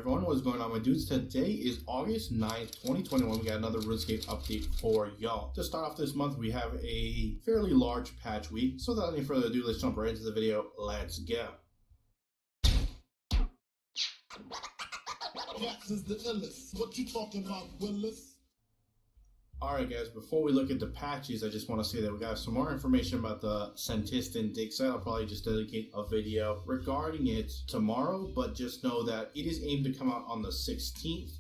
everyone, what is going on, my dudes? Today is August 9th, 2021. We got another RuneScape update for y'all. To start off this month, we have a fairly large patch week. So without any further ado, let's jump right into the video. Let's go. Is the illest. What you talking about, Willis? Alright guys, before we look at the patches, I just want to say that we got some more information about the Sentistan dig site. I'll probably just dedicate a video regarding it tomorrow, but just know that it is aimed to come out on the 16th.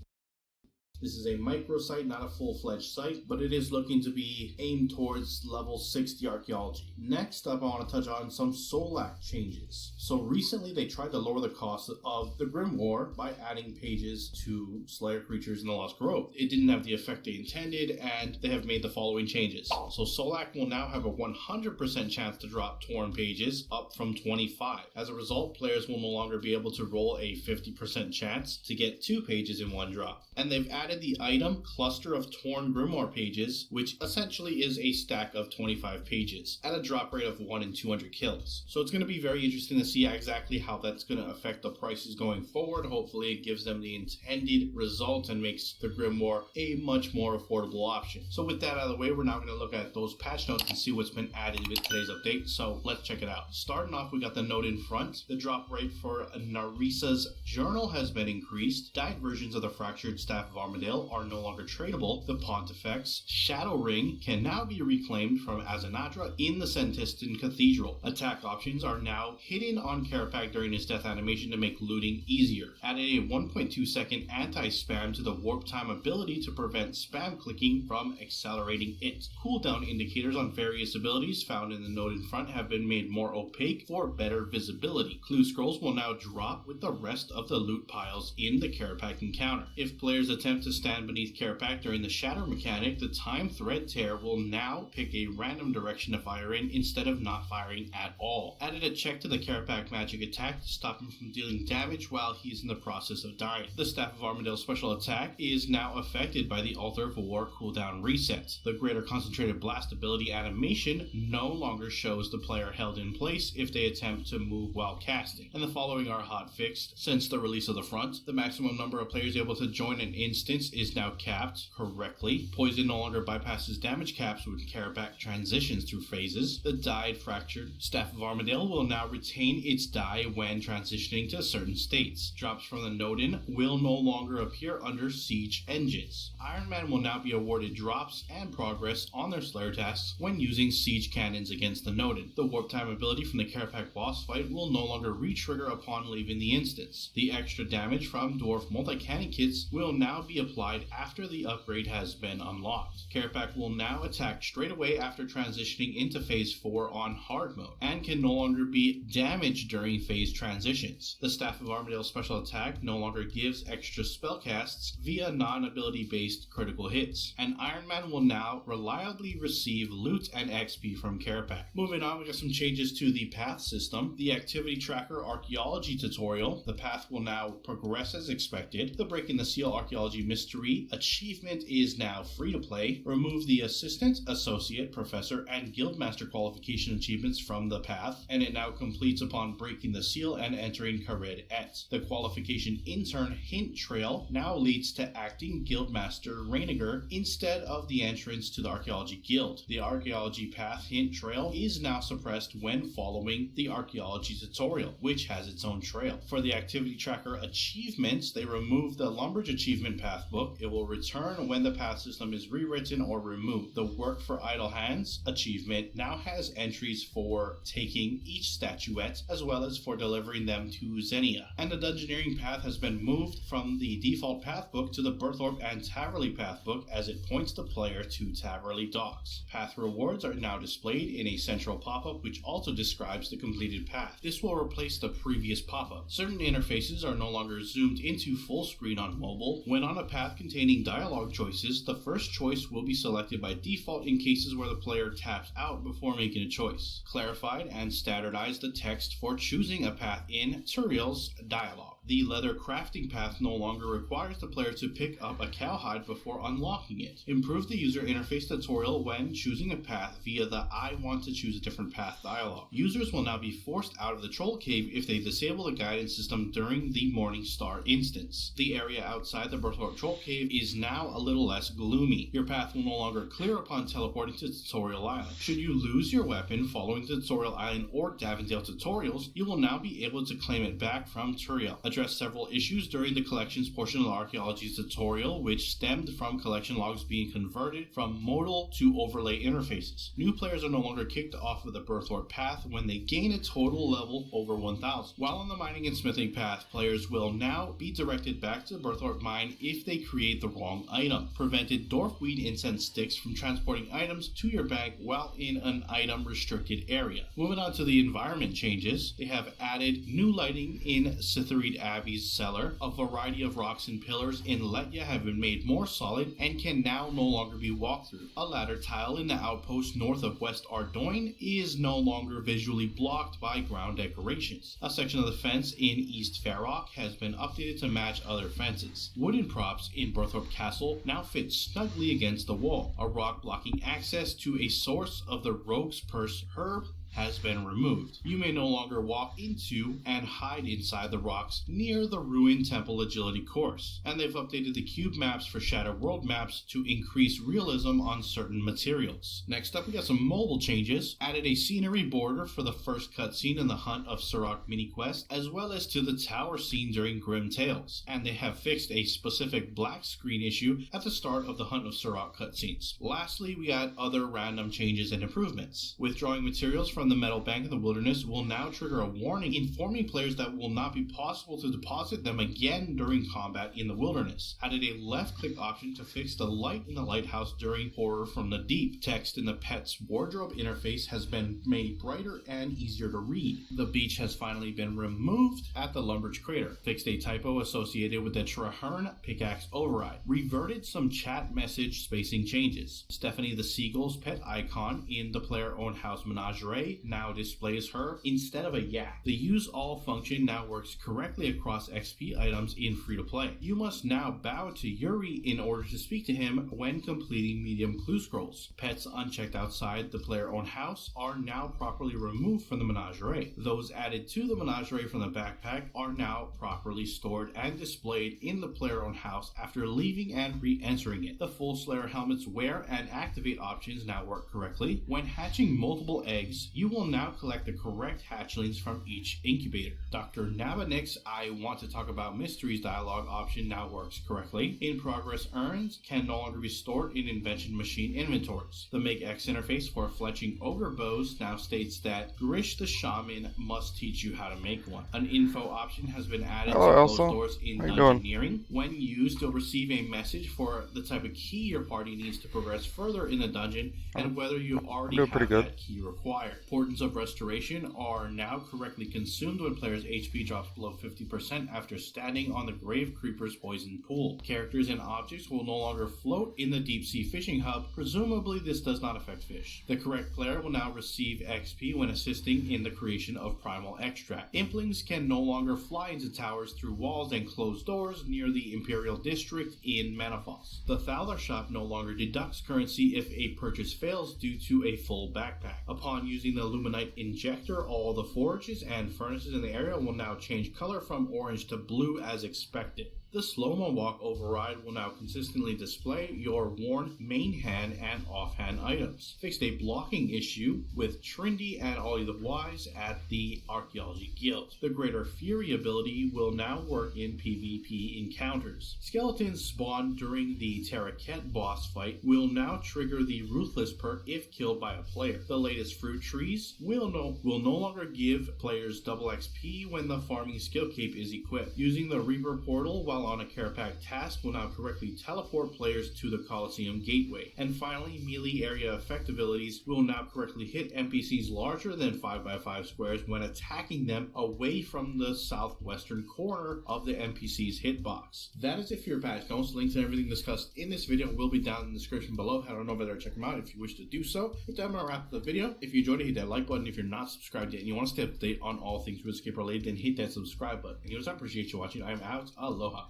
This is a microsite, not a full-fledged site, but it is looking to be aimed towards level 60 archaeology. Next up, I want to touch on some Solak changes. So recently they tried to lower the cost of the Grimoire by adding pages to Slayer creatures in the Lost Grove. It didn't have the effect they intended, and they have made the following changes. So Solak will now have a 100% chance to drop torn pages, up from 25. As a result, players will no longer be able to roll a 50% chance to get 2 pages in one drop. And they've added the item Cluster of Torn Grimoire pages, which essentially is a stack of 25 pages at a drop rate of 1 in 200 kills. So it's going to be very interesting to see exactly how that's going to affect the prices going forward. Hopefully it gives them the intended result and makes the Grimoire a much more affordable option. So with that out of the way, we're now going to look at those patch notes and see what's been added with today's update. So let's check it out. Starting off, we got the note in front. The drop rate for Narisa's Journal has been increased. Dyed versions of the Fractured Staff of Armadale are no longer tradable. The Pontifex Shadow Ring can now be reclaimed from Azanadra in the Sentistan Cathedral. Attack options are now hidden on Kerapac during his death animation to make looting easier. Added a 1.2 second anti-spam to the Warp Time ability to prevent spam clicking from accelerating it. Cooldown indicators on various abilities found in the note in front have been made more opaque for better visibility. Clue scrolls will now drop with the rest of the loot piles in the Kerapac encounter. If players attempt to stand beneath Kerapac during the shatter mechanic, the time thread tear will now pick a random direction to fire in instead of not firing at all. Added a check to the Kerapac magic attack to stop him from dealing damage while he's in the process of dying. The Staff of Armadale special attack is now affected by the Altar of War cooldown reset. The Greater Concentrated Blast ability animation no longer shows the player held in place if they attempt to move while casting. And the following are hot fixed. Since the release of the front, the maximum number of players able to join an instance is now capped correctly. Poison no longer bypasses damage caps when Kerapac transitions through phases. The dyed Fractured Staff of Armadale will now retain its dye when transitioning to certain states. Drops from the Nodin will no longer appear under siege engines. Iron Man will now be awarded drops and progress on their Slayer tasks when using siege cannons against the Nodin. The Warp Time ability from the Kerapac boss fight will no longer re-trigger upon leaving the instance. The extra damage from Dwarf multi-cannon kits will now be applied after the upgrade has been unlocked. Kerapac will now attack straight away after transitioning into phase 4 on hard mode, and can no longer be damaged during phase transitions. The Staff of Armadale special attack no longer gives extra spell casts via non-ability based critical hits, and Iron Man will now reliably receive loot and XP from Kerapac. Moving on, we got some changes to the path system. The activity tracker archaeology tutorial, the path will now progress as expected. The Breaking the Seal archaeology mystery achievement is now free to play. Remove the assistant, associate, professor, and guildmaster qualification achievements from the path, and it now completes upon breaking the seal and entering Kared Et. The qualification intern hint trail now leads to acting guildmaster Rainiger instead of the entrance to the archaeology guild. The archaeology path hint trail is now suppressed when following the archaeology tutorial, which has its own trail. For the activity tracker achievements, they remove the Lumbridge achievement path book. It will return when the path system is rewritten or removed. The Work for Idle Hands achievement now has entries for taking each statuette as well as for delivering them to Xenia. And the Dungeoneering path has been moved from the default path book to the Berthorpe and Taverley path book as it points the player to Taverley docks. Path rewards are now displayed in a central pop-up which also describes the completed path. This will replace the previous pop-up. Certain interfaces are no longer zoomed into full screen on mobile. When on a path containing dialogue choices, the first choice will be selected by default in cases where the player taps out before making a choice. Clarified and standardized the text for choosing a path in Turiel's dialogue. The leather crafting path no longer requires the player to pick up a cowhide before unlocking it. Improve the user interface tutorial when choosing a path via the I want to choose a different path dialog. Users will now be forced out of the troll cave if they disable the guidance system during the Morning Star instance. The area outside the Berthorpe troll cave is now a little less gloomy. Your path will no longer clear upon teleporting to Tutorial Island. Should you lose your weapon following the Tutorial Island or Davendale tutorials, you will now be able to claim it back from Turiel. Address several issues during the collections portion of the archaeology tutorial, which stemmed from collection logs being converted from modal to overlay interfaces. New players are no longer kicked off of the Berthorpe path when they gain a total level over 1000. While on the mining and smithing path, players will now be directed back to the Berthorpe mine if they create the wrong item. Prevented Dwarfweed incense sticks from transporting items to your bag while in an item restricted area. Moving on to the environment changes, they have added new lighting in Sithrid Abbey's cellar. A variety of rocks and pillars in Letya have been made more solid and can now no longer be walked through. A ladder tile in the outpost north of West Ardoyne is no longer visually blocked by ground decorations. A section of the fence in East Farrock has been updated to match other fences. Wooden props in Berthorpe Castle now fit snugly against the wall. A rock blocking access to a source of the Rogue's Purse herb has been removed. You may no longer walk into and hide inside the rocks near the ruined temple agility course, and they've updated the cube maps for Shadow World maps to increase realism on certain materials. Next up, we got some mobile changes. Added a scenery border for the first cutscene in the Hunt of Sirach mini quest, as well as to the tower scene during Grim Tales, and they have fixed a specific black screen issue at the start of the Hunt of Sirach cutscenes. Lastly, we got other random changes and improvements. Withdrawing materials from the Metal Bank in the Wilderness will now trigger a warning informing players that will not be possible to deposit them again during combat in the Wilderness. Added a left-click option to fix the light in the lighthouse during Horror from the Deep. Text in the pet's wardrobe interface has been made brighter and easier to read. The beach has finally been removed at the Lumbridge Crater. Fixed a typo associated with the Traherne pickaxe override. Reverted some chat message spacing changes. Stephanie the Seagull's pet icon in the player-owned house Menagerie now displays her instead of a yak. The use all function now works correctly across XP items in free-to-play. You must now bow to Yuri in order to speak to him when completing medium clue scrolls. Pets unchecked outside the player-owned house are now properly removed from the Menagerie. Those added to the Menagerie from the backpack are now properly stored and displayed in the player-owned house after leaving and re-entering it. The full Slayer helmet's wear and activate options now work correctly. When hatching multiple eggs, you will now collect the correct hatchlings from each incubator. Dr. Nabanik's I want to talk about mysteries dialogue option now works correctly. In progress urns can no longer be stored in invention machine inventories. The Make X interface for fletching ogre bows now states that Grish the Shaman must teach you how to make one. An info option has been added to close doors in Dungeoneering. When used, you'll receive a message for the type of key your party needs to progress further in the dungeon and whether you already have that key required. Portents of Restoration are now correctly consumed when players' HP drops below 50% after standing on the Grave Creeper's poison pool. Characters and objects will no longer float in the deep sea fishing hub. Presumably this does not affect fish. The correct player will now receive XP when assisting in the creation of Primal Extract. Implings can no longer fly into towers through walls and closed doors near the Imperial District in Manifos. The Thaler shop no longer deducts currency if a purchase fails due to a full backpack. Upon using the Luminite injector, all the forges and furnaces in the area will now change color from orange to blue as expected. The slow-mo walk override will now consistently display your worn main hand and offhand items. Fixed a blocking issue with Trindy and Ollie the Wise at the Archaeology Guild. The Greater Fury ability will now work in PvP encounters. Skeletons spawned during the Terraket boss fight will now trigger the Ruthless perk if killed by a player. The latest fruit trees will no longer give players double XP when the farming skill cape is equipped. Using the Reaper portal while on a care pack task will now correctly teleport players to the Coliseum Gateway. And finally, melee area effect abilities will now correctly hit NPCs larger than 5x5 squares when attacking them away from the southwestern corner of the NPC's hitbox. That is it for your patch notes. Links and everything discussed in this video will be down in the description below. Head on over there, check them out if you wish to do so. With that, I'm going to wrap up the video. If you enjoyed it, hit that like button. If you're not subscribed yet and you want to stay up to date on all things RuneScape related, then hit that subscribe button. Anyways, I appreciate you watching. I am out. Aloha.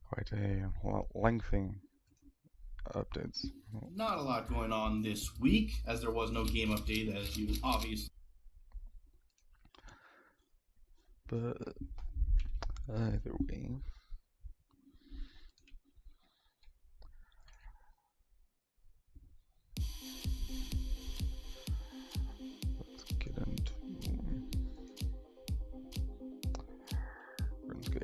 Quite a lengthy updates. Not a lot going on this week, as there was no game update, as you obviously. But either way, let's get into RuneScape.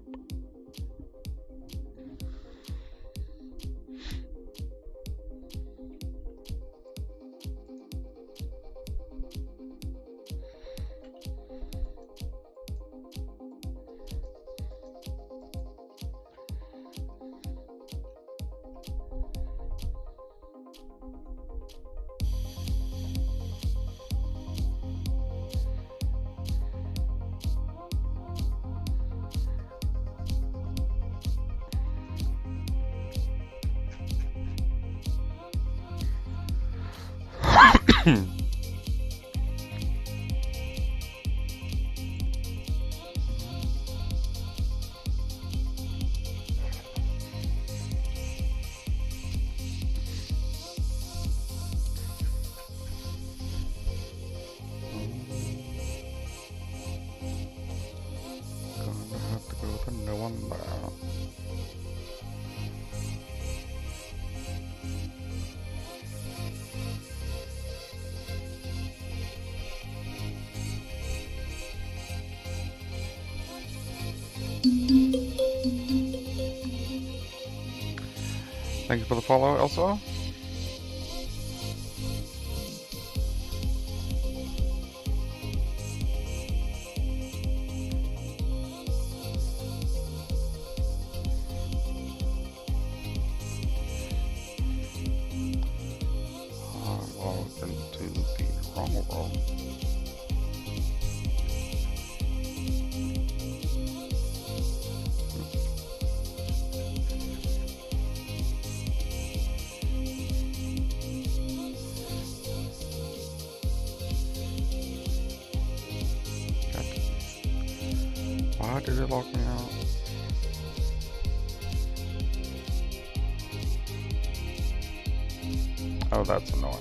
Gonna have to go with a no one there. Thank you for the follow, Elsa. Logged into the wrong world. Why did it lock me out? Oh, that's annoying.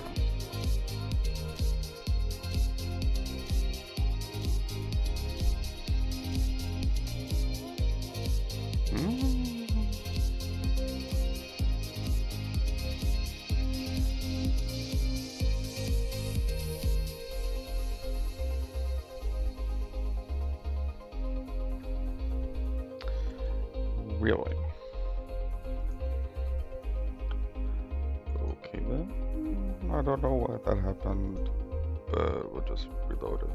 Really? Okay then. I don't know why that happened, but we'll just reload it.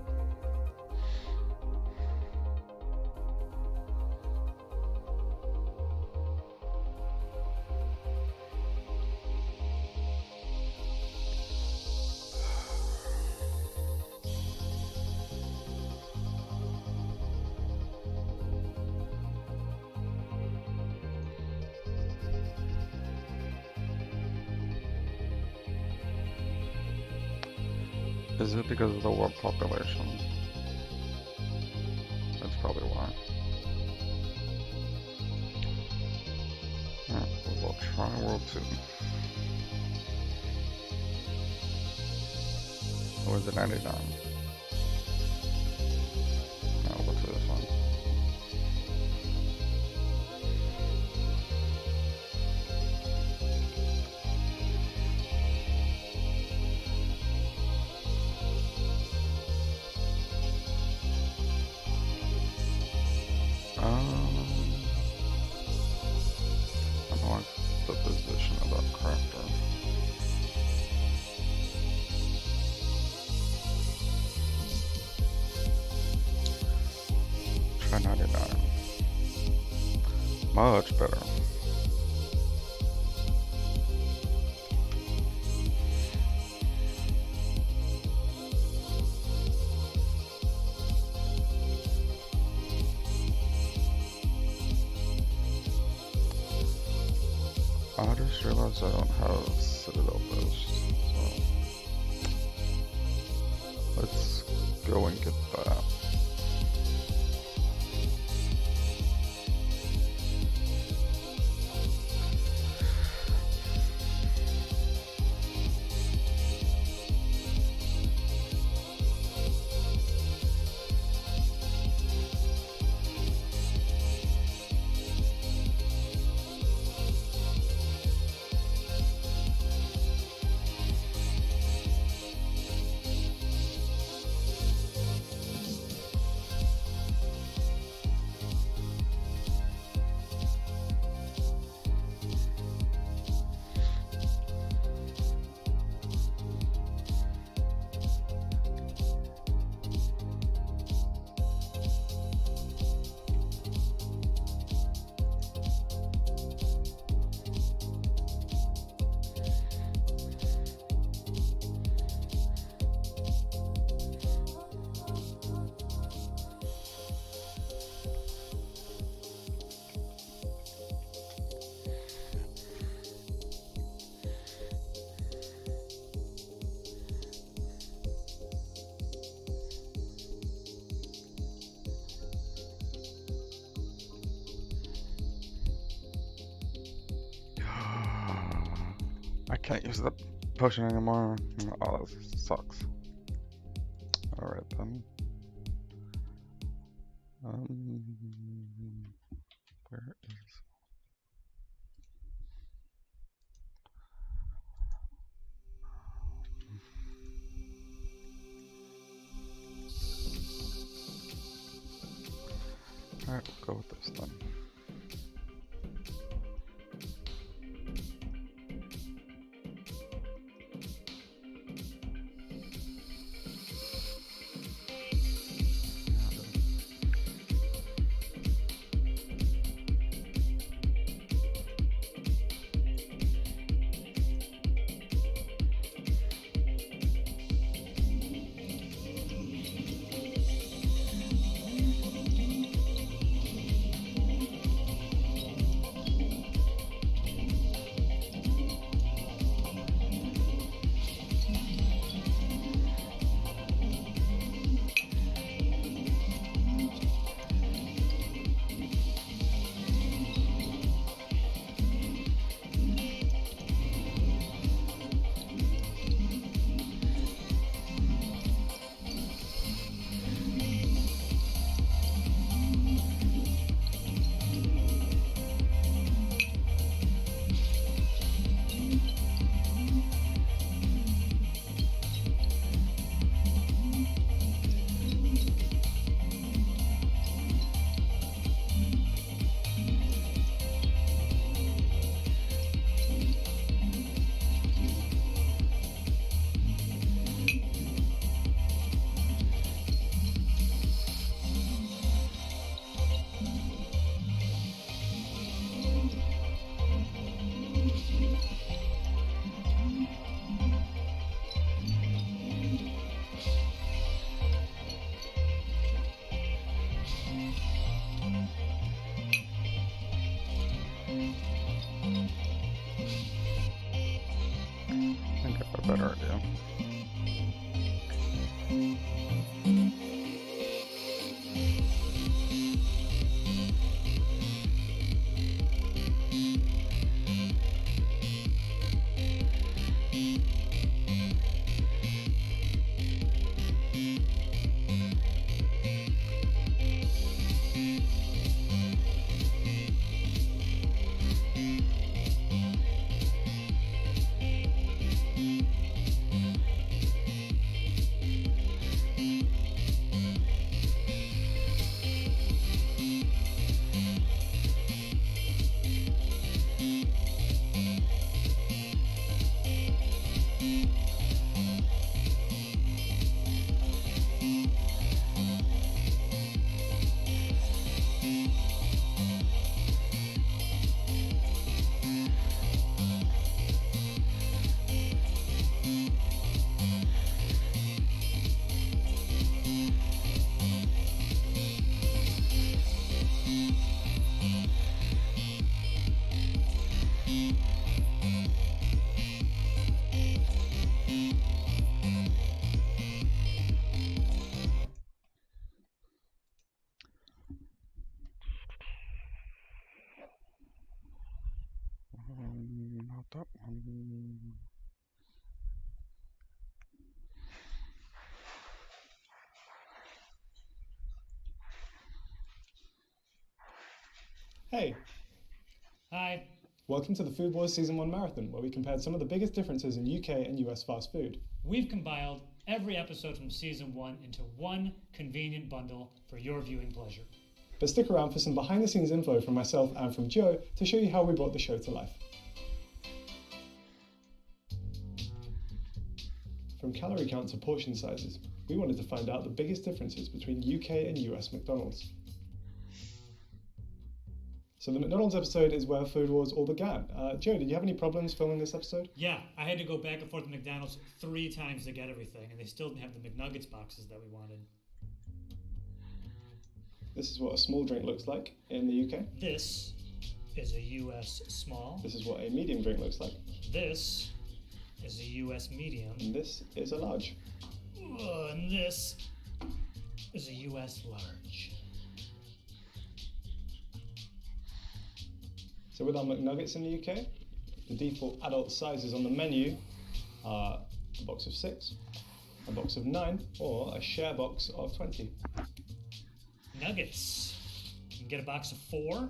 Is it because of the world population? That's probably why. Alright, we'll try World 2. Or is it 99? No, we'll go to this one. I like the position of that crafter. Try 99. much better. I just realized I don't have Citadel Post, so let's go and get that. I can't use that potion anymore. Oh, that sucks. Alright then. Where is... Alright, we'll go with this then. I think I have a better idea. that one. Hey, Hi. welcome to the Food Wars Season 1 Marathon, where we compared some of the biggest differences in UK and US fast food. We've compiled every episode from Season 1 into one convenient bundle for your viewing pleasure. But stick around for some behind the scenes info from myself and from Joe to show you how we brought the show to life. From calorie count to portion sizes, we wanted to find out the biggest differences between UK and US McDonald's. So the McDonald's episode is where Food Wars all began. Joe, did you have any problems filming this episode? Yeah, I had to go back and forth to McDonald's 3 times to get everything, and they still didn't have the McNuggets boxes that we wanted. This is what a small drink looks like in the UK. This is a US small. This is what a medium drink looks like. This is a US medium. And this is a large. And this is a US large. So with our McNuggets in the UK, the default adult sizes on the menu are a box of 6, a box of 9, or a share box of 20. Nuggets. You can get a box of 4,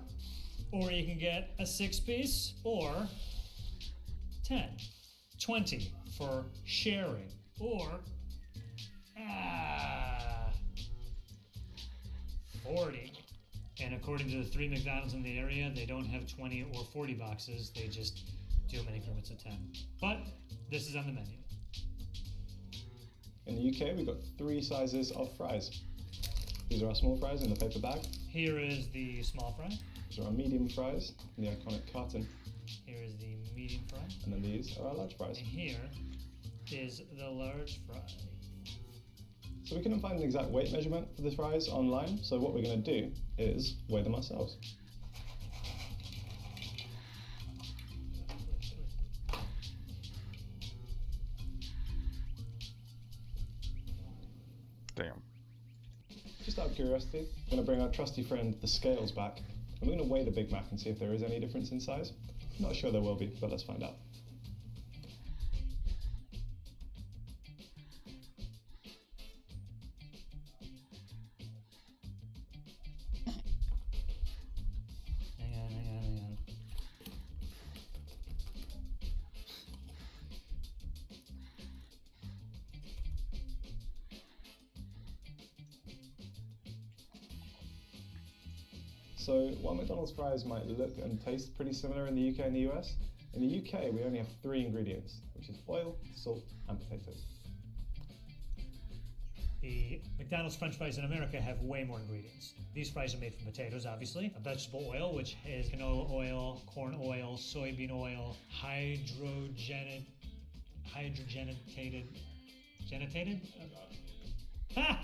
or you can get a 6-piece, or 10, 20 for sharing, or 40. And according to the 3 McDonald's in the area, they don't have 20 or 40 boxes. They just do them in increments of 10. But this is on the menu. In the UK, we've got 3 sizes of fries. These are our small fries in the paper bag. Here is the small fry. These are our medium fries in the iconic carton. Here is the medium fry. And then these are our large fries. And here is the large fry. So we couldn't find an exact weight measurement for the fries online, so what we're going to do is weigh them ourselves. Damn. Just out of curiosity, I'm going to bring our trusty friend the scales back, and we're going to weigh the Big Mac and see if there is any difference in size. Not sure there will be, but let's find out. Hang on. So while McDonald's fries might look and taste pretty similar in the UK and the US, in the UK we only have 3 ingredients, which is oil, salt, and potatoes. The McDonald's French fries in America have way more ingredients. These fries are made from potatoes, obviously, a vegetable oil, which is canola oil, corn oil, soybean oil, hydrogenated, ha!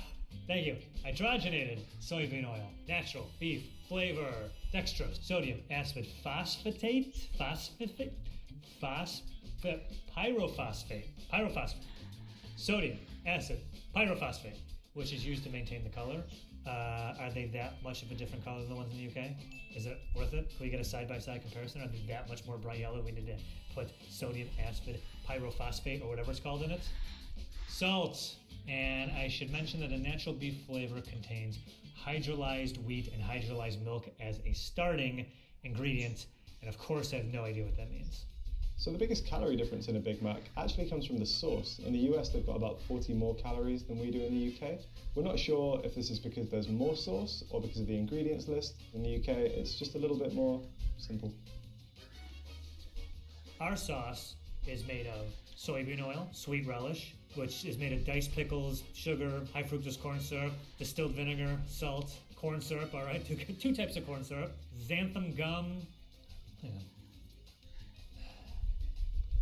Thank you. Hydrogenated soybean oil, natural, beef, flavor, dextrose, sodium, aspartate, pyrophosphate, sodium, acid, pyrophosphate, which is used to maintain the color. Are they that much of a different color than the ones in the UK? Is it worth it? Can we get a side-by-side comparison? Are they that much more bright yellow? We need to put sodium, aspartate, pyrophosphate, or whatever it's called in it. Salt. And I should mention that a natural beef flavor contains hydrolyzed wheat and hydrolyzed milk as a starting ingredient. And of course, I have no idea what that means. So the biggest calorie difference in a Big Mac actually comes from the sauce. In the US, they've got about 40 more calories than we do in the UK. We're not sure if this is because there's more sauce or because of the ingredients list. In the UK, it's just a little bit more simple. Our sauce is made of soybean oil, sweet relish, which is made of diced pickles, sugar, high fructose corn syrup, distilled vinegar, salt, corn syrup, all right, two types of corn syrup, xanthan gum,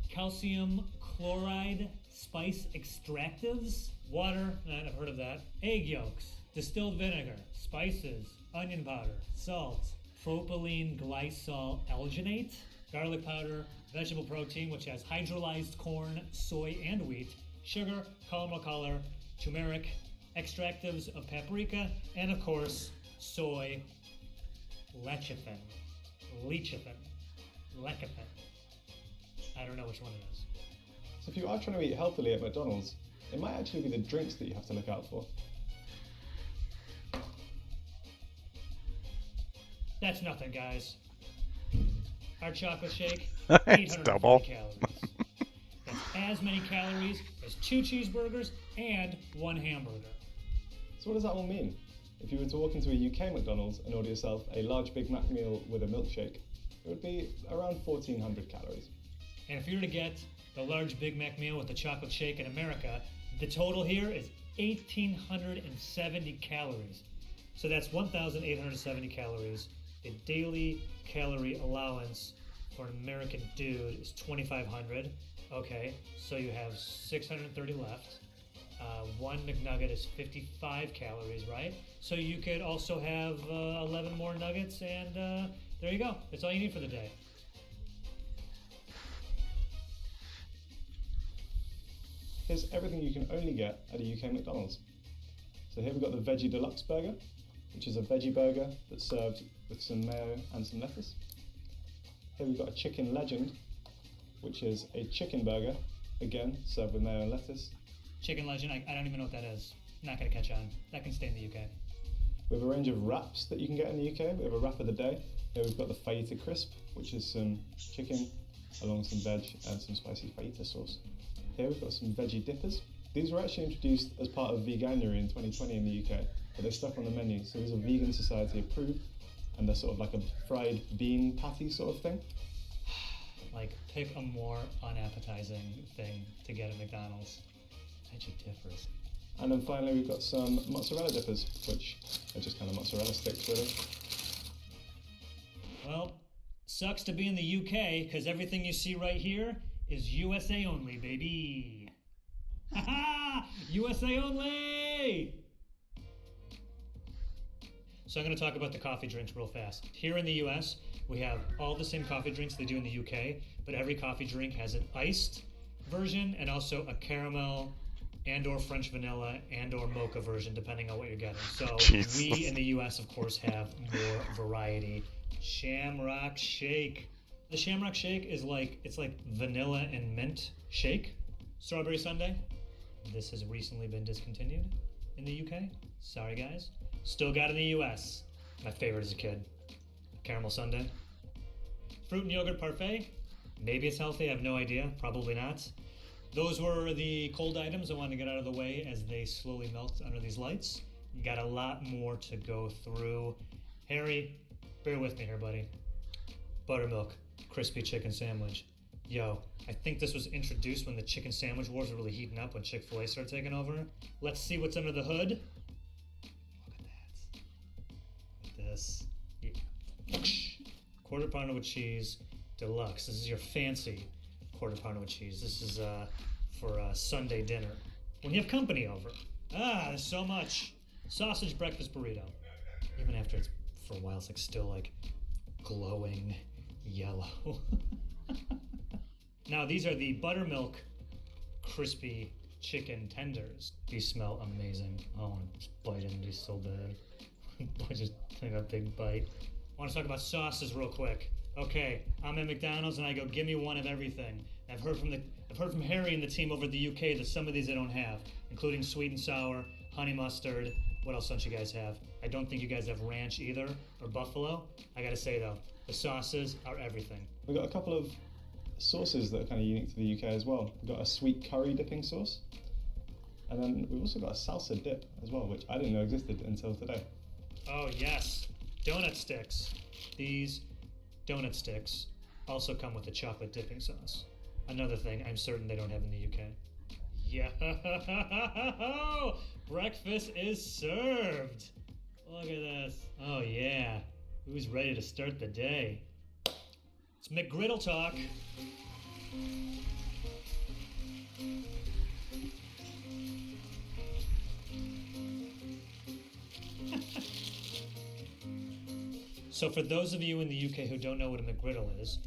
calcium chloride spice extractives, water, I've heard of that, egg yolks, distilled vinegar, spices, onion powder, salt, propylene glycol alginate, garlic powder, vegetable protein, which has hydrolyzed corn, soy, and wheat, sugar, caramel color, turmeric, extractives of paprika, and of course, soy lecithin. I don't know which one it is. So if you are trying to eat healthily at McDonald's, it might actually be the drinks that you have to look out for. That's nothing, guys. Our chocolate shake, It's 840 double. calories. That's as many calories as 2 cheeseburgers and 1 hamburger. So what does that all mean? If you were to walk into a UK McDonald's and order yourself a large Big Mac meal with a milkshake, it would be around 1,400 calories. And if you were to get the large Big Mac meal with the chocolate shake in America, the total here is 1,870 calories. So that's 1,870 calories. The daily calorie allowance for an American dude is 2,500. Okay, so you have 630 left. One McNugget is 55 calories, right? So you could also have 11 more nuggets, and there you go. That's all you need for the day. Here's everything you can only get at a UK McDonald's. So here we've got the Veggie Deluxe Burger, which is a veggie burger that's served with some mayo and some lettuce. Here we've got a Chicken Legend, which is a chicken burger, again served with mayo and lettuce. Chicken Legend, I don't even know what that is. Not going to catch on. That can stay in the UK. We have a range of wraps that you can get in the UK. We have a wrap of the day. Here we've got the fajita crisp, which is some chicken along with some veg and some spicy fajita sauce. Here we've got some veggie dippers. These were actually introduced as part of Veganuary in 2020 in the UK, but they're stuck on the menu. So these are Vegan Society approved, and they're sort of like a fried bean patty sort of thing. Like, pick a more unappetizing thing to get at McDonald's. Veggie dippers. And then finally we've got some mozzarella dippers, which are just kind of mozzarella sticks really. Well, sucks to be in the UK, because everything you see right here is USA only, baby. Haha! USA only! So I'm going to talk about the coffee drinks real fast. Here in the US, we have all the same coffee drinks they do in the UK, but every coffee drink has an iced version and also a caramel and or French vanilla and or mocha version, depending on what you're getting. So Jesus. we in the US, of course, have more variety. Shamrock Shake. The Shamrock Shake is it's like vanilla and mint shake. Strawberry sundae. This has recently been discontinued in the UK. Sorry, guys. Still got it in the US. My favorite as a kid. Caramel sundae. Fruit and yogurt parfait. Maybe it's healthy. I have no idea. Probably not. Those were the cold items I wanted to get out of the way as they slowly melt under these lights. Got a lot more to go through. Harry, bear with me here, buddy. Buttermilk, crispy chicken sandwich. Yo, I think this was introduced when the chicken sandwich wars were really heating up when Chick-fil-A started taking over. Let's see what's under the hood. Look at that. Look at this. Yeah. Quarter pounder with cheese, deluxe. This is your fancy quarter pounder with cheese. This is for Sunday dinner. When you have company over. There's so much. Sausage breakfast burrito. Even after it's, for a while, it's like still like glowing yellow. Now these are the buttermilk crispy chicken tenders. These smell amazing. Oh, I want to just bite into these so bad. I just take a big bite. I want to talk about sauces real quick. Okay, I'm at McDonald's and I go, give me one of everything. I've heard from Harry and the team over at the UK that some of these I don't have, including sweet and sour, honey mustard. What else don't you guys have? I don't think you guys have ranch either, or buffalo. I gotta say though, the sauces are everything. We've got a couple of sauces that are kind of unique to the UK as well. We've got a sweet curry dipping sauce, and then we've also got a salsa dip as well, which I didn't know existed until today. Oh yes, donut sticks. These donut sticks also come with a chocolate dipping sauce. Another thing I'm certain they don't have in the UK. Yo! Breakfast is served! Look at this. Oh yeah. Who's ready to start the day? It's McGriddle talk. So for those of you in the UK who don't know what a McGriddle is,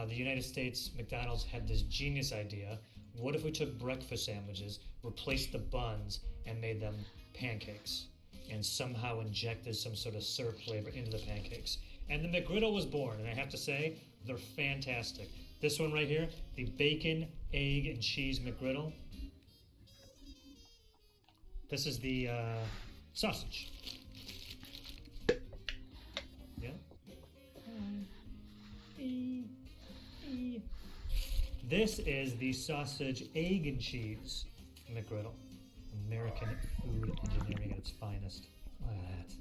the United States McDonald's had this genius idea. What if we took breakfast sandwiches, replaced the buns, and made them pancakes, and somehow injected some sort of syrup flavor into the pancakes? And the McGriddle was born, and I have to say, they're fantastic. This one right here, the bacon, egg, and cheese McGriddle. This is the sausage. Yeah. This is the sausage, egg, and cheese McGriddle. American food engineering at its finest. Look at that.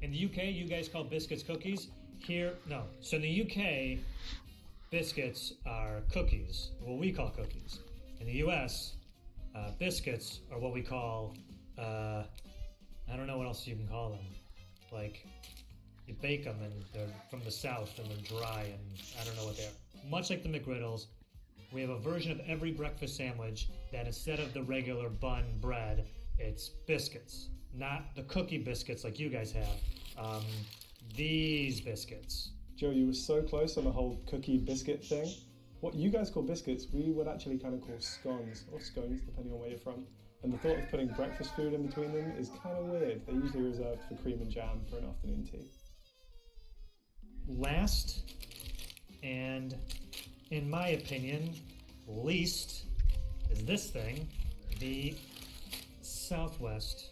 In the UK, you guys call biscuits cookies. Here, no. So in the UK, biscuits are cookies, what we call cookies. In the US, biscuits are what we call, I don't know what else you can call them. Like, you bake them and they're from the South and they're dry and I don't know what they are. Much like the McGriddles, we have a version of every breakfast sandwich that instead of the regular bun bread, it's biscuits. Not the cookie biscuits like you guys have. These biscuits. Joe, you were so close on the whole cookie biscuit thing. What you guys call biscuits, we would actually kind of call scones, or scones, depending on where you're from. And the thought of putting breakfast food in between them is kind of weird. They're usually reserved for cream and jam for an afternoon tea. Last, and in my opinion, least, is this thing, the Southwest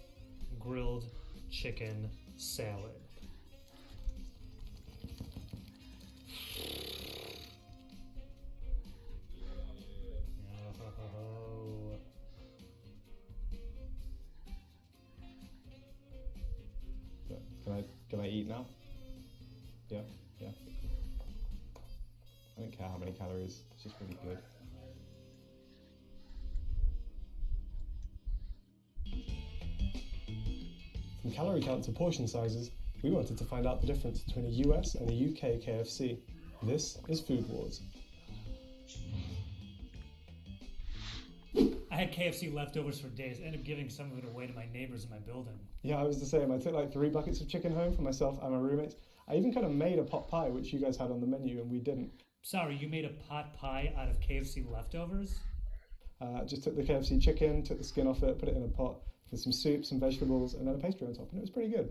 grilled chicken salad. Can I eat now? Yeah. I don't care how many calories, it's just really good. From calorie count to portion sizes, we wanted to find out the difference between a US and a UK KFC. This is Food Wars. I had KFC leftovers for days. I ended up giving some of it away to my neighbors in my building. Yeah, I was the same. I took like 3 buckets of chicken home for myself and my roommates. I even kind of made a pot pie, which you guys had on the menu, and we didn't. Sorry, you made a pot pie out of KFC leftovers? Just took the KFC chicken, took the skin off it, put it in a pot with some soup, some vegetables, and then a pastry on top, and it was pretty good.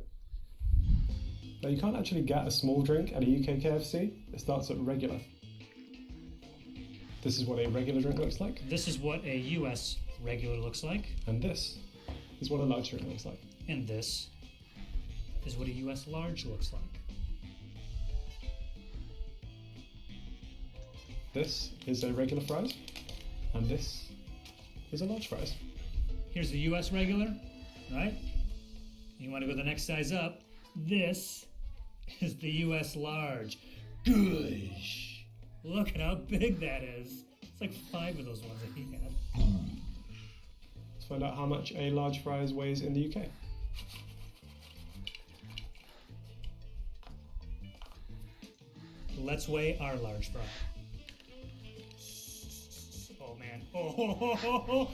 Now, you can't actually get a small drink at a UK KFC. It starts at regular. This is what a regular drink looks like. This is what a US regular looks like. And this is what a large drink looks like. And this is what a US large looks like. This is a regular fries, and this is a large fries. Here's the US regular, right? You want to go the next size up. This is the US large. Gosh! Look at how big that is. It's like 5 of those ones that he had. Let's find out how much a large fries weighs in the UK. Let's weigh our large fry. Oh man. Oh,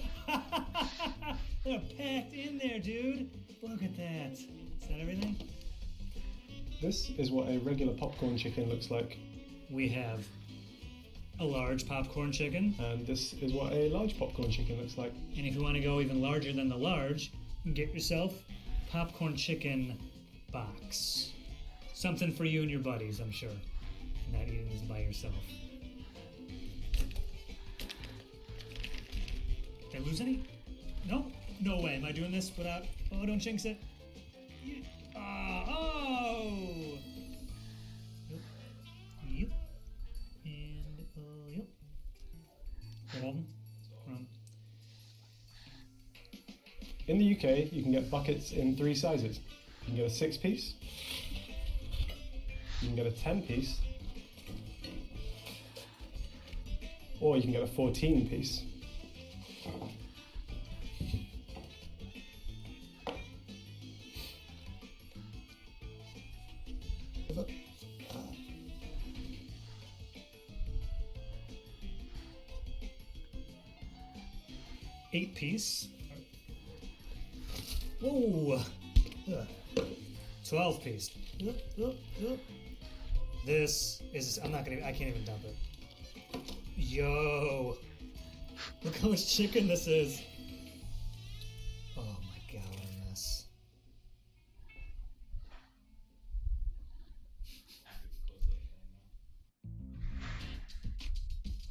they're packed in there, dude. Look at that. Is that everything? This is what a regular popcorn chicken looks like. We have a large popcorn chicken. And this is what a large popcorn chicken looks like. And if you want to go even larger than the large, you can get yourself popcorn chicken box. Something for you and your buddies, I'm sure. Not eating this by yourself. Did I lose any? No? No way. Am I doing this without... Oh, don't jinx it. Oh! Yep. And, yep. Hold on. In the UK, you can get buckets in 3 sizes. You can get a 6-piece, you can get a 10-piece, or you can get a 14-piece. Eight-piece. Whoa! 12-piece. This is... I can't even dump it. Yo! Look how much chicken this is. Oh my god, what a mess.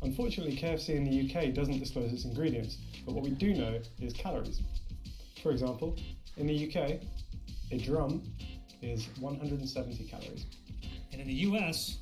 Unfortunately, KFC in the UK doesn't disclose its ingredients, but what we do know is calories. For example, in the UK, a drum is 170 calories. And in the US,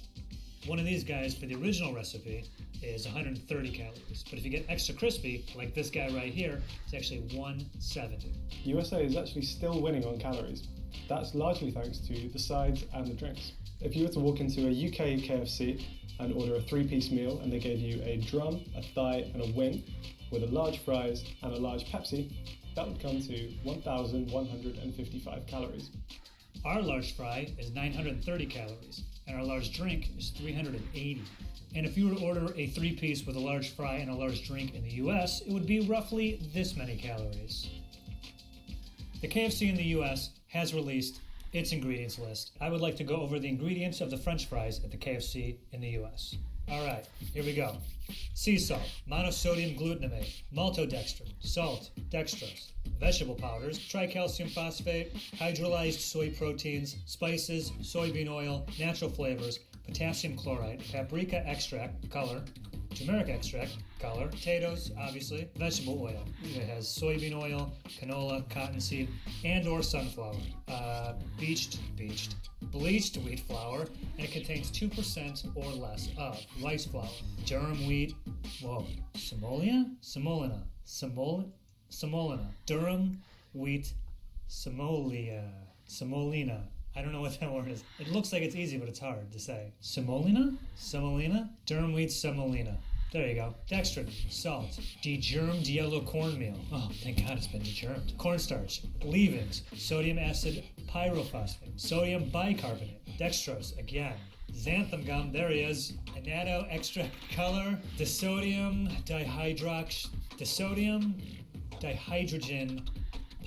one of these guys for the original recipe is 130 calories. But if you get extra crispy, like this guy right here, it's actually 170. USA is actually still winning on calories. That's largely thanks to the sides and the drinks. If you were to walk into a UK KFC and order a 3-piece meal and they gave you a drum, a thigh and a wing with a large fries and a large Pepsi, that would come to 1,155 calories. Our large fry is 930 calories, and our large drink is 380. And if you were to order a 3-piece with a large fry and a large drink in the US, it would be roughly this many calories. The KFC in the US has released its ingredients list. I would like to go over the ingredients of the French fries at the KFC in the US. Alright, here we go. Sea salt, monosodium glutamate, maltodextrin, salt, dextrose, vegetable powders, tricalcium phosphate, hydrolyzed soy proteins, spices, soybean oil, natural flavors, potassium chloride, paprika extract, color, turmeric extract, color, potatoes, obviously, vegetable oil. It has soybean oil, canola, cottonseed, and or sunflower, bleached wheat flour, and it contains 2% or less of rice flour, durum wheat, semolina, durum wheat, semolina. I don't know what that word is. It looks like it's easy, but it's hard to say. Semolina, durum wheat, semolina. There you go. Dextrin, salt, degermed yellow cornmeal. Oh, thank God it's been degermed. Cornstarch, leavings, sodium acid pyrophosphate, sodium bicarbonate, dextrose, again. Xanthan gum, there he is. Annatto extract color, disodium dihydrogen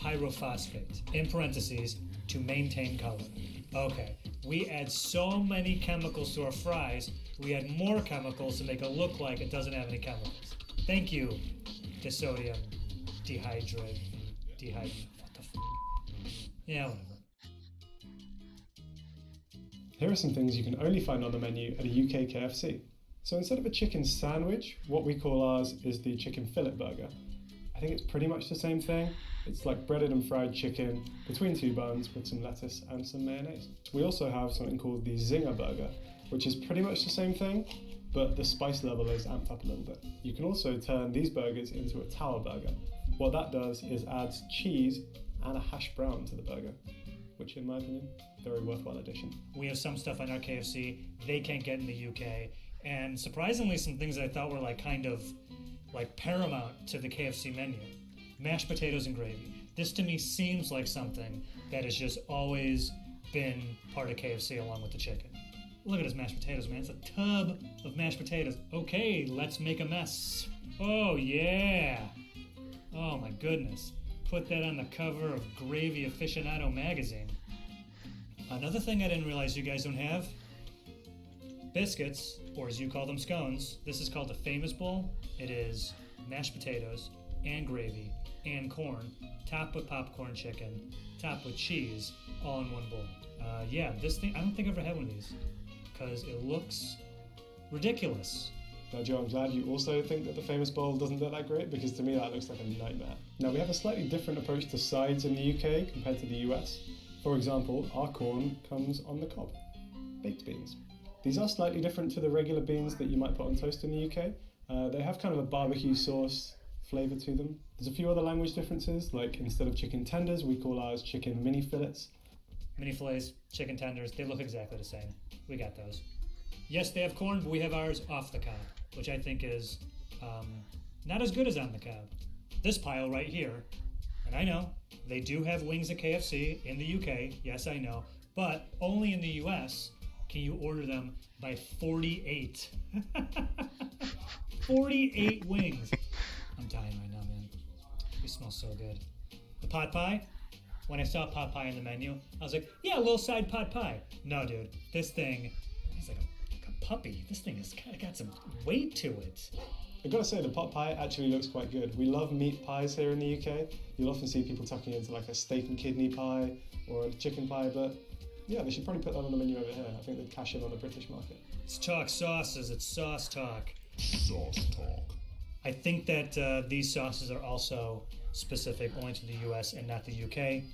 pyrophosphate, in parentheses, to maintain color. Okay, we add so many chemicals to our fries, we add more chemicals to make it look like it doesn't have any chemicals. Thank you, disodium what the f***? Yeah, whatever. Here are some things you can only find on the menu at a UK KFC. So instead of a chicken sandwich, what we call ours is the chicken fillet burger. I think it's pretty much the same thing. It's like breaded and fried chicken between 2 buns with some lettuce and some mayonnaise. We also have something called the Zinger burger, which is pretty much the same thing, but the spice level is amped up a little bit. You can also turn these burgers into a tower burger. What that does is adds cheese and a hash brown to the burger, which in my opinion, very worthwhile addition. We have some stuff on our KFC they can't get in the UK, and surprisingly some things I thought were kind of paramount to the KFC menu. Mashed potatoes and gravy. This to me seems like something that has just always been part of KFC along with the chicken. Look at his mashed potatoes, man. It's a tub of mashed potatoes. Okay, let's make a mess. Oh, yeah. Oh, my goodness. Put that on the cover of Gravy Aficionado magazine. Another thing I didn't realize you guys don't have, biscuits, or as you call them, scones. This is called a Famous Bowl. It is mashed potatoes and gravy and corn, topped with popcorn chicken, topped with cheese, all in one bowl. Yeah, this thing, I don't think I've ever had one of these, because it looks ridiculous. Now Joe, I'm glad you also think that the Famous Bowl doesn't look that great, because to me that looks like a nightmare. Now we have a slightly different approach to sides in the UK compared to the US. For example, our corn comes on the cob, baked beans. These are slightly different to the regular beans that you might put on toast in the UK. They have kind of a barbecue sauce flavour to them. There's a few other language differences, like instead of chicken tenders, we call ours chicken mini fillets. Mini fillets, chicken tenders, they look exactly the same. We got those. Yes, they have corn, but we have ours off the cob, which I think is not as good as on the cob. This pile right here, and I know, they do have wings at KFC in the UK, yes I know, but only in the US can you order them by 48. 48 wings. I'm dying right now, man. They smell so good. The pot pie, when I saw pot pie in the menu, I was like, yeah, a little side pot pie. No, dude, this thing is like a puppy. This thing has kind of got some weight to it. I've got to say, the pot pie actually looks quite good. We love meat pies here in the UK. You'll often see people tucking into like a steak and kidney pie or a chicken pie, but yeah, they should probably put that on the menu over here. I think they'd cash in on the British market. Let's talk sauces. It's sauce talk. Sauce talk. I think that these sauces are also specific only to the US and not the UK.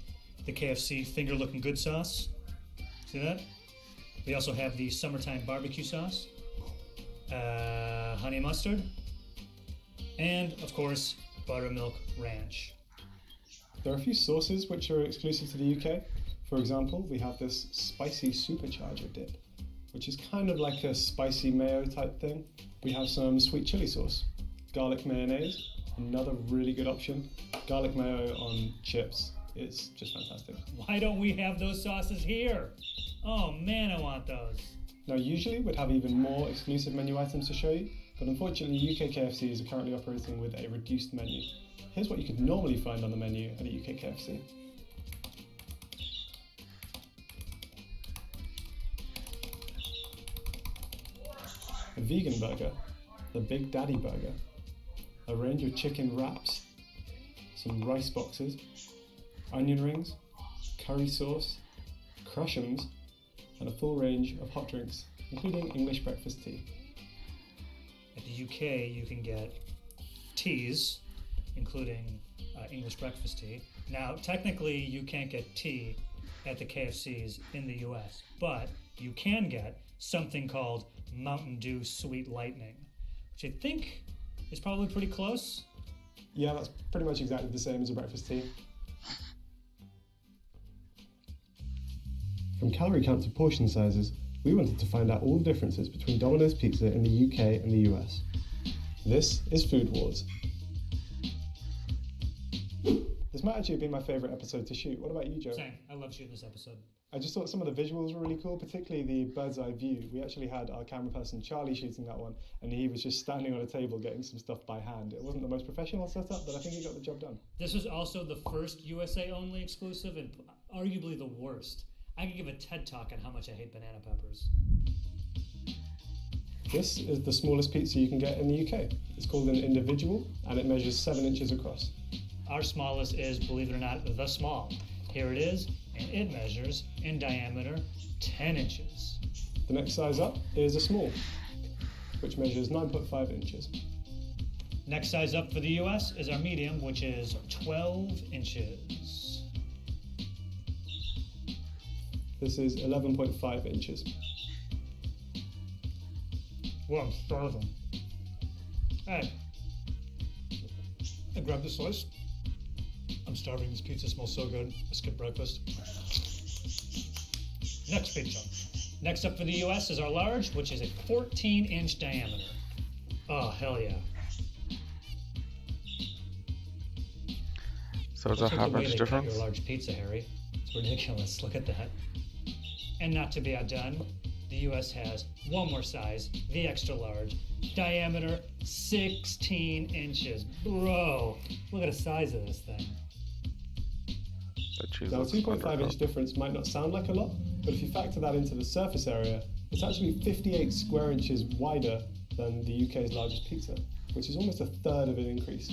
The KFC finger looking good sauce. See that? We also have the summertime barbecue sauce, honey mustard, and of course, buttermilk ranch. There are a few sauces which are exclusive to the UK. For example, we have this spicy supercharger dip, which is kind of like a spicy mayo type thing. We have some sweet chili sauce, garlic mayonnaise, another really good option. Garlic mayo on chips is just fantastic. Why don't we have those sauces here? Oh man, I want those. Now usually we'd have even more exclusive menu items to show you, but unfortunately UK KFCs are currently operating with a reduced menu. Here's what you could normally find on the menu at a UK KFC. A vegan burger, the Big Daddy burger, a range of chicken wraps, some rice boxes, onion rings, curry sauce, crush'ems, and a full range of hot drinks, including English breakfast tea. At the UK, you can get teas, including English breakfast tea. Now, technically, you can't get tea at the KFCs in the US, but you can get something called Mountain Dew Sweet Lightning, which I think is probably pretty close. Yeah, that's pretty much exactly the same as a breakfast tea. From calorie count to portion sizes, we wanted to find out all the differences between Domino's Pizza in the UK and the US. This is Food Wars. This might actually be my favourite episode to shoot. What about you, Joe? Same. I love shooting this episode. I just thought some of the visuals were really cool, particularly the bird's eye view. We actually had our camera person Charlie shooting that one, and he was just standing on a table getting some stuff by hand. It wasn't the most professional setup, but I think he got the job done. This was also the first USA only exclusive and arguably the worst. I could give a TED talk on how much I hate banana peppers. This is the smallest pizza you can get in the UK. It's called an individual, and it measures 7 inches across. Our smallest is, believe it or not, the small. Here it is, and it measures in diameter 10 inches. The next size up is a small, which measures 9.5 inches. Next size up for the US is our medium, which is 12 inches. This is 11.5 inches. Well, I'm starving. Hey, I grabbed a slice. I'm starving. This pizza smells so good. I skipped breakfast. Next pizza. Next up for the US is our large, which is a 14-inch diameter. Oh, hell yeah. So it's a Look at the half way inch they cut difference? your large pizza, Harry. It's ridiculous. Look at that. And not to be outdone, the US has one more size, the extra large, diameter 16 inches. Bro, look at the size of this thing. That cheese Now, a looks 2.5 wonderful. inch difference might not sound like a lot, but if you factor that into the surface area, it's actually 58 square inches wider than the UK's largest pizza, which is almost a third of an increase.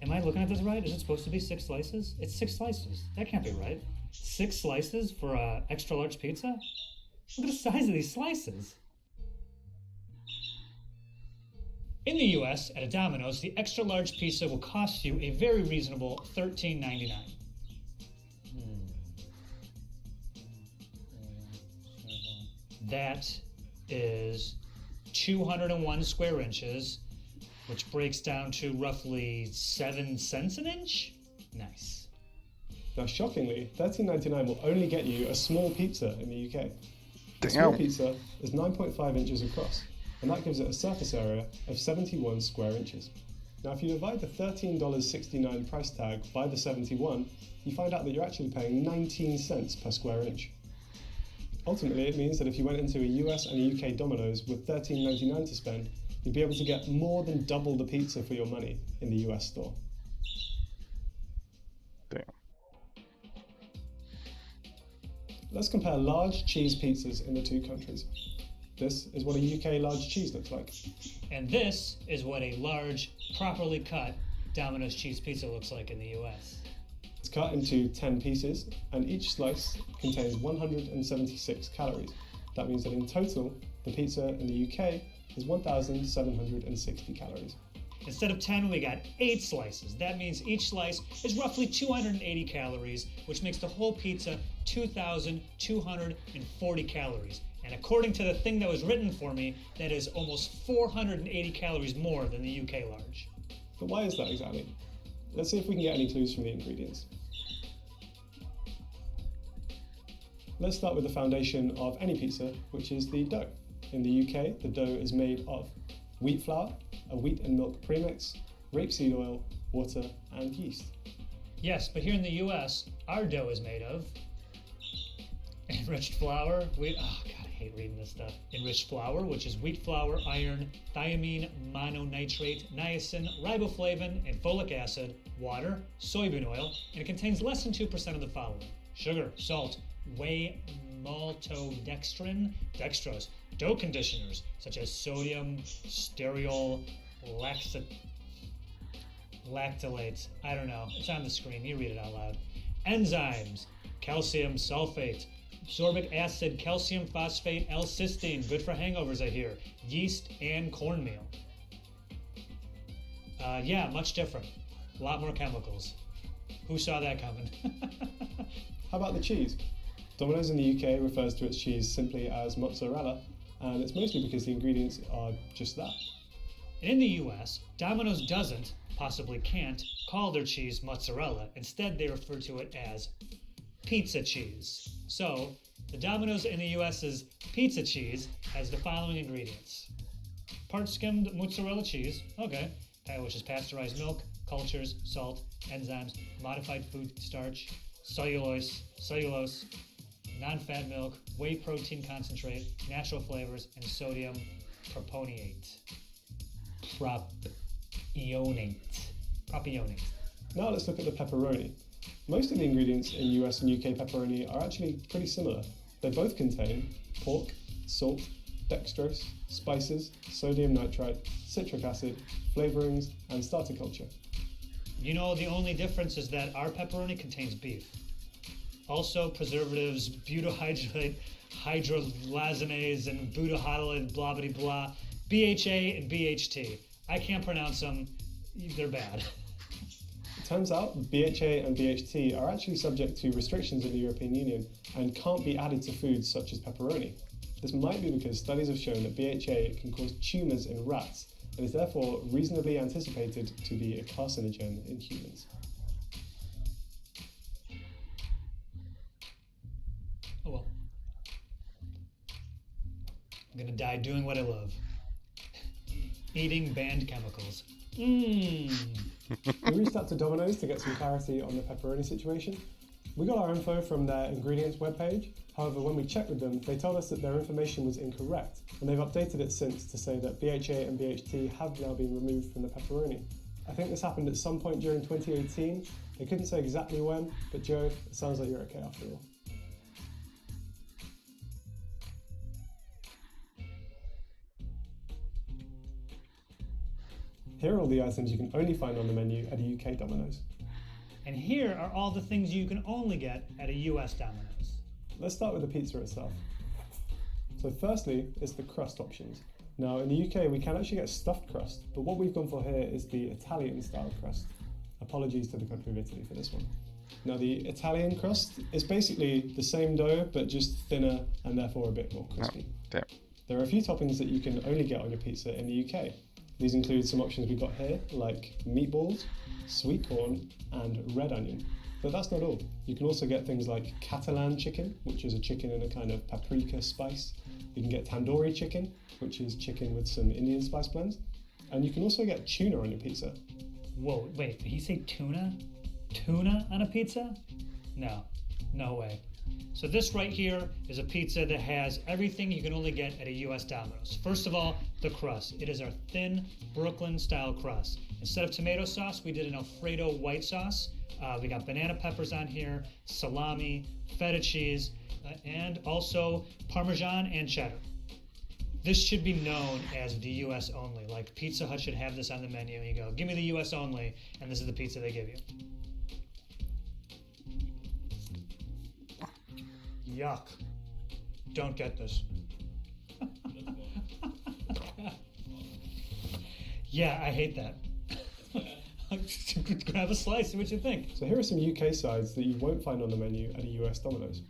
Am I looking at this right? Is it supposed to be 6 slices? It's 6 slices. That can't be right. 6 slices for a extra large pizza? Look at the size of these slices. In the US, at a Domino's, the extra large pizza will cost you a very reasonable $13.99. That is 201 square inches, which breaks down to roughly 7 cents an inch? Nice. Now, shockingly, $13.99 will only get you a small pizza in the UK. A small Damn. pizza is 9.5 inches across, and that gives it a surface area of 71 square inches. Now, if you divide the $13.69 price tag by the 71, you find out that you're actually paying 19 cents per square inch. Ultimately, it means that if you went into a US and a UK Domino's with $13.99 to spend, you'd be able to get more than double the pizza for your money in the US store. Damn. Let's compare large cheese pizzas in the two countries. This is what a UK large cheese looks like. And this is what a large, properly cut Domino's cheese pizza looks like in the US. It's cut into 10 pieces, and each slice contains 176 calories. That means that in total, The pizza in the UK is 1,760 calories. Instead of 10, we got 8 slices. That means each slice is roughly 280 calories, which makes the whole pizza 2,240 calories. And according to the thing that was written for me, that is almost 480 calories more than the UK large. But why is that exactly? Let's see if we can get any clues from the ingredients. Let's start with the foundation of any pizza, which is the dough. In the UK, the dough is made of wheat flour, a wheat and milk premix, rapeseed oil, water, and yeast. Yes, but here in the US, our dough is made of enriched flour, oh god, I hate reading this stuff. Enriched flour, which is wheat flour, iron, thiamine mononitrate, niacin, riboflavin, and folic acid, water, soybean oil, and it contains less than 2% of the following: sugar, salt, whey maltodextrin, dextrose, dough conditioners such as sodium, stearyl, lactylate, I don't know, it's on the screen, you read it out loud. Enzymes, calcium sulfate, sorbic acid, calcium phosphate, L-cysteine, good for hangovers I hear, yeast, and cornmeal. Yeah, much different. A lot more chemicals. Who saw that coming? How about the cheese? Domino's in the UK refers to its cheese simply as mozzarella, and it's mostly because the ingredients are just that. In the US, Domino's doesn't, possibly can't, call their cheese mozzarella. Instead, they refer to it as pizza cheese. So, the Domino's in the US's pizza cheese has the following ingredients: part skimmed mozzarella cheese, okay, which is pasteurized milk, cultures, salt, enzymes, modified food starch, cellulose, non-fat milk, whey protein concentrate, natural flavors, and sodium propionate. Propionate. Now let's look at the pepperoni. Most of the ingredients in US and UK pepperoni are actually pretty similar. They both contain pork, salt, dextrose, spices, sodium nitrite, citric acid, flavorings, and starter culture. You know, the only difference is that our pepperoni contains beef. Also, preservatives, butahydrate, hydrolazinase, and butahydrolate, blah, blah, blah, BHA and BHT. I can't pronounce them. They're bad. It turns out BHA and BHT are actually subject to restrictions in the European Union and can't be added to foods such as pepperoni. This might be because studies have shown that BHA can cause tumours in rats and is therefore reasonably anticipated to be a carcinogen in humans. Oh well. I'm gonna die doing what I love. Eating banned chemicals. We reached out to Domino's to get some clarity on the pepperoni situation. We got our info from their ingredients webpage. However, when we checked with them, they told us that their information was incorrect, and they've updated it since to say that BHA and BHT have now been removed from the pepperoni. I think this happened at some point during 2018. They couldn't say exactly when, but Joe, it sounds like you're okay after all. Here are all the items you can only find on the menu at a UK Domino's. And here are all the things you can only get at a US Domino's. Let's start with the pizza itself. So firstly, it's the crust options. Now in the UK we can actually get stuffed crust, but what we've gone for here is the Italian style crust. Apologies to the country of Italy for this one. Now the Italian crust is basically the same dough, but just thinner and therefore a bit more crispy. Damn. There are a few toppings that you can only get on your pizza in the UK. These include some options we've got here, like meatballs, sweet corn, and red onion. But that's not all. You can also get things like Catalan chicken, which is a chicken in a kind of paprika spice. You can get tandoori chicken, which is chicken with some Indian spice blends. And you can also get tuna on your pizza. Whoa, wait, did he say tuna? Tuna on a pizza? No, no way. So this right here is a pizza that has everything you can only get at a US Domino's. First of all, the crust. It is our thin Brooklyn style crust. Instead of tomato sauce, we did an Alfredo white sauce. We got banana peppers on here, salami, feta cheese, and also Parmesan and cheddar. This should be known as the US only. Like Pizza Hut should have this on the menu. You go, give me the US only, and this is the pizza they give you. Yuck. Don't get this. Yeah, I hate that. Grab a slice, see what you think. So here are some UK sides that you won't find on the menu at a US Domino's.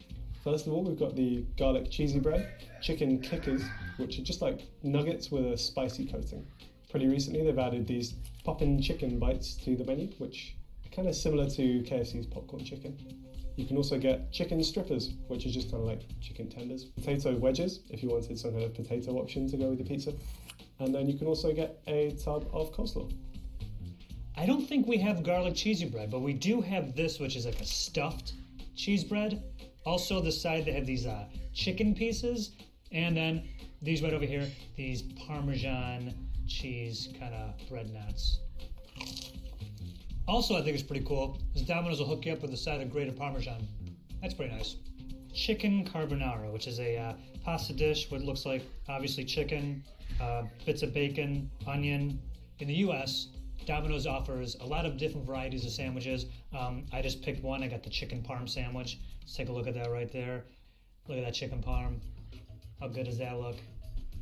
First of all, we've got the garlic cheesy bread, chicken kickers, which are just like nuggets with a spicy coating. Pretty recently, they've added these poppin' chicken bites to the menu, which are kind of similar to KFC's popcorn chicken. You can also get chicken strippers, which is just kind of like chicken tenders. Potato wedges, if you wanted some kind of potato option to go with your pizza. And then you can also get a tub of coleslaw. I don't think we have garlic cheesy bread, but we do have this, which is like a stuffed cheese bread. Also, the side they have these chicken pieces, and then these right over here, these Parmesan cheese kind of bread nuts. Also, I think it's pretty cool, is Domino's will hook you up with a side of grated Parmesan. That's pretty nice. Chicken carbonara, which is a pasta dish, what looks like obviously chicken, bits of bacon, onion. In the US, Domino's offers a lot of different varieties of sandwiches. I just picked one. I got the chicken parm sandwich. Let's take a look at that right there. Look at that chicken parm. How good does that look?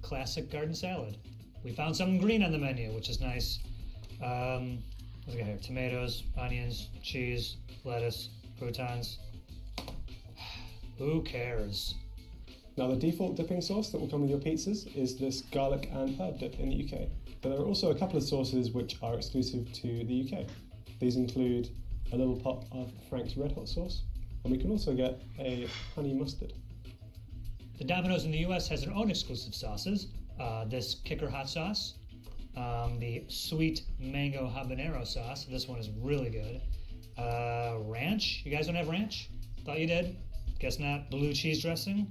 Classic garden salad. We found something green on the menu, which is nice. What do we got here? Tomatoes, onions, cheese, lettuce, croutons. Who cares? Now the default dipping sauce that will come with your pizzas is this garlic and herb dip in the UK. But there are also a couple of sauces which are exclusive to the UK. These include a little pop of Frank's Red Hot sauce, and we can also get a honey mustard. The Domino's in the US has their own exclusive sauces. This kicker hot sauce, the sweet mango habanero sauce. This one is really good. Ranch. You guys don't have ranch? Thought you did. Guess not. Blue cheese dressing.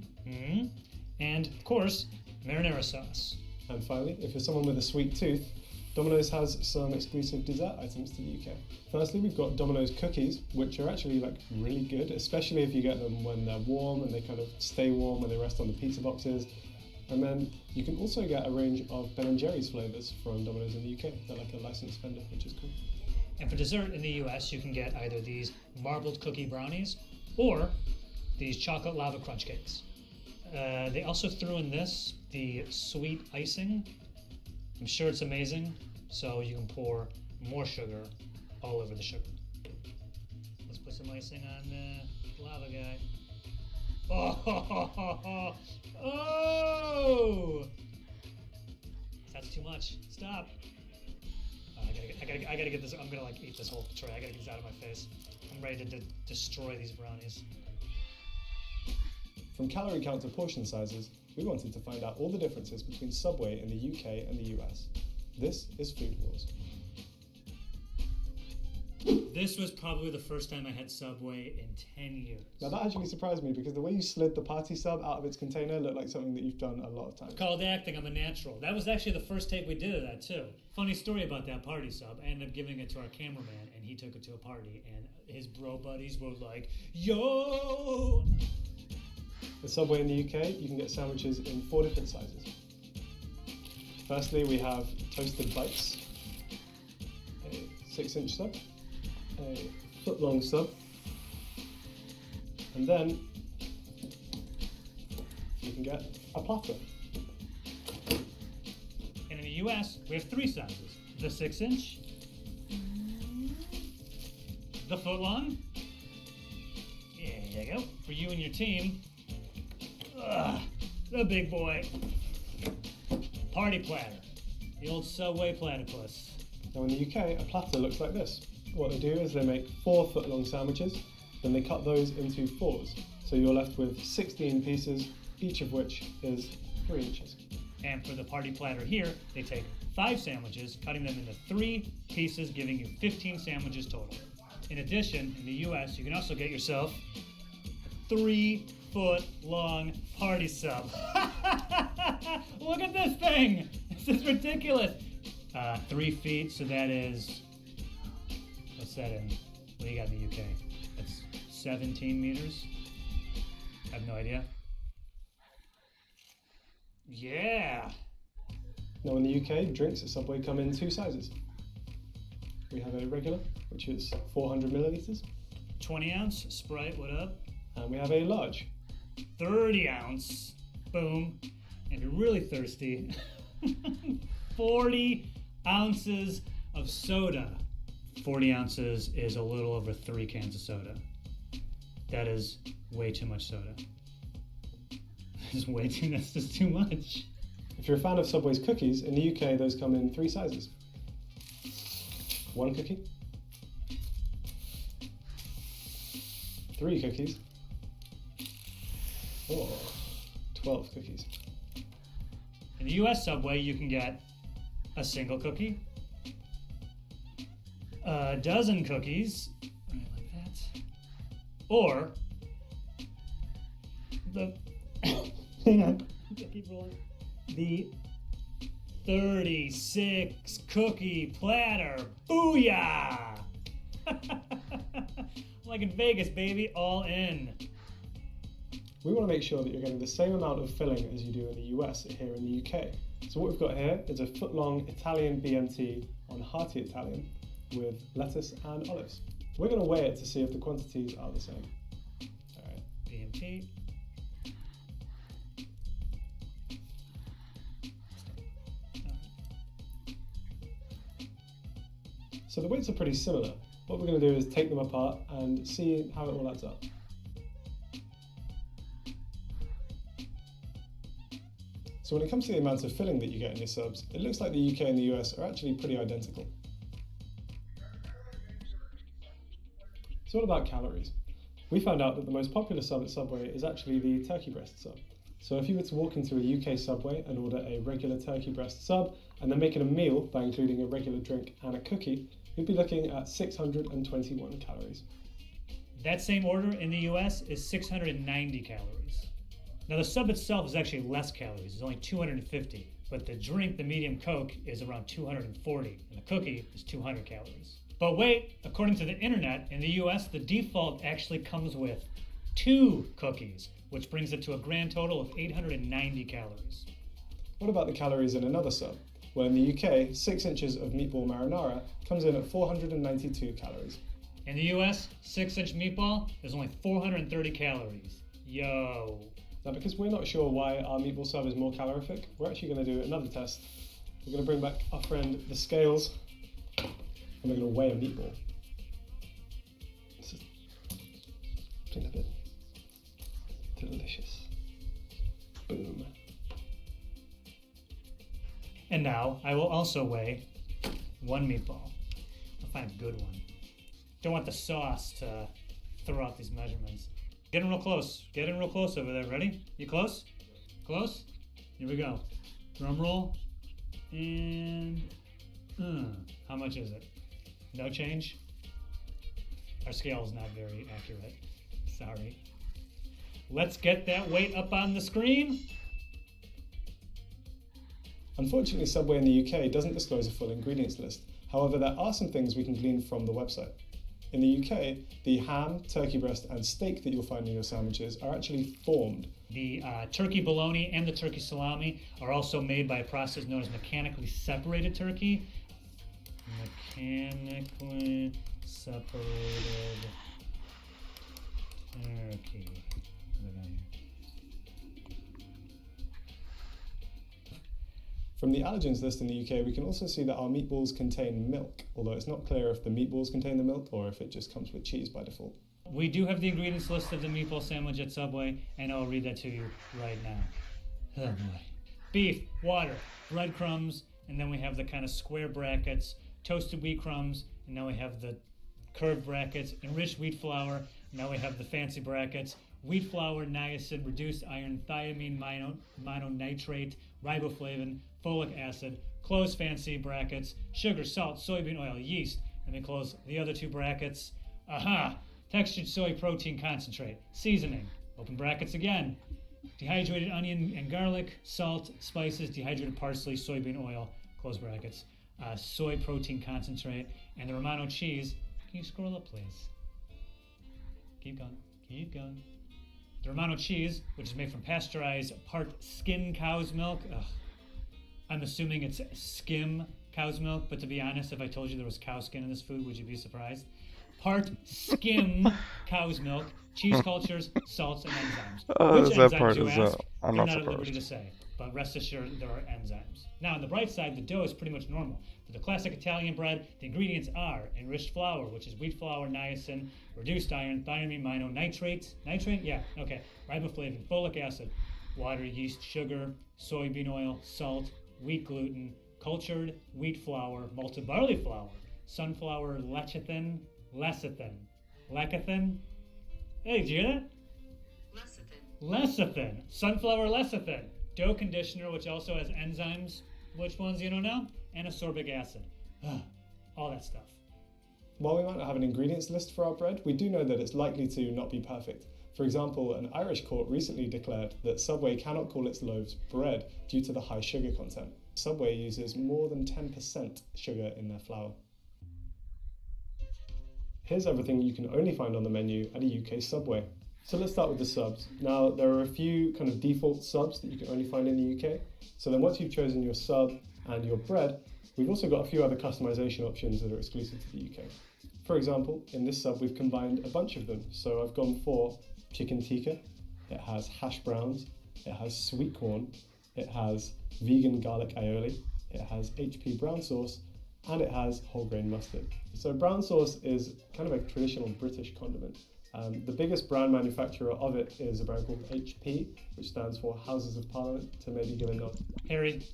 And of course, marinara sauce. And finally, if you're someone with a sweet tooth, Domino's has some exclusive dessert items to the UK. Firstly, we've got Domino's cookies, which are actually like really good, especially if you get them when they're warm and they kind of stay warm when they rest on the pizza boxes. And then you can also get a range of Ben & Jerry's flavors from Domino's in the UK. They're like a licensed vendor, which is cool. And for dessert in the US, you can get either these marbled cookie brownies or these chocolate lava crunch cakes. They also threw in this, the sweet icing. I'm sure it's amazing, so you can pour more sugar all over the sugar. Let's put some icing on the lava guy. Oh! Oh! That's too much. Stop. I gotta get this. I'm gonna like eat this whole tray. I gotta get this out of my face. I'm ready to destroy these brownies. From calorie count to portion sizes, we wanted to find out all the differences between Subway in the UK and the US. This is Food Wars. This was probably the first time I had Subway in 10 years. Now that actually surprised me because the way you slid the party sub out of its container looked like something that you've done a lot of times. It's called acting. I'm a natural. That was actually the first take we did of that too. Funny story about that party sub. I ended up giving it to our cameraman, and he took it to a party, and his bro buddies were like, "Yo!" At Subway in the UK, you can get sandwiches in 4 different sizes. Firstly, we have toasted bites, a 6-inch sub, a foot-long sub, and then you can get a platter. And in the US, we have 3 sizes. The 6-inch, the foot-long, there you go, for you and your team. The big boy. Party platter. The old Subway platypus. Now in the UK, a platter looks like this. What they do is they make 4 foot-long sandwiches, then they cut those into 4s. So you're left with 16 pieces, each of which is 3 inches. And for the party platter here, they take 5 sandwiches, cutting them into 3 pieces, giving you 15 sandwiches total. In addition, in the US, you can also get yourself a 3-foot-long party sub. Look at this thing! This is ridiculous. 3 feet, so that is, what's that in? What do you got in the UK? That's 17 meters? I have no idea. Yeah! Now in the UK, drinks at Subway come in 2 sizes. We have a regular, which is 400 millilitres. 20 ounce, Sprite, what up? And we have a large. 30 ounce, boom. And if you're really thirsty, 40 ounces of soda. 40 ounces is a little over 3 cans of soda. That is way too much soda. That's just too much. If you're a fan of Subway's cookies, in the UK those come in 3 sizes. 1 cookie, 3 cookies, or 12 cookies. In the US Subway, you can get a single cookie, a dozen cookies, right like that, or the hang on, I keep rolling. The 36 cookie platter. Booyah! Like in Vegas, baby, all in. We want to make sure that you're getting the same amount of filling as you do in the US here in the UK. So what we've got here is a foot-long Italian BMT on hearty Italian with lettuce and olives. We're going to weigh it to see if the quantities are the same. All right. BMT. So the weights are pretty similar. What we're going to do is take them apart and see how it all adds up. So when it comes to the amount of filling that you get in your subs, it looks like the UK and the US are actually pretty identical. So what about calories? We found out that the most popular sub at Subway is actually the turkey breast sub. So if you were to walk into a UK Subway and order a regular turkey breast sub, and then make it a meal by including a regular drink and a cookie, you'd be looking at 621 calories. That same order in the US is 690 calories. Now the sub itself is actually less calories, it's only 250, but the drink, the medium Coke, is around 240, and the cookie is 200 calories. But wait, according to the internet, in the US, the default actually comes with 2 cookies, which brings it to a grand total of 890 calories. What about the calories in another sub? Well, in the UK, 6 inches of meatball marinara comes in at 492 calories. In the US, 6-inch meatball is only 430 calories. Yo. Now, because we're not sure why our meatball sub is more calorific, we're actually going to do another test. We're going to bring back our friend the scales, and we're going to weigh a meatball. This is a bit delicious. Boom. And now I will also weigh 1 meatball. I'll find a good one. Don't want the sauce to throw out these measurements. Get in real close. Get in real close over there. Ready? You close? Close? Here we go. Drum roll. And how much is it? No change? Our scale is not very accurate. Sorry. Let's get that weight up on the screen. Unfortunately, Subway in the UK doesn't disclose a full ingredients list. However, there are some things we can glean from the website. In the UK, the ham, turkey breast, and steak that you'll find in your sandwiches are actually formed. The turkey bologna and the turkey salami are also made by a process known as mechanically separated turkey. Mechanically separated turkey. What did I hear? From the allergens list in the UK, we can also see that our meatballs contain milk, although it's not clear if the meatballs contain the milk or if it just comes with cheese by default. We do have the ingredients list of the meatball sandwich at Subway, and I'll read that to you right now. Oh boy. Beef, water, breadcrumbs, and then we have the kind of square brackets, toasted wheat crumbs, and now we have the curved brackets, enriched wheat flour, now we have the fancy brackets, wheat flour, niacin, reduced iron, thiamine, mononitrate, riboflavin, folic acid, close fancy brackets, sugar, salt, soybean oil, yeast, and then close the other 2 brackets. Aha! Textured soy protein concentrate, seasoning, open brackets again, dehydrated onion and garlic, salt, spices, dehydrated parsley, soybean oil, close brackets, soy protein concentrate, and the Romano cheese. Can you scroll up, please? Keep going, keep going. The Romano cheese, which is made from pasteurized part skim cow's milk. Ugh. I'm assuming it's skim cow's milk, but to be honest, if I told you there was cow skin in this food, would you be surprised? part skim cow's milk, cheese cultures, salts, and enzymes. Oh, Which that enzymes, part you is, ask? I'm They're not not at liberty to surprised. say, but rest assured there are enzymes. Now, on the bright side, the dough is pretty much normal. For the classic Italian bread, the ingredients are enriched flour, which is wheat flour, niacin, reduced iron, thiamine, nitrate, yeah, okay, riboflavin, folic acid, water, yeast, sugar, soybean oil, salt, wheat gluten, cultured wheat flour, malted barley flour, sunflower lecithin, lecithin. Hey, did you hear that? Lecithin, sunflower lecithin, dough conditioner, which also has enzymes. Which ones you don't know? And ascorbic acid. All that stuff. While we might not have an ingredients list for our bread, we do know that it's likely to not be perfect. For example, an Irish court recently declared that Subway cannot call its loaves bread due to the high sugar content. Subway uses more than 10% sugar in their flour. Here's everything you can only find on the menu at a UK Subway. So let's start with the subs. Now, there are a few kind of default subs that you can only find in the UK. So then once you've chosen your sub and your bread, we've also got a few other customization options that are exclusive to the UK. For example, in this sub, we've combined a bunch of them. So I've gone for chicken tikka, it has hash browns, it has sweet corn, it has vegan garlic aioli, it has HP brown sauce, and it has whole grain mustard. So brown sauce is kind of a traditional British condiment. The biggest brand manufacturer of it is a brand called HP, which stands for Houses of Parliament, to maybe give a nod. Harry,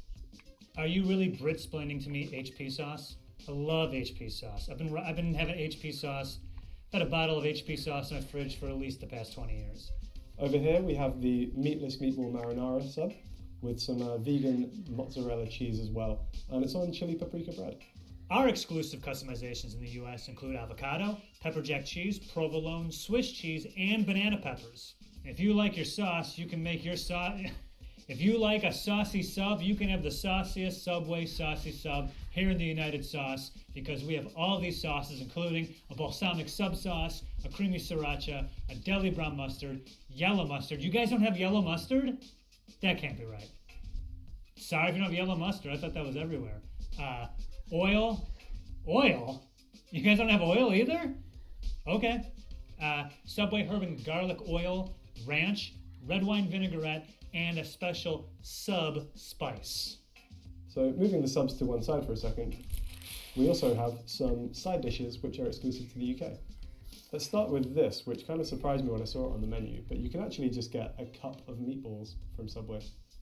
are you really Brit-splaining to me HP sauce? I love HP sauce. I've been having HP sauce. I've had a bottle of HP sauce in my fridge for at least the past 20 years. Over here we have the meatless meatball marinara sub with some vegan mozzarella cheese as well, and it's on chili paprika bread. Our exclusive customizations in the US include avocado, pepper jack cheese, provolone, Swiss cheese, and banana peppers. If you like your sauce, you can make your sauce. If you like a saucy sub, you can have the sauciest Subway saucy sub here in the United Sauce, because we have all these sauces, including a balsamic sub sauce, a creamy sriracha, a deli brown mustard, yellow mustard. You guys don't have yellow mustard? That can't be right. Sorry if you don't have yellow mustard. I thought that was everywhere. Oil? You guys don't have oil either? Okay. Subway herb and garlic oil, ranch, red wine vinaigrette, and a special sub spice. So moving the subs to one side for a second, we also have some side dishes which are exclusive to the UK. Let's start with this, which kind of surprised me when I saw it on the menu, but you can actually just get a cup of meatballs from Subway.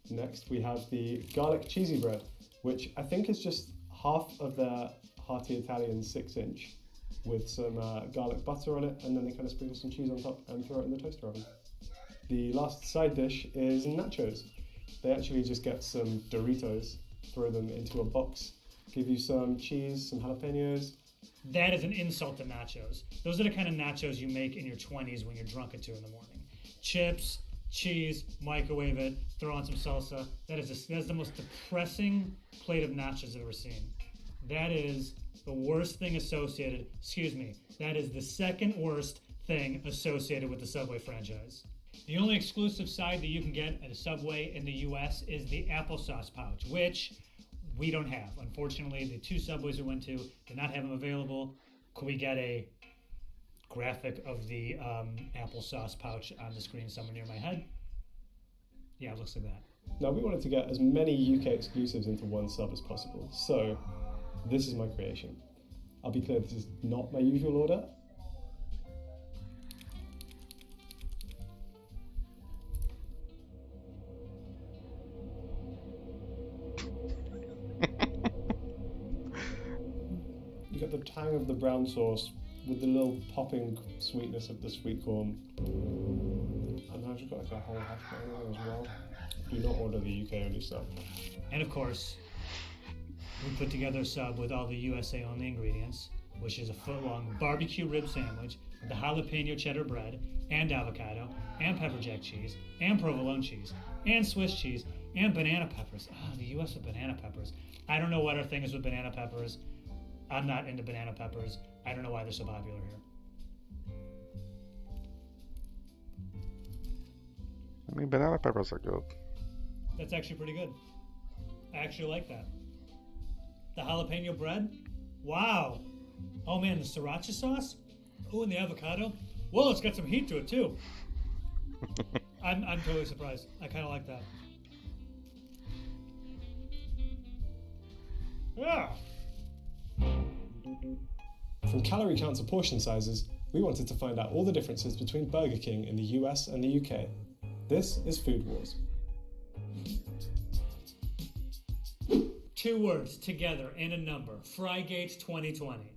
Next, we have the garlic cheesy bread, which I think is just half of their hearty Italian 6-inch with some garlic butter on it, and then they kind of sprinkle some cheese on top and throw it in the toaster oven. The last side dish is nachos. They actually just get some Doritos, throw them into a box, give you some cheese, some jalapenos. That is an insult to nachos. Those are the kind of nachos you make in your 20s when you're drunk at 2 in the morning. Chips, cheese, microwave it, throw on some salsa. That's the most depressing plate of nachos I've ever seen. That is the worst thing associated, that is the second worst thing associated with the Subway franchise. The only exclusive side that you can get at a Subway in the US is the applesauce pouch, which we don't have. Unfortunately, the 2 Subways we went to did not have them available. Could we get a graphic of the applesauce pouch on the screen somewhere near my head? Yeah, it looks like that. Now we wanted to get as many UK exclusives into one sub as possible, so this is my creation. I'll be clear, this is not my usual order. You get the tang of the brown sauce with the little popping sweetness of the sweet corn. And I've just got like a whole hash brown as well. Do not order the UK only stuff. And of course, we put together a sub with all the USA only ingredients, which is a foot-long barbecue rib sandwich with the jalapeno cheddar bread, and avocado, and pepper jack cheese, and provolone cheese, and Swiss cheese, and banana peppers. Ah, the US with banana peppers. I don't know what our thing is with banana peppers. I'm not into banana peppers. I don't know why they're so popular here. I mean, banana peppers are good. That's actually pretty good. I actually like that. The jalapeno bread? Wow. Oh man, the sriracha sauce? Oh, and the avocado. Whoa, it's got some heat to it too. I'm totally surprised. I kind of like that. Yeah. From calorie counts to portion sizes, we wanted to find out all the differences between Burger King in the US and the UK. This is Food Wars. 2 words together in a number. Frygate 2020.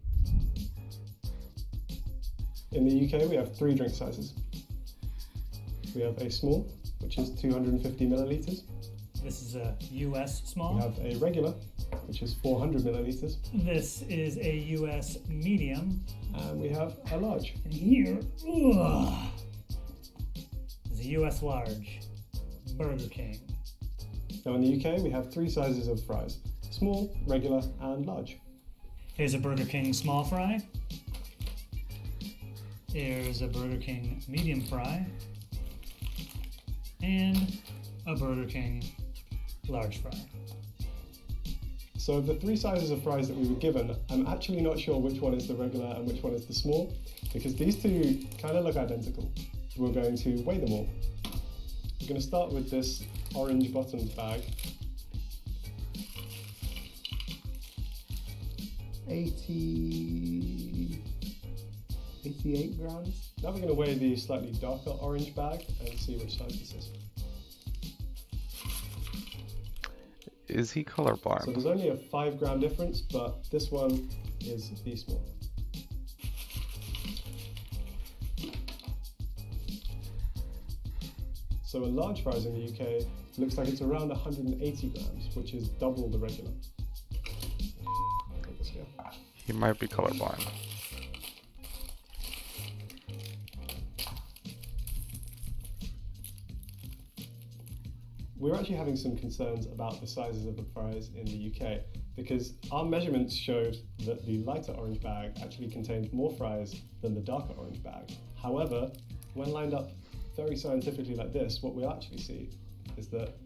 In the UK, we have 3 drink sizes. We have a small, which is 250 millilitres. This is a US small. We have a regular, which is 400 millilitres. This is a US medium. And we have a large. And here, ugh, is a US large. Burger King. Now in the UK, we have 3 sizes of fries. Small, regular, and large. Here's a Burger King small fry. Here's a Burger King medium fry. And a Burger King large fry. So of the 3 sizes of fries that we were given, I'm actually not sure which one is the regular and which one is the small, because these 2 kind of look identical. We're going to weigh them all. We're going to start with this orange bottomed bag. 88 grams. Now we're going to weigh the slightly darker orange bag and see which size this is. Is he colorblind? So there's only a 5 gram difference, but this one is the small. So a large fries in the UK looks like it's around 180 grams, which is double the regular. Take the scale. He might be colorblind. We're actually having some concerns about the sizes of the fries in the UK because our measurements showed that the lighter orange bag actually contained more fries than the darker orange bag. However, when lined up very scientifically like this, what we'll actually see is that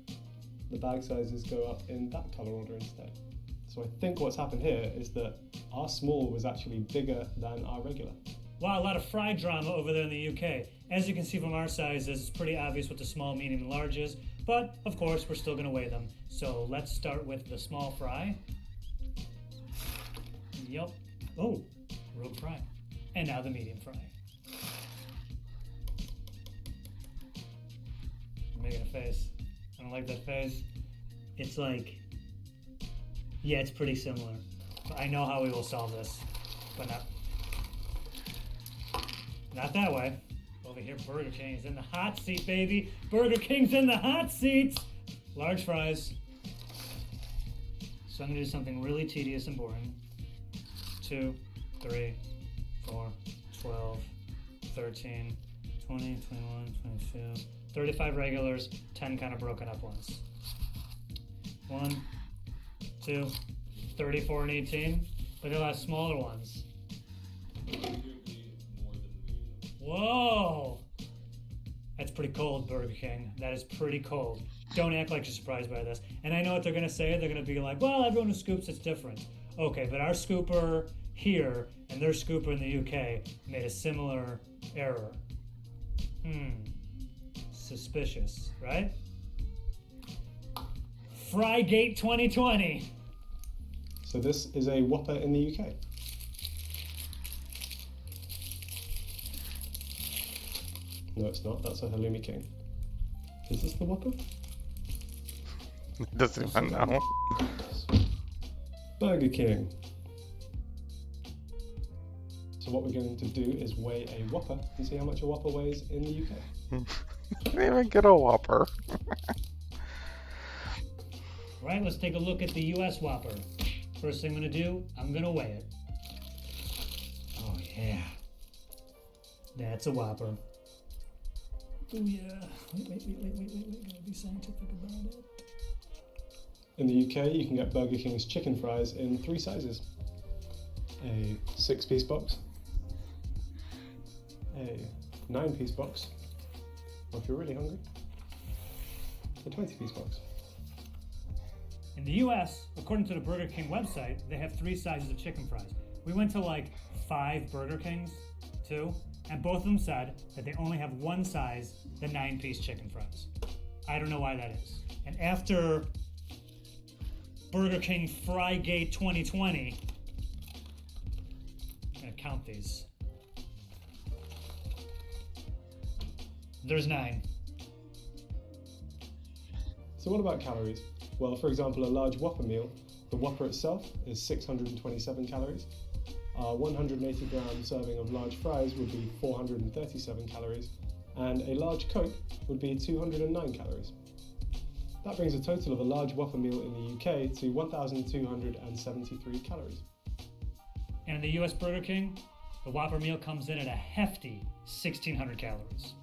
the bag sizes go up in that color order instead. So I think what's happened here is that our small was actually bigger than our regular. Wow, a lot of fry drama over there in the UK. As you can see from our sizes, it's pretty obvious what the small, medium, and large is. But, of course, we're still going to weigh them. So let's start with the small fry. Yup. Oh, rogue fry. And now the medium fry. I'm making a face. I don't like that face. It's like, yeah, it's pretty similar. I know how we will solve this, but not that way. Over here, Burger King is in the hot seat, baby. Burger King's in the hot seat. Large fries. So I'm gonna do something really tedious and boring. 2, 3, 4, 12, 13, 20, 21, 22, 35 regulars, 10 kind of broken up ones. 1, 2, 34 and 18. Look at those smaller ones. Whoa! That's pretty cold, Burger King. That is pretty cold. Don't act like you're surprised by this. And I know what they're going to say. They're going to be like, well, everyone who scoops, it's different. Okay, but our scooper here and their scooper in the UK made a similar error. Suspicious, right? Frygate 2020. So this is a Whopper in the UK. No, it's not. That's a Halloumi King. Is this the Whopper? He doesn't even know. Burger King. So what we're going to do is weigh a Whopper and see how much a Whopper weighs in the UK. Didn't even get a Whopper. Right, let's take a look at the US Whopper. First thing I'm gonna do, I'm gonna weigh it. Oh yeah. That's a Whopper. Oh yeah. Wait. Gotta be scientific about it. In the UK, you can get Burger King's chicken fries in 3 sizes. A 6-piece box, a 9-piece box, or if you're really hungry, a 20-piece box. In the US, according to the Burger King website, they have 3 sizes of chicken fries. We went to like 5 Burger Kings two, and both of them said that they only have one size, the 9-piece chicken fries. I don't know why that is. And after Burger King Frygate 2020, I'm gonna count these. There's 9. So what about calories? Well, for example, a large Whopper meal, the Whopper itself is 627 calories. Our 180 gram serving of large fries would be 437 calories, and a large Coke would be 209 calories. That brings a total of a large Whopper meal in the UK to 1,273 calories. And in the US Burger King, the Whopper meal comes in at a hefty 1,600 calories.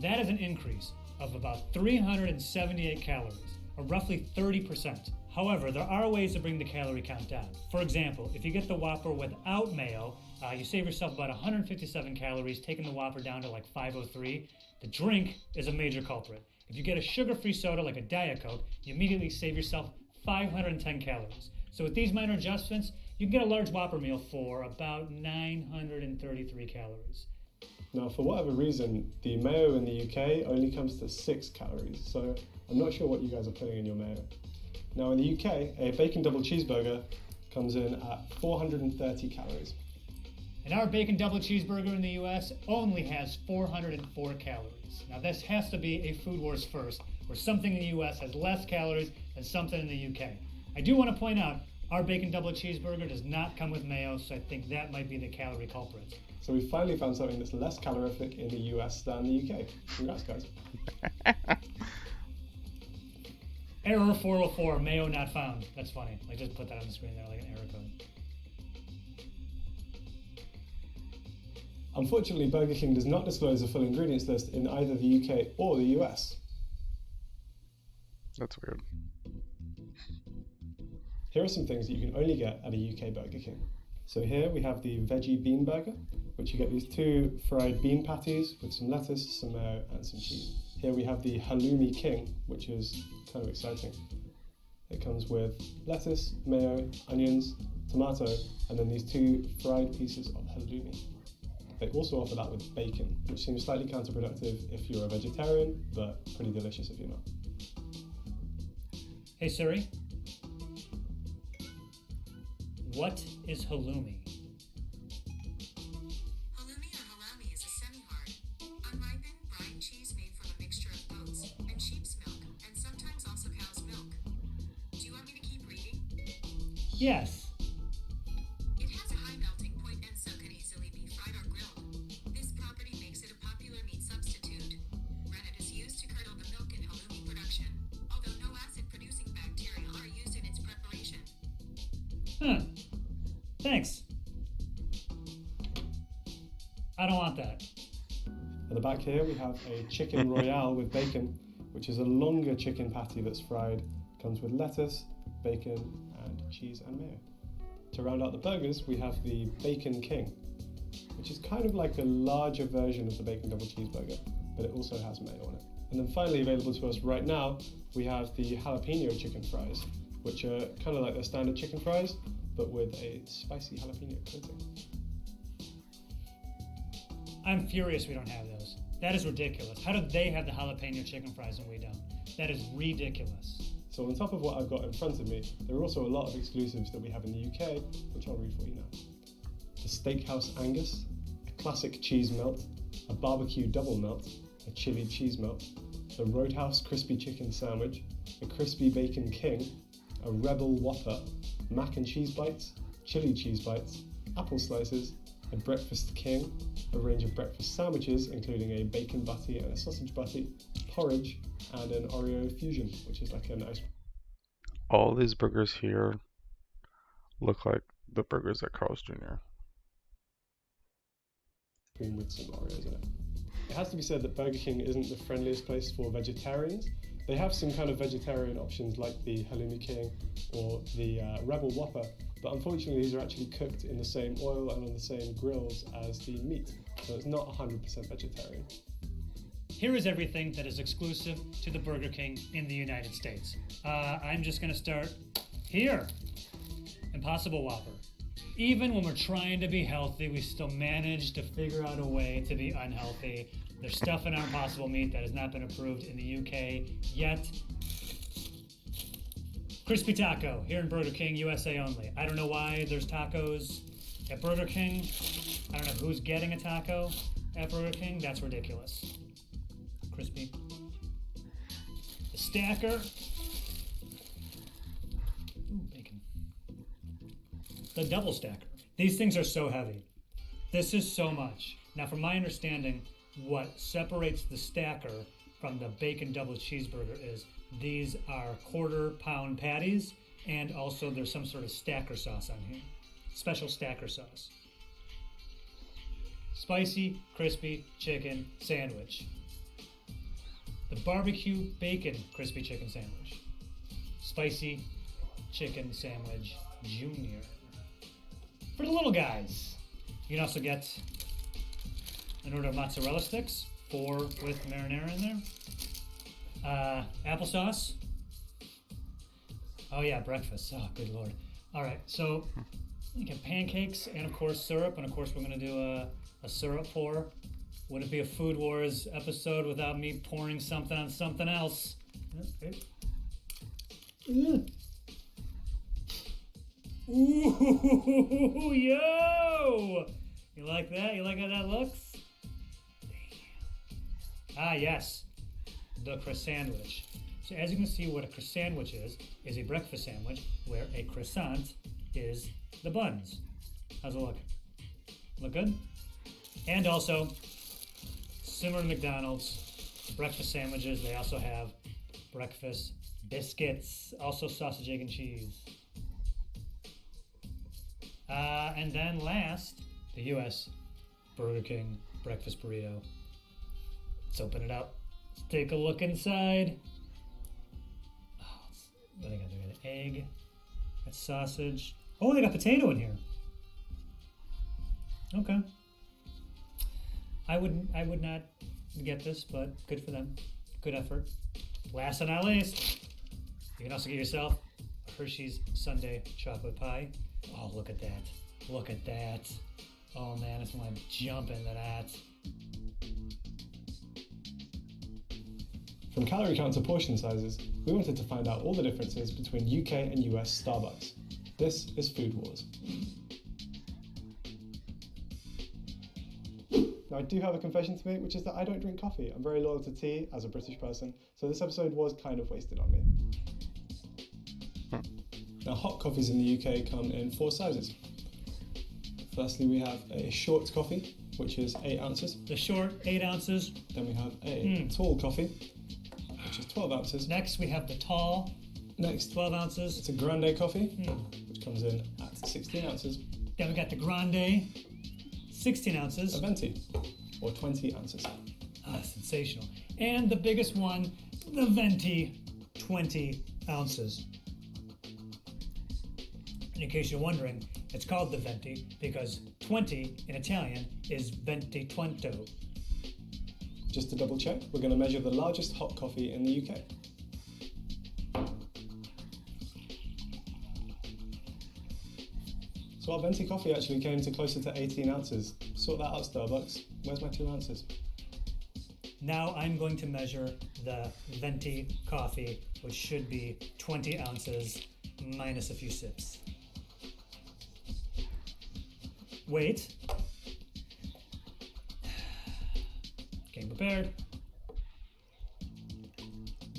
That is an increase of about 378 calories, or roughly 30%. However, there are ways to bring the calorie count down. For example, if you get the Whopper without mayo, you save yourself about 157 calories, taking the Whopper down to like 503. The drink is a major culprit. If you get a sugar-free soda like a Diet Coke, you immediately save yourself 510 calories. So with these minor adjustments, you can get a large Whopper meal for about 933 calories. Now, for whatever reason, the mayo in the UK only comes to 6 calories, so I'm not sure what you guys are putting in your mayo. Now, in the UK, a bacon double cheeseburger comes in at 430 calories. And our bacon double cheeseburger in the US only has 404 calories. Now, this has to be a Food Wars first, where something in the US has less calories than something in the UK. I do want to point out, our bacon double cheeseburger does not come with mayo, so I think that might be the calorie culprit. So we finally found something that's less calorific in the US than the UK. Congrats, guys. Error 404, mayo not found. That's funny. I just put that on the screen there like an error code. Unfortunately, Burger King does not disclose a full ingredients list in either the UK or the US. That's weird. Here are some things that you can only get at a UK Burger King. So here we have the veggie bean burger, which you get these 2 fried bean patties with some lettuce, some mayo, and some cheese. Here we have the Halloumi King, which is kind of exciting. It comes with lettuce, mayo, onions, tomato, and then these 2 fried pieces of halloumi. They also offer that with bacon, which seems slightly counterproductive if you're a vegetarian, but pretty delicious if you're not. Hey Siri, what is halloumi? Halloumi or halloumi is a semi-hard, unripened brine cheese made from a mixture of goat's and sheep's milk, and sometimes also cow's milk. Do you want me to keep reading? Yes. It has a high melting point and so can easily be fried or grilled. This property makes it a popular meat substitute. Rennet is used to curdle the milk in halloumi production, although no acid-producing bacteria are used in its preparation. Huh. Thanks. I don't want that. At the back here we have a chicken royale with bacon, which is a longer chicken patty that's fried, comes with lettuce, bacon, and cheese and mayo. To round out the burgers, we have the Bacon King, which is kind of like a larger version of the bacon double cheeseburger, but it also has mayo on it. And then finally available to us right now, we have the jalapeno chicken fries, which are kind of like their standard chicken fries, but with a spicy jalapeno coating. I'm furious we don't have those. That is ridiculous. How do they have the jalapeno chicken fries and we don't? That is ridiculous. So on top of what I've got in front of me, there are also a lot of exclusives that we have in the UK, which I'll read for you now. The Steakhouse Angus, a classic cheese melt, a barbecue double melt, a chili cheese melt, the Roadhouse crispy chicken sandwich, the crispy bacon king, a rebel whopper, mac and cheese bites, chili cheese bites, apple slices, a breakfast king, a range of breakfast sandwiches including a bacon butty and a sausage butty, porridge, and an Oreo fusion, which is like an ice All these burgers here look like the burgers at Carl's Jr. cream with some Oreos in it. It has to be said that Burger King isn't the friendliest place for vegetarians. They have some kind of vegetarian options like the Halloumi King or the Rebel Whopper, but unfortunately these are actually cooked in the same oil and on the same grills as the meat, so it's not 100% vegetarian. Here is everything that is exclusive to the Burger King in the United States. I'm just gonna start here. Impossible Whopper. Even when we're trying to be healthy, we still manage to figure out a way to be unhealthy. There's stuff in our Impossible Meat that has not been approved in the UK yet. Crispy Taco here in Burger King, USA only. I don't know why there's tacos at Burger King. I don't know who's getting a taco at Burger King. That's ridiculous. Crispy. The Stacker. Ooh, bacon. The Double Stacker. These things are so heavy. This is so much. Now, from my understanding, what separates the Stacker from the bacon double cheeseburger is these are quarter-pound patties, and also there's some sort of Stacker sauce on here. Special Stacker sauce. Spicy, crispy chicken sandwich. The barbecue bacon crispy chicken sandwich. Spicy chicken sandwich junior. For the little guys, you can also get an order of mozzarella sticks, 4 with marinara in there. Applesauce. Oh yeah, breakfast. Oh, good lord. All right, so you get pancakes and of course syrup, and of course we're gonna do a syrup pour. Wouldn't be a Food Wars episode without me pouring something on something else. Ooh, yo! You like that? You like how that looks? Ah, yes, the croissant sandwich. So as you can see, what a croissant sandwich is a breakfast sandwich where a croissant is the buns. How's it look? Look good? And also, similar to McDonald's, breakfast sandwiches, they also have breakfast biscuits, also sausage, egg, and cheese. And then last, the US Burger King breakfast burrito. Let's open it up. Let's take a look inside. Oh, what they got? They got an egg, got sausage. Oh, they got potato in here. Okay. I would not get this, but good for them. Good effort. Last but not least, you can also get yourself a Hershey's Sundae chocolate pie. Oh, look at that. Look at that. Oh man, it's like jumping to that. From calorie count to portion sizes, we wanted to find out all the differences between UK and US Starbucks. This is Food Wars. Now I do have a confession to make, which is that I don't drink coffee. I'm very loyal to tea as a British person, so this episode was kind of wasted on me. Now hot coffees in the UK come in 4 sizes. Firstly, we have a short coffee, which is 8 ounces. The short, 8 ounces. Then we have a tall coffee, which is 12 ounces. Next, we have the tall. Next, 12 ounces. it's a grande coffee, which comes in at 16 ounces. Then we got the grande, 16 ounces. A venti, or 20 ounces. Ah, sensational. And the biggest one, the venti, 20 ounces. In case you're wondering, it's called the venti because 20 in Italian is venti twento. Just to double check, we're going to measure the largest hot coffee in the UK. So our venti coffee actually came to closer to 18 ounces. Sort that out, Starbucks. Where's my 2 ounces? Now I'm going to measure the venti coffee, which should be 20 ounces minus a few sips. Wait. Getting prepared.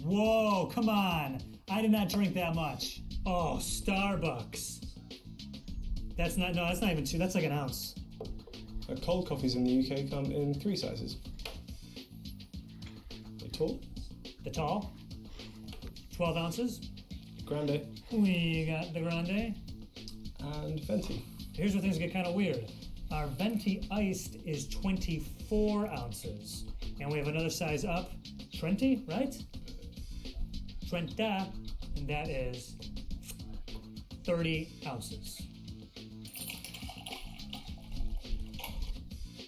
Whoa, come on. I did not drink that much. Oh, Starbucks. That's not even 2, that's like an ounce. Cold coffees in the UK come in 3 sizes. The tall, The tall, 12 ounces. grande, We got the grande. and venti. Here's where things get kind of weird. Our venti iced is 24 ounces. And we have another size up, Trenti, right? Trenta, and that is 30 ounces.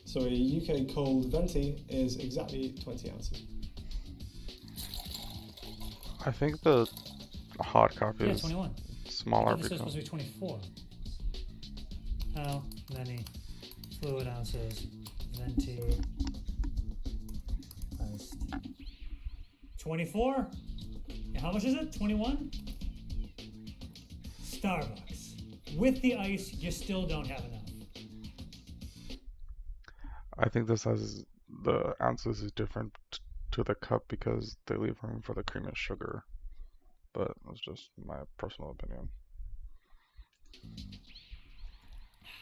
So a UK cold venti is exactly 20 ounces. I think the hot coffee Yeah, is 21. smaller This is because supposed to be 24. How many fluid ounces venti iced? 24? And how much is it? 21? Starbucks. With the ice, you still don't have enough. I think this has the ounces is different to the cup because they leave room for the cream and sugar. But that's just my personal opinion.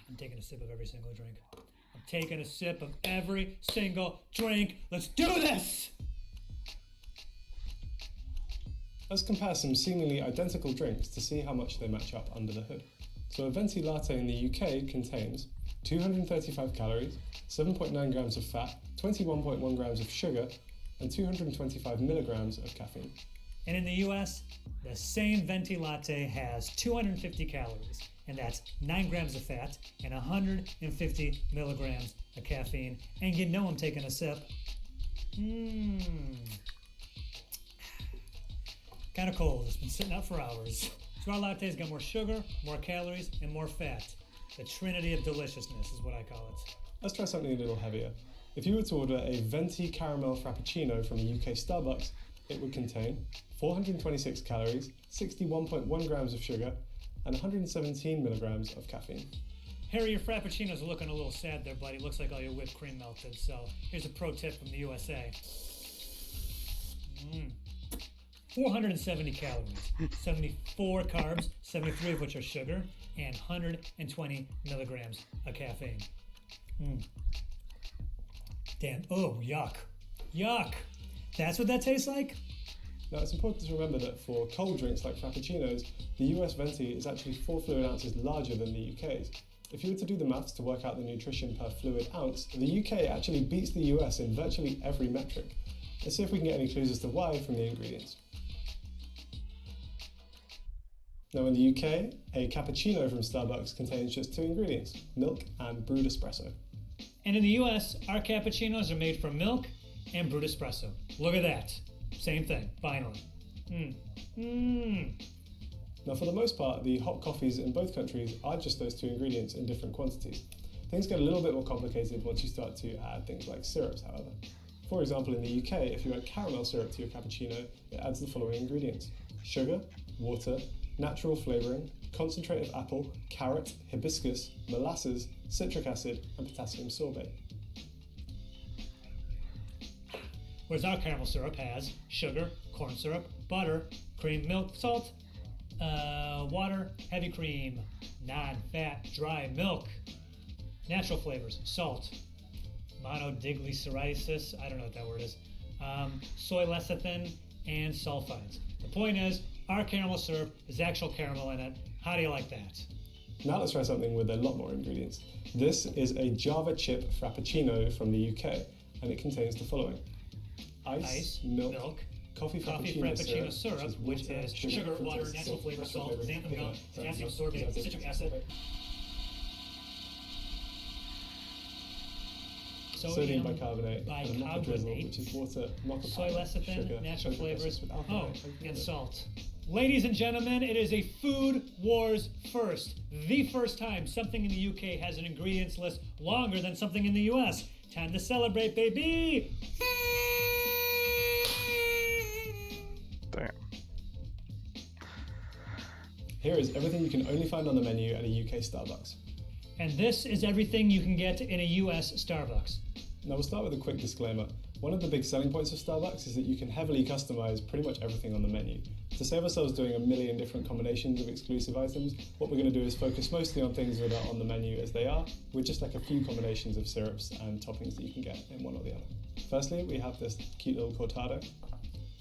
I'm taking a sip of every single drink. I'm taking a sip of every single drink. Let's do this! Let's compare some seemingly identical drinks to see how much they match up under the hood. So a venti latte in the UK contains 235 calories, 7.9 grams of fat, 21.1 grams of sugar, and 225 milligrams of caffeine. And in the US, the same venti latte has 250 calories, and that's 9 grams of fat and 150 milligrams of caffeine. And you know I'm taking a sip. Kind of cold. It's been sitting out for hours. So our latte's got more sugar, more calories, and more fat. The trinity of deliciousness is what I call it. Let's try something a little heavier. If you were to order a venti caramel frappuccino from a UK Starbucks, it would contain 426 calories, 61.1 grams of sugar, and 117 milligrams of caffeine. Harry, your frappuccino's looking a little sad there, buddy. Looks like all your whipped cream melted. So here's a pro tip from the USA. 470 calories, 74 carbs, 73 of which are sugar, and 120 milligrams of caffeine. Damn. Oh, yuck. Yuck. That's what that tastes like? Now it's important to remember that for cold drinks like frappuccinos, the US venti is actually 4 fluid ounces larger than the UK's. If you were to do the maths to work out the nutrition per fluid ounce, the UK actually beats the US in virtually every metric. Let's see if we can get any clues as to why from the ingredients. Now in the UK, a cappuccino from Starbucks contains just 2 ingredients, milk and brewed espresso. And in the US, our cappuccinos are made from milk and brewed espresso. Look at that. Same thing, finally. Now for the most part, the hot coffees in both countries are just those 2 ingredients in different quantities. Things get a little bit more complicated once you start to add things like syrups, however. For example, in the UK, if you add caramel syrup to your cappuccino, it adds the following ingredients: sugar, water, natural flavouring, concentrate of apple, carrot, hibiscus, molasses, citric acid, and potassium sorbate. Whereas our caramel syrup has sugar, corn syrup, butter, cream, milk, salt, water, heavy cream, non-fat, dry milk, natural flavors, salt, monodiglycerisis, I don't know what that word is, soy lecithin, and sulfides. The point is, our caramel syrup is actual caramel in it. How do you like that? Now let's try something with a lot more ingredients. This is a Java chip frappuccino from the UK, and it contains the following: ice, milk, coffee frappuccino syrup, which is sugar, water, natural flavor, salt, xanthan gum, potassium sorbate, citric acid, sodium bicarbonate, and mocha drizzle, which is water, mocha soy powder, lecithin, sugar, natural flavors, with alcohol, and salt. Ladies and gentlemen, it is a Food Wars first. The first time something in the UK has an ingredients list longer than something in the US. Time to celebrate, baby! Damn. Here is everything you can only find on the menu at a UK Starbucks. And this is everything you can get in a US Starbucks. Now we'll start with a quick disclaimer. One of the big selling points of Starbucks is that you can heavily customize pretty much everything on the menu. To save ourselves doing a million different combinations of exclusive items, what we're going to do is focus mostly on things that are on the menu as they are, with just like a few combinations of syrups and toppings that you can get in one or the other. Firstly, we have this cute little cortado.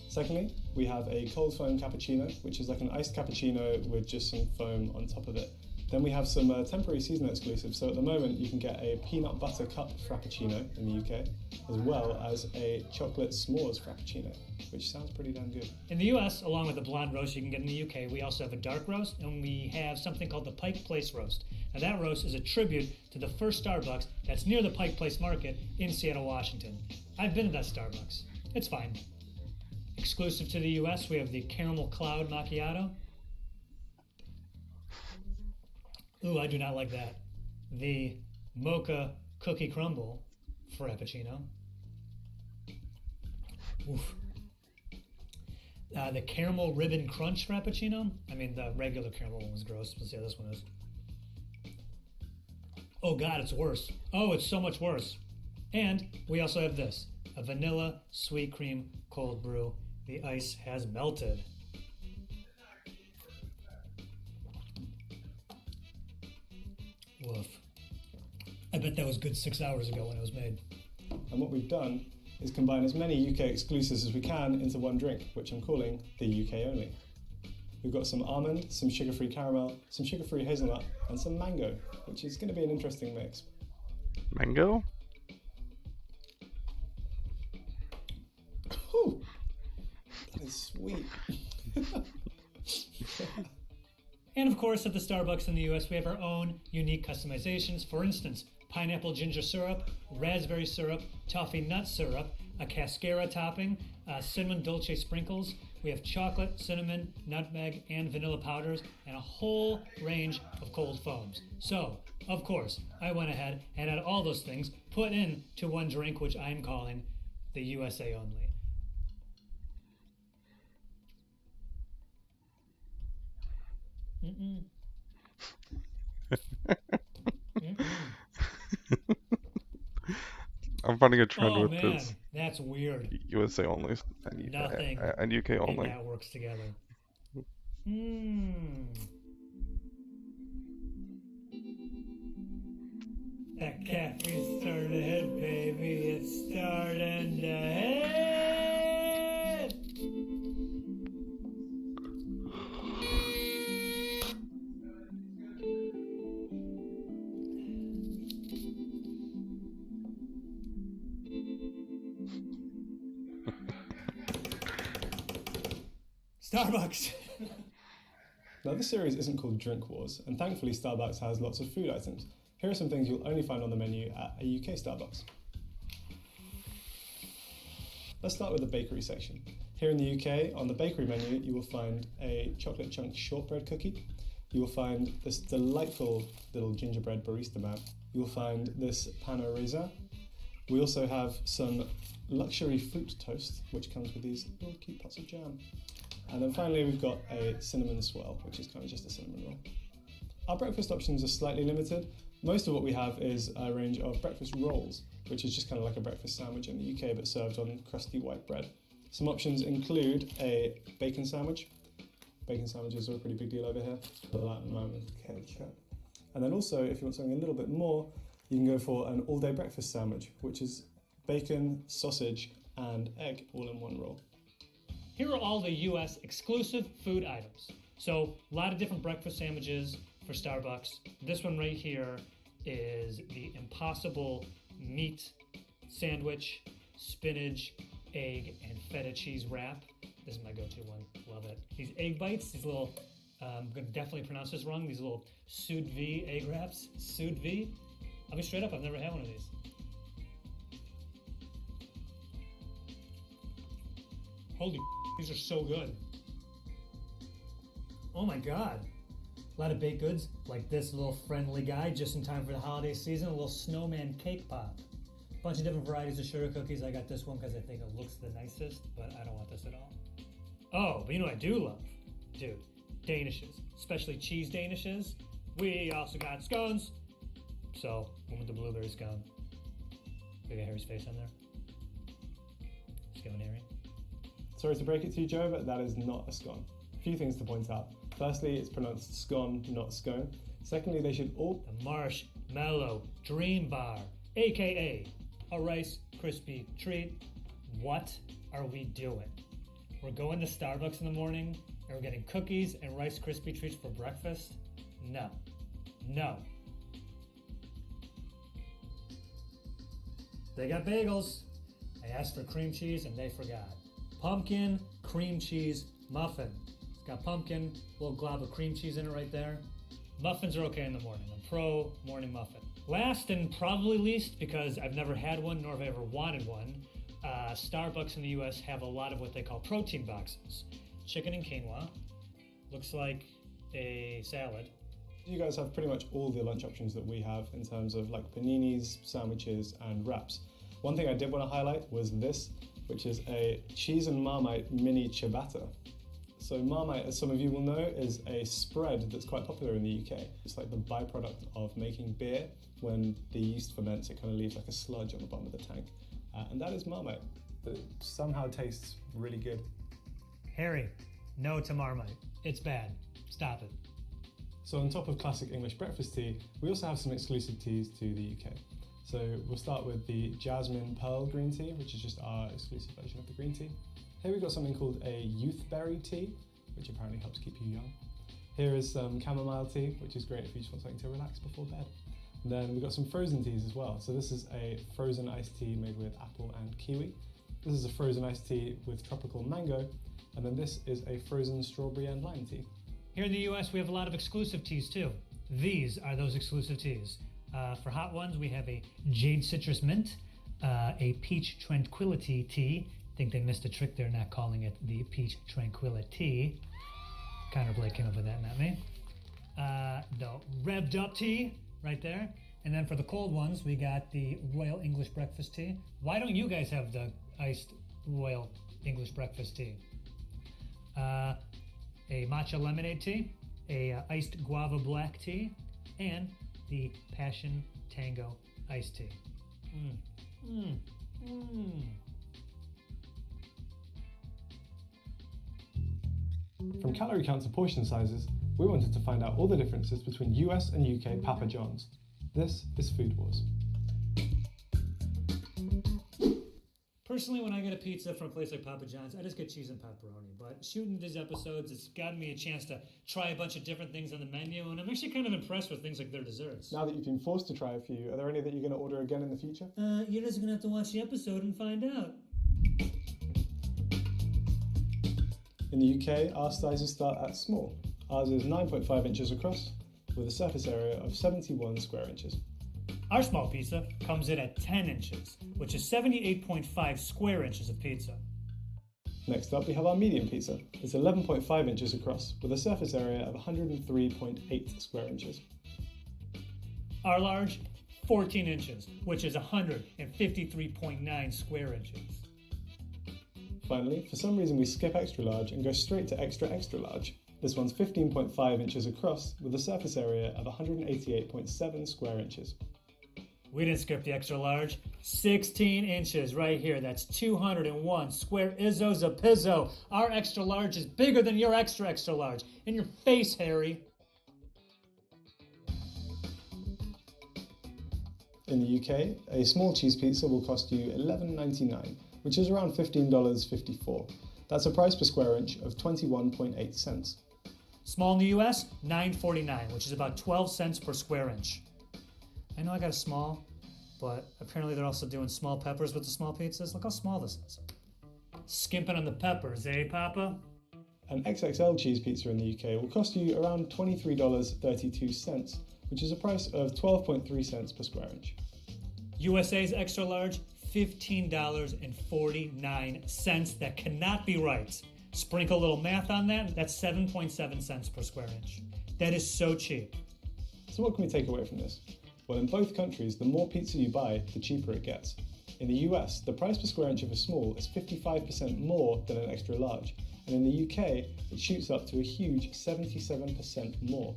Secondly, we have a cold foam cappuccino, which is like an iced cappuccino with just some foam on top of it. Then we have some temporary season exclusives. So at the moment, you can get a peanut butter cup frappuccino in the UK, as well as a chocolate s'mores frappuccino, which sounds pretty damn good. In the US, along with the blonde roast you can get in the UK, we also have a dark roast, and we have something called the Pike Place roast. Now that roast is a tribute to the first Starbucks that's near the Pike Place Market in Seattle, Washington. I've been to that Starbucks. It's fine. Exclusive to the US, we have the Caramel Cloud Macchiato. Ooh, I do not like that. the mocha cookie crumble frappuccino. Oof. The caramel ribbon crunch frappuccino. I mean, the regular caramel one was gross. Let's see how this one is. Oh God, it's worse. Oh, it's so much worse. And we also have this, a vanilla sweet cream cold brew. The ice has melted. Woof. I bet that was good 6 hours ago when it was made. And what we've done is combine as many UK exclusives as we can into one drink, which I'm calling the UK only. We've got some almond, some sugar-free caramel, some sugar-free hazelnut, and some mango, which is going to be an interesting mix. Mango? Whew. That is sweet. And of course, at the Starbucks in the US, we have our own unique customizations. For instance, pineapple ginger syrup, raspberry syrup, toffee nut syrup, a cascara topping, cinnamon dolce sprinkles. We have chocolate, cinnamon, nutmeg, and vanilla powders, and a whole range of cold foams. So, of course, I went ahead and had all those things put into one drink, which I'm calling the USA only. Mm-mm. Mm-mm. I'm finding a trend Oh with man, this that's weird. USA only Nothing and UK And only. that works together. Mm. That caffeine's starting to hit, baby. It's starting to hit. Starbucks. Now, this series isn't called Drink Wars, and thankfully Starbucks has lots of food items. Here are some things you'll only find on the menu at a UK Starbucks. Let's start with the bakery section. Here in the UK, on the bakery menu, you will find a chocolate chunk shortbread cookie. You will find this delightful little gingerbread barista map. You will find this pan au raisin. We also have some luxury fruit toast, which comes with these little cute pots of jam. And then finally, we've got a cinnamon swirl, which is kind of just a cinnamon roll. Our breakfast options are slightly limited. Most of what we have is a range of breakfast rolls, which is just kind of like a breakfast sandwich in the UK, but served on crusty white bread. Some options include a bacon sandwich. Bacon sandwiches are a pretty big deal over here. Put that in a moment, ketchup. And then also, if you want something a little bit more, you can go for an all-day breakfast sandwich, which is bacon, sausage, and egg all in one roll. Here are all the US exclusive food items. So, a lot of different breakfast sandwiches for Starbucks. This one right here is the Impossible Meat Sandwich, spinach, egg, and feta cheese wrap. This is my go-to one. Love it. These egg bites, these little, I'm going to definitely pronounce this wrong, these little sous vide egg wraps. Sous vide? I'll be straight up, I've never had one of these. Holy these are so good. Oh my God. A lot of baked goods, like this little friendly guy just in time for the holiday season, a little snowman cake pop. Bunch of different varieties of sugar cookies. I got this one because I think it looks the nicest, but I don't want this at all. Oh, but you know what I do love? Dude, Danishes, especially cheese Danishes. We also got scones. So, one with the blueberry scone. We got Harry's face on there. Scone Harry. Sorry to break it to you, Joe, but that is not a scone. A few things to point out. Firstly, it's pronounced scone, not scone. Secondly, they should all... The Marshmallow Dream Bar, aka a Rice Krispie treat. What are we doing? We're going to Starbucks in the morning and we're getting cookies and Rice Krispie treats for breakfast? No. No. They got bagels. I asked for cream cheese and they forgot. Pumpkin cream cheese muffin. It's got pumpkin, a little glob of cream cheese in it right there. Muffins are okay in the morning. I'm pro morning muffin. Last and probably least, because I've never had one nor have I ever wanted one, Starbucks in the US have a lot of what they call protein boxes. Chicken and quinoa. Looks like a salad. You guys have pretty much all the lunch options that we have in terms of like paninis, sandwiches, and wraps. One thing I did want to highlight was this, which is a cheese and Marmite mini ciabatta. So Marmite, as some of you will know, is a spread that's quite popular in the UK. It's like the byproduct of making beer. When the yeast ferments, it kind of leaves like a sludge on the bottom of the tank. And that is Marmite. But it somehow tastes really good. Harry, no to Marmite. It's bad. Stop it. So on top of classic English breakfast tea, we also have some exclusive teas to the UK. So we'll start with the Jasmine Pearl Green Tea, which is just our exclusive version of the green tea. Here we've got something called a Youth Berry Tea, which apparently helps keep you young. Here is some chamomile tea, which is great if you just want something to relax before bed. And then we've got some frozen teas as well. So this is a frozen iced tea made with apple and kiwi. This is a frozen iced tea with tropical mango. And then this is a frozen strawberry and lime tea. Here in the US, we have a lot of exclusive teas too. These are those exclusive teas. For hot ones, we have a Jade Citrus Mint, a Peach Tranquility Tea. I think they missed a trick there not calling it the Peach Tranquility. Connor Blake came up with that, not me. The Revved Up Tea, right there. And then for the cold ones, we got the Royal English Breakfast Tea. Why don't you guys have the iced Royal English Breakfast Tea? A matcha lemonade tea, a iced guava black tea, and the Passion Tango iced tea. From calorie count to portion sizes, we wanted to find out all the differences between US and UK Papa John's. This is Food Wars. Personally, when I get a pizza from a place like Papa John's, I just get cheese and pepperoni. But shooting these episodes, it's gotten me a chance to try a bunch of different things on the menu, and I'm actually kind of impressed with things like their desserts. Now that you've been forced to try a few, are there any that you're going to order again in the future? You're just going to have to watch the episode and find out. In the UK, our sizes start at small. Ours is 9.5 inches across, with a surface area of 71 square inches. Our small pizza comes in at 10 inches, which is 78.5 square inches of pizza. Next up, we have our medium pizza. It's 11.5 inches across, with a surface area of 103.8 square inches. Our large, 14 inches, which is 153.9 square inches. Finally, for some reason we skip extra large and go straight to extra extra large. This one's 15.5 inches across, with a surface area of 188.7 square inches. We didn't skip the extra large. 16 inches right here. That's 201 square izzos a pizzo. Our extra large is bigger than your extra extra large. In your face, Harry. In the UK, a small cheese pizza will cost you $11.99, which is around $15.54. That's a price per square inch of 21.8 cents. Small in the US, $9.49, which is about 12 cents per square inch. I know I got a small, but apparently they're also doing small peppers with the small pizzas. Look how small this is. Skimping on the peppers, eh, Papa? An XXL cheese pizza in the UK will cost you around $23.32, which is a price of 12.3 cents per square inch. USA's extra large, $15.49. That cannot be right. Sprinkle a little math on that, that's 7.7 cents per square inch. That is so cheap. So what can we take away from this? Well, in both countries, the more pizza you buy, the cheaper it gets. In the US, the price per square inch of a small is 55% more than an extra large, and in the UK, it shoots up to a huge 77% more.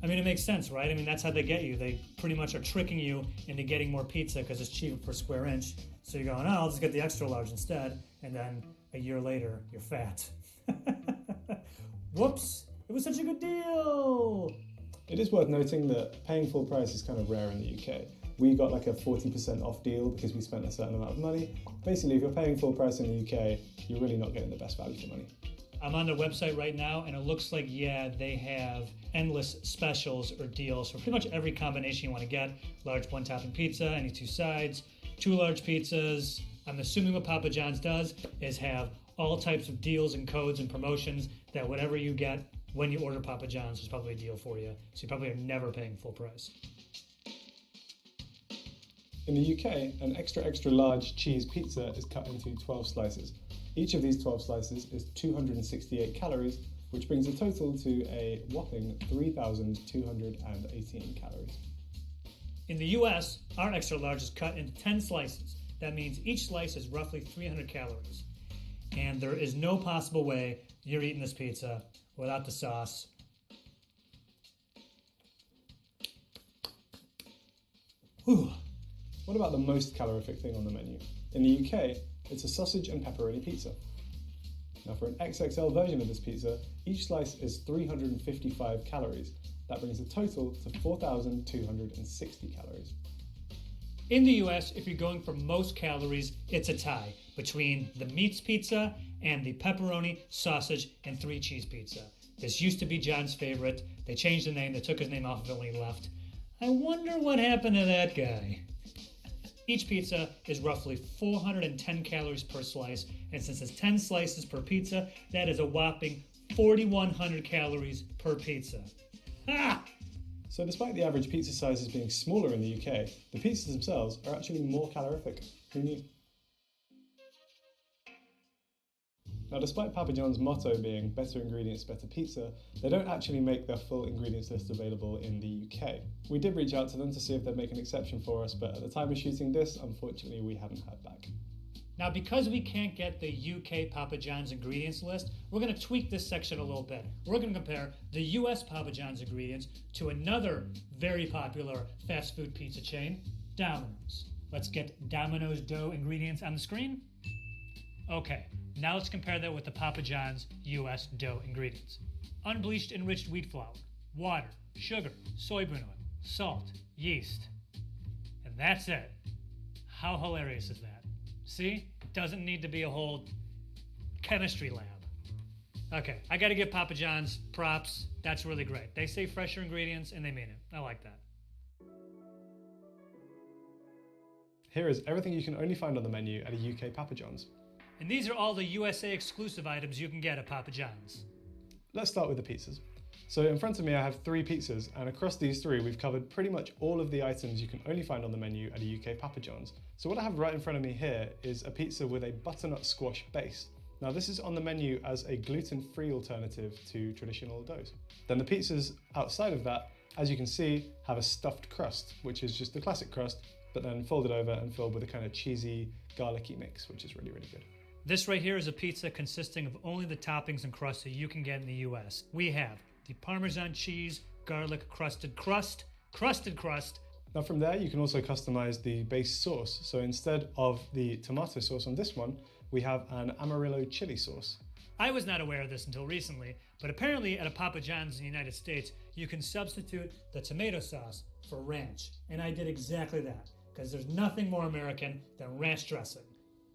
I mean, it makes sense, right? I mean, that's how they get you. They pretty much are tricking you into getting more pizza because it's cheaper per square inch. So you're going, oh, I'll just get the extra large instead, and then a year later, you're fat. Whoops! It was such a good deal! It is worth noting that paying full price is kind of rare in the UK. We got like a 40% off deal because we spent a certain amount of money. Basically, if you're paying full price in the UK, you're really not getting the best value for money. I'm on their website right now, and it looks like, yeah, they have endless specials or deals for pretty much every combination you want to get. Large one-topping pizza, any two sides, 2 large pizzas. I'm assuming what Papa John's does is have all types of deals and codes and promotions that whatever you get when you order Papa John's is probably a deal for you. So you probably are never paying full price. In the UK, an extra extra large cheese pizza is cut into 12 slices. Each of these 12 slices is 268 calories, which brings the total to a whopping 3,218 calories. In the US, our extra large is cut into 10 slices. That means each slice is roughly 300 calories. And there is no possible way you're eating this pizza without the sauce. Whew. What about the most calorific thing on the menu? In the UK, it's a sausage and pepperoni pizza. Now for an XXL version of this pizza, each slice is 355 calories. That brings the total to 4,260 calories. In the US, if you're going for most calories, it's a tie between the meats pizza and the pepperoni, sausage, and 3 cheese pizza. This used to be John's favorite. They changed the name, they took his name off of it when he left. I wonder what happened to that guy. Each pizza is roughly 410 calories per slice, and since it's 10 slices per pizza, that is a whopping 4,100 calories per pizza. Ah! So despite the average pizza sizes being smaller in the UK, the pizzas themselves are actually more calorific. Who knew? Now despite Papa John's motto being better ingredients, better pizza, they don't actually make their full ingredients list available in the UK. We did reach out to them to see if they'd make an exception for us, but at the time of shooting this, unfortunately we haven't heard back. Now, because we can't get the UK Papa John's ingredients list, we're going to tweak this section a little bit. We're going to compare the US Papa John's ingredients to another very popular fast food pizza chain, Domino's. Let's get Domino's dough ingredients on the screen. Okay, now let's compare that with the Papa John's US dough ingredients. Unbleached enriched wheat flour, water, sugar, soybean oil, salt, yeast. And that's it. How hilarious is that? See? Doesn't need to be a whole chemistry lab. Okay, I gotta give Papa John's props. That's really great. They say fresher ingredients and they mean it. I like that. Here is everything you can only find on the menu at a UK Papa John's. And these are all the USA exclusive items you can get at Papa John's. Let's start with the pizzas. So in front of me I have 3 pizzas, and across these 3 we've covered pretty much all of the items you can only find on the menu at a UK Papa John's. So what I have right in front of me here is a pizza with a butternut squash base. Now this is on the menu as a gluten-free alternative to traditional doughs. Then the pizzas outside of that, as you can see, have a stuffed crust, which is just the classic crust, but then folded over and filled with a kind of cheesy, garlicky mix, which is really, really good. This right here is a pizza consisting of only the toppings and crust that you can get in the US. We have the Parmesan cheese, garlic crusted crust. Now from there you can also customize the base sauce. So instead of the tomato sauce on this one, we have an Amarillo chili sauce. I was not aware of this until recently, but apparently at a Papa John's in the United States, you can substitute the tomato sauce for ranch. And I did exactly that, because there's nothing more American than ranch dressing.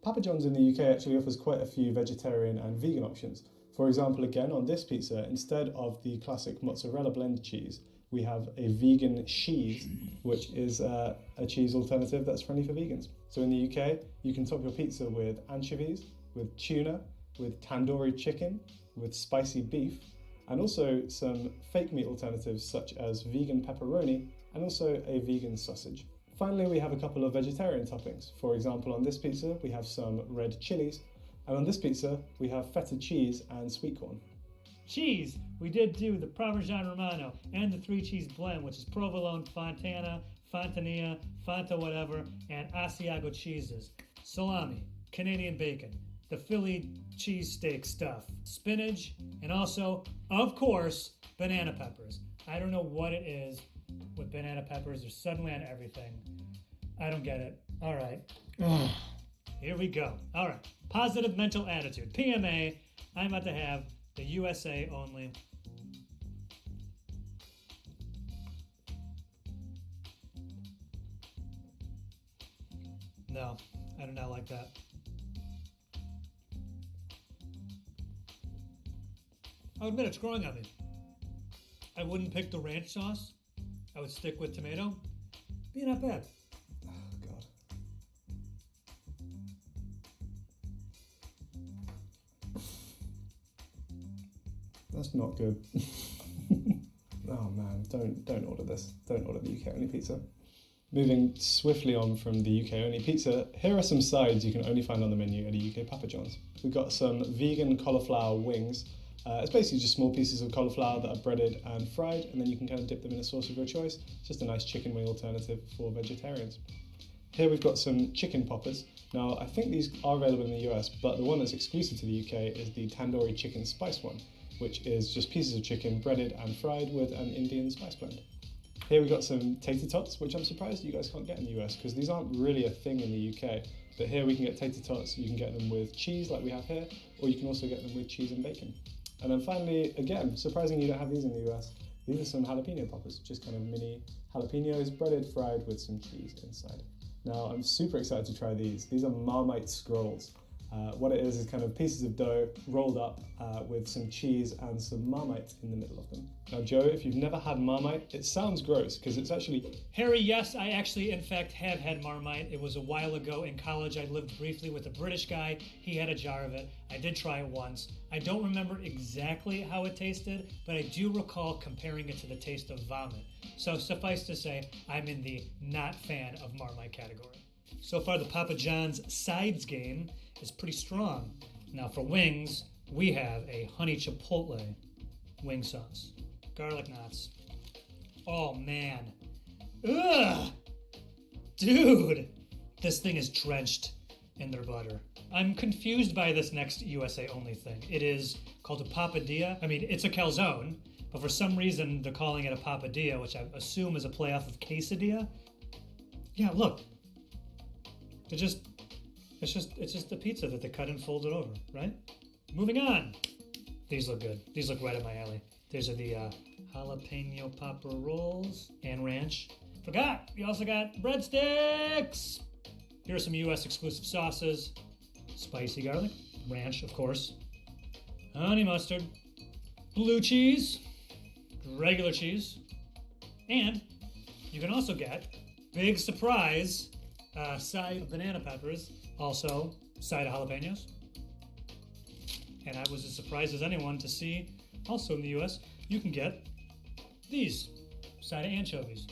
Papa John's in the UK actually offers quite a few vegetarian and vegan options. For example, again on this pizza, instead of the classic mozzarella blend cheese, we have a vegan cheese, which is a cheese alternative that's friendly for vegans. So in the UK, you can top your pizza with anchovies, with tuna, with tandoori chicken, with spicy beef, and also some fake meat alternatives such as vegan pepperoni and also a vegan sausage. Finally, we have a couple of vegetarian toppings. For example, on this pizza, we have some red chilies, and on this pizza, we have feta cheese and sweet corn. Cheese! We did do the Parmesan Romano and the 3 cheese blend, which is provolone, Fontana, Fontanilla, Fanta whatever, and Asiago cheeses. Salami, Canadian bacon, the Philly cheesesteak stuff, spinach, and also, of course, banana peppers. I don't know what it is with banana peppers. They're suddenly on everything. I don't get it. All right. Here we go. All right. Positive mental attitude. PMA. I'm about to have the USA only. No, I do not like that. I'll admit it's growing on me. I wouldn't pick the ranch sauce. I would stick with tomato. Be not bad. Oh, God. That's not good. Oh man, don't order this. Don't order the UK only pizza. Moving swiftly on from the UK only pizza, here are some sides you can only find on the menu at a UK Papa John's. We've got some vegan cauliflower wings, It's basically just small pieces of cauliflower that are breaded and fried, and then you can kind of dip them in a sauce of your choice. It's just a nice chicken wing alternative for vegetarians. Here we've got some chicken poppers. Now, I think these are available in the US, but the one that's exclusive to the UK is the tandoori chicken spice one, which is just pieces of chicken breaded and fried with an Indian spice blend. Here we've got some tater tots, which I'm surprised you guys can't get in the US, because these aren't really a thing in the UK. But here we can get tater tots. You can get them with cheese like we have here, or you can also get them with cheese and bacon. And then finally, again, surprisingly you don't have these in the US, these are some jalapeno poppers, just kind of mini jalapenos, breaded, fried with some cheese inside. Now, I'm super excited to try these. These are Marmite scrolls. What it is kind of pieces of dough rolled up with some cheese and some Marmite in the middle of them. Now, Joe, if you've never had Marmite, it sounds gross because it's actually... Harry, yes, I actually, in fact, have had Marmite. It was a while ago in college. I lived briefly with a British guy. He had a jar of it. I did try it once. I don't remember exactly how it tasted, but I do recall comparing it to the taste of vomit. So suffice to say, I'm in the not fan of Marmite category. So far, the Papa John's sides game is pretty strong. Now for wings, we have a honey chipotle wing sauce. Garlic knots. Oh man. Ugh! Dude! This thing is drenched in their butter. I'm confused by this next USA only thing. It is called a papadilla. I mean, it's a calzone, but for some reason they're calling it a papadilla, which I assume is a play off of quesadilla. Yeah, look. It's just a pizza that they cut and folded over, right? Moving on. These look good. These look right up my alley. These are the jalapeno popper rolls and ranch. Forgot, we also got breadsticks. Here are some US exclusive sauces. Spicy garlic, ranch, of course. Honey mustard, blue cheese, regular cheese. And you can also get, big surprise, side of banana peppers, also side of jalapenos. And I was as surprised as anyone to see, also in the US, you can get these, side of anchovies.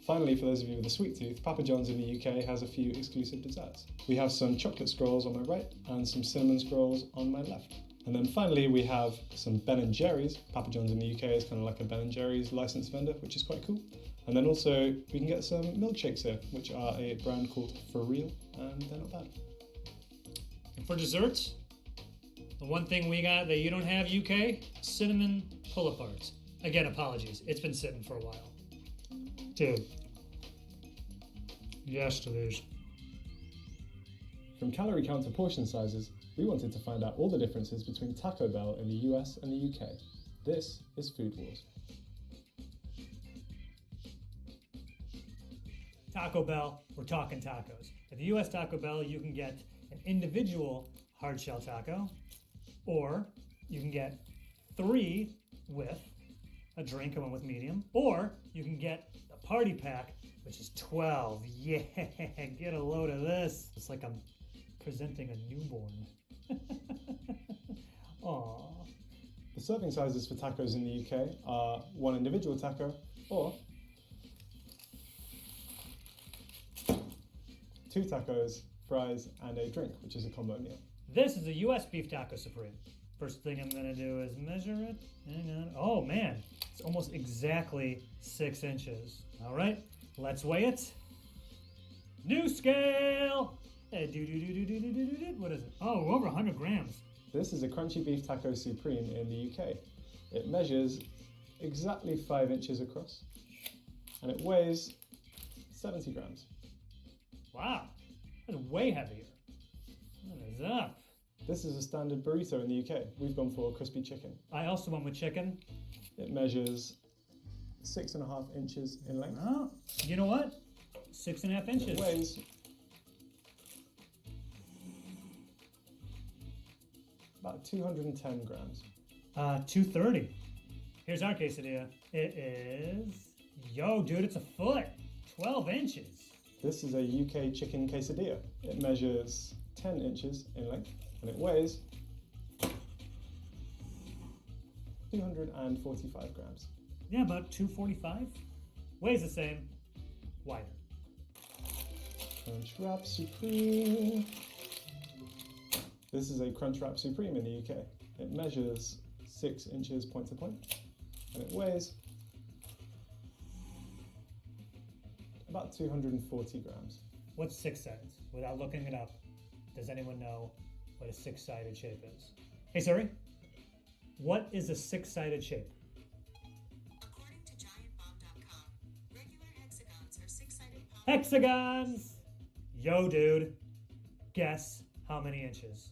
Finally, for those of you with a sweet tooth, Papa John's in the UK has a few exclusive desserts. We have some chocolate scrolls on my right and some cinnamon scrolls on my left. And then finally, we have some Ben & Jerry's. Papa John's in the UK is kind of like a Ben & Jerry's licensed vendor, which is quite cool. And then also, we can get some milkshakes here, which are a brand called For Real, and they're not bad. And for desserts, the one thing we got that you don't have, UK, cinnamon pull-aparts. Again, apologies. It's been sitting for a while. Dude. Yes to these. From calorie count to portion sizes, we wanted to find out all the differences between Taco Bell in the US and the UK. This is Food Wars. Taco Bell, we're talking tacos. At the US Taco Bell, you can get an individual hard shell taco, or you can get 3 with a drink, and 1 with medium, or you can get the party pack, which is 12. Yeah, get a load of this. It's like I'm presenting a newborn. Aww. The serving sizes for tacos in the UK are 1 individual taco, or 2 tacos, fries, and a drink, which is a combo meal. This is a US Beef Taco Supreme. First thing I'm gonna do is measure it. Hang on. Oh man, it's almost exactly 6 inches. All right, let's weigh it. New scale. What is it? Oh, over 100 grams. This is a Crunchy Beef Taco Supreme in the UK. It measures exactly 5 inches across, and it weighs 70 grams. Wow, that's way heavier. What is up? This is a standard burrito in the UK. We've gone for crispy chicken. I also went with chicken. It measures 6.5 inches in length. Oh, you know what? 6.5 inches. It weighs about 210 grams. 230. Here's our quesadilla. It is, yo, dude, it's a foot. 12 inches. This is a UK chicken quesadilla. It measures 10 inches in length, and it weighs 245 grams. Yeah, about 245. Weighs the same, wider. Crunchwrap Supreme. This is a Crunchwrap Supreme in the UK. It measures 6 inches point to point, and it weighs about 240 grams. What's six-sided? Without looking it up, does anyone know what a six-sided shape is? Hey Siri, what is a six-sided shape? According to GiantBomb.com, regular hexagons are six-sided Hexagons! Yo, dude. Guess how many inches?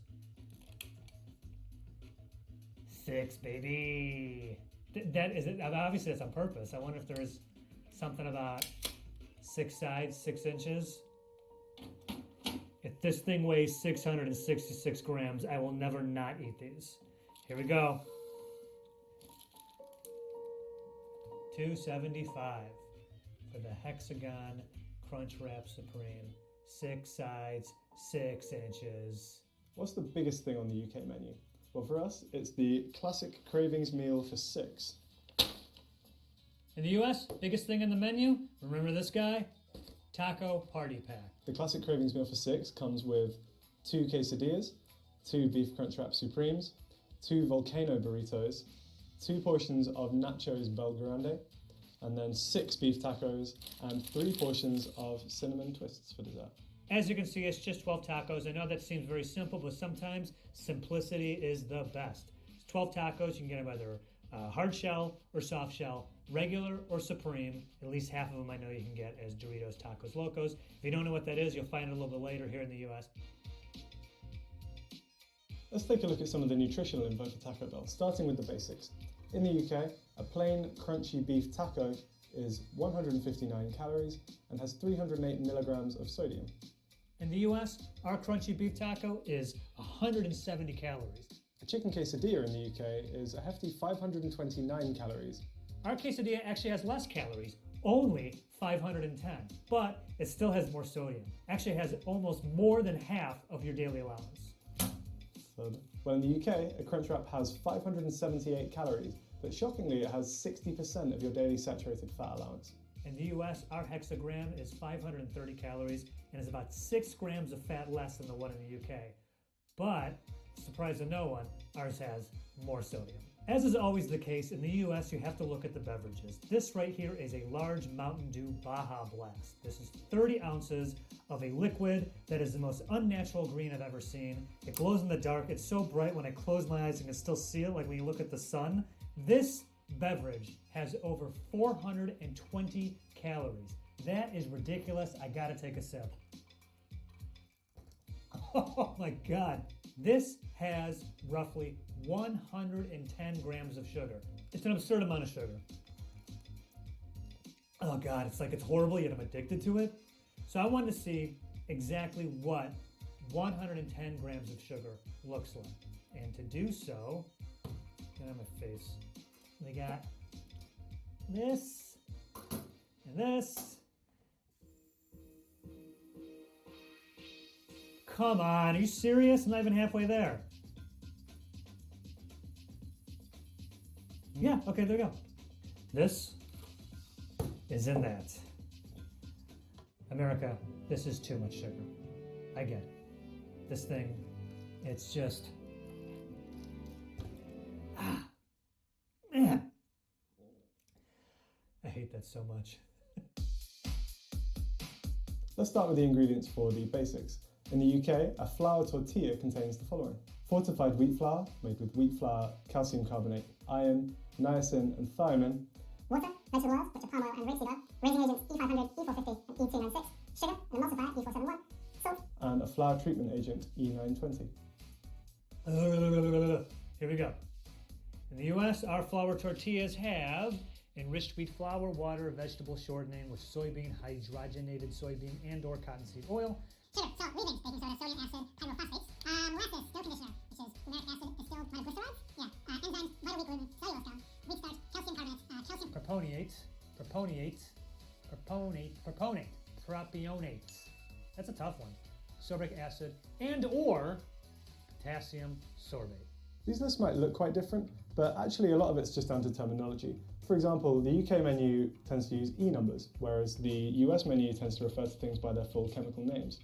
6, baby. That is it. Obviously, that's on purpose. I wonder if there's something about 6 sides, 6 inches. If this thing weighs 666 grams, I will never not eat these. Here we go. 275 for the Hexagon Crunchwrap Supreme. 6 sides, 6 inches. What's the biggest thing on the UK menu? Well, for us, it's the classic Cravings meal for 6. In the US, biggest thing in the menu, remember this guy? Taco Party Pack. The classic Cravings meal for 6 comes with 2 quesadillas, 2 beef Crunchwrap Supremes, 2 volcano burritos, 2 portions of nachos Bel Grande, and then 6 beef tacos and 3 portions of cinnamon twists for dessert. As you can see, it's just 12 tacos. I know that seems very simple, but sometimes simplicity is the best. It's 12 tacos. You can get them either hard shell or soft shell, regular or supreme. At least half of them I know you can get as Doritos Tacos Locos. If you don't know what that is, you'll find it a little bit later here in the US. Let's take a look at some of the nutritional info for Taco Bell, starting with the basics. In the UK, a plain crunchy beef taco is 159 calories and has 308 milligrams of sodium. In the US, our crunchy beef taco is 170 calories. A chicken quesadilla in the UK is a hefty 529 calories. Our quesadilla actually has less calories, only 510, but it still has more sodium. Actually has almost more than half of your daily allowance. Well, in the UK, a Crunchwrap has 578 calories, but shockingly it has 60% of your daily saturated fat allowance. In the US, our hexagram is 530 calories and is about 6 grams of fat less than the one in the UK. But, surprise to no one, ours has more sodium. As is always the case, in the US, you have to look at the beverages. This right here is a large Mountain Dew Baja Blast. This is 30 ounces of a liquid that is the most unnatural green I've ever seen. It glows in the dark. It's so bright when I close my eyes, I can still see it, like when you look at the sun. This beverage has over 420 calories. That is ridiculous. I gotta take a sip. Oh my God. This has roughly 110 grams of sugar. It's an absurd amount of sugar. Oh God, it's like it's horrible, yet I'm addicted to it. So I wanted to see exactly what 110 grams of sugar looks like. And to do so, get on my face. We got this and this. Come on, are you serious? I'm not even halfway there. Yeah, okay, there you go. This is in that. America, this is too much sugar. I get it. This thing, it's just... Man. I hate that so much. Let's start with the ingredients for the basics. In the UK, a flour tortilla contains the following: fortified wheat flour, made with wheat flour, calcium carbonate, iron, niacin, and thiamine. Water, vegetable oils, which are palm oil and rapeseed oil, raising agents E500, E450, and E296, sugar, and emulsifier E471, salt, and a flour treatment agent E920. Here we go. In the US, our flour tortillas have enriched wheat flour, water, vegetable shortening with soybean, hydrogenated soybean, and/or cottonseed oil. sugar, salt, leavings, baking soda, sodium acid, pyrofosfates, molasses, dough conditioner, which is numeric acid distilled monoglycerides, enzymes, vital wheat gluten, cellulose gum, wheat starch, calcium carbonate, calcium propionate. That's a tough one. Sorbic acid and/or potassium sorbate. These lists might look quite different, but actually a lot of it's just down to terminology. For example, the UK menu tends to use E numbers, whereas the US menu tends to refer to things by their full chemical names.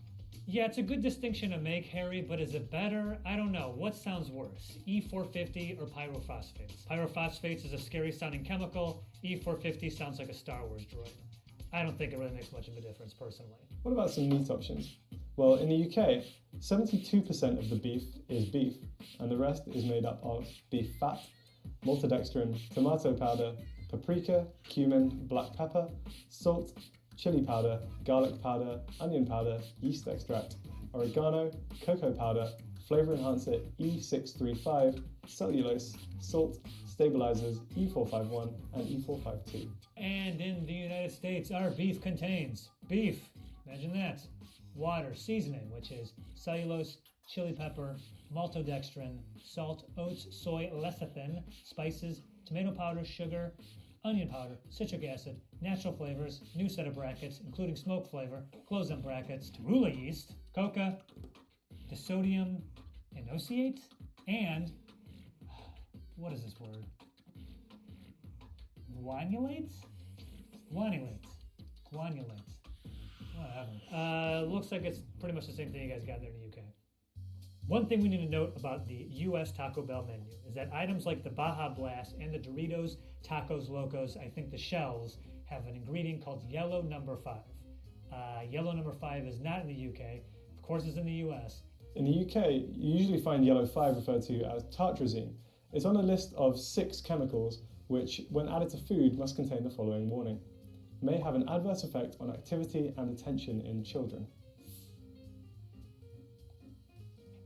Yeah, it's a good distinction to make, Harry, but is it better? I don't know. What sounds worse, E450 or pyrophosphates? Pyrophosphates is a scary sounding chemical. E450 sounds like a Star Wars droid. I don't think it really makes much of a difference, personally. What about some meat options? Well, in the UK, 72% of the beef is beef, and the rest is made up of beef fat, maltodextrin, tomato powder, paprika, cumin, black pepper, salt, chili powder, garlic powder, onion powder, yeast extract, oregano, cocoa powder, flavor enhancer E635, cellulose, salt, stabilizers E451 and E452. And in the United States, our beef contains beef, imagine that, water, seasoning, which is cellulose, chili pepper, maltodextrin, salt, oats, soy, lecithin, spices, tomato powder, sugar, onion powder, citric acid, natural flavors, new set of brackets, including smoke flavor, close-up brackets, Tarula yeast, coca, disodium inosite, and what is this word? Guanulates? Guanulates. Guanulates. Whatever. Looks like it's pretty much the same thing you guys got there in the UK. One thing we need to note about the US Taco Bell menu is that items like the Baja Blast and the Doritos, Tacos Locos, I think the shells, have an ingredient called yellow number 5. Yellow number 5 is not in the UK. Of course, it's in the US. In the UK, you usually find yellow 5 referred to as tartrazine. It's on a list of 6 chemicals which, when added to food, must contain the following warning. May have an adverse effect on activity and attention in children.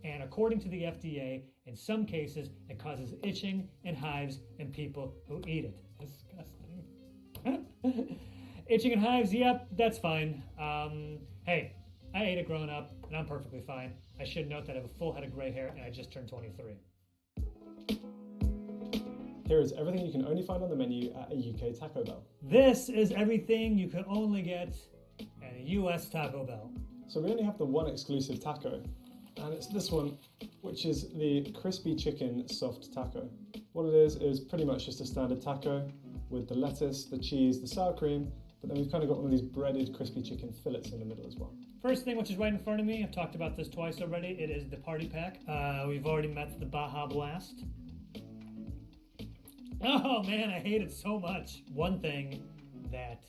And according to the FDA, in some cases, it causes itching and hives in people who eat it. Disgusting. Itching and hives, yep, that's fine. Hey, I ate it growing up, and I'm perfectly fine. I should note that I have a full head of gray hair, and I just turned 23. Here is everything you can only find on the menu at a UK Taco Bell. This is everything you can only get at a US Taco Bell. So we only have the one exclusive taco, and it's this one, which is the crispy chicken soft taco. What it is pretty much just a standard taco with the lettuce, the cheese, the sour cream, but then we've kind of got one of these breaded crispy chicken fillets in the middle as well. First thing, which is right in front of me, I've talked about this twice already, it is the party pack. We've already met the Baja Blast. Oh man, I hate it so much. One thing that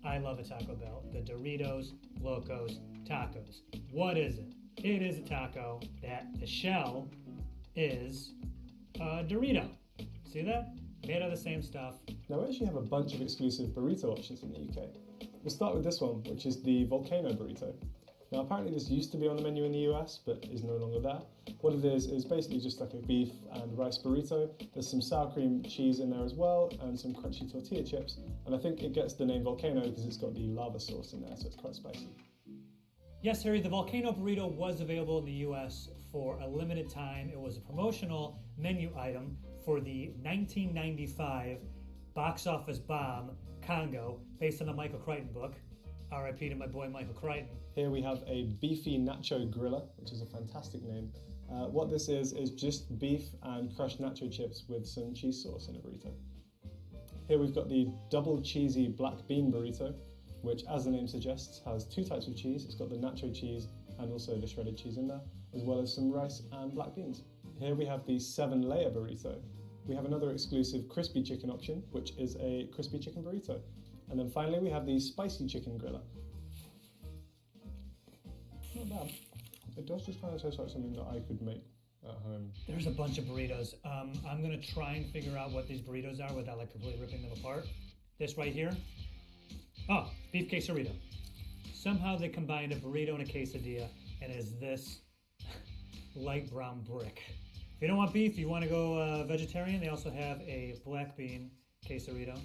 I love at Taco Bell, the Doritos Locos Tacos. What is it? It is a taco that the shell is a Dorito. See that? Made out of the same stuff. Now we actually have a bunch of exclusive burrito options in the UK. We'll start with this one, which is the Volcano Burrito. Now apparently this used to be on the menu in the US, but is no longer there. What it is basically just like a beef and rice burrito. There's some sour cream cheese in there as well, and some crunchy tortilla chips. And I think it gets the name Volcano because it's got the lava sauce in there, so it's quite spicy. Yes, Harry, the Volcano Burrito was available in the US for a limited time. It was a promotional menu item for the 1995 box office bomb, Congo, based on the Michael Crichton book. R.I.P. to my boy Michael Crichton. Here we have a beefy nacho griller, which is a fantastic name. What this is just beef and crushed nacho chips with some cheese sauce in a burrito. Here we've got the double cheesy black bean burrito, which, as the name suggests, has 2 types of cheese. It's got the nacho cheese and also the shredded cheese in there, as well as some rice and black beans. Here we have the 7-layer burrito. We have another exclusive crispy chicken option, which is a crispy chicken burrito. And then finally we have the spicy chicken griller. Not bad. It does just kind of taste like something that I could make at home. There's a bunch of burritos. I'm gonna try and figure out what these burritos are without like completely ripping them apart. This right here. Oh, beef quesarito. Somehow they combined a burrito and a quesadilla, and it is this light brown brick. If you don't want beef, you want to go vegetarian, they also have a black bean quesarito.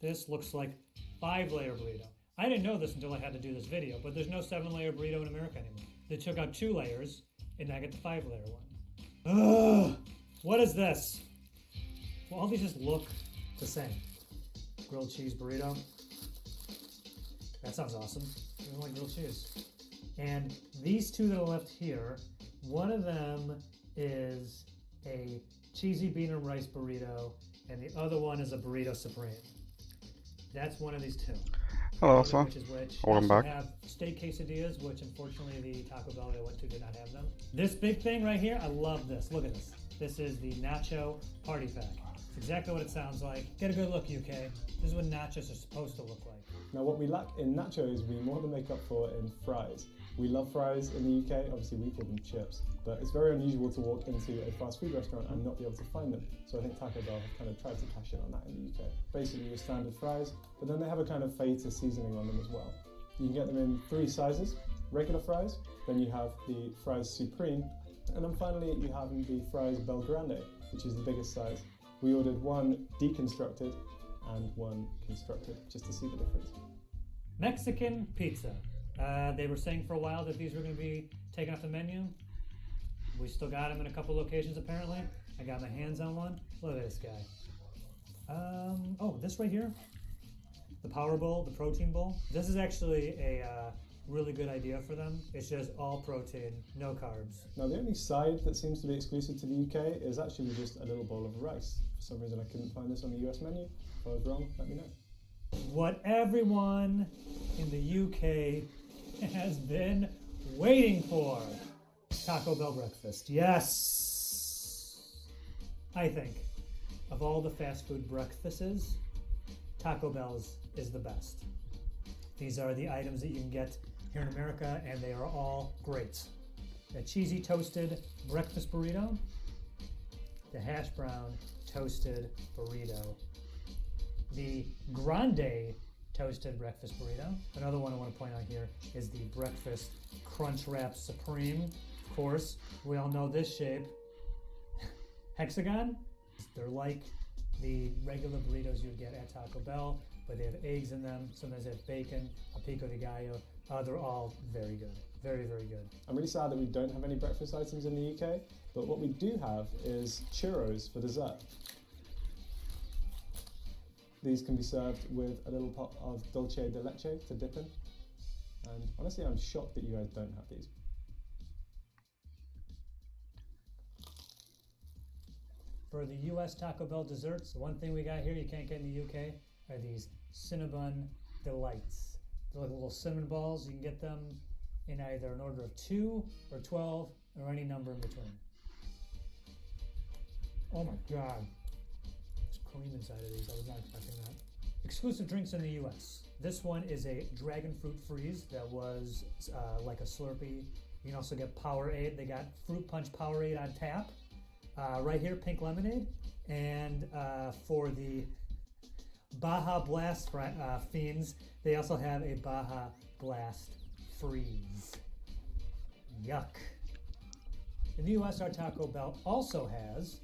This looks like 5-layer burrito. I didn't know this until I had to do this video, but there's no 7-layer burrito in America anymore. They took out 2 layers, and now I get the 5-layer one. Ugh! What is this? Well, all these just look the same. Grilled cheese burrito. That sounds awesome. I don't like grilled cheese. And these 2 that are left here, one of them is a cheesy bean and rice burrito, and the other one is a burrito supreme. That's one of these 2. Hello, which sir. is which. Welcome We also back. have steak quesadillas, which unfortunately the Taco Bell that I went to did not have them. This big thing right here, I love this. Look at this. This is the Nacho Party Pack. It's exactly what it sounds like. Get a good look, UK. This is what nachos are supposed to look like. Now, what we lack in nachos, we more than make up for in fries. We love fries in the UK, obviously we call them chips, but it's very unusual to walk into a fast food restaurant and not be able to find them. So I think Taco Bell have kind of tried to cash in on that in the UK. Basically your standard fries, but then they have a kind of feta seasoning on them as well. You can get them in 3 sizes, regular fries, then you have the fries supreme, and then finally you have the fries Belgrande, which is the biggest size. We ordered one deconstructed and one constructed, just to see the difference. Mexican pizza. They were saying for a while that these were going to be taken off the menu. We still got them in a couple locations apparently. I got my hands on one. Look at this guy. Oh, this right here. The Power Bowl, the protein bowl. This is actually a really good idea for them. It's just all protein, no carbs. Now the only side that seems to be exclusive to the UK is actually just a little bowl of rice. For some reason I couldn't find this on the US menu. If I was wrong, let me know. What everyone in the UK has been waiting for. Taco Bell breakfast. Yes! I think of all the fast food breakfasts, Taco Bell's is the best. These are the items that you can get here in America, and they are all great. The cheesy toasted breakfast burrito, the hash brown toasted burrito, the grande toasted breakfast burrito. Another one I want to point out here is the breakfast crunch wrap supreme. Of course, we all know this shape. Hexagon. They're like the regular burritos you'd get at Taco Bell, but they have eggs in them. Sometimes they have bacon, a pico de gallo. They're all very good. Very, very good. I'm really sad that we don't have any breakfast items in the UK, but what we do have is churros for dessert. These can be served with a little pot of dulce de leche to dip in. And honestly, I'm shocked that you guys don't have these. For the US Taco Bell desserts, the one thing we got here you can't get in the UK are these Cinnabon Delights. They're like little cinnamon balls. You can get them in either an order of 2 or 12 or any number in between. Oh my God. There's cream inside of these. I was not expecting that. Exclusive drinks in the US. This one is a dragon fruit freeze that was like a Slurpee. You can also get Powerade. They got Fruit Punch Powerade on tap. Right here, pink lemonade. And for the Baja Blast fiends, they also have a Baja Blast freeze. Yuck. In the US, our Taco Bell also has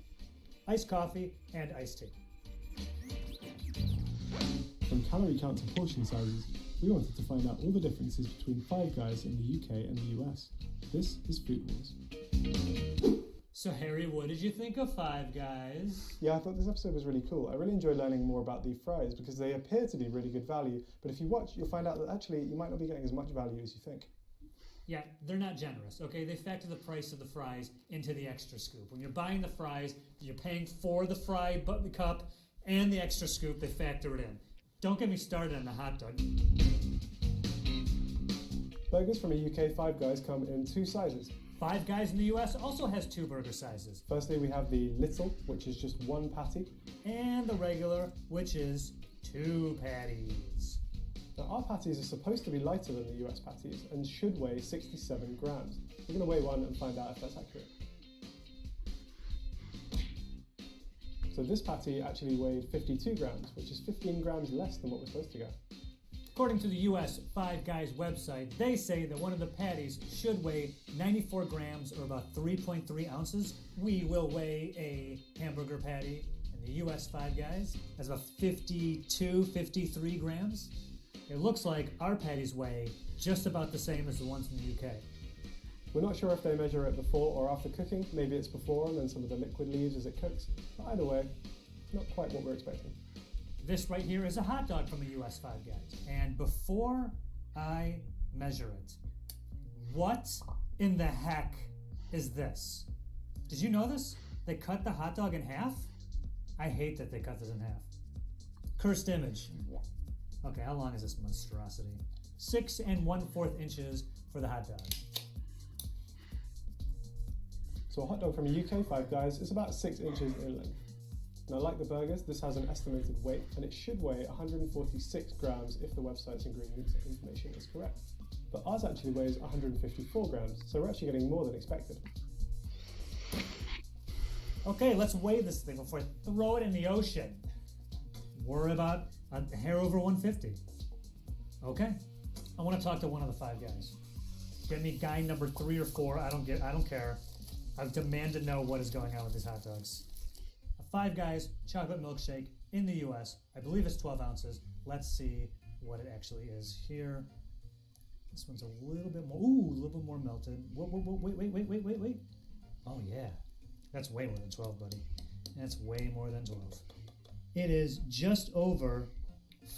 iced coffee and iced tea. From calorie count to portion sizes, we wanted to find out all the differences between Five Guys in the UK and the US. This is Food Wars. So Harry, what did you think of Five Guys? Yeah, I thought this episode was really cool. I really enjoyed learning more about the fries because they appear to be really good value, but if you watch, you'll find out that actually you might not be getting as much value as you think. Yeah, they're not generous, okay? They factor the price of the fries into the extra scoop. When you're buying the fries, you're paying for the fry cup and the extra scoop, they factor it in. Don't get me started on the hot dog. Burgers from a UK Five Guys come in 2 sizes. Five Guys in the US also has 2 burger sizes. Firstly, we have the Little, which is just 1 patty. And the regular, which is 2 patties. Now, our patties are supposed to be lighter than the US patties and should weigh 67 grams. We're going to weigh one and find out if that's accurate. So this patty actually weighed 52 grams, which is 15 grams less than what we're supposed to get. According to the US Five Guys website, they say that one of the patties should weigh 94 grams or about 3.3 ounces. We will weigh a hamburger patty in the US Five Guys. That's about 52, 53 grams. It looks like our patties weigh just about the same as the ones in the UK. We're not sure if they measure it before or after cooking. Maybe it's before and then some of the liquid leaves as it cooks. But either way, not quite what we're expecting. This right here is a hot dog from a US Five Guys. And before I measure it, what in the heck is this? Did you know this? They cut the hot dog in half? I hate that they cut this in half. Cursed image. Okay, how long is this monstrosity? 6 1/4 inches for the hot dog. So a hot dog from a UK Five Guys is about 6 inches in length. Now, like the burgers, this has an estimated weight, and it should weigh 146 grams if the website's ingredients information is correct. But ours actually weighs 154 grams, so we're actually getting more than expected. Okay, let's weigh this thing before I throw it in the ocean. We're about a hair over 150. Okay, I want to talk to one of the Five Guys. Get me guy number 3 or 4. I don't care. I demand to know what is going on with these hot dogs. A Five Guys chocolate milkshake in the U.S. I believe it's 12 ounces. Let's see what it actually is here. This one's a little bit more. Ooh, a little bit more melted. Wait. Oh yeah, that's way more than 12, buddy. That's way more than 12. It is just over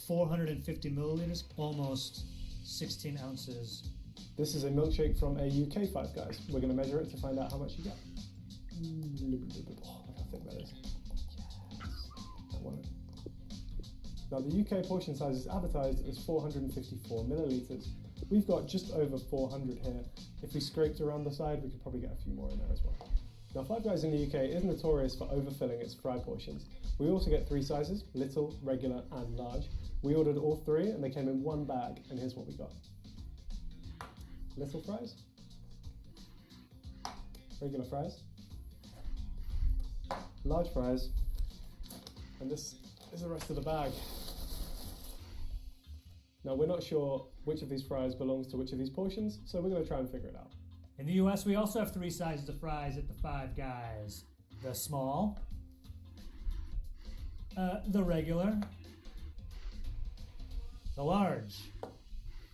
450 milliliters, almost 16 ounces. This is a milkshake from a UK Five Guys. We're going to measure it to find out how much you get. Oh, look how thick that is. Yes. I want it. Now, the UK portion size is advertised as 454 millilitres. We've got just over 400 here. If we scraped around the side, we could probably get a few more in there as well. Now, Five Guys in the UK is notorious for overfilling its fry portions. We also get 3 sizes, little, regular and large. We ordered all 3 and they came in one bag, and here's what we got. Little fries, regular fries, large fries, and this is the rest of the bag. Now, we're not sure which of these fries belongs to which of these portions, so we're going to try and figure it out. In the US, we also have 3 sizes of fries at the Five Guys. The small, the regular, the large,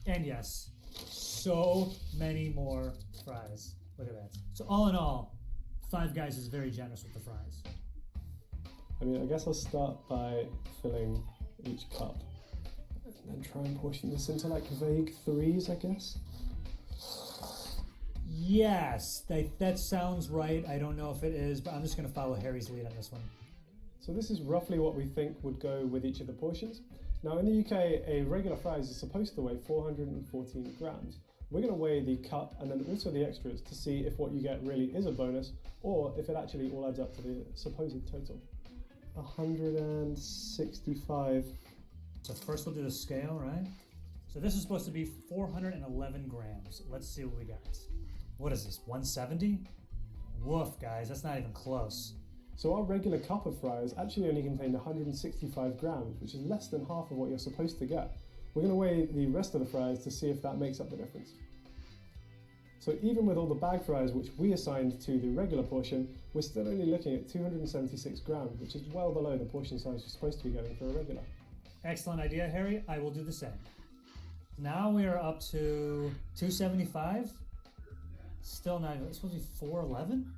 and yes, so many more fries. Look at that. So all in all, Five Guys is very generous with the fries. I mean, I guess I'll start by filling each cup and then try and portion this into like vague 3s, I guess. Yes, that sounds right. I don't know if it is, but I'm just going to follow Harry's lead on this one. So this is roughly what we think would go with each of the portions. Now, in the UK, a regular fries is supposed to weigh 414 grams. We're going to weigh the cup and then also the extras to see if what you get really is a bonus or if it actually all adds up to the supposed total. 165. So first we'll do the scale, right? So this is supposed to be 411 grams. Let's see what we got. What is this, 170? Woof, guys, that's not even close. So our regular cup of fries actually only contained 165 grams, which is less than half of what you're supposed to get. We're going to weigh the rest of the fries to see if that makes up the difference. So even with all the bag fries which we assigned to the regular portion, we're still only looking at 276 grams, which is well below the portion size you're supposed to be getting for a regular. Excellent idea, Harry. I will do the same. Now we are up to 275. Still not, it's supposed to be 411?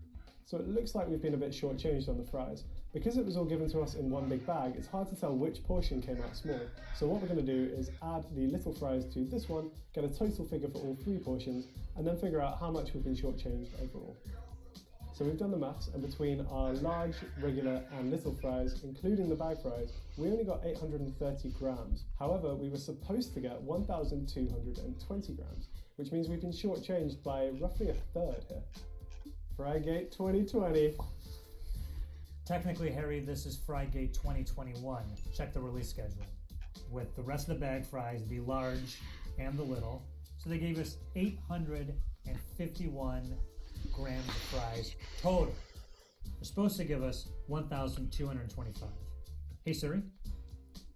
So it looks like we've been a bit shortchanged on the fries. Because it was all given to us in one big bag, it's hard to tell which portion came out small. So what we're going to do is add the little fries to this one, get a total figure for all 3 portions, and then figure out how much we've been shortchanged overall. So we've done the maths, and between our large, regular, and little fries, including the bag fries, we only got 830 grams. However, we were supposed to get 1,220 grams, which means we've been shortchanged by roughly a third here. Frygate 2020. Technically, Harry, this is Frygate 2021. Check the release schedule. With the rest of the bag fries, the large and the little. So they gave us 851 grams of fries total. They're supposed to give us 1,225. Hey Siri,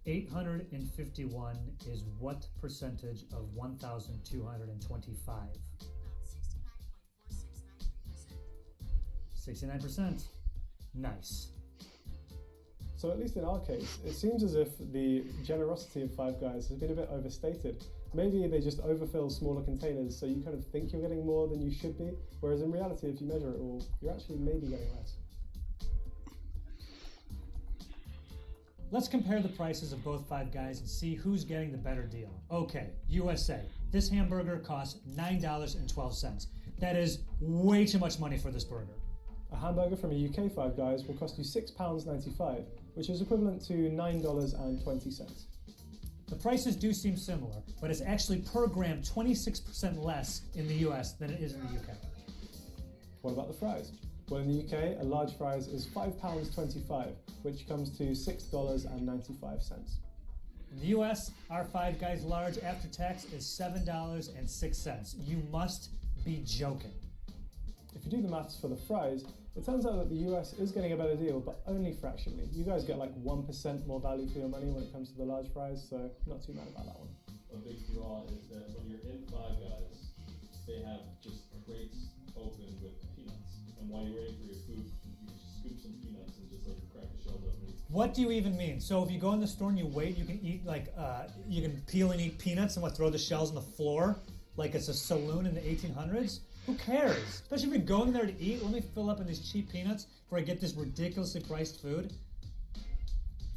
851 is what percentage of 1,225? 69%. Nice. So at least in our case, it seems as if the generosity of Five Guys has been a bit overstated. Maybe they just overfill smaller containers so you kind of think you're getting more than you should be, whereas in reality, if you measure it all, you're actually maybe getting less. Let's compare the prices of both Five Guys and see who's getting the better deal. Okay, USA. This hamburger costs $9.12. That is way too much money for this burger. A hamburger from a UK Five Guys will cost you £6.95, which is equivalent to $9.20. The prices do seem similar, but it's actually per gram 26% less in the US than it is in the UK. What about the fries? Well, in the UK, a large fries is £5.25, which comes to $6.95. In the US, our Five Guys large after tax is $7.06. You must be joking. If you do the maths for the fries, it turns out that the US is getting a better deal, but only fractionally. You guys get like 1% more value for your money when it comes to the large fries, so not too mad about that one. A big draw is that when you're in Five Guys, they have just crates open with peanuts. And while you're waiting for your food, you can just scoop some peanuts and just like crack the shells open. What do you even mean? So if you go in the store and you wait, you can eat like, you can peel and eat peanuts and throw the shells on the floor like it's a saloon in the 1800s? Who cares? Especially if you're going there to eat. Let me fill up on these cheap peanuts before I get this ridiculously priced food.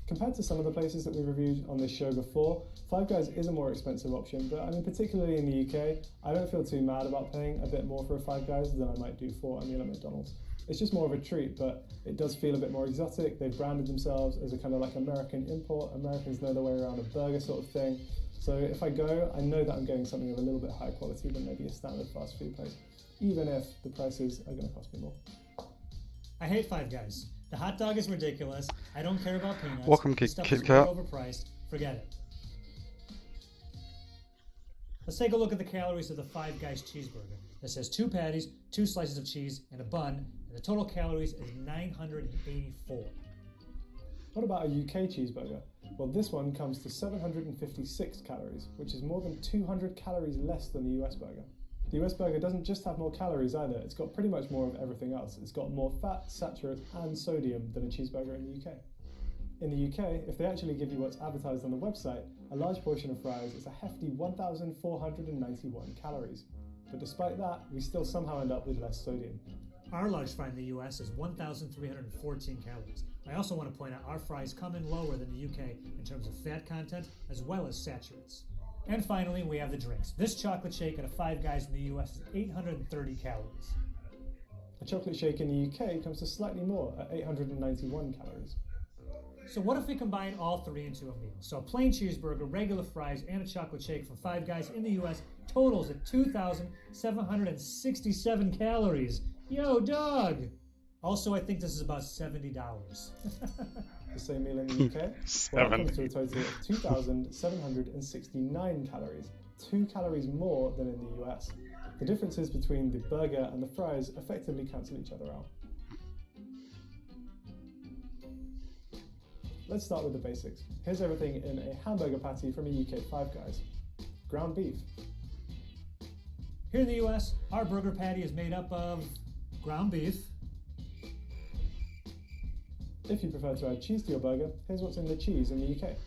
Compared to some of the places that we reviewed on this show before, Five Guys is a more expensive option, but I mean, particularly in the UK, I don't feel too mad about paying a bit more for a Five Guys than I might do for a meal at McDonald's. It's just more of a treat, but it does feel a bit more exotic. They've branded themselves as a kind of like American import. Americans know their way around a burger sort of thing. So if I go, I know that I'm getting something of a little bit higher quality than maybe a standard fast food place, even if the prices are going to cost me more. I hate Five Guys. The hot dog is ridiculous. I don't care about peanuts. Welcome, The stuff Kit is Kat. way overpriced. Forget it. Let's take a look at the calories of the Five Guys cheeseburger. This says 2 patties, 2 slices of cheese, and a bun, and the total calories is 984. What about a UK cheeseburger? Well, this one comes to 756 calories, which is more than 200 calories less than the US burger. The US burger doesn't just have more calories either, it's got pretty much more of everything else. It's got more fat, saturates, and sodium than a cheeseburger in the UK. In the UK, if they actually give you what's advertised on the website, a large portion of fries is a hefty 1,491 calories. But despite that, we still somehow end up with less sodium. Our large fry in the US is 1,314 calories. I also want to point out our fries come in lower than the UK in terms of fat content as well as saturates. And finally, we have the drinks. This chocolate shake at a Five Guys in the US is 830 calories. A chocolate shake in the UK comes to slightly more at 891 calories. So what if we combine all 3 into a meal? So a plain cheeseburger, regular fries, and a chocolate shake from Five Guys in the US totals at 2,767 calories. Yo, dog! Also, I think this is about $70. The same meal in the UK? Well, that comes to a total of 2,769 calories, 2 calories more than in the US. The differences between the burger and the fries effectively cancel each other out. Let's start with the basics. Here's everything in a hamburger patty from a UK Five Guys. Ground beef. Here in the US, our burger patty is made up of ground beef. If you prefer to add cheese to your burger, here's what's in the cheese in the UK.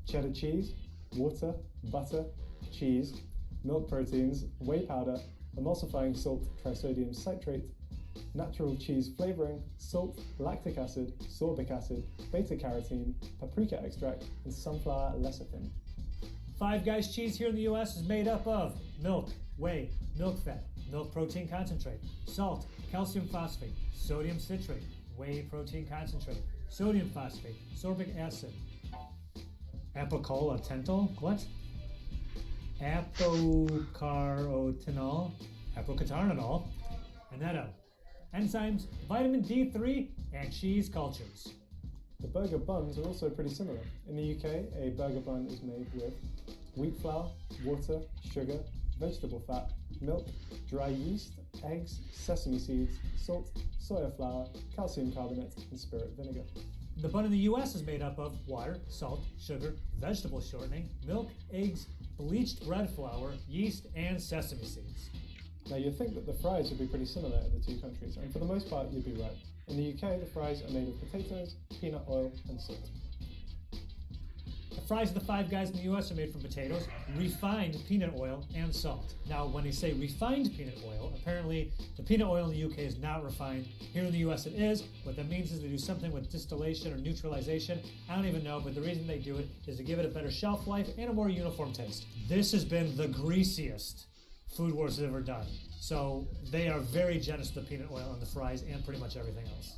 Cheddar cheese, water, butter, cheese, milk proteins, whey powder, emulsifying salt, trisodium citrate, natural cheese flavoring, salt, lactic acid, sorbic acid, beta-carotene, paprika extract, and sunflower lecithin. Five Guys cheese here in the US is made up of milk, whey, milk fat, milk protein concentrate, salt, calcium phosphate, sodium citrate, whey protein concentrate, sodium phosphate, sorbic acid, apocarotenol, what? Apocarotenol, apocatarnol, annetto, enzymes, vitamin D3, and cheese cultures. The burger buns are also pretty similar. In the UK, a burger bun is made with wheat flour, water, sugar, vegetable fat, milk, dry yeast, eggs, sesame seeds, salt, soya flour, calcium carbonate, and spirit vinegar. The bun in the US is made up of water, salt, sugar, vegetable shortening, milk, eggs, bleached bread flour, yeast, and sesame seeds. Now you'd think that the fries would be pretty similar in the two countries, and for the most part you'd be right. In the UK, the fries are made of potatoes, peanut oil, and salt. The fries of the Five Guys in the US are made from potatoes, refined peanut oil, and salt. Now, when they say refined peanut oil, apparently the peanut oil in the UK is not refined. Here in the US it is. What that means is they do something with distillation or neutralization. I don't even know, but the reason they do it is to give it a better shelf life and a more uniform taste. This has been the greasiest Food Wars has ever done. So they are very generous with the peanut oil and the fries and pretty much everything else.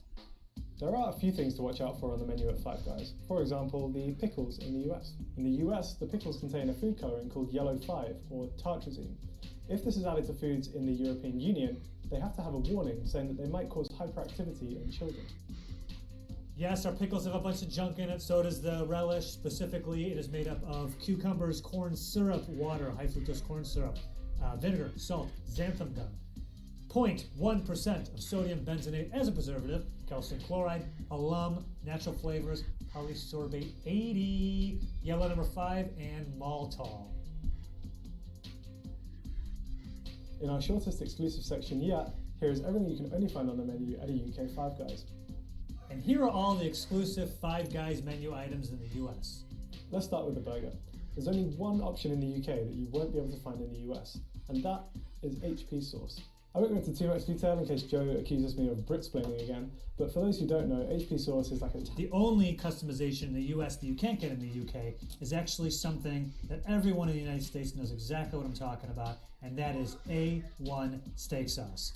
There are a few things to watch out for on the menu at Five Guys. For example, the pickles in the US. In the US, the pickles contain a food colouring called Yellow 5, or tartrazine. If this is added to foods in the European Union, they have to have a warning saying that they might cause hyperactivity in children. Yes, our pickles have a bunch of junk in it, so does the relish. Specifically, it is made up of cucumbers, corn syrup, water, high fructose corn syrup, vinegar, salt, xanthan gum, 0.1% of sodium benzenate as a preservative, calcium chloride, alum, natural flavors, polysorbate 80, yellow number 5, and maltol. In our shortest exclusive section yet, here is everything you can only find on the menu at a UK Five Guys. And here are all the exclusive Five Guys menu items in the US. Let's start with the burger. There's only one option in the UK that you won't be able to find in the US, and that is HP sauce. I won't go into too much detail in case Joe accuses me of Britsplaining again, but for those who don't know, HP sauce is like a... The only customization in the US that you can't get in the UK is actually something that everyone in the United States knows exactly what I'm talking about, and that is A1 steak sauce.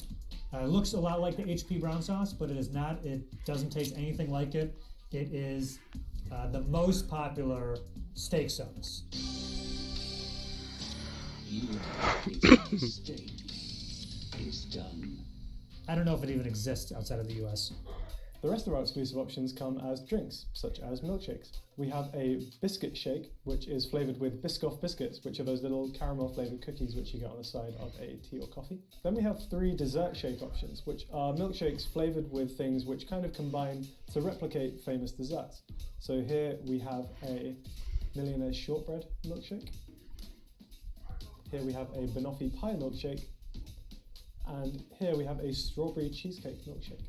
It looks a lot like the HP brown sauce, but it is not. It doesn't taste anything like it. It is the most popular steak sauce. Steak is done. I don't know if it even exists outside of the US. The rest of our exclusive options come as drinks, such as milkshakes. We have a biscuit shake, which is flavoured with Biscoff biscuits, which are those little caramel flavoured cookies which you get on the side of a tea or coffee. Then we have 3 dessert shake options, which are milkshakes flavoured with things which kind of combine to replicate famous desserts. So here we have a Millionaire's Shortbread milkshake. Here we have a banoffee pie milkshake. And here we have a strawberry cheesecake milkshake.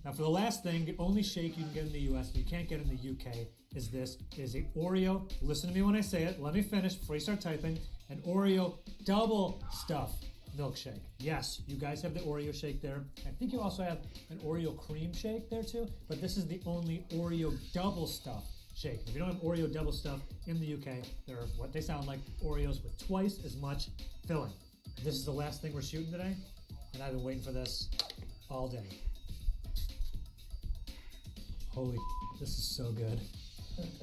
Now for the last thing, the only shake you can get in the US that you can't get in the UK is this. It is a Oreo, listen to me when I say it, let me finish before you start typing, an Oreo double stuff milkshake. Yes, you guys have the Oreo shake there. I think you also have an Oreo cream shake there too, but this is the only Oreo double stuff shake. If you don't have Oreo double stuff in the UK, they're what they sound like, Oreos with twice as much filling. This is the last thing we're shooting today, and I've been waiting for this all day. Holy, this is so good.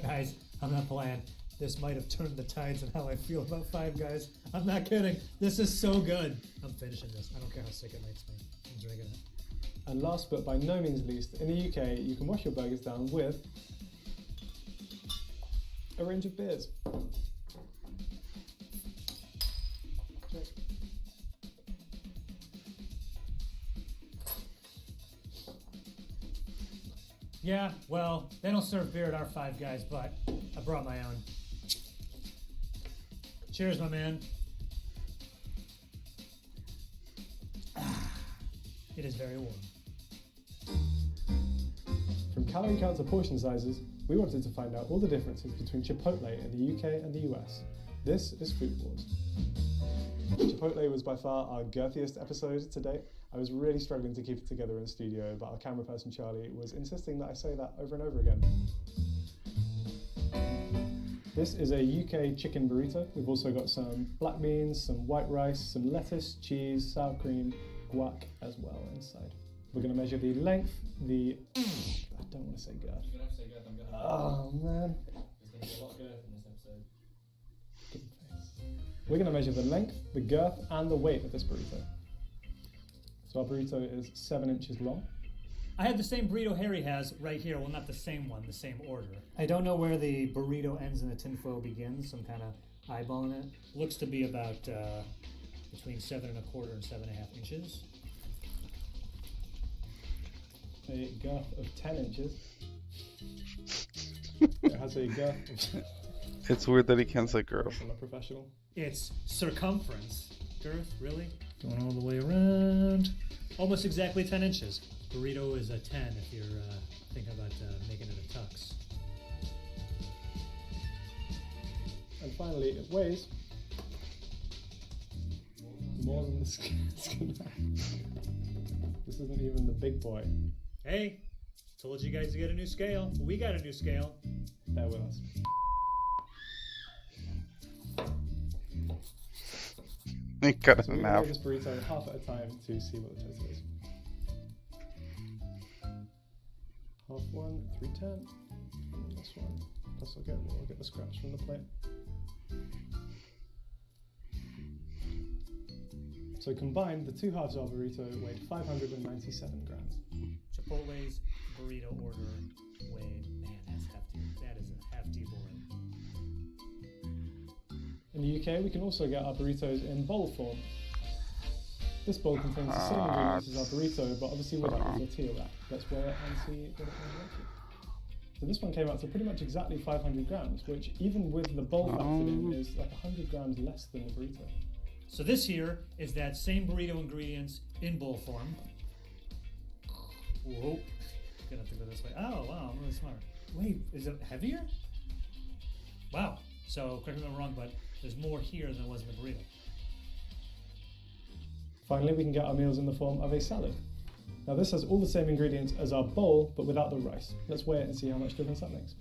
Guys, I'm not playing. This might have turned the tides on how I feel about Five Guys. I'm not kidding. This is so good. I'm finishing this. I don't care how sick it makes me. I'm drinking it. And last but by no means least, in the UK, you can wash your burgers down with a range of beers. Yeah, well, they don't serve beer at our Five Guys, but I brought my own. Cheers, my man. It is very warm. From calorie count to portion sizes, we wanted to find out all the differences between Chipotle in the UK and the US. This is Food Wars. Chipotle was by far our girthiest episode to date. I was really struggling to keep it together in the studio, but our camera person Charlie was insisting that I say that over and over again. This is a UK chicken burrito. We've also got some black beans, some white rice, some lettuce, cheese, sour cream, guac as well inside. We're going to measure the length, I don't want to say girth. You're gonna have to say girth. I'm gonna. Oh man. There's gonna be a lot of girth in this episode. Good face. We're going to measure the length, the girth, and the weight of this burrito. So our burrito is 7 inches long. I have the same burrito Harry has right here. Well, not the same one, the same order. I don't know where the burrito ends and the tinfoil begins. I'm kind of eyeballing it. Looks to be about between 7 1/4 and 7.5 inches. A girth of 10 inches. It has a girth of... It's weird that he can't say girth. I'm a professional. It's circumference. Girth, really? Going all the way around. Almost exactly 10 inches. Burrito is a 10 if you're thinking about making it a tux. And finally, it weighs more than the skin. This isn't even the big boy. Hey, told you guys to get a new scale. We got a new scale. Bear with us. He cut it So in we're half. going to weigh this burrito half at a time to see what the total is. one, 310. And this one, plus we'll get the scraps from the plate. So combined, the two halves of our burrito weighed 597 grams. Chipotle's burrito order weighed, man, that's hefty. That is a hefty boy. In the UK, we can also get our burritos in bowl form. This bowl contains the same ingredients as our burrito, but obviously without the tortilla wrap. Let's weigh it and see what it comes out to. So this one came out to pretty much exactly 500 grams, which even with the bowl factored in is like 100 grams less than the burrito. So this here is that same burrito ingredients in bowl form. Whoa, gonna have to go this way. Oh wow, I'm really smart. Wait, is it heavier? Wow. So correct me if I'm wrong, but there's more here than there was in the burrito. Finally, we can get our meals in the form of a salad. Now this has all the same ingredients as our bowl, but without the rice. Let's weigh it and see how much difference that makes.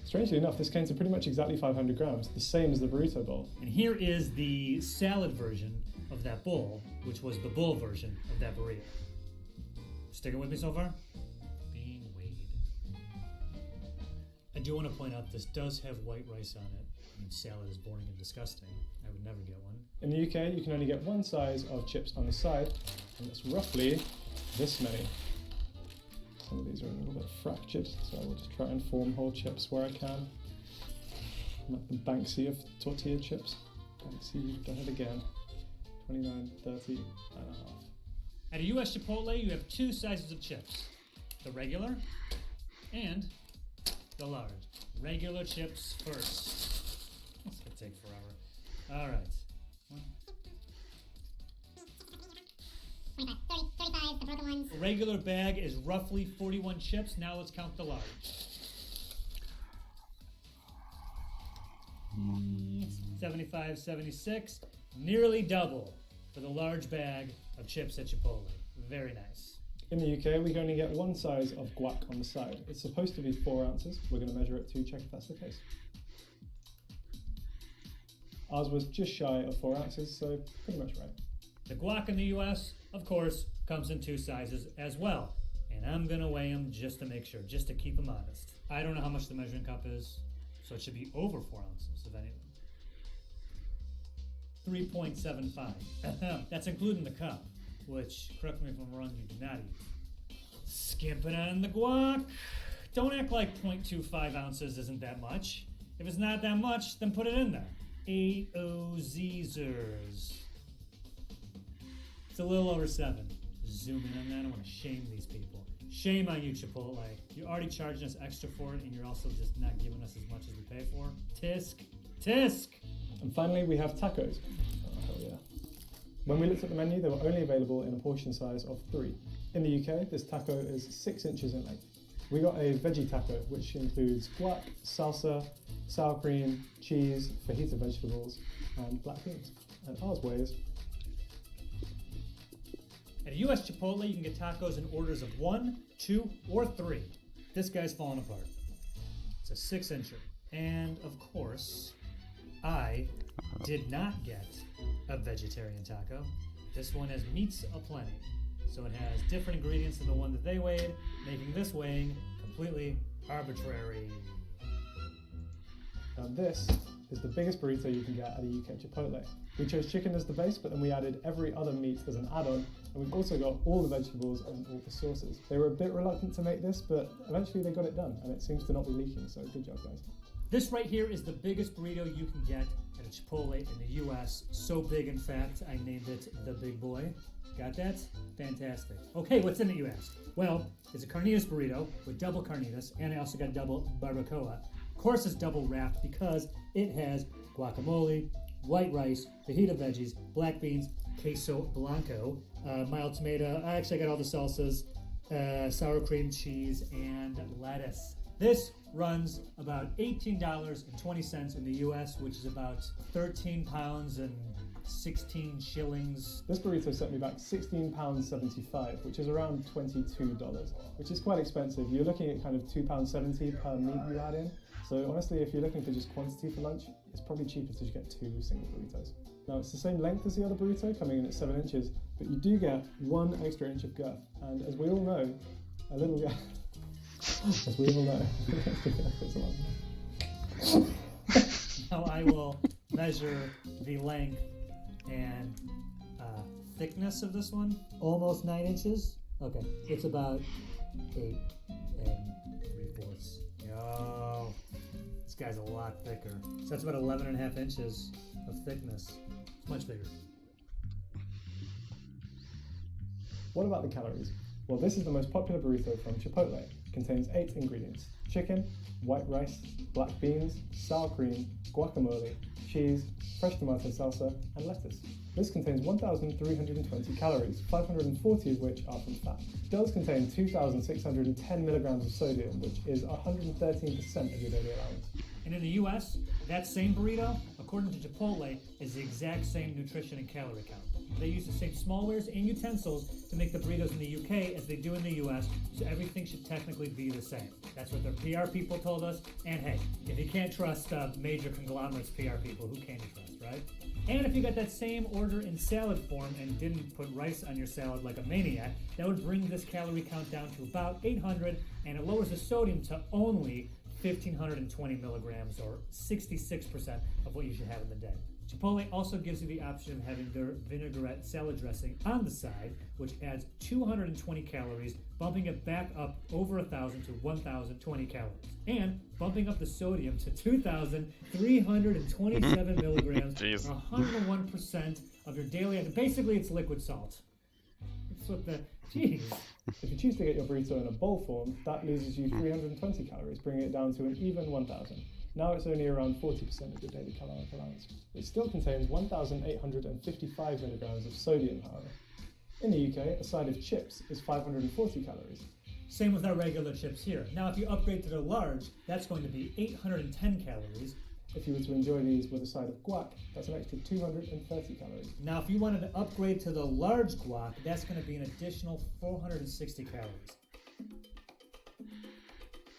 Strangely enough, this came to pretty much exactly 500 grams, the same as the burrito bowl. And here is the salad version of that bowl, which was the bowl version of that burrito. Sticking with me so far? Being weighed. I do want to point out this does have white rice on it. I mean, salad is boring and disgusting. I would never get one. In the UK, you can only get one size of chips on the side, and it's roughly this many. Some of these are a little bit fractured, so I will just try and form whole chips where I can. I'm like the Banksy of tortilla chips. Banksy, you've done it again. 29, 30 and a half. At a US Chipotle, you have two sizes of chips. The regular and the large. Regular chips first. This could take forever. All right. 25, 30, 35, the broken ones. A regular bag is roughly 41 chips. Now let's count the large. 75, 76. Nearly double for the large bag of chips at Chipotle. Very nice. In the UK, we can only get one size of guac on the side. It's supposed to be 4 ounces. We're going to measure it to check if that's the case. Ours was just shy of 4 ounces, so pretty much right. The guac in the US, of course, comes in two sizes as well. And I'm going to weigh them just to make sure, just to keep them honest. I don't know how much the measuring cup is, so it should be over 4 ounces, if anything. 3.75. That's including the cup, which, correct me if I'm wrong, you do not eat. Skimping on the guac. Don't act like 0.25 ounces isn't that much. If it's not that much, then put it in there. 8 Ozzers. It's a little over 7. Zoom in on that. I want to shame these people. Shame on you, Chipotle. You're already charging us extra for it, and you're also just not giving us as much as we pay for. Tisk. Tisk! And finally, we have tacos. Oh, hell yeah. When we looked at the menu, they were only available in a portion size of 3. In the UK, this taco is 6 inches in length. We got a veggie taco, which includes guac, salsa, sour cream, cheese, fajita vegetables, and black beans. And ours weighs. At a US Chipotle, you can get tacos in orders of 1, 2, or 3. This guy's falling apart. It's a 6-incher. And of course, I did not get a vegetarian taco. This one has meats aplenty. So it has different ingredients than the one that they weighed, making this weighing completely arbitrary. Now this is the biggest burrito you can get at a UK Chipotle. We chose chicken as the base, but then we added every other meat as an add-on, and we've also got all the vegetables and all the sauces. They were a bit reluctant to make this, but eventually they got it done, and it seems to not be leaking, so good job, guys. This right here is the biggest burrito you can get at a Chipotle in the US. So big, in fact, I named it the Big Boy. Got that? Fantastic. Okay, what's in it, you ask? Well, it's a carnitas burrito with double carnitas, and I also got double barbacoa. Of course, it's double wrapped because it has guacamole, white rice, fajita veggies, black beans, queso blanco, mild tomato. I actually got all the salsas, sour cream, cheese, and lettuce. This runs about $18.20 in the US, which is about 13 pounds and 16 shillings. This burrito set me back £16.75, which is around $22, which is quite expensive. You're looking at kind of £2.70 per meat you add in. So honestly, if you're looking for just quantity for lunch, it's probably cheaper to just get 2 single burritos. Now it's the same length as the other burrito, coming in at 7 inches, but you do get 1 extra inch of girth. And as we all know, a little girth, as we all know, extra girth goes a long way. Now I will measure the length and thickness of this one. Almost 9 inches. Okay, it's about 8 3/4. Yo, this guy's a lot thicker. So that's about 11.5 inches of thickness. It's much bigger. What about the calories? Well, this is the most popular burrito from Chipotle. It contains 8 ingredients: chicken, white rice, black beans, sour cream, guacamole, cheese, fresh tomato salsa, and lettuce. This contains 1,320 calories, 540 of which are from fat. It does contain 2,610 milligrams of sodium, which is 113% of your daily allowance. And in the US, that same burrito, according to Chipotle, is the exact same nutrition and calorie count. They use the same smallwares and utensils to make the burritos in the UK as they do in the US, so everything should technically be the same. That's what their PR people told us. And hey, if you can't trust major conglomerates PR people, who can you trust, right? And if you got that same order in salad form and didn't put rice on your salad like a maniac, that would bring this calorie count down to about 800, and it lowers the sodium to only 1,520 milligrams, or 66% of what you should have in the day. Chipotle also gives you the option of having their vinaigrette salad dressing on the side, which adds 220 calories, bumping it back up over 1,000 to 1,020 calories, and bumping up the sodium to 2,327 milligrams, Jeez. or 101% of your daily. Basically, it's liquid salt. That's what the. Jeez. If you choose to get your burrito in a bowl form, that loses you 320 calories, bringing it down to an even 1,000. Now it's only around 40% of your daily caloric allowance. It still contains 1,855 milligrams of sodium, however. In the UK, a side of chips is 540 calories. Same with our regular chips here. Now, if you upgrade to the large, that's going to be 810 calories. If you were to enjoy these with a side of guac, that's an extra 230 calories. Now, if you wanted to upgrade to the large guac, that's going to be an additional 460 calories.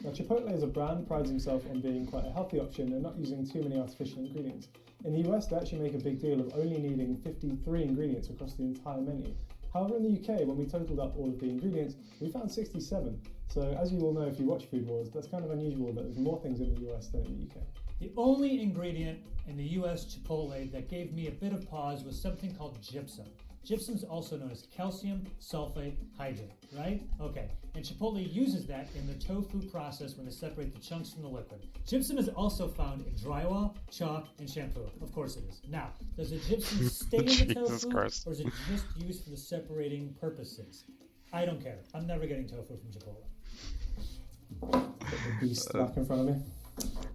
Now, Chipotle as a brand prides himself on being quite a healthy option and not using too many artificial ingredients. In the US, they actually make a big deal of only needing 53 ingredients across the entire menu. However, in the UK, when we totaled up all of the ingredients, we found 67. So, as you all know if you watch Food Wars, that's kind of unusual that there's more things in the US than in the UK. The only ingredient in the US Chipotle that gave me a bit of pause was something called gypsum. Gypsum is also known as calcium sulfate hydrate, right? Okay, and Chipotle uses that in the tofu process when they separate the chunks from the liquid. Gypsum is also found in drywall, chalk, and shampoo. Of course it is. Now, does the gypsum stay in the Jesus tofu, Christ. or is it just used for the separating purposes? I don't care. I'm never getting tofu from Chipotle. The beast back in front of me.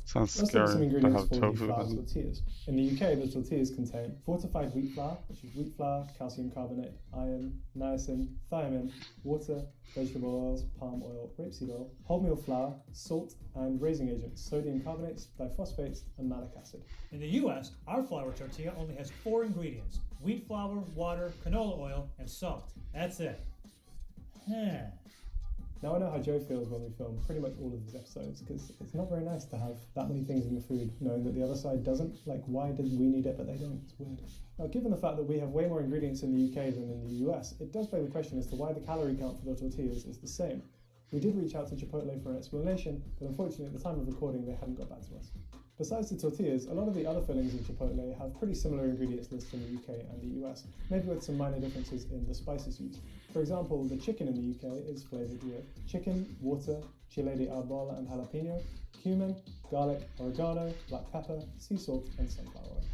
Sounds Let's look at some scary to ingredients have for the tofu. flour tortillas. In the UK, the tortillas contain fortified wheat flour, which is wheat flour, calcium carbonate, iron, niacin, thiamine, water, vegetable oils, palm oil, rapeseed oil, wholemeal flour, salt, and raising agents, sodium carbonates, diphosphates, and malic acid. In the US, our flour tortilla only has 4 ingredients: wheat flour, water, canola oil, and salt. That's it. Huh. Now I know how Joe feels when we film pretty much all of these episodes, because it's not very nice to have that many things in your food, knowing that the other side doesn't. Like, why did we need it, but they don't? It's weird. Now, given the fact that we have way more ingredients in the UK than in the US, it does beg the question as to why the calorie count for the tortillas is the same. We did reach out to Chipotle for an explanation, but unfortunately at the time of recording they hadn't got back to us. Besides the tortillas, a lot of the other fillings in Chipotle have pretty similar ingredients lists in the UK and the US, maybe with some minor differences in the spices used. For example, the chicken in the UK is flavoured with chicken, water, chile de árbol and jalapeno, cumin, garlic, oregano, black pepper, sea salt, and sunflower oil.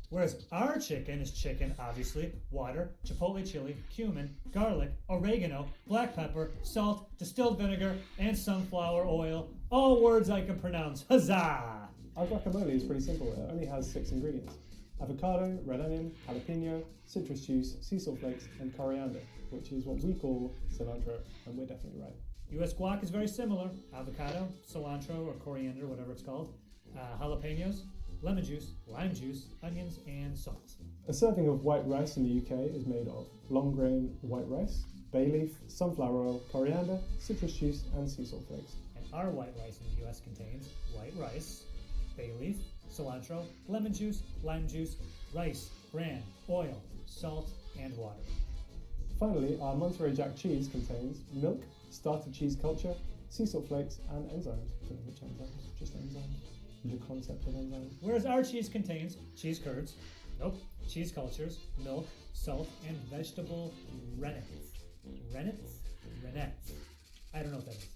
Whereas our chicken is chicken, obviously, water, chipotle chili, cumin, garlic, oregano, black pepper, salt, distilled vinegar, and sunflower oil. All words I can pronounce. Huzzah! Our guacamole is pretty simple. It only has 6 ingredients: avocado, red onion, jalapeno, citrus juice, sea salt flakes, and coriander, which is what we call cilantro, and we're definitely right. US guac is very similar: avocado, cilantro, or coriander, whatever it's called, jalapenos, lemon juice, lime juice, onions, and salt. A serving of white rice in the UK is made of long grain white rice, bay leaf, sunflower oil, coriander, citrus juice, and sea salt flakes. And our white rice in the US contains white rice, bay leaf, cilantro, lemon juice, lime juice, rice, bran, oil, salt, and water. Finally, our Monterey Jack cheese contains milk, starter cheese culture, sea salt flakes, and enzymes. Don't know which enzymes, just enzymes. The concept of enzymes. Whereas our cheese contains cheese curds, nope, cheese cultures, milk, salt, and vegetable rennets. Rennets? Rennets. I don't know what that is.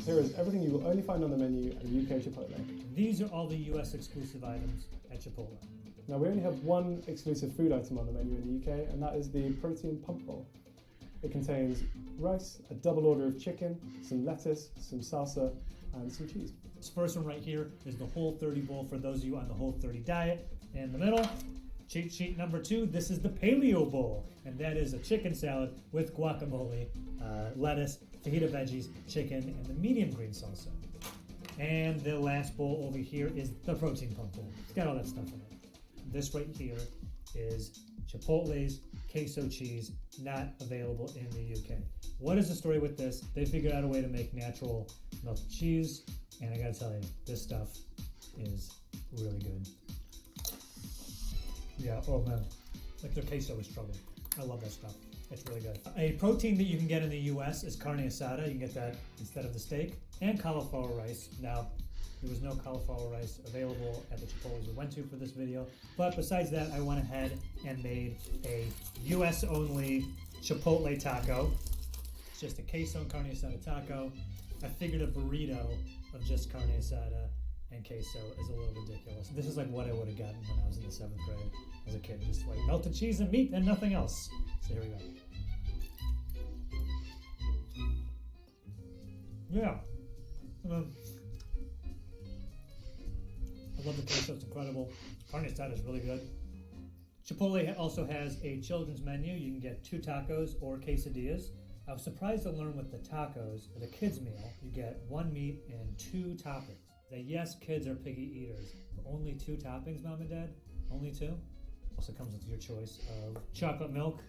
Here is everything you will only find on the menu at a UK Chipotle. These are all the US exclusive items at Chipotle. Now we only have one exclusive food item on the menu in the UK, and that is the protein pump bowl. It contains rice, a double order of chicken, some lettuce, some salsa, and some cheese. This first one right here is the Whole30 bowl for those of you on the Whole30 diet. In the middle, cheat sheet number 2, this is the Paleo bowl, and that is a chicken salad with guacamole, lettuce, fajita veggies, chicken, and the medium green salsa. And the last bowl over here is the protein pump bowl. It's got all that stuff in it. This right here is Chipotle's queso cheese, not available in the UK. What is the story with this? They figured out a way to make natural melted cheese, and I gotta tell you, this stuff is really good. Yeah, oh man, like their queso is trouble. I love that stuff. It's really good. A protein that you can get in the US is carne asada. You can get that instead of the steak, and cauliflower rice. Now, there was no cauliflower rice available at the Chipotles we went to for this video, but besides that, I went ahead and made a US only Chipotle taco. It's just a queso and carne asada taco. I figured a burrito of just carne asada and queso is a little ridiculous. This is like what I would have gotten when I was in the 7th grade as a kid, just like melted cheese and meat and nothing else. So here we go. Yeah. I love the queso, it's incredible. Carne asada is really good. Chipotle also has a children's menu. You can get 2 tacos or quesadillas. I was surprised to learn with the tacos, for the kids' meal, you get 1 meat and 2 toppings. That yes, kids are picky eaters. But only 2 toppings, Mom and Dad? Only 2? Also comes with your choice of chocolate milk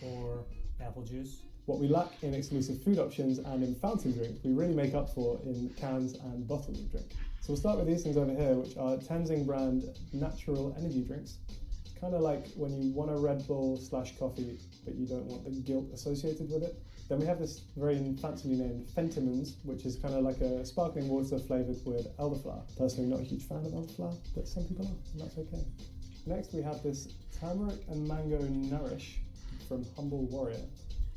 or apple juice. What we lack in exclusive food options and in fountain drink, we really make up for in cans and bottled drink. So we'll start with these things over here, which are Tenzing brand natural energy drinks. It's kind of like when you want a Red Bull / coffee, but you don't want the guilt associated with it. Then we have this very fancily named Fentimans, which is kind of like a sparkling water flavoured with elderflower. Personally, not a huge fan of elderflower, but some people are, and that's okay. Next, we have this Turmeric and Mango Nourish from Humble Warrior.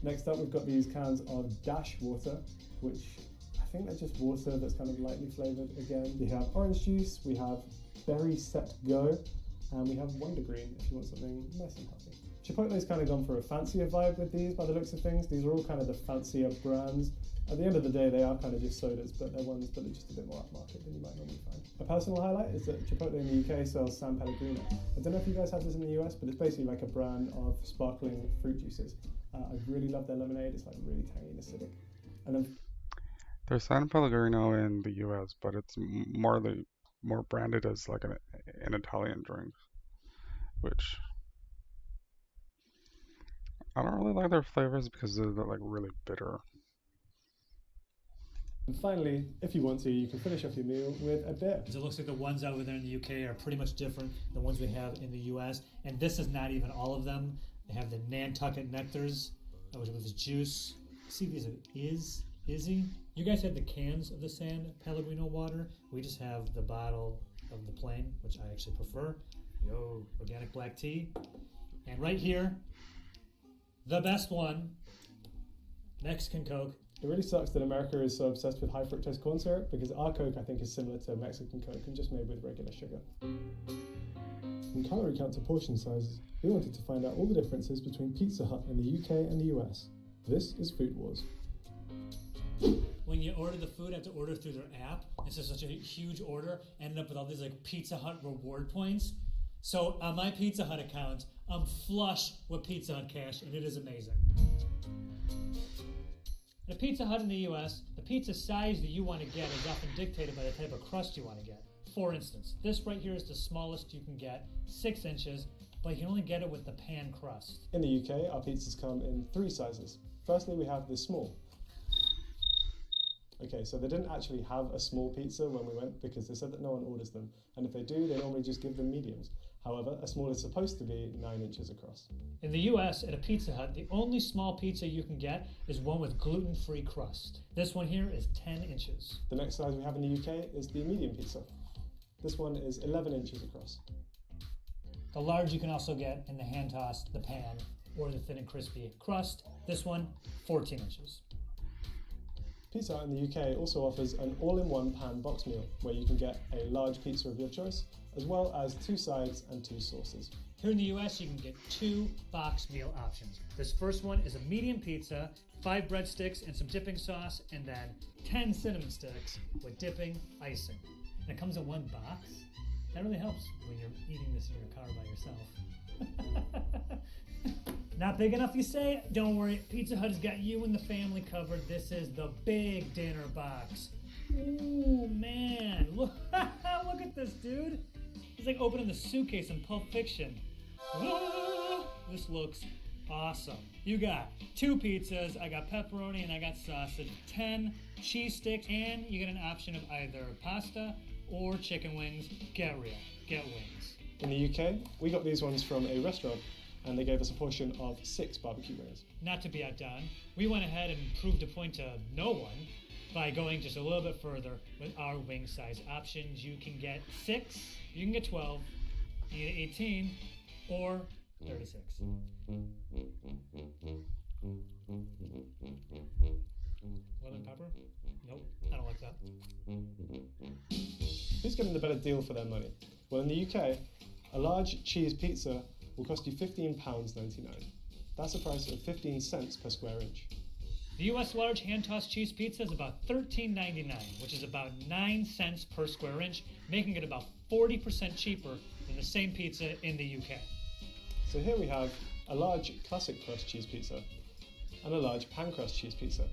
Next up, we've got these cans of Dash Water, which I think they're just water that's kind of lightly flavoured again. We have orange juice, we have Berry Set Go, and we have Wonder Green if you want something nice and healthy. Chipotle's kind of gone for a fancier vibe with these by the looks of things. These are all kind of the fancier brands. At the end of the day, they are kind of just sodas, but they're ones that are just a bit more upmarket than you might normally find. A personal highlight is that Chipotle in the UK sells San Pellegrino. I don't know if you guys have this in the US, but it's basically like a brand of sparkling fruit juices. I really love their lemonade. It's like really tangy and acidic. And then There's San Pellegrino in the US, but it's more branded as like an Italian drink, which I don't really like their flavors because they're like really bitter. And finally, if you want to, you can finish off your meal with a beer. It looks like the ones over there in the UK are pretty much different than the ones we have in the US. And this is not even all of them. They have the Nantucket Nectars, which is juice. See, these are Izzy. You guys have the cans of the San Pellegrino water. We just have the bottle of the plain, which I actually prefer. Yo, organic black tea. And right here, the best one, Mexican Coke. It really sucks that America is so obsessed with high fructose corn syrup, because our Coke, I think, is similar to Mexican Coke and just made with regular sugar. From calorie count to portion sizes, we wanted to find out all the differences between Pizza Hut in the UK and the US. This is Food Wars. When you order the food, I have to order through their app. It's just such a huge order. Ended up with all these like Pizza Hut reward points. So on my Pizza Hut account, I'm flush with Pizza Hut cash, and it is amazing. At a Pizza Hut in the US, the pizza size that you want to get is often dictated by the type of crust you want to get. For instance, this right here is the smallest you can get, 6 inches, but you can only get it with the pan crust. In the UK, our pizzas come in 3 sizes. Firstly, we have the small. Okay, so they didn't actually have a small pizza when we went because they said that no one orders them. And if they do, they normally just give them mediums. However, a small is supposed to be 9 inches across. In the US, at a Pizza Hut, the only small pizza you can get is one with gluten-free crust. This one here is 10 inches. The next size we have in the UK is the medium pizza. This one is 11 inches across. The large you can also get in the hand tossed, the pan, or the thin and crispy crust. This one, 14 inches. Pizza Hut in the UK also offers an all-in-one pan box meal where you can get a large pizza of your choice, as well as 2 sides and 2 sauces. Here in the US, you can get 2 box meal options. This first one is a medium pizza, 5 breadsticks and some dipping sauce, and then 10 cinnamon sticks with dipping icing. And it comes in 1 box. That really helps when you're eating this in your car by yourself. Not big enough, you say? Don't worry, Pizza Hut has got you and the family covered. This is the big dinner box. Ooh, man, look, look at this, dude. It's like opening the suitcase in Pulp Fiction. Ah, this looks awesome. You got 2 pizzas, I got pepperoni and I got sausage, 10 cheese sticks, and you get an option of either pasta or chicken wings. Get real, get wings. In the UK, we got these ones from a restaurant and they gave us a portion of 6 barbecue wings. Not to be outdone, we went ahead and proved a point to no one by going just a little bit further with our wing size options. You can get 6, you can get 12, you can get 18, or 36. Lemon pepper? Nope, I don't like that. Who's getting the better deal for their money? Well, in the UK, a large cheese pizza will cost you £15.99. That's a price of 15 cents per square inch. The US large hand-tossed cheese pizza is about $13.99, which is about 9 cents per square inch, making it about 40% cheaper than the same pizza in the UK. So here we have a large classic crust cheese pizza and a large pan crust cheese pizza.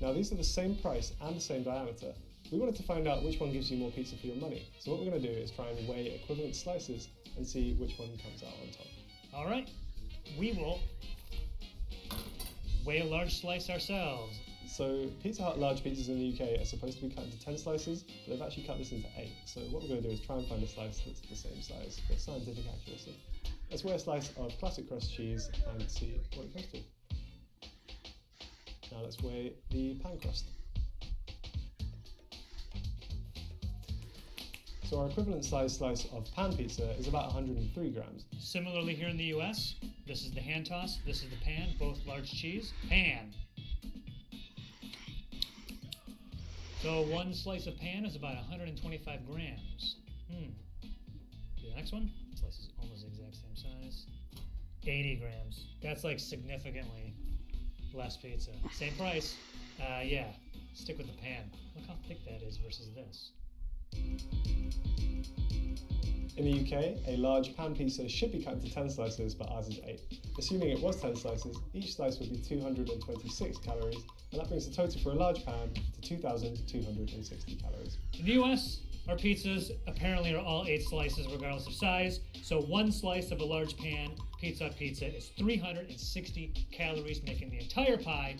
Now these are the same price and the same diameter. We wanted to find out which one gives you more pizza for your money. So what we're going to do is try and weigh equivalent slices and see which one comes out on top. All right, we will weigh a large slice ourselves. So Pizza Hut large pizzas in the UK are supposed to be cut into 10 slices, but they've actually cut this into 8. So what we're going to do is try and find a slice that's the same size for scientific accuracy. Let's weigh a slice of classic crust cheese and see what it comes to. Now let's weigh the pan crust. So our equivalent size slice of pan pizza is about 103 grams. Similarly here in the US, this is the hand toss, this is the pan, both large cheese. Pan. So 1 slice of pan is about 125 grams. The next one, slice is almost the exact same size. 80 grams. That's like significantly less pizza. Same price. Yeah, stick with the pan. Look how thick that is versus this. In the UK, a large pan pizza should be cut into 10 slices, but ours is 8. Assuming it was 10 slices, each slice would be 226 calories, and that brings the total for a large pan to 2,260 calories. In the US, our pizzas apparently are all 8 slices regardless of size, so 1 slice of a large pan pizza is 360 calories, making the entire pie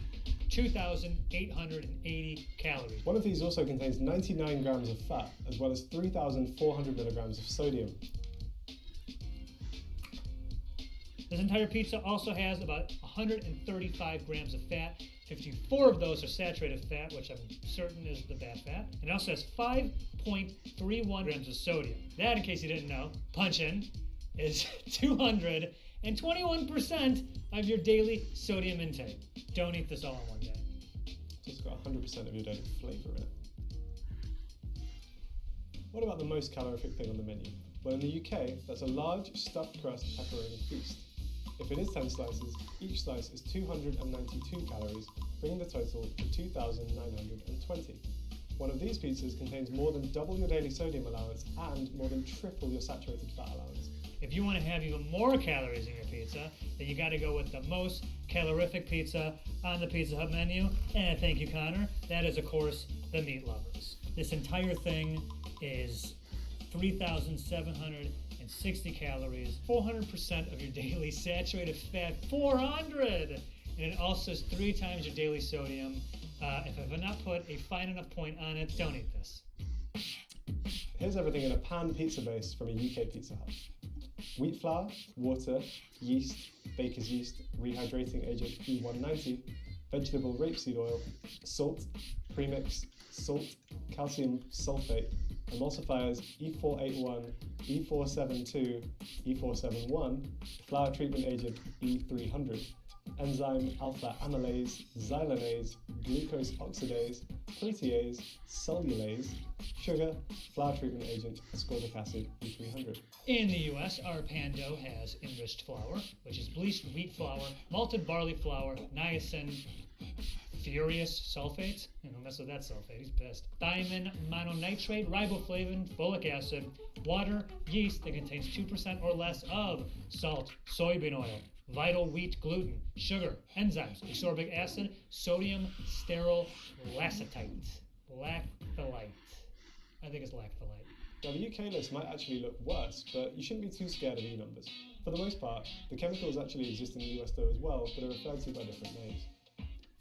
2,880 calories. One of these also contains 99 grams of fat, as well as 3,400 milligrams of sodium. This entire pizza also has about 135 grams of fat. 54 of those are saturated fat, which I'm certain is the bad fat. And it also has 5.31 grams of sodium. That, in case you didn't know, punch in, is 221% of your daily sodium intake. Don't eat this all in one day. It's got 100% of your daily flavour in it. What about the most calorific thing on the menu? Well, in the UK, that's a large stuffed crust pepperoni feast. If it is 10 slices, each slice is 292 calories, bringing the total to 2,920. One of these pizzas contains more than double your daily sodium allowance and more than triple your saturated fat allowance. If you want to have even more calories in your pizza, then you got to go with the most calorific pizza on the Pizza Hut menu. And thank you, Connor. That is, of course, the Meat Lovers. This entire thing is 3,760 calories, 400% of your daily saturated fat, 400! And it also is 3 times your daily sodium. If I have not put a fine enough point on it, don't eat this. Here's everything in a pan pizza base from a UK Pizza Hut. wheat flour, water, yeast, baker's yeast, rehydrating agent E190, vegetable rapeseed oil, salt, premix, salt, calcium sulfate, emulsifiers E481, E472, E471, flour treatment agent E300, enzyme alpha amylase, xylanase, glucose oxidase, protease, cellulase, sugar, flour treatment agent, ascorbic acid E300. In the US, our pan dough has enriched flour, which is bleached wheat flour, malted barley flour, niacin, furious sulfate, and don't mess with that sulfate, he's pissed. Thiamine mononitrate, riboflavin, folic acid, water, yeast that contains 2% or less of salt, soybean oil, vital wheat gluten, sugar, enzymes, ascorbic acid, sodium stearyl lactite. Lactolite. I think it's lactolite. Now the UK list might actually look worse, but you shouldn't be too scared of E-numbers. For the most part, the chemicals actually exist in the US though as well, but are referred to by different names.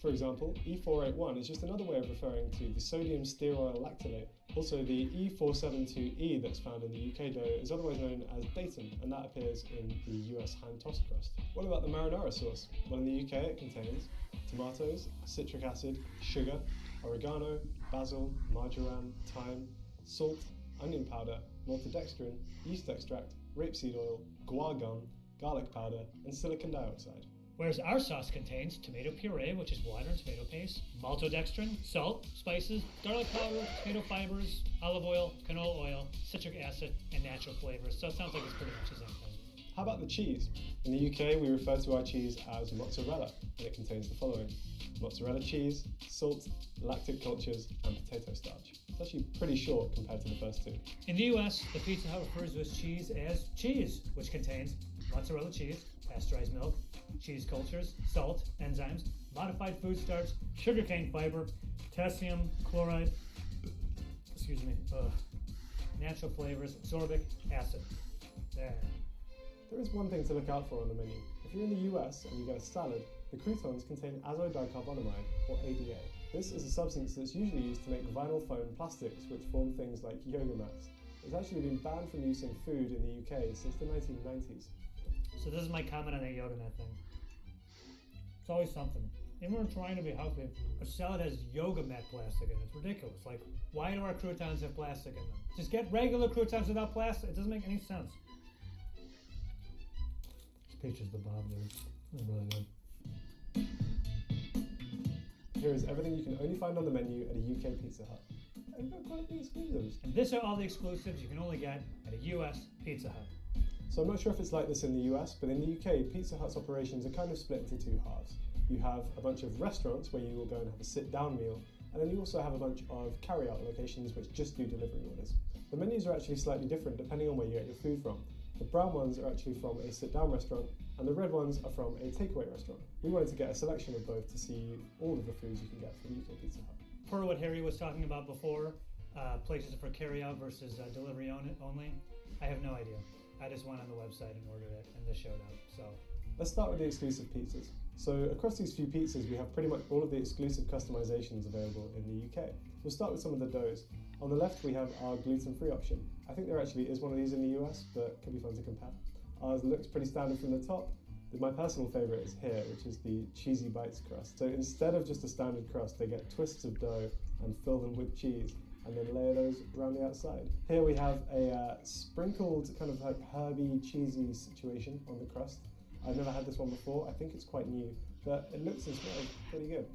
For example, E481 is just another way of referring to the sodium stearyl lactolate. Also, the E472E that's found in the UK dough is otherwise known as datum, and that appears in the US hand tossed crust. What about the marinara sauce? Well, in the UK it contains tomatoes, citric acid, sugar, oregano, basil, marjoram, thyme, salt, onion powder, maltodextrin, yeast extract, rapeseed oil, guar gum, garlic powder, and silicon dioxide. Whereas our sauce contains tomato puree, which is water and tomato paste, maltodextrin, salt, spices, garlic powder, tomato fibers, olive oil, canola oil, citric acid, and natural flavors. So it sounds like it's pretty much the same thing. How about the cheese? In the UK, we refer to our cheese as mozzarella, and it contains the following: mozzarella cheese, salt, lactic cultures, and potato starch. It's actually pretty short compared to the first two. In the US, the Pizza Hut refers to its cheese as cheese, which contains mozzarella cheese, pasteurized milk, cheese cultures, salt, enzymes, modified food starch, sugarcane fiber, potassium chloride, natural flavors, ascorbic acid. There. There is one thing to look out for on the menu. If you're in the US and you get a salad, the croutons contain azodicarbonamide, or ADA. This is a substance that's usually used to make vinyl foam plastics, which form things like yoga mats. It's actually been banned from use in food in the UK since the 1990s. So this is my comment on that yoga mat thing. It's always something. Even when we're trying to be healthy, a salad has yoga mat plastic in it. It's ridiculous. Like, why do our croutons have plastic in them? Just get regular croutons without plastic. It doesn't make any sense. This peach is the bomb, dude. It's really good. Here is everything you can only find on the menu at a UK Pizza Hut. And you've got quite a few exclusives. And these are all the exclusives you can only get at a US Pizza Hut. So I'm not sure if it's like this in the US, but in the UK, Pizza Hut's operations are kind of split into two halves. You have a bunch of restaurants where you will go and have a sit-down meal, and then you also have a bunch of carry-out locations which just do delivery orders. The menus are actually slightly different depending on where you get your food from. The brown ones are actually from a sit-down restaurant, and the red ones are from a takeaway restaurant. We wanted to get a selection of both to see all of the foods you can get from UK Pizza Hut. Per what Harry was talking about before, places for carry-out versus delivery only, I have no idea. I just went on the website and ordered it, and this showed up, so. Let's start with the exclusive pizzas. So across these few pizzas, we have pretty much all of the exclusive customizations available in the UK. We'll start with some of the doughs. On the left, we have our gluten-free option. I think there actually is one of these in the US, but it could be fun to compare. Ours looks pretty standard from the top. My personal favorite is here, which is the cheesy bites crust. So instead of just a standard crust, they get twists of dough and fill them with cheese, and then layer those around the outside. Here we have a sprinkled kind of like herby, cheesy situation on the crust. I've never had this one before. I think it's quite new, but it looks and smells pretty good.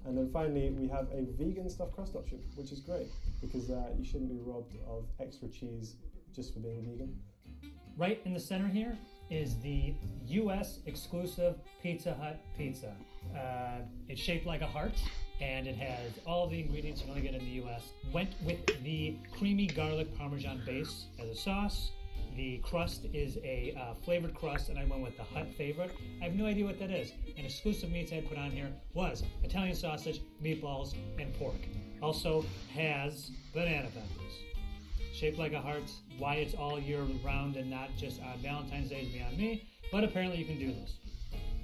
And then finally, we have a vegan stuffed crust option, which is great because you shouldn't be robbed of extra cheese just for being vegan. Right in the center here is the US exclusive Pizza Hut pizza. It's shaped like a heart, and it has all the ingredients you only get in the US. Went with the creamy garlic Parmesan base as a sauce. The crust is a flavored crust, and I went with the Hut favorite. I have no idea what that is. And exclusive meats I put on here was Italian sausage, meatballs, and pork. Also has banana peppers. Shaped like a heart. Why it's all year round and not just on Valentine's Day is beyond me, but apparently you can do this.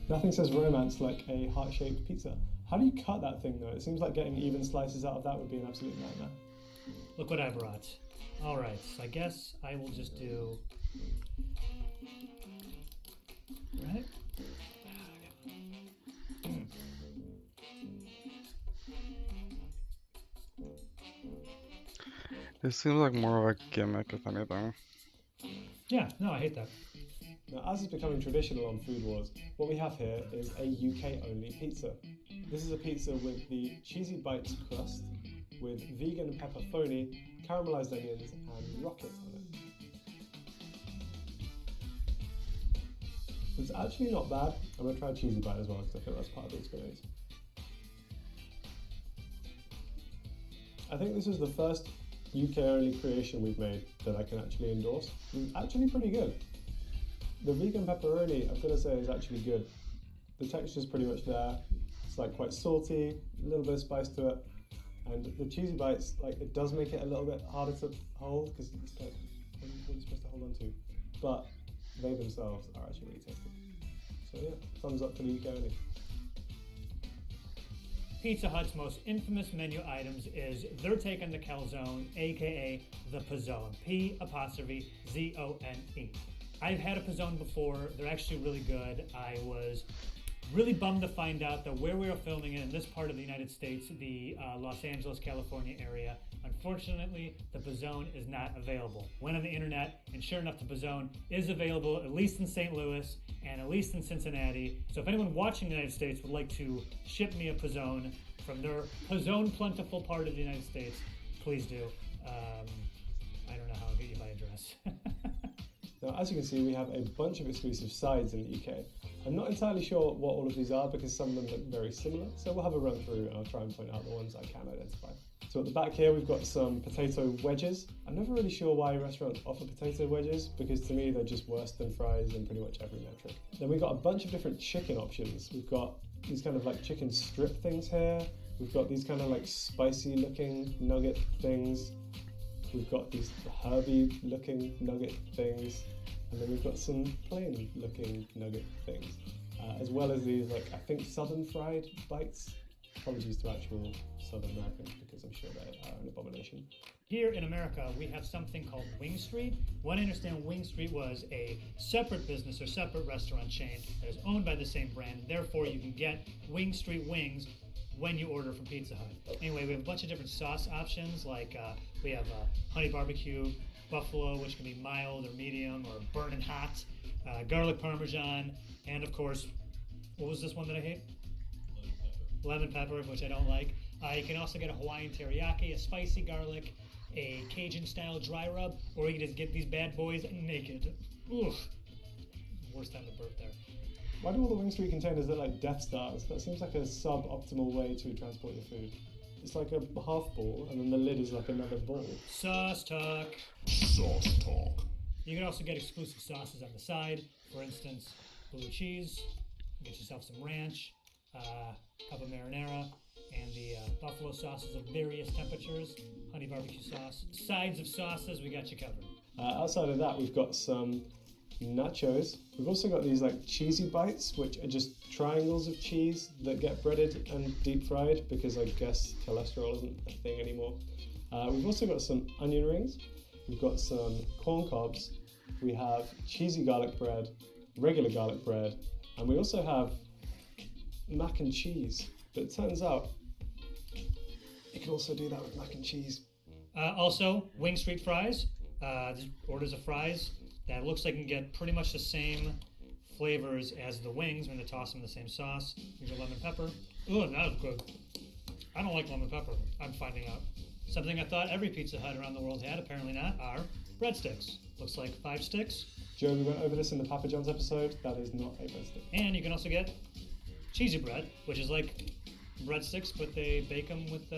Nothing says romance like a heart-shaped pizza. How do you cut that thing though? It seems like getting even slices out of that would be an absolute nightmare. Look what I brought. Alright, so I guess I will just do Right? It seems like more of a gimmick, if anything. Yeah, no, I hate that. Now, as is becoming traditional on Food Wars, what we have here is a UK-only pizza. This is a pizza with the Cheesy Bites crust, with vegan pepperoni, caramelized onions, and rocket on it. It's actually not bad. I'm going to try a cheesy bite as well, because I think that's part of the experience. I think this is the first UK-only creation we've made that I can actually endorse. It's actually pretty good. The vegan pepperoni, I've got to say, is actually good. The texture's pretty much there. It's like quite salty, a little bit of spice to it. And the cheesy bites, like, it does make it a little bit harder to hold, because it's like, what are you supposed to hold on to? But they themselves are actually really tasty. So yeah, thumbs up for the UK only. Pizza Hut's most infamous menu items is their take on the calzone, aka the pizzone. P''Z''O''N'. I've had a pizzone before. They're actually really good. I was really bummed to find out that where we were filming it in this part of the United States, the Los Angeles, California area, unfortunately, the pizzone is not available. Went on the internet, and sure enough, the pizzone is available at least in St. Louis and at least in Cincinnati. So if anyone watching the United States would like to ship me a pizzone from their pizzone plentiful part of the United States, please do. I don't know how I'll get you my address. Now, as you can see, we have a bunch of exclusive sides in the UK. I'm not entirely sure what all of these are because some of them look very similar, so we'll have a run through and I'll try and point out the ones I can identify. So at the back here we've got some potato wedges. I'm never really sure why restaurants offer potato wedges because to me they're just worse than fries in pretty much every metric. Then we've got a bunch of different chicken options. We've got these kind of like chicken strip things here. We've got these kind of like spicy looking nugget things. We've got these herby looking nugget things. And then we've got some plain looking nugget things. As well as these like, I think southern fried bites. Apologies to actual Southern Americans because I'm sure they are an abomination. Here in America, we have something called Wing Street. What I understand, Wing Street was a separate business or separate restaurant chain that is owned by the same brand. Therefore, you can get Wing Street wings when you order from Pizza Hut. Anyway, we have a bunch of different sauce options, like we have honey barbecue, buffalo, which can be mild or medium or burning hot, garlic parmesan, and of course, what was this one that I hate? Lemon pepper, which I don't like. You can also get a Hawaiian teriyaki, a spicy garlic, a Cajun style dry rub, or you can just get these bad boys naked. Oof. Worst time to burp there. Why do all the Wing Street containers look like Death Stars? That seems like a suboptimal way to transport your food. It's like a half ball, and then the lid is like another ball. Sauce talk. Sauce talk. You can also get exclusive sauces on the side. For instance, blue cheese. Get yourself some ranch, cup of marinara, and the buffalo sauces of various temperatures. Honey barbecue sauce. Sides of sauces, we got you covered. Outside of that, we've got some nachos. We've also got these like cheesy bites, which are just triangles of cheese that get breaded and deep fried because I guess cholesterol isn't a thing anymore. We've also got some onion rings. We've got some corn cobs. We have cheesy garlic bread, regular garlic bread, and we also have mac and cheese. But it turns out you can also do that with mac and cheese. Also, Wing Street fries. Orders of fries that looks like you can get pretty much the same flavors as the wings when they toss them in the same sauce. Here's your lemon pepper. Ooh, that was good. I don't like lemon pepper, I'm finding out. Something I thought every Pizza Hut around the world had, apparently not, are breadsticks. Looks like 5 sticks. Joe, we went over this in the Papa John's episode. That is not a breadstick. And you can also get cheesy bread, which is like breadsticks, but they bake them with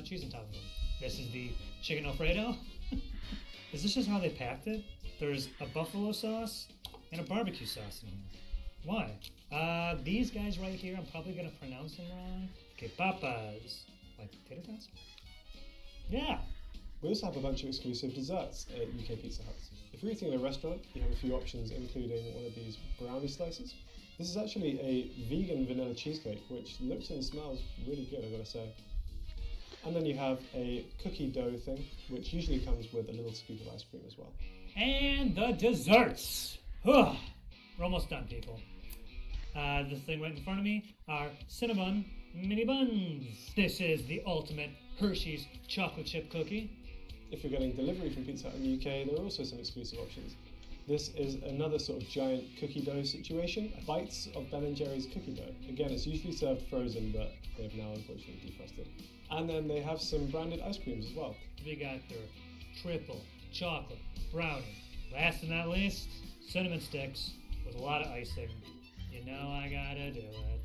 cheese on top of them. This is the chicken Alfredo. Is this just how they packed it? There's a buffalo sauce and a barbecue sauce in here. Why? These guys right here, I'm probably going to pronounce them wrong. Que papas. Like tater tots? Yeah. We also have a bunch of exclusive desserts at UK Pizza Huts. If you're eating in a restaurant, you have a few options, including one of these brownie slices. This is actually a vegan vanilla cheesecake, which looks and smells really good, I've got to say. And then you have a cookie dough thing, which usually comes with a little scoop of ice cream as well. And the desserts. We're almost done, people. This thing right in front of me are Cinnabon mini buns. This is the ultimate Hershey's chocolate chip cookie. If you're getting delivery from Pizza Hut in the UK, there are also some exclusive options. This is another sort of giant cookie dough situation, bites of Ben & Jerry's cookie dough. Again, it's usually served frozen, but they've now unfortunately defrosted. And then they have some branded ice creams as well. We got their triple chocolate brownie. Last but not least, cinnamon sticks with a lot of icing. You know I gotta do it.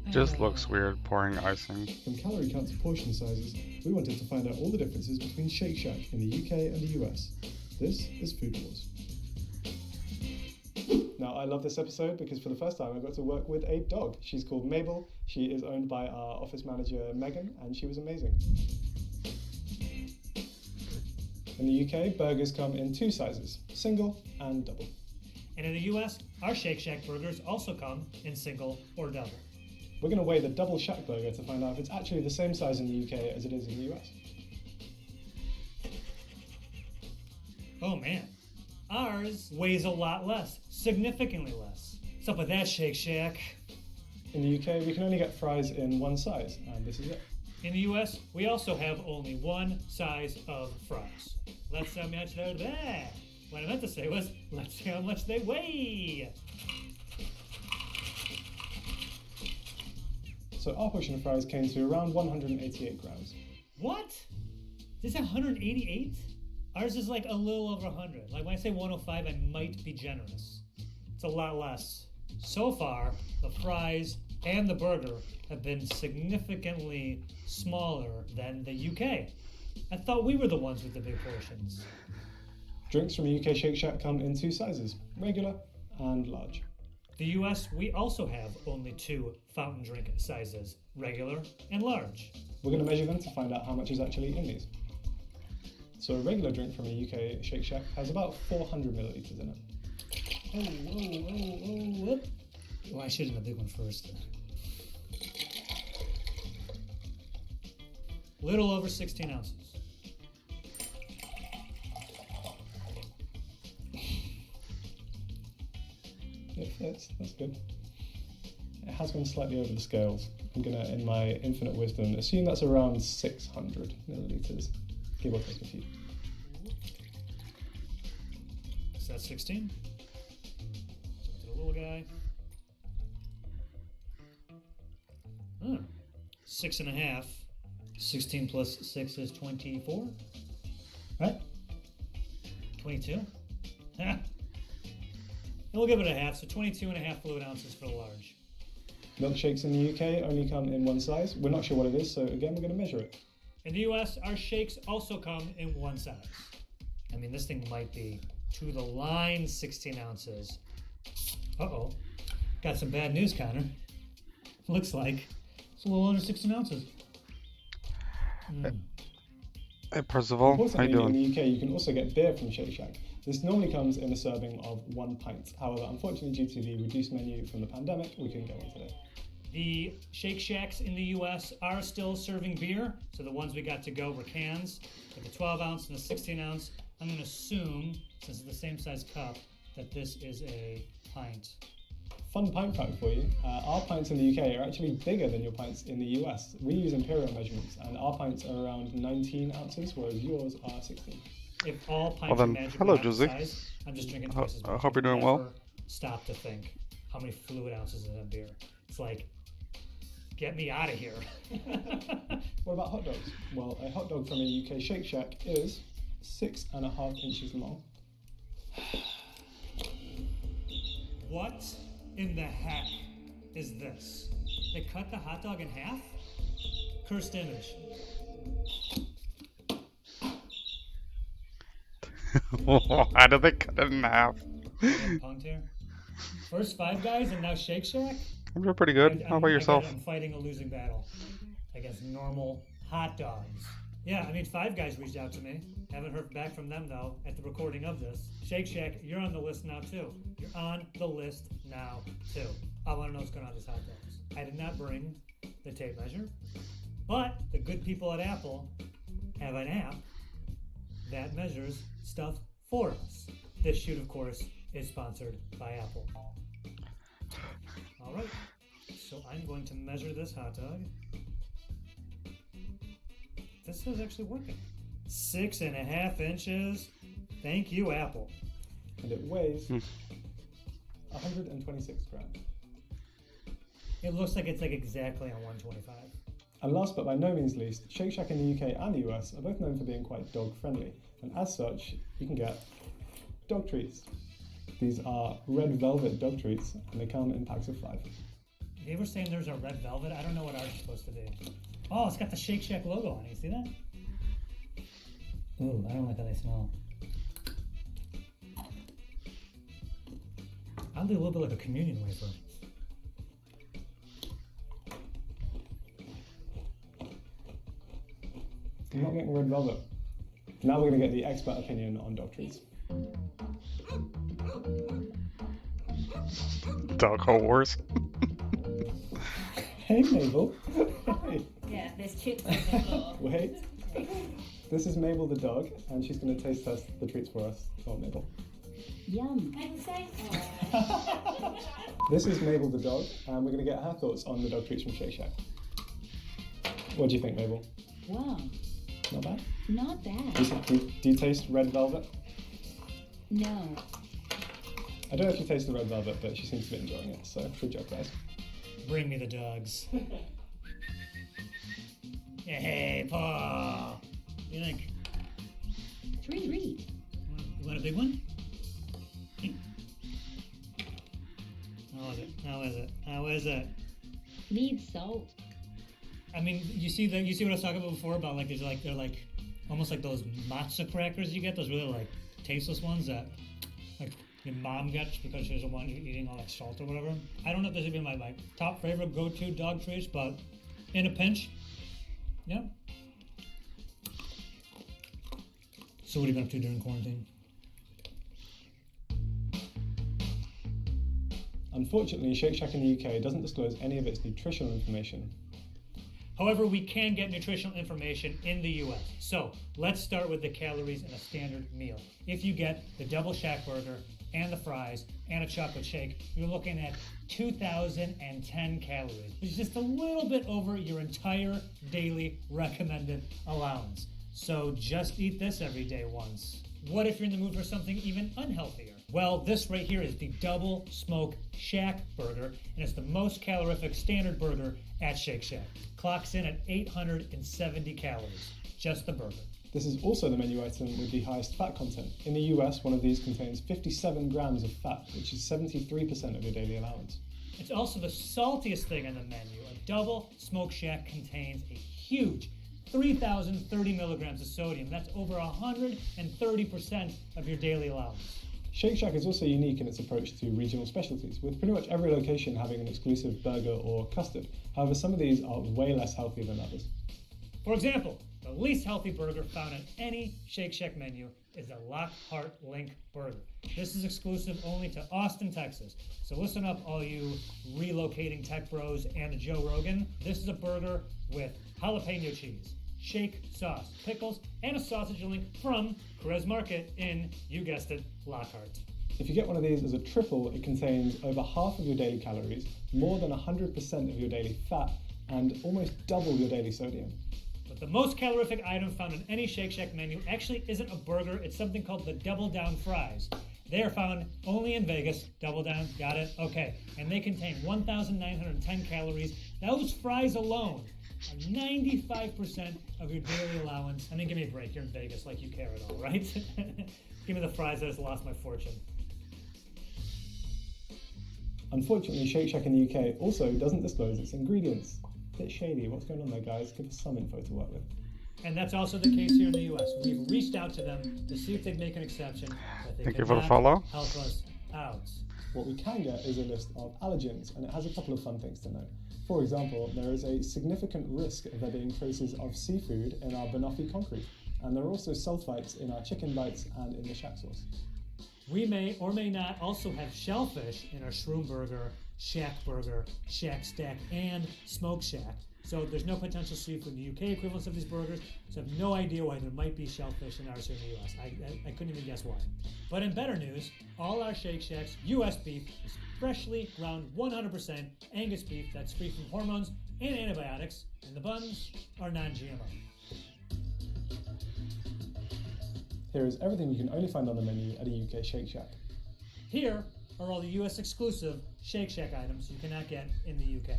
Just looks weird pouring icing. From calorie counts to portion sizes, we wanted to find out all the differences between Shake Shack in the UK and the US. This is Food Wars. Now, I love this episode because for the first time I got to work with a dog. She's called Mabel. She is owned by our office manager, Megan, and she was amazing. In the UK, burgers come in two sizes, single and double. And in the US, our Shake Shack burgers also come in single or double. We're going to weigh the double Shack burger to find out if it's actually the same size in the UK as it is in the US. Oh man, ours weighs a lot less, significantly less. What's up with that, Shake Shack? In the UK, we can only get fries in one size, and this is it. In the US, we also have only one size of fries. Let's see how much they're there. What I meant to say was, let's see how much they weigh. So our portion of fries came to around 188 grams. What? This is 188? Ours is like a little over 100. Like when I say 105, I might be generous. It's a lot less. So far, the fries and the burger have been significantly smaller than the UK. I thought we were the ones with the big portions. Drinks from UK Shake Shack come in two sizes, regular and large. The US, we also have only two fountain drink sizes, regular and large. We're going to measure them to find out how much is actually in these. So a regular drink from a UK Shake Shack has about 400 millilitres in it. Whoop. Well, I should have done the big one first. Little over 16 ounces. It fits, that's good. It has gone slightly over the scales. I'm gonna, in my infinite wisdom, assume that's around 600 millilitres, give or take a few. Is that 16? To the little guy. 6.5. 16 plus 6 is 24. Right? 22. And we'll give it a half, so 22.5 fluid ounces for the large. Milkshakes in the UK only come in one size. We're not sure what it is, so again, we're going to measure it. In the US, our shakes also come in one size. I mean, this thing might be to the line 16 ounces. Uh-oh. Got some bad news, Connor. Looks like it's a little under 16 ounces. Hey, Percival, how you Importantly, doing? in the UK, you can also get beer from Shake Shack. This normally comes in a serving of 1 pint. However, unfortunately, due to the reduced menu from the pandemic, we couldn't get one today. The Shake Shacks in the US are still serving beer, so the ones we got to go were cans. With the 12 ounce and the 16 ounce, I'm going to assume, since it's the same size cup, that this is a pint. Fun pint fact for you, our pints in the UK are actually bigger than your pints in the US. We use imperial measurements, and our pints are around 19 ounces, whereas yours are 16. If all pints Well then, are magically hello, half the Josie. size, I'm just drinking twice as much. I hope you're doing well. Never stop to think how many fluid ounces is in a beer. It's like, get me out of here. What about hot dogs? Well, a hot dog from a UK Shake Shack is 6.5 inches long. What in the heck is this? They cut the hot dog in half? Cursed image. How did they cut it in half? Punked here. First Five Guys and now Shake Shack? I'm doing pretty good. How about yourself? I'm fighting a losing battle against normal hot dogs. Yeah, I mean, Five Guys reached out to me. Haven't heard back from them, though, at the recording of this. Shake Shack, you're on the list now, too. You're on the list now, too. I want to know what's going on with these hot dogs. I did not bring the tape measure, but the good people at Apple have an app that measures stuff for us. This shoot, of course, is sponsored by Apple. All right, so I'm going to measure this hot dog. This is actually working. 6.5 inches. Thank you, Apple. And it weighs 126 grams. It looks like it's like exactly on 125. And last but by no means least, Shake Shack in the UK and the US are both known for being quite dog friendly, and as such, you can get dog treats. These are red velvet dog treats, and they come in packs of 5. They were saying there's a red velvet. I don't know what ours is supposed to be. Oh, it's got the Shake Shack logo on it. You see that? Ooh, I don't like how they smell. Oddly, a little bit like a communion wafer. I'm not getting red velvet. Now we're going to get the expert opinion on dog treats. Dog Hole Wars. Hey, Mabel. Hey. Yeah, there's chips on the floor. Wait. This is Mabel the dog, and she's going to taste test the treats for us. Come on, Mabel. Yum. This is Mabel the dog, and we're going to get her thoughts on the dog treats from Shake Shack. What do you think, Mabel? Wow, Not bad? not bad. Do you taste red velvet? No. I don't know if you taste the red velvet, but she seems to be enjoying it, so good job, guys. Bring me the dogs. Hey, Paul. What do you think? Treat. You want a big one? How is it? How is it? How is it? Needs salt. I mean, you see what I was talking about before about like they're like almost like those matzo crackers you get, those really like tasteless ones that like your mom gets because she's the one eating all that salt or whatever. I don't know if this would be my top favorite go-to dog treats, but in a pinch, yeah. So what have you been up to during quarantine? Unfortunately, Shake Shack in the UK doesn't disclose any of its nutritional information. However, we can get nutritional information in the US. So let's start with the calories in a standard meal. If you get the double Shack burger and the fries and a chocolate shake, you're looking at 2,010 calories, which is just a little bit over your entire daily recommended allowance. So just eat this every day once. What if you're in the mood for something even unhealthier? Well, this right here is the Double Smoke Shack Burger, and it's the most calorific standard burger at Shake Shack. Clocks in at 870 calories, just the burger. This is also the menu item with the highest fat content. In the US, one of these contains 57 grams of fat, which is 73% of your daily allowance. It's also the saltiest thing on the menu. A Double Smoke Shack contains a huge 3,030 milligrams of sodium. That's over 130% of your daily allowance. Shake Shack is also unique in its approach to regional specialties, with pretty much every location having an exclusive burger or custard. However, some of these are way less healthy than others. For example, the least healthy burger found on any Shake Shack menu is the Lockhart Link Burger. This is exclusive only to Austin, Texas. So listen up, all you relocating tech bros and Joe Rogan. This is a burger with jalapeno cheese, shake sauce, pickles, and a sausage link from Perez Market in, you guessed it, Lockhart. If you get one of these as a triple, it contains over half of your daily calories, more than 100% of your daily fat, and almost double your daily sodium. But the most calorific item found on any Shake Shack menu actually isn't a burger, it's something called the Double Down Fries. They are found only in Vegas. Double Down, got it? Okay. And they contain 1,910 calories. Those fries alone are 95% of your daily allowance. I mean, give me a break. You're in Vegas, like you care at all, right? Give me the fries. I just lost my fortune. Unfortunately, Shake Shack in the UK also doesn't disclose its ingredients. Bit shady. What's going on there, guys? Give us some info to work with. And that's also the case here in the US. We've reached out to them to see if they'd make an exception, but they Thank you for the cannot follow. help us out. What we can get is a list of allergens, and it has a couple of fun things to note. For example, there is a significant risk of there being traces of seafood in our banoffee concrete, and there are also sulfites in our chicken bites and in the Shack sauce. We may or may not also have shellfish in our Shroom Burger, Shack Burger, Shack Stack, and Smoke Shack. So there's no potential seafood in the UK equivalents of these burgers. So I have no idea why there might be shellfish in ours here in the US. I couldn't even guess why. But in better news, all our Shake Shacks US beef is freshly ground 100% Angus beef that's free from hormones and antibiotics, and the buns are non-GMO. Here is everything you can only find on the menu at a UK Shake Shack. Here are all the US exclusive Shake Shack items you cannot get in the UK.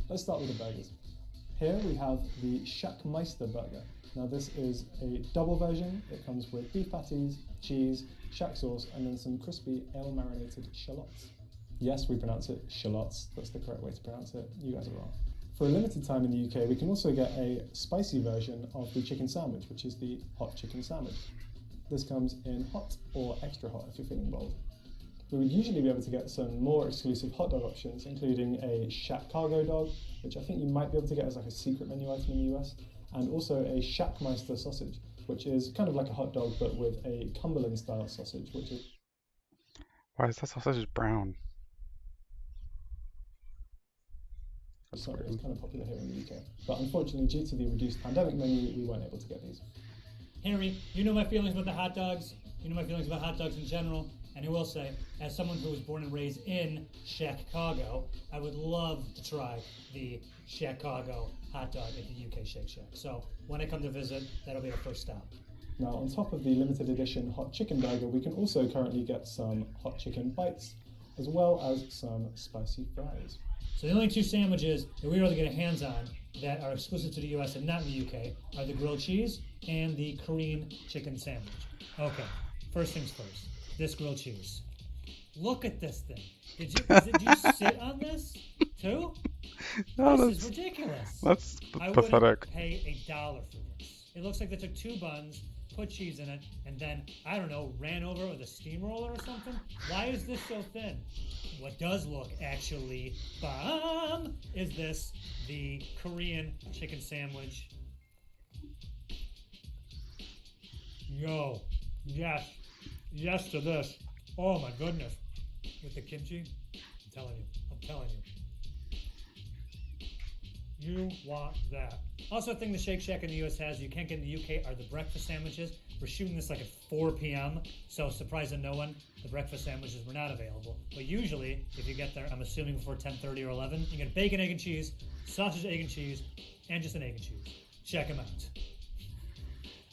Let's start with the burgers. Here we have the Shackmeister burger. Now this is a double version. It comes with beef patties, cheese, shack sauce, and then some crispy ale-marinated shallots. Yes, we pronounce it shallots. That's the correct way to pronounce it. You guys are wrong. For a limited time in the UK, we can also get a spicy version of the chicken sandwich, which is the hot chicken sandwich. This comes in hot or extra hot if you're feeling bold. We would usually be able to get some more exclusive hot dog options, including a Shack Cargo dog, which I think you might be able to get as like a secret menu item in the US, and also a Shackmeister sausage, which is kind of like a hot dog but with a Cumberland style sausage, which is... Why is that sausage brown? It's kind of popular here in the UK. But unfortunately, due to the reduced pandemic menu, we weren't able to get these. Henry, you know my feelings about the hot dogs. You know my feelings about hot dogs in general. And I will say, as someone who was born and raised in Chicago, I would love to try the Chicago hot dog at the UK Shake Shack. So when I come to visit, that'll be our first stop. Now, on top of the limited edition hot chicken burger, we can also currently get some hot chicken bites, as well as some spicy fries. So the only two sandwiches that we were able to get our hands on that are exclusive to the US and not in the UK are the grilled cheese and the Korean chicken sandwich. Okay, first things first. This grilled cheese. Look at this thing. Did you sit on this too? No, this is ridiculous. That's I pathetic. wouldn't pay $1 for this. It looks like they took 2 buns, put cheese in it, and then, I don't know, ran over it with a steamroller or something. Why is this so thin? What does look actually bomb is this, the Korean chicken sandwich. Yo, yes. Yes to this. Oh my goodness. With the kimchi, I'm telling you. You want that. Also, a thing the Shake Shack in the US has you can't get in the UK are the breakfast sandwiches. We're shooting this like at 4 p.m., so surprise to no one, the breakfast sandwiches were not available. But usually, if you get there, I'm assuming before 10:30 or 11, you get bacon, egg, and cheese, sausage, egg, and cheese, and just an egg and cheese. Check them out.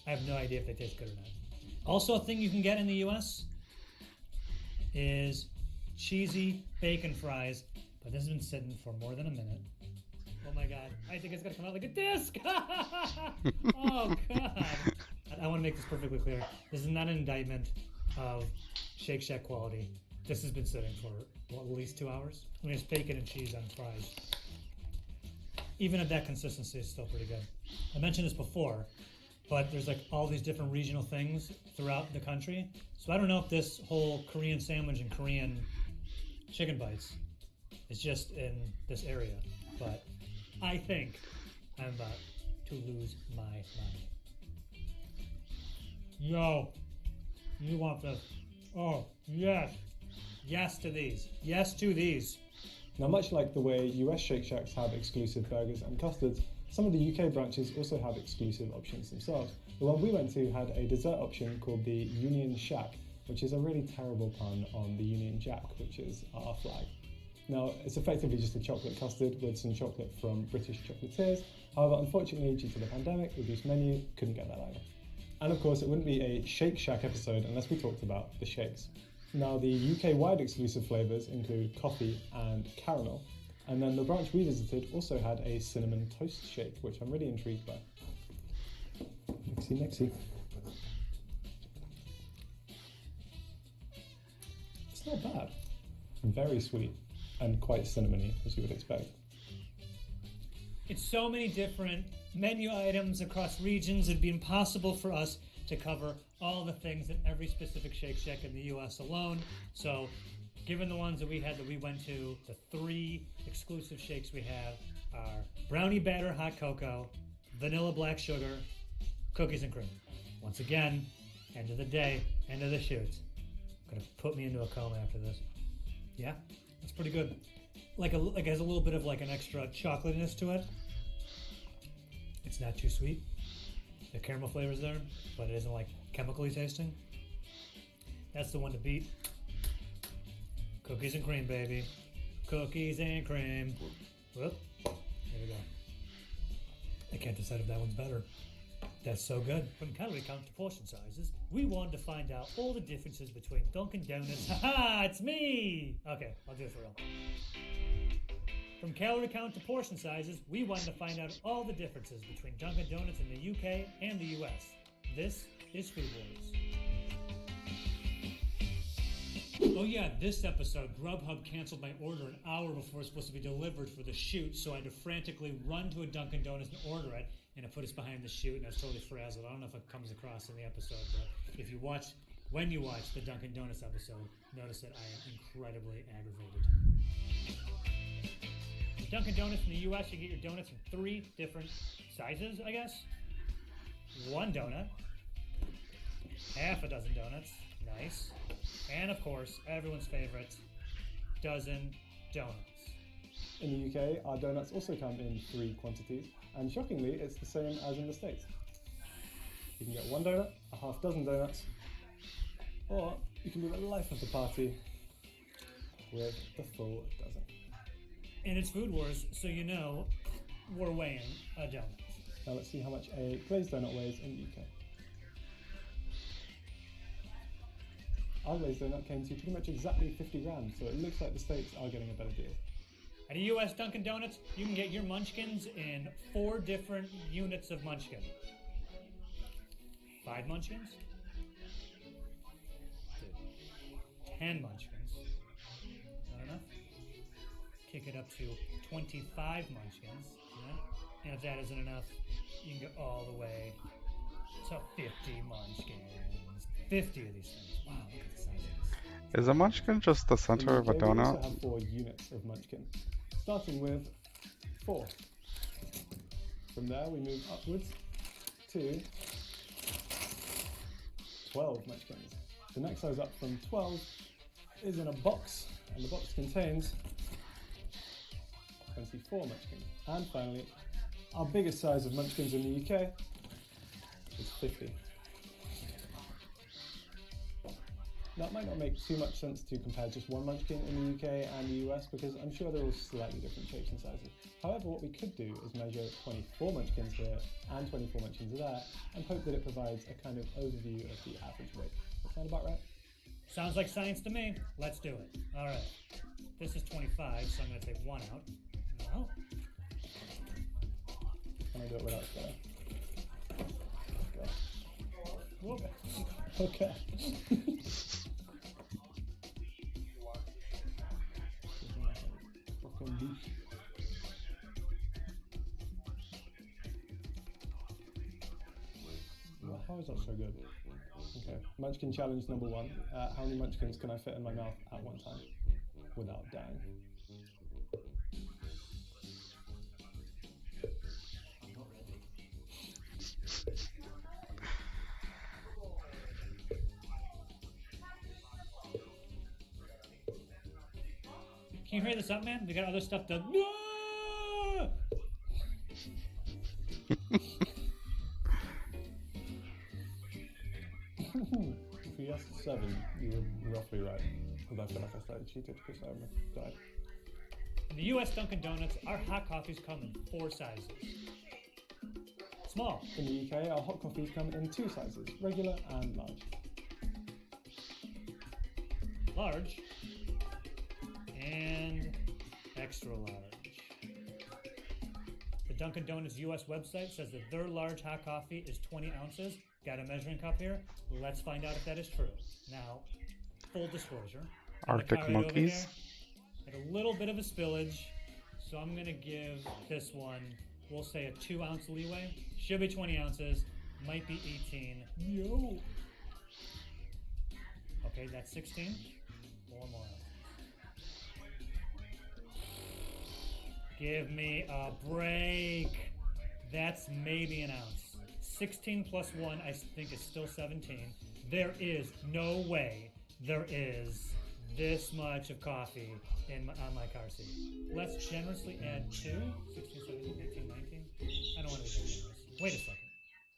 I have no idea if they taste good or not. Also, a thing you can get in the US is cheesy bacon fries, but this has been sitting for more than a minute. Oh my god, I think it's gonna come out like a disc! Oh god! I want to make this perfectly clear. This is not an indictment of Shake Shack quality. This has been sitting for, what, at least 2 hours? I mean, it's bacon and cheese on fries. Even at that consistency, it's still pretty good. I mentioned this before, but there's like all these different regional things throughout the country. So I don't know if this whole Korean sandwich and Korean chicken bites is just in this area, but I think I'm about to lose my mind. Yo, you want this? Oh, yes. Yes to these. Yes to these. Now, much like the way US Shake Shacks have exclusive burgers and custards, some of the UK branches also have exclusive options themselves. The one we went to had a dessert option called the Union Shack, which is a really terrible pun on the Union Jack, which is our flag. Now, it's effectively just a chocolate custard with some chocolate from British chocolatiers. However, unfortunately, due to the pandemic, reduced menu, couldn't get that either. And of course, it wouldn't be a Shake Shack episode unless we talked about the shakes. Now, the UK-wide exclusive flavours include coffee and caramel. And then the branch we visited also had a cinnamon toast shake, which I'm really intrigued by. Nexy. It's not bad. Very sweet and quite cinnamony, as you would expect. It's so many different menu items across regions. It'd be impossible for us to cover all the things in every specific Shake Shack in the US alone. So, given the ones that we had that we went to, the 3 exclusive shakes we have are brownie batter hot cocoa, vanilla black sugar, cookies and cream. Once again, end of the day, end of the shoot. Gonna put me into a coma after this. Yeah, that's pretty good. Like it has a little bit of like an extra chocolatiness to it. It's not too sweet. The caramel flavor's there, but it isn't like chemically tasting. That's the one to beat. Cookies and cream, baby. Cookies and cream. Whoop. There we go. I can't decide if that one's better. That's so good. From calorie count to portion sizes, we wanted to find out all the differences between Dunkin' Donuts. Haha, it's me! Okay, I'll do it for real. From calorie count to portion sizes, we wanted to find out all the differences between Dunkin' Donuts in the UK and the US. This is Food Wars. Oh yeah, this episode, Grubhub canceled my order an hour before it was supposed to be delivered for the shoot, so I had to frantically run to a Dunkin' Donuts and order it, and it put us behind the shoot, and I was totally frazzled. I don't know if it comes across in the episode, but if you watch, when you watch the Dunkin' Donuts episode, notice that I am incredibly aggravated. Dunkin' Donuts in the US, you get your donuts in 3 different sizes, I guess. 1 donut, half a dozen donuts, nice, and of course, everyone's favorite, dozen donuts. In the UK, our donuts also come in 3 quantities, and shockingly, it's the same as in the States. You can get 1 donut, a half dozen donuts, or you can be the life of the party with the full dozen. And it's Food Wars, so you know we're weighing a donut. Now let's see how much a glazed donut weighs in the UK. Our glazed donut came to pretty much exactly 50 grams, so it looks like the States are getting a better deal. At a US Dunkin' Donuts, you can get your munchkins in 4 different units of munchkin. 5 munchkins? 10 munchkins. Not enough? Kick it up to 25 munchkins. Yeah? And if that isn't enough, you can go all the way to 50 munchkins. 50 of these things. Wow, look at the size of this. Is a munchkin just the center of a We also donut? have 4 units of munchkin, starting with 4. From there we move upwards to 12 munchkins. The next size up from 12 is in a box, and the box contains 24 munchkins. And finally, our biggest size of munchkins in the UK is 50. Now, it might not make too much sense to compare just one munchkin in the UK and the US because I'm sure they're all slightly different shapes and sizes. However, what we could do is measure 24 munchkins here and 24 munchkins there and hope that it provides a kind of overview of the average weight. That sound about right? Sounds like science to me. Let's do it. All right. This is 25, so I'm going to take 1 out. No. Can I do it without spelling? Whoop. Okay. Well, how is that so good? Okay, Munchkin challenge number 1. How many munchkins can I fit in my mouth at one time without dying? Can you hurry this up, man? We got other stuff to... No! If you guessed 7, you were roughly right. Although I feel like I started cheated because I almost died. In the US Dunkin' Donuts, our hot coffees come in 4 sizes. Small. In the UK, our hot coffees come in 2 sizes, regular and large. Large. And extra large. The Dunkin' Donuts US website says that their large hot coffee is 20 ounces. Got a measuring cup here. Let's find out if that is true. Now, full disclosure. Arctic monkeys. Had a little bit of a spillage, so I'm gonna give this one, we'll say a 2 ounce leeway. Should be 20 ounces, might be 18. Yo! Okay, that's 16. 4 more ounces. Give me a break. That's maybe an ounce. 16 plus 1, I think, is still 17. There is no way there is this much of coffee on my car seat. Let's generously add 2. 16, 17, 18, 19. I don't want to be that generous. Wait a second.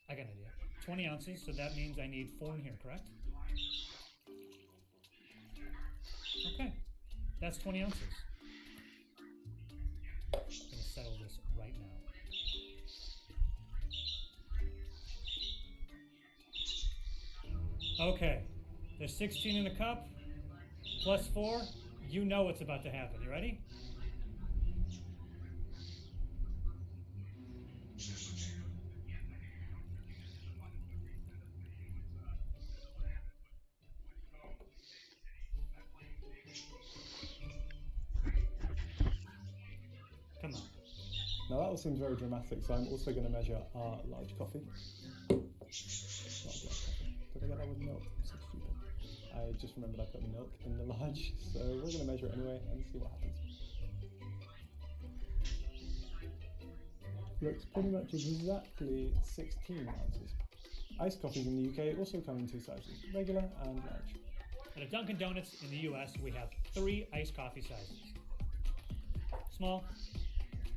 I got an idea. 20 ounces, so that means I need 4 in here, correct? Okay. That's 20 ounces. I'm going to settle this right now. Okay. There's 16 in the cup, plus 4. You know what's about to happen. You ready? Come on. Now that all seems very dramatic, so I'm also going to measure our large coffee. Not black coffee. Did I get that with milk? I'm so stupid. I just remembered I put milk in the large, so we're going to measure it anyway and see what happens. Looks pretty much exactly 16 ounces. Iced coffees in the UK also come in 2 sizes, regular and large. At a Dunkin' Donuts in the US, we have 3 iced coffee sizes. Small,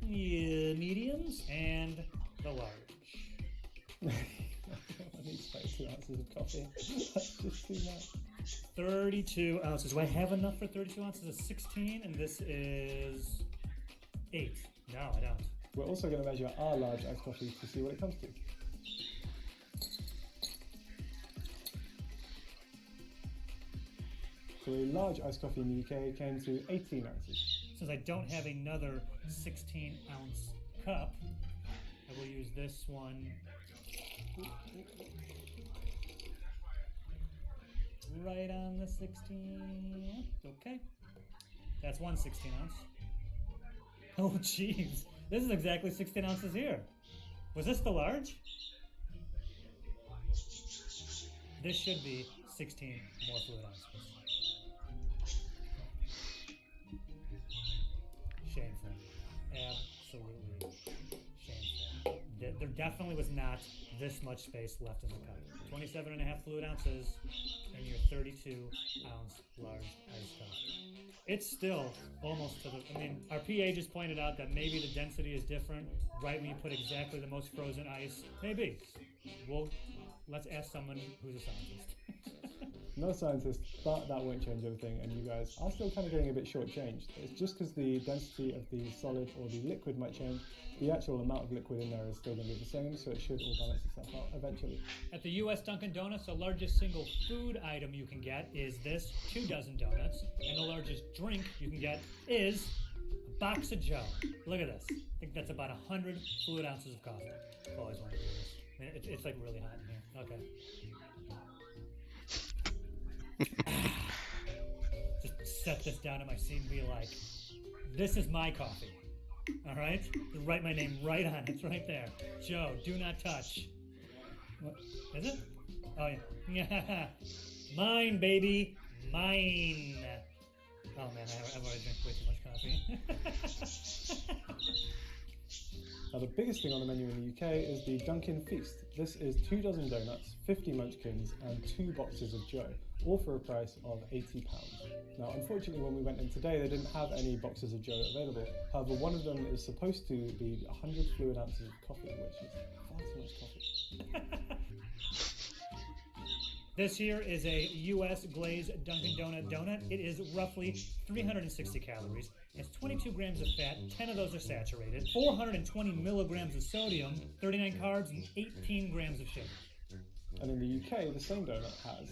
mediums, and the large. I need to take 2 ounces of coffee. That's just too much. 32 ounces. Do I have enough for 32 ounces of 16? And this is 8. No, I don't. We're also going to measure our large iced coffee to see what it comes to. So a large iced coffee in the UK came to 18 ounces. Since I don't have another 16 ounce cup, I will use this one right on the 16. Okay. That's 1 16 ounce. Oh, jeez. This is exactly 16 ounces here. Was this the large? This should be 16 more fluid ounces. Shameful. Absolutely shameful. There definitely was not this much space left in the cup. 27.5 fluid ounces in your 32 ounce large iced coffee. It's still almost to the, I mean, our PA just pointed out that maybe the density is different right when you put exactly the most frozen ice. Maybe. Well, let's ask someone who's a scientist. No scientist, but that won't change anything, and you guys are still kind of getting a bit shortchanged. It's just because the density of the solid or the liquid might change, the actual amount of liquid in there is still going to be the same, so it should all balance itself out eventually. At the US Dunkin' Donuts, the largest single food item you can get is this 2 dozen donuts, and the largest drink you can get is a box of Joe. Look at this. I think that's about 100 fluid ounces of coffee. I've always wanted to do this. I mean, it's like really hot in here. Okay. Just set this down in my seat and be like, this is my coffee. All right? You write my name right on it. It's right there. Joe, do not touch. What? Is it? Oh, yeah. Mine, baby. Mine. Oh, man, I've already drank way too much coffee. Now the biggest thing on the menu in the UK is the Dunkin' Feast. This is 2 dozen donuts, 50 munchkins and 2 boxes of Joe, all for a price of £80. Now unfortunately when we went in today they didn't have any boxes of Joe available. However, one of them is supposed to be 100 fluid ounces of coffee, which is far too much coffee. This here is a US glazed Dunkin' Donut. It is roughly 360 calories. It's 22 grams of fat, 10 of those are saturated, 420 milligrams of sodium, 39 carbs, and 18 grams of sugar. And in the UK, the same donut has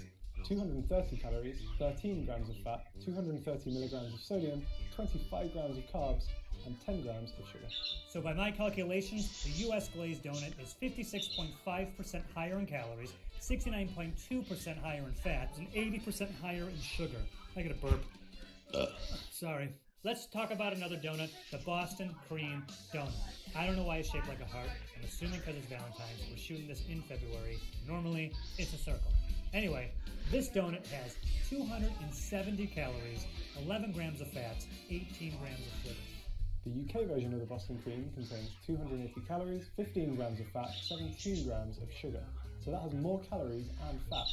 230 calories, 13 grams of fat, 230 milligrams of sodium, 25 grams of carbs, and 10 grams of sugar. So by my calculations, the US glazed donut is 56.5% higher in calories, 69.2% higher in fat, and 80% higher in sugar. I get a burp. Sorry. Let's talk about another donut, the Boston Cream Donut. I don't know why it's shaped like a heart. I'm assuming because it's Valentine's. We're shooting this in February. Normally, it's a circle. Anyway, this donut has 270 calories, 11 grams of fat, 18 grams of sugar. The UK version of the Boston Cream contains 280 calories, 15 grams of fat, 17 grams of sugar. So that has more calories and fat.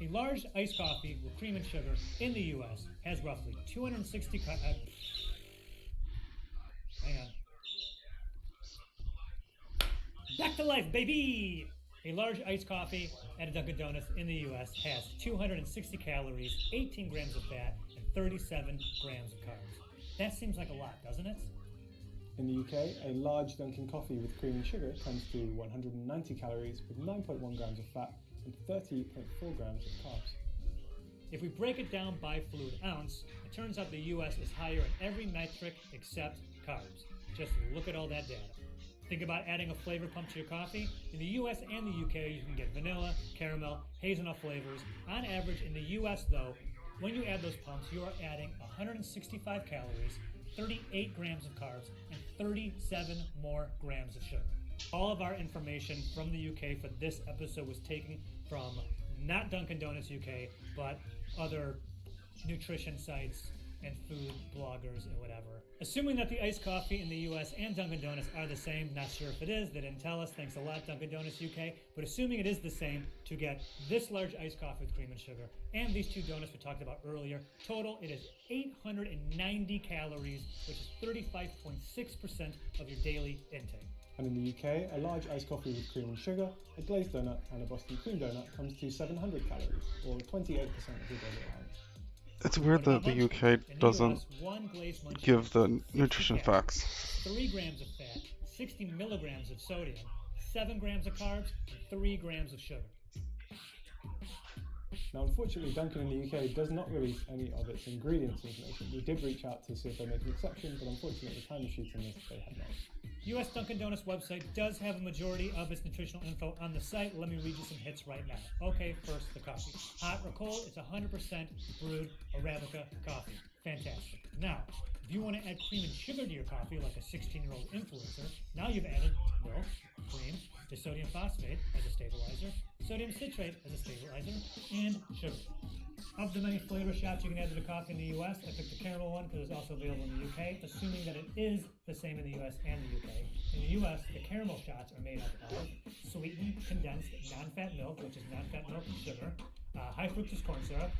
A large iced coffee with cream and sugar in the US has roughly 260 hang on. Back to life, baby! A large iced coffee at a Dunkin' Donuts in the US has 260 calories, 18 grams of fat, and 37 grams of carbs. That seems like a lot, doesn't it? In the UK, a large Dunkin' coffee with cream and sugar comes to 190 calories with 9.1 grams of fat and 30.4 grams of carbs. If we break it down by fluid ounce, it turns out the US is higher in every metric except carbs. Just look at all that data. Think about adding a flavor pump to your coffee. In the US and the UK, you can get vanilla, caramel, hazelnut flavors. On average, in the US though, when you add those pumps, you are adding 165 calories, 38 grams of carbs, and 37 more grams of sugar. All of our information from the UK for this episode was taken from not Dunkin' Donuts UK, but other nutrition sites and food bloggers and whatever. Assuming that the iced coffee in the US and Dunkin' Donuts are the same, not sure if it is, they didn't tell us, thanks a lot Dunkin' Donuts UK, but assuming it is the same, to get this large iced coffee with cream and sugar and these two donuts we talked about earlier, total it is 890 calories, which is 35.6% of your daily intake. And in the UK, a large iced coffee with cream and sugar, a glazed donut, and a Boston cream donut comes to 700 calories, or 28% of your daily allowance. It's weird that the UK doesn't give the nutrition facts. 3 grams of fat, 60 milligrams of sodium, 7 grams of carbs, and 3 grams of sugar. Now, unfortunately, Dunkin' in the UK does not release any of its ingredients information. We did reach out to see if they make an exception, but unfortunately, at the time of shooting this, they had not. US Dunkin' Donuts website does have a majority of its nutritional info on the site. Let me read you some hits right now. Okay, first, the coffee. Hot or cold, it's 100% brewed Arabica coffee. Fantastic. Now, if you want to add cream and sugar to your coffee like a 16-year-old influencer, now you've added milk, cream, disodium phosphate as a stabilizer, sodium citrate as a stabilizer, and sugar. Of the many flavor shots you can add to the coffee in the US, I picked the caramel one because it's also available in the UK, assuming that it is the same in the US and the UK. In the US, the caramel shots are made up of sweetened, condensed, non-fat milk, which is non-fat milk and sugar, high fructose corn syrup,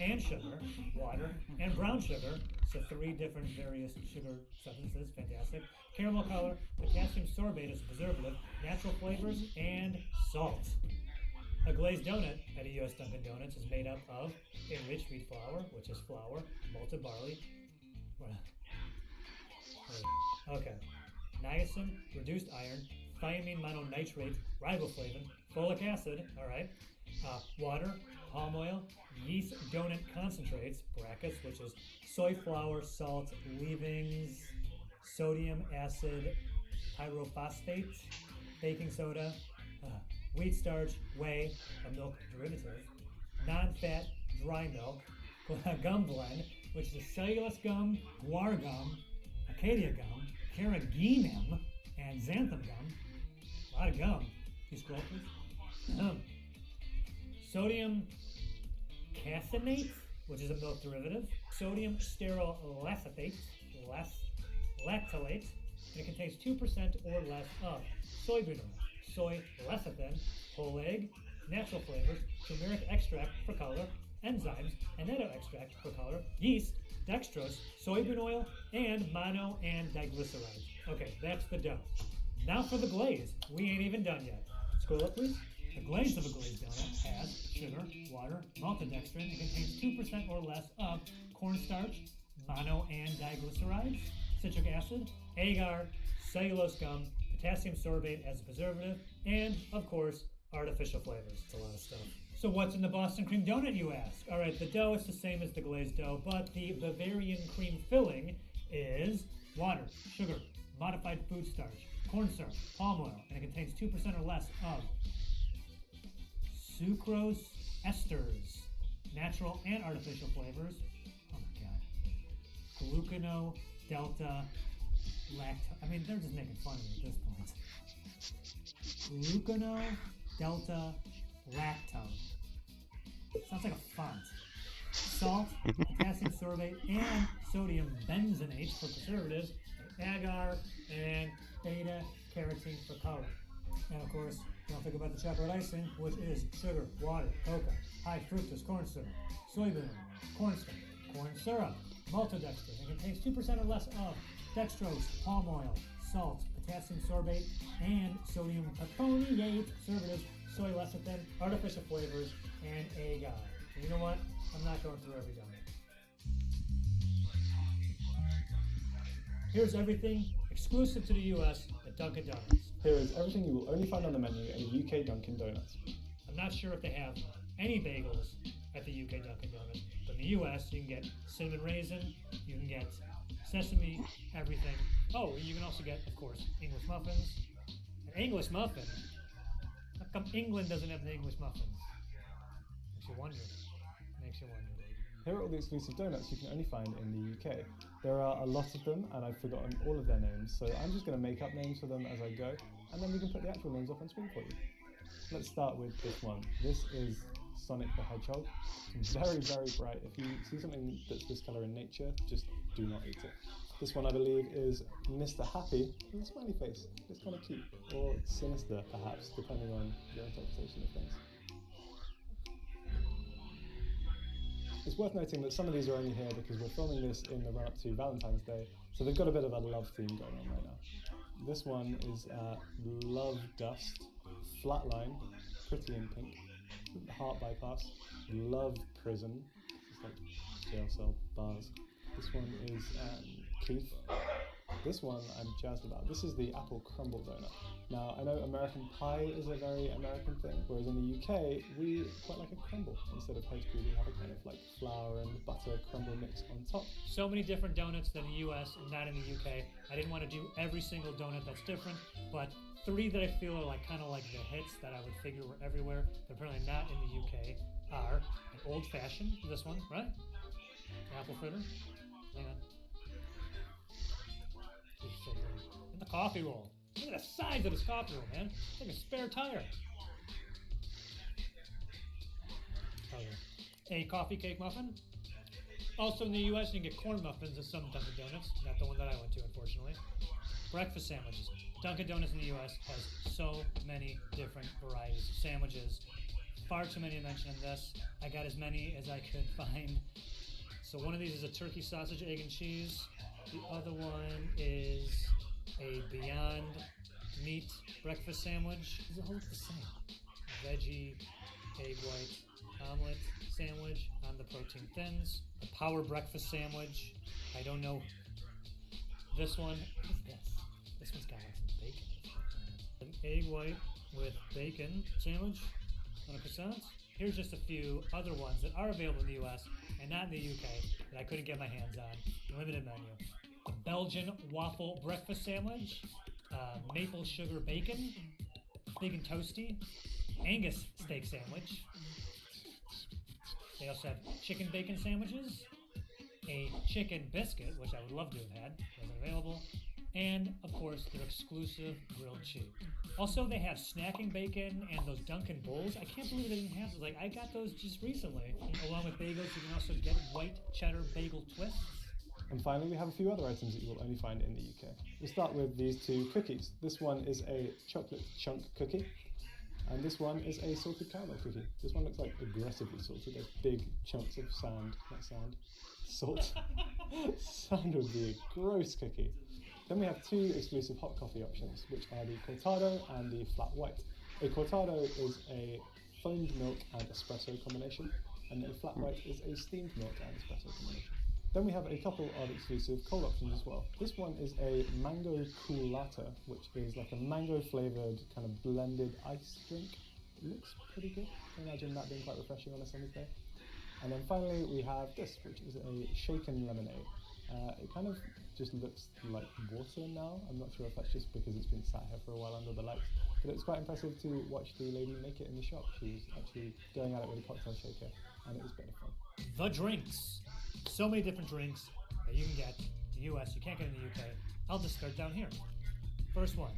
and sugar, water, and brown sugar, so 3 different various sugar substances, fantastic, caramel color, potassium sorbate as a preservative, natural flavors, and salt. A glazed donut at a US Dunkin' Donuts is made up of enriched wheat flour, which is flour, malted barley, niacin, reduced iron, thiamine mononitrate, riboflavin, folic acid, water, palm oil, yeast donut concentrates, brackets, which is soy flour, salt, leavings, sodium acid, pyrophosphate, baking soda, wheat starch, whey, a milk derivative, non-fat dry milk, gum blend, which is a cellulose gum, guar gum, acacia gum, carrageenan, and xanthan gum. A lot of gum. Can you scroll, please? Sodium caseinate, which is a milk derivative, sodium stearoyl lactylate, and it contains 2% or less of soybean oil, soy lecithin, whole egg, natural flavors, turmeric extract for color, enzymes, annatto extract for color, yeast, dextrose, soybean oil, and mono and diglycerides. Okay, that's the dough. Now for the glaze. We ain't even done yet. Scroll up, please. The glaze of a glazed donut has sugar, water, maltodextrin, and contains 2% or less of cornstarch, mono and diglycerides, citric acid, agar, cellulose gum, potassium sorbate as a preservative, and, of course, artificial flavors. It's a lot of stuff. So what's in the Boston cream donut, you ask? All right, the dough is the same as the glazed dough, but the Bavarian cream filling is water, sugar, modified food starch, corn syrup, palm oil, and it contains 2% or less of sucrose esters, natural and artificial flavors. Oh my god. Glucano, delta, lactose. I mean, they're just making fun of me at this point. Glucano, delta, lactose. Sounds like a font. Salt, potassium sorbate, and sodium benzoate for preservatives, agar, and beta-carotene for color. And of course, don't think about the chocolate icing, which is sugar, water, cocoa, high fructose corn syrup, soybean oil, cornstarch, corn syrup, maltodextrin. It contains 2% or less of dextrose, palm oil, salt, potassium sorbate, and sodium perchlorate preservatives, soy lecithin, artificial flavors, and agar. And you know what? I'm not going through every donut. Here's everything exclusive to the US at Dunkin' Donuts. Here is everything you will only find on the menu at a UK Dunkin' Donuts. I'm not sure if they have any bagels at the UK Dunkin' Donuts, but in the US you can get cinnamon raisin, you can get sesame, everything. Oh, and you can also get, of course, English muffins. An English muffin? How come England doesn't have the English muffins? Makes you wonder. Makes you wonder. Here are all the exclusive donuts you can only find in the UK. There are a lot of them, and I've forgotten all of their names, so I'm just going to make up names for them as I go, and then we can put the actual names up on screen for you. Let's start with this one. This is Sonic the Hedgehog. It's very, very bright. If you see something that's this colour in nature, just do not eat it. This one, I believe, is Mr. Happy with a smiley face. It's kind of cute. Or sinister, perhaps, depending on your interpretation of things. It's worth noting that some of these are only here because we're filming this in the run-up to Valentine's Day, so they've got a bit of a love theme going on right now. This one is Love Dust, Flatline, pretty in pink, Heart Bypass, Love Prison, it's like jail cell bars. This one is Keith. This one I'm jazzed about. This is the apple crumble donut. Now, I know American pie is a very American thing, whereas in the UK, we quite like a crumble. Instead of pastry, we have a kind of like flour and butter crumble mix on top. So many different donuts than the US and not in the UK. I didn't want to do every single donut that's different, but 3 that I feel are like kind of like the hits that I would figure were everywhere, but apparently not in the UK, are an old fashioned, this one, right? Apple fritter. Hang on. And the coffee roll. Look at the size of this coffee roll, man. It's like a spare tire. A coffee cake muffin. Also in the US, you can get corn muffins at some Dunkin' Donuts. Not the one that I went to, unfortunately. Breakfast sandwiches. Dunkin' Donuts in the US has so many different varieties of sandwiches. Far too many to mention in this. I got as many as I could find. So one of these is a turkey sausage, egg and cheese. The other one is a Beyond Meat breakfast sandwich. Does it all look the same? Veggie, egg white, omelet sandwich on the protein thins. A power breakfast sandwich. I don't know. This one, what is this? This one's got like some bacon. An egg white with bacon sandwich on a croissant. Here's just a few other ones that are available in the US and not in the UK that I couldn't get my hands on. Limited menu. A Belgian waffle breakfast sandwich, maple sugar bacon, bacon toasty, Angus steak sandwich. They also have chicken bacon sandwiches, a chicken biscuit, which I would love to have had, wasn't available, and of course their exclusive grilled cheese. Also, they have snacking bacon and those Dunkin' Bowls. I can't believe they didn't have those. Like, I got those just recently. Along with bagels, you can also get white cheddar bagel twists. And finally, we have a few other items that you will only find in the UK. We'll start with these 2 cookies. This one is a chocolate chunk cookie, and this one is a salted caramel cookie. This one looks like aggressively salted. There's big chunks of sand, not sand, salt. Sand would be a gross cookie. Then we have 2 exclusive hot coffee options, which are the cortado and the flat white. A cortado is a foamed milk and espresso combination, and a flat white is a steamed milk and espresso combination. Then we have a couple of exclusive cold options as well. This one is a mango coolata, which is like a mango flavoured kind of blended ice drink. It looks pretty good. I can imagine that being quite refreshing on a summer's day. And then finally we have this, which is a shaken lemonade. It kind of just looks like water now. I'm not sure if that's just because it's been sat here for a while under the lights, but it's quite impressive to watch the lady make it in the shop. She was actually going at it with a cocktail shaker, and it was better fun. The drinks. So many different drinks that you can get in the US, you can't get in the UK. I'll just start down here. First one,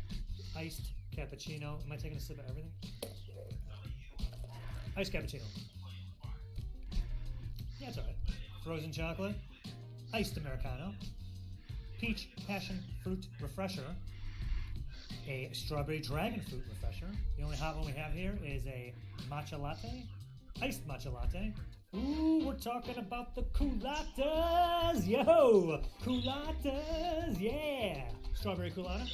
iced cappuccino. Am I taking a sip of everything? Iced cappuccino. Yeah, it's alright. Frozen chocolate, iced Americano, peach passion fruit refresher, a strawberry dragon fruit refresher. The only hot one we have here is a matcha latte, iced matcha latte. Ooh, we're talking about the coolatas! Yo! Coolatas! Yeah! Strawberry coolata.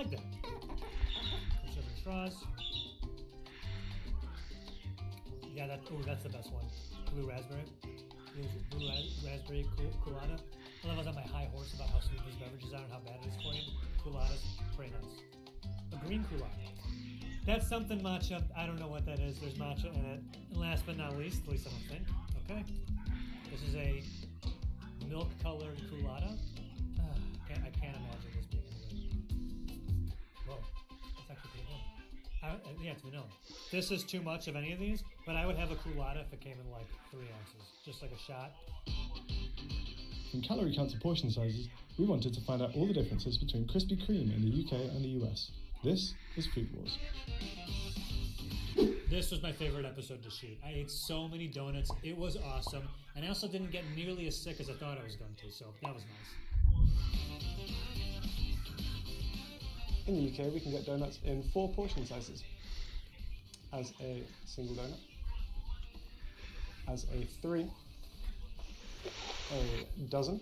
like that. Serving straws. Yeah, that's the best one. Blue raspberry. Blue raspberry colada. I love I was on my high horse about how sweet these beverages are and how bad it is for you. Coladas, pretty nice. A green colada. That's something matcha. I don't know what that is. There's matcha in it. And last but not least, at least I don't think. Okay. This is a milk-colored colada. I can't imagine this being good. Whoa, that's actually pretty good. Yeah, it's vanilla. This is too much of any of these, but I would have a colada if it came in like 3 ounces, just like a shot. From calorie counts to portion sizes, we wanted to find out all the differences between Krispy Kreme in the UK and the US. This is Food Wars. This was my favorite episode to shoot. I ate so many donuts. It was awesome. And I also didn't get nearly as sick as I thought I was going to, so that was nice. In the UK, we can get donuts in 4 portion sizes. As a single donut, as a 3, a dozen,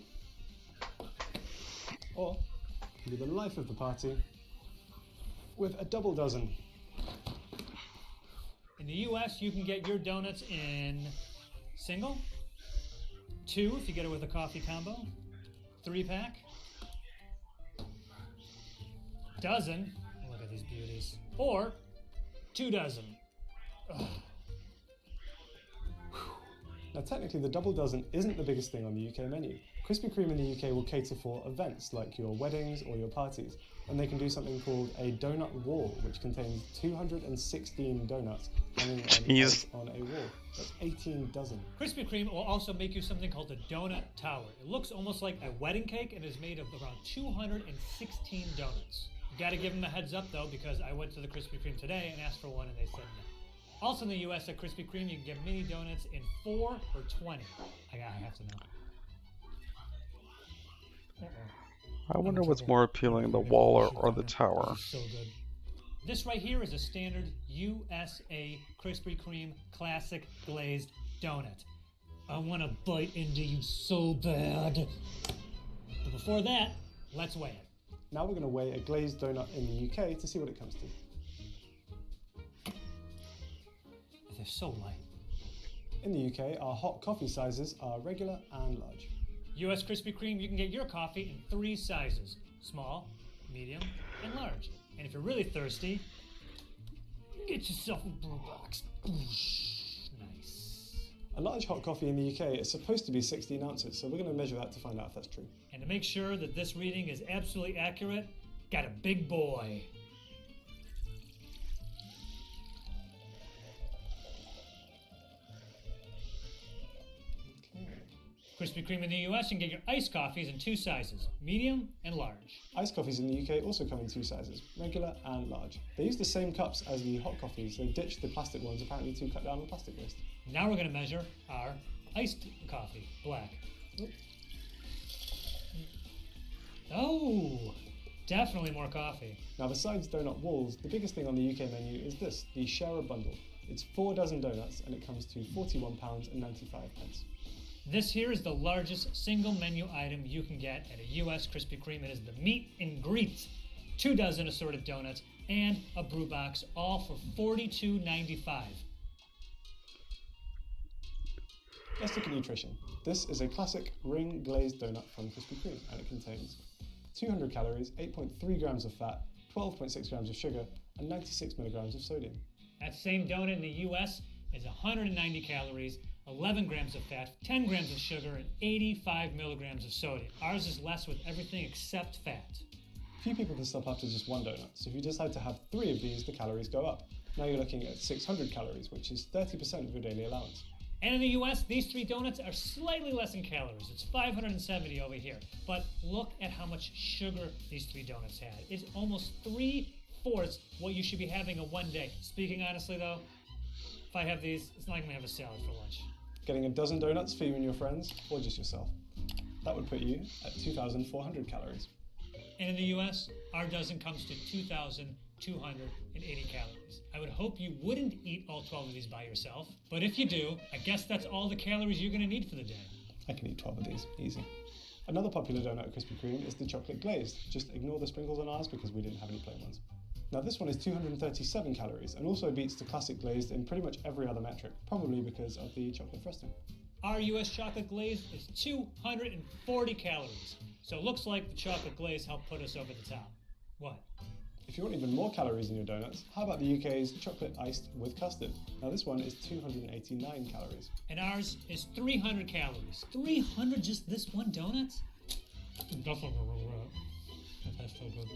or be the life of the party with a double dozen. In the US, you can get your donuts in single, 2 if you get it with a coffee combo, 3-pack, dozen, look at these beauties, or 2 dozen. Ugh. Now technically the double dozen isn't the biggest thing on the UK menu. Krispy Kreme in the UK will cater for events like your weddings or your parties, and they can do something called a donut wall, which contains 216 donuts hanging on a wall. That's 18 dozen. Krispy Kreme will also make you something called a donut tower. It looks almost like a wedding cake and is made of around 216 donuts. You gotta give them a heads up though, because I went to the Krispy Kreme today and asked for one and they said no. Also in the US at Krispy Kreme, you can get mini donuts in 4 or 20. I have to know. I wonder what's more appealing, the wall or the tower. So good. This right here is a standard USA Krispy Kreme classic glazed donut. I want to bite into you so bad. But before that, let's weigh it. Now we're going to weigh a glazed donut in the UK to see what it comes to. They're so light. In the UK, our hot coffee sizes are regular and large. US Krispy Kreme, you can get your coffee in 3 sizes: small, medium, and large. And if you're really thirsty, get yourself a brew box. Nice. A large hot coffee in the UK is supposed to be 16 ounces, so we're going to measure that to find out if that's true. And to make sure that this reading is absolutely accurate, got a big boy. Krispy Kreme in the US, you can get your iced coffees in 2 sizes, medium and large. Iced coffees in the UK also come in 2 sizes, regular and large. They use the same cups as the hot coffees, they ditched the plastic ones apparently to cut down on plastic waste. Now we're going to measure our iced coffee, black. Oh, definitely more coffee. Now besides donut walls, the biggest thing on the UK menu is this, the Sharer Bundle. It's 4 dozen donuts and it comes to £41.95. This here is the largest single menu item you can get at a US Krispy Kreme. It is the meet and greet. 2 dozen assorted donuts and a brew box, all for $42.95. Let's look at nutrition. This is a classic ring glazed donut from Krispy Kreme and it contains 200 calories, 8.3 grams of fat, 12.6 grams of sugar and 96 milligrams of sodium. That same donut in the US is 190 calories, 11 grams of fat, 10 grams of sugar, and 85 milligrams of sodium. Ours is less with everything except fat. Few people can stop after just 1 donut, so if you decide to have 3 of these, the calories go up. Now you're looking at 600 calories, which is 30% of your daily allowance. And in the US, these 3 donuts are slightly less in calories. It's 570 over here. But look at how much sugar these 3 donuts had. It's almost 3/4 what you should be having in one day. Speaking honestly though, if I have these, it's not like I'm gonna have a salad for lunch. Getting a dozen donuts for you and your friends, or just yourself. That would put you at 2,400 calories. And in the US, our dozen comes to 2,280 calories. I would hope you wouldn't eat all 12 of these by yourself, but if you do, I guess that's all the calories you're gonna need for the day. I can eat 12 of these, easy. Another popular donut at Krispy Kreme is the chocolate glazed. Just ignore the sprinkles on ours because we didn't have any plain ones. Now this one is 237 calories and also beats the classic glazed in pretty much every other metric, probably because of the chocolate frosting. Our US chocolate glaze is 240 calories. So it looks like the chocolate glaze helped put us over the top. What? If you want even more calories in your donuts, how about the UK's chocolate iced with custard? Now this one is 289 calories. And ours is 300 calories. 300 just this one donut? Definitely that tastes so good.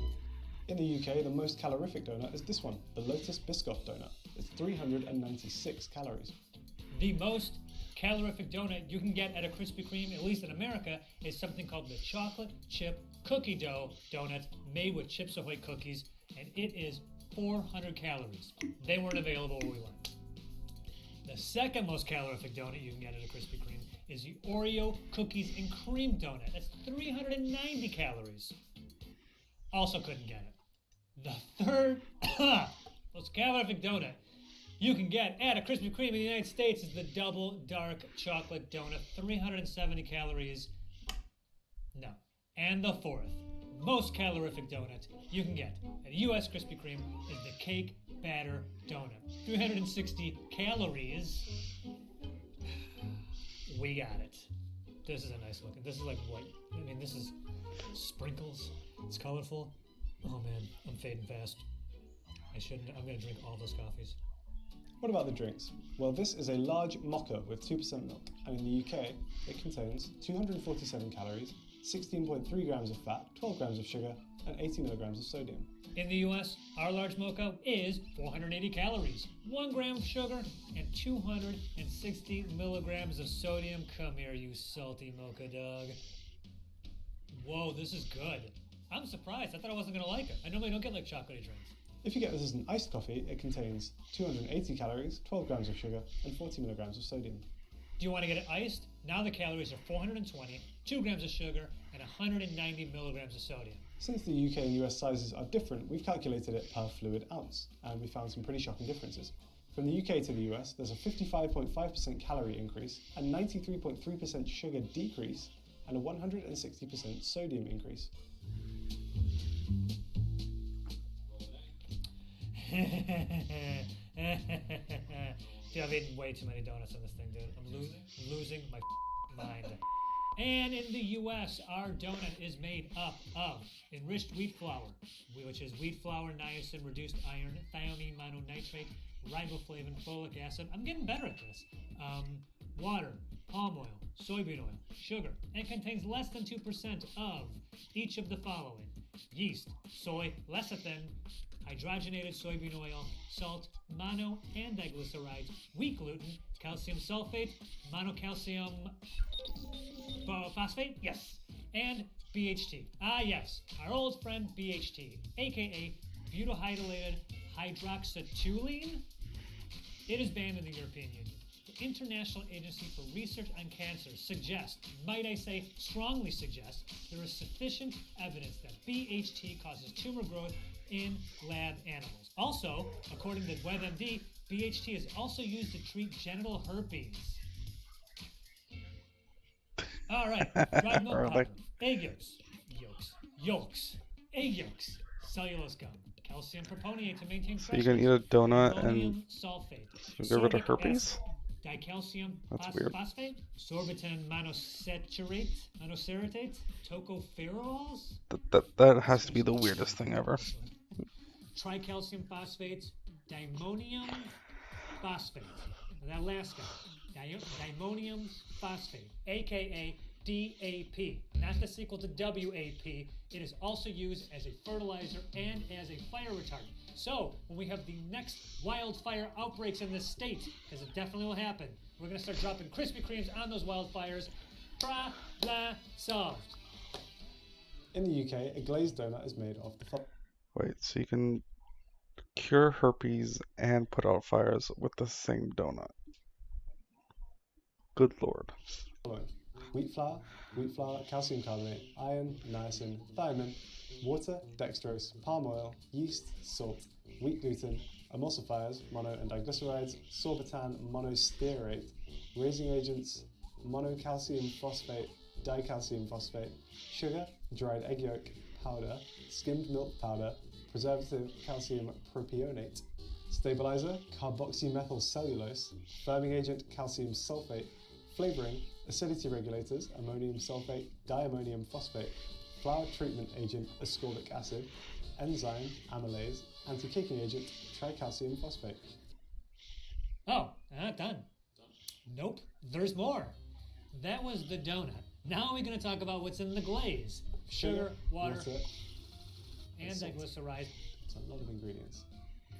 In the UK, the most calorific donut is this one, the Lotus Biscoff donut. It's 396 calories. The most calorific donut you can get at a Krispy Kreme, at least in America, is something called the chocolate chip cookie dough donut made with Chips Ahoy cookies, and it is 400 calories. They weren't available where we went. The second most calorific donut you can get at a Krispy Kreme is the Oreo cookies and cream donut. That's 390 calories. Also couldn't get it. The third most calorific donut you can get at a Krispy Kreme in the United States is the double dark chocolate donut, 370 calories. No. And the fourth most calorific donut you can get at a US Krispy Kreme is the cake batter donut, 360 calories. We got it. This is a nice looking. This is like what? I mean, this is sprinkles. It's colorful. Oh man, I'm fading fast. I shouldn't. I'm gonna drink all those coffees. What about the drinks? Well, this is a large mocha with 2% milk, and in the UK, it contains 247 calories, 16.3 grams of fat, 12 grams of sugar, and 80 milligrams of sodium. In the US, our large mocha is 480 calories, 1 gram of sugar, and 260 milligrams of sodium. Come here, you salty mocha dog. Whoa, this is good. I'm surprised. I thought I wasn't gonna like it. I normally don't get like chocolatey drinks. If you get this as an iced coffee, it contains 280 calories, 12 grams of sugar, and 40 milligrams of sodium. Do you want to get it iced? Now the calories are 420, 2 grams of sugar, and 190 milligrams of sodium. Since the UK and US sizes are different, we've calculated it per fluid ounce, and we found some pretty shocking differences. From the UK to the US, there's a 55.5% calorie increase, a 93.3% sugar decrease, and a 160% sodium increase. Dude, I've eaten way too many donuts on this thing, dude. I'm losing my mind. And in the US, our donut is made up of enriched wheat flour, which is wheat flour, niacin, reduced iron, thiamine mononitrate, riboflavin, folic acid. I'm getting better at this. Water, palm oil, soybean oil, sugar. And it contains less than 2% of each of the following: yeast, soy, lecithin, hydrogenated soybean oil, salt, mono and diglycerides, wheat gluten, calcium sulfate, monocalcium phosphate, yes, and BHT. Ah, yes, our old friend BHT, aka butyl hydroxytoluene. It is banned in the European Union. The International Agency for Research on Cancer suggests, might I say strongly suggests, there is sufficient evidence that BHT causes tumor growth in lab animals. Also, according to WebMD, BHT is also used to treat genital herpes. All right, dried milk powder, egg yolks, egg yolks, cellulose gum, calcium propionate to maintain So you can eat a donut ammonium and sulfate, you get rid of sorbic herpes? acid, dicalcium That's weird. phosphate, sorbitan monocerate, tocopherols, That has to be the weirdest thing ever. tricalcium phosphates, dimonium phosphate. That last guy, dimonium phosphate, aka DAP, not the sequel to WAP. It is also used as a fertilizer and as a fire retardant. So, when we have the next wildfire outbreaks in this state, because it definitely will happen, we're going to start dropping Krispy Kremes on those wildfires. Problem solved. In the UK, a glazed donut is made of the Wait, so you can cure herpes and put out fires with the same donut? Good lord. following: wheat flour, calcium carbonate, iron, niacin, thiamine, water, dextrose, palm oil, yeast, salt, wheat gluten, emulsifiers, mono and diglycerides, sorbitan monostearate, raising agents, monocalcium phosphate, dicalcium phosphate, sugar, dried egg yolk powder, skimmed milk powder, preservative calcium propionate, stabilizer, carboxymethyl cellulose, firming agent calcium sulfate, flavoring, acidity regulators, ammonium sulfate, diammonium phosphate, flour treatment agent, ascorbic acid, enzyme, amylase, anti-caking agent, tricalcium phosphate. Oh, done. Nope, there's more. That was the donut. Now we're going to talk about what's in the glaze. Sugar, water, and diglyceride. It's a lot of ingredients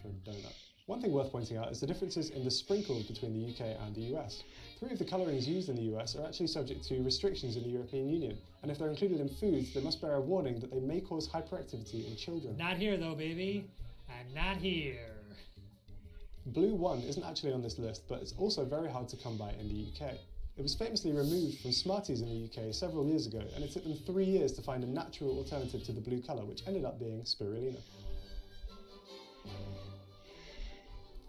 for a donut. One thing worth pointing out is the differences in the sprinkles between the UK and the US. 3 of the colourings used in the US are actually subject to restrictions in the European Union, and if they're included in foods, they must bear a warning that they may cause hyperactivity in children. Not here though, baby. And not here. Blue 1 isn't actually on this list, but it's also very hard to come by in the UK. It was famously removed from Smarties in the UK several years ago, and it took them 3 years to find a natural alternative to the blue colour, which ended up being spirulina.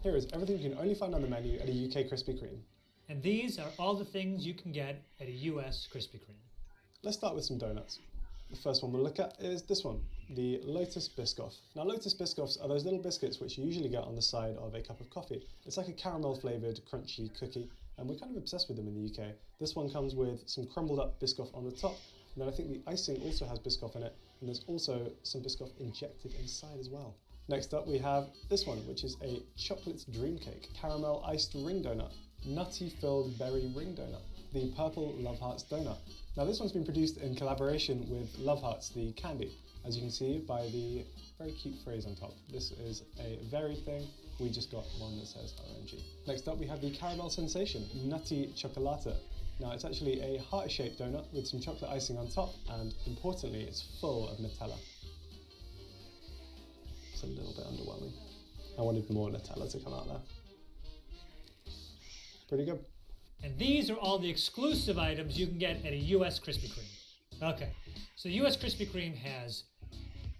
Here is everything you can only find on the menu at a UK Krispy Kreme. And these are all the things you can get at a US Krispy Kreme. Let's start with some donuts. The first one we'll look at is this one, the Lotus Biscoff. Now Lotus Biscoffs are those little biscuits which you usually get on the side of a cup of coffee. It's like a caramel flavoured crunchy cookie, and we're kind of obsessed with them in the UK. This one comes with some crumbled up Biscoff on the top, and then I think the icing also has Biscoff in it, and there's also some Biscoff injected inside as well. Next up we have this one, which is a chocolate dream cake, caramel iced ring donut, nutty filled berry ring donut, the purple Love Hearts donut. Now this one's been produced in collaboration with Love Hearts, the candy, as you can see by the very cute phrase on top. This is a very thing, we just got one that says OMG. Next up we have the caramel sensation, nutty chocolata. Now it's actually a heart-shaped donut with some chocolate icing on top, and importantly it's full of Nutella. It's a little bit underwhelming. I wanted more Nutella to come out there. Pretty good. And these are all the exclusive items you can get at a US Krispy Kreme. Okay, so US Krispy Kreme has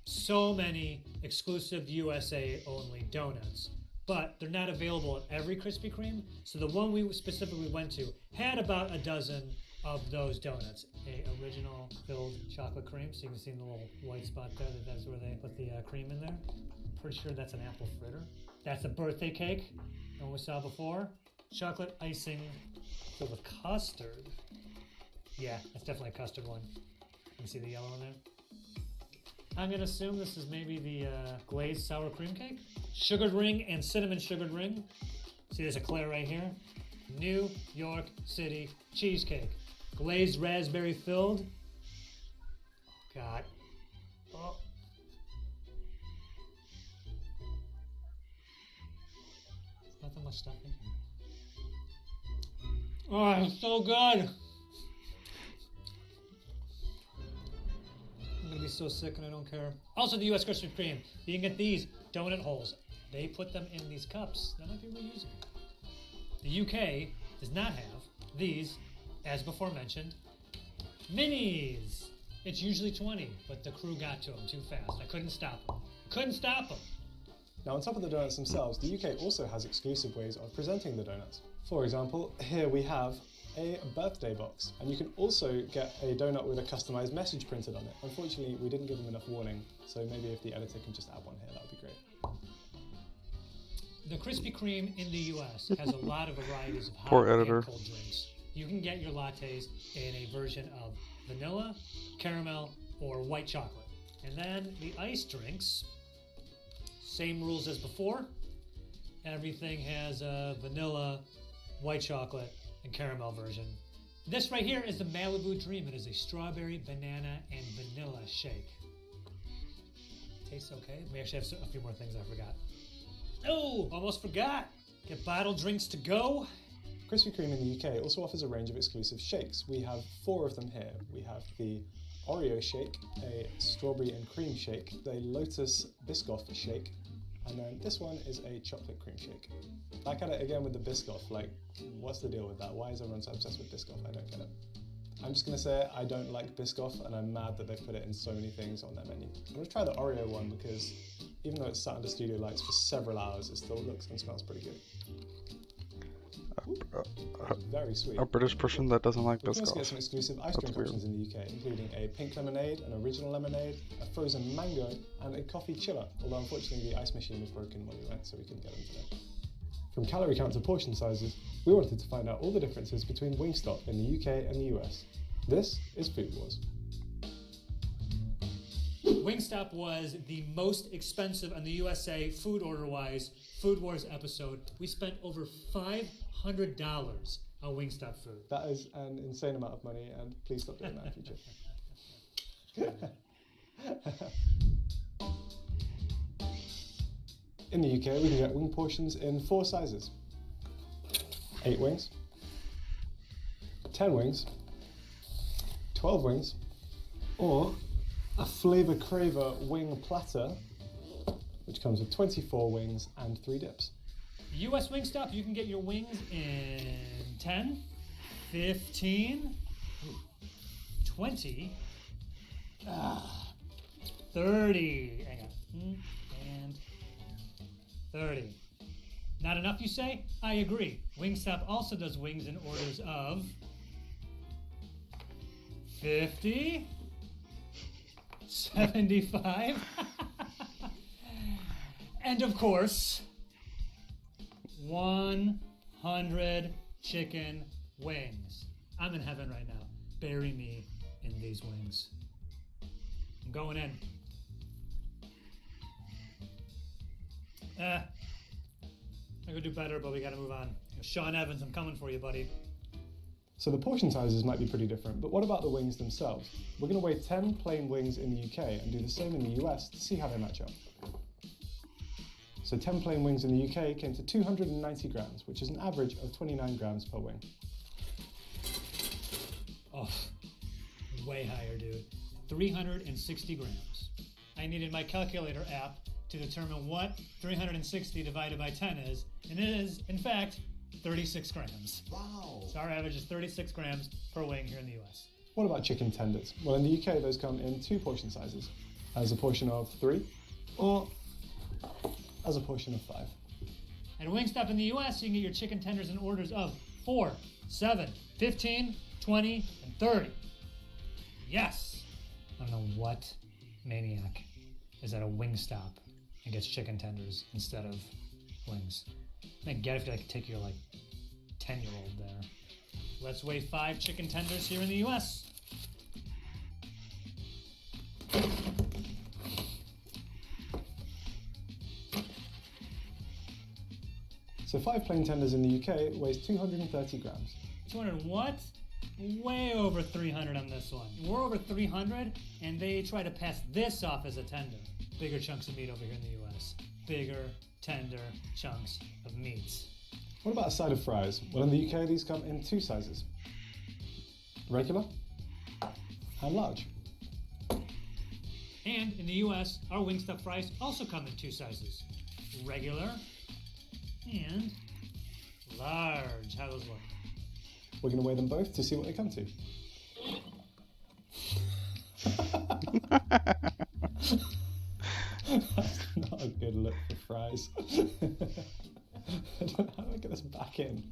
so many exclusive USA only donuts, but they're not available at every Krispy Kreme. So the one we specifically went to had about a dozen of those donuts. A original filled chocolate cream, so you can see the little white spot there, that's where they put the cream in there. Pretty sure that's an apple fritter. That's a birthday cake, the one we saw before. Chocolate icing filled with custard. Yeah, that's definitely a custard one. You can see the yellow in there. I'm gonna assume this is maybe the glazed sour cream cake. Sugared ring and cinnamon sugared ring. See, there's a eclair right here. New York City cheesecake. Glazed raspberry filled. God. Oh. There's not that much stuff in here. Oh, it's so good. I'm gonna be so sick and I don't care. Also, the US Krispy Kreme, you can get these donut holes. They put them in these cups. That might be reusable. The UK does not have these, as before mentioned, minis. It's usually 20, but the crew got to them too fast. I couldn't stop them. Couldn't stop them. Now on top of the donuts themselves, the UK also has exclusive ways of presenting the donuts. For example, here we have a birthday box, and you can also get a donut with a customized message printed on it. Unfortunately, we didn't give them enough warning, so maybe if the editor can just add one here, that would be great. The Krispy Kreme in the US has a lot of varieties of hot Poor and editor. cold drinks. You can get your lattes in a version of vanilla, caramel, or white chocolate. And then the ice drinks, same rules as before. Everything has a vanilla, white chocolate, and caramel version. This right here is the Malibu Dream. It is a strawberry, banana, and vanilla shake. Tastes okay. We actually have a few more things I forgot. Oh, almost forgot. Get bottled drinks to go. Krispy Kreme in the UK also offers a range of exclusive shakes. We have 4 of them here. We have the Oreo shake, a strawberry and cream shake, the Lotus Biscoff shake, and then this one is a chocolate cream shake. Back at it again with the Biscoff. Like, what's the deal with that? Why is everyone so obsessed with Biscoff? I don't get it. I'm just gonna say I don't like Biscoff, and I'm mad that they've put it in so many things on their menu. I'm gonna try the Oreo one because even though it's sat under studio lights for several hours, it still looks and smells pretty good. Very sweet. a British person that doesn't like We can also get Biscoff. some exclusive ice That's drink weird. options in the UK, including a pink lemonade, an original lemonade, a frozen mango, and a coffee chiller. Although unfortunately the ice machine was broken when we went, so we couldn't get them today. From calorie count to portion sizes, we wanted to find out all the differences between Wingstop in the UK and the US. This is Food Wars. Wingstop was the most expensive in the USA food order wise Food Wars episode. We spent over $500 on Wingstop food. That is an insane amount of money, and please stop doing that in future. In the UK, we can get wing portions in 4 sizes: 8 wings, 10 wings, 12 wings, or a Flavor Craver wing platter, which comes with 24 wings and 3 dips. US Wingstop, you can get your wings in 10, 15, 20, 30. Hang on. And 30. Not enough, you say? I agree. Wingstop also does wings in orders of 50, 75, and of course, 100 chicken wings. I'm in heaven right now. Bury me in these wings. I'm going in. I could do better, but we gotta move on. Sean Evans, I'm coming for you, buddy. So the portion sizes might be pretty different, but what about the wings themselves? We're going to weigh 10 plain wings in the UK and do the same in the US to see how they match up. So 10 plain wings in the UK came to 290 grams, which is an average of 29 grams per wing. Oh, way higher, dude. 360 grams. I needed my calculator app to determine what 360 divided by 10 is, and it is, in fact, 36 grams. Wow. So our average is 36 grams per wing here in the US. What about chicken tenders? Well, in the UK, those come in 2 portion sizes, as a portion of 3, or as a portion of 5. At Wingstop in the US, you can get your chicken tenders in orders of 4, 7, 15, 20, and 30. Yes! I don't know what maniac is at a Wingstop and gets chicken tenders instead of wings. I get if you like take your 10-year-old there. Let's weigh 5 chicken tenders here in the US. So 5 plain tenders in the UK weighs 230 grams. 200 what? Way over 300 on this one. We're over 300, and they try to pass this off as a tender. Bigger chunks of meat over here in the US. Bigger, tender chunks of meats. What about a side of fries? Well, in the UK, these come in 2 sizes: regular and large. And in the US, our Wingstop fries also come in 2 sizes: regular and large. How those look? We're going to weigh them both to see what they come to. That's not a good look for fries. How do I get this back in?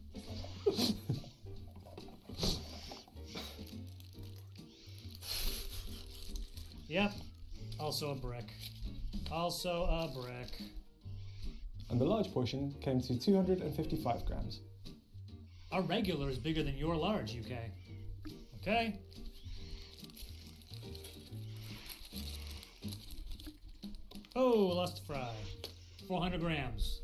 Yep. Also a brick. Also a brick. And the large portion came to 255 grams. Our regular is bigger than your large, UK. Okay. Oh, lost a fry. 400 grams.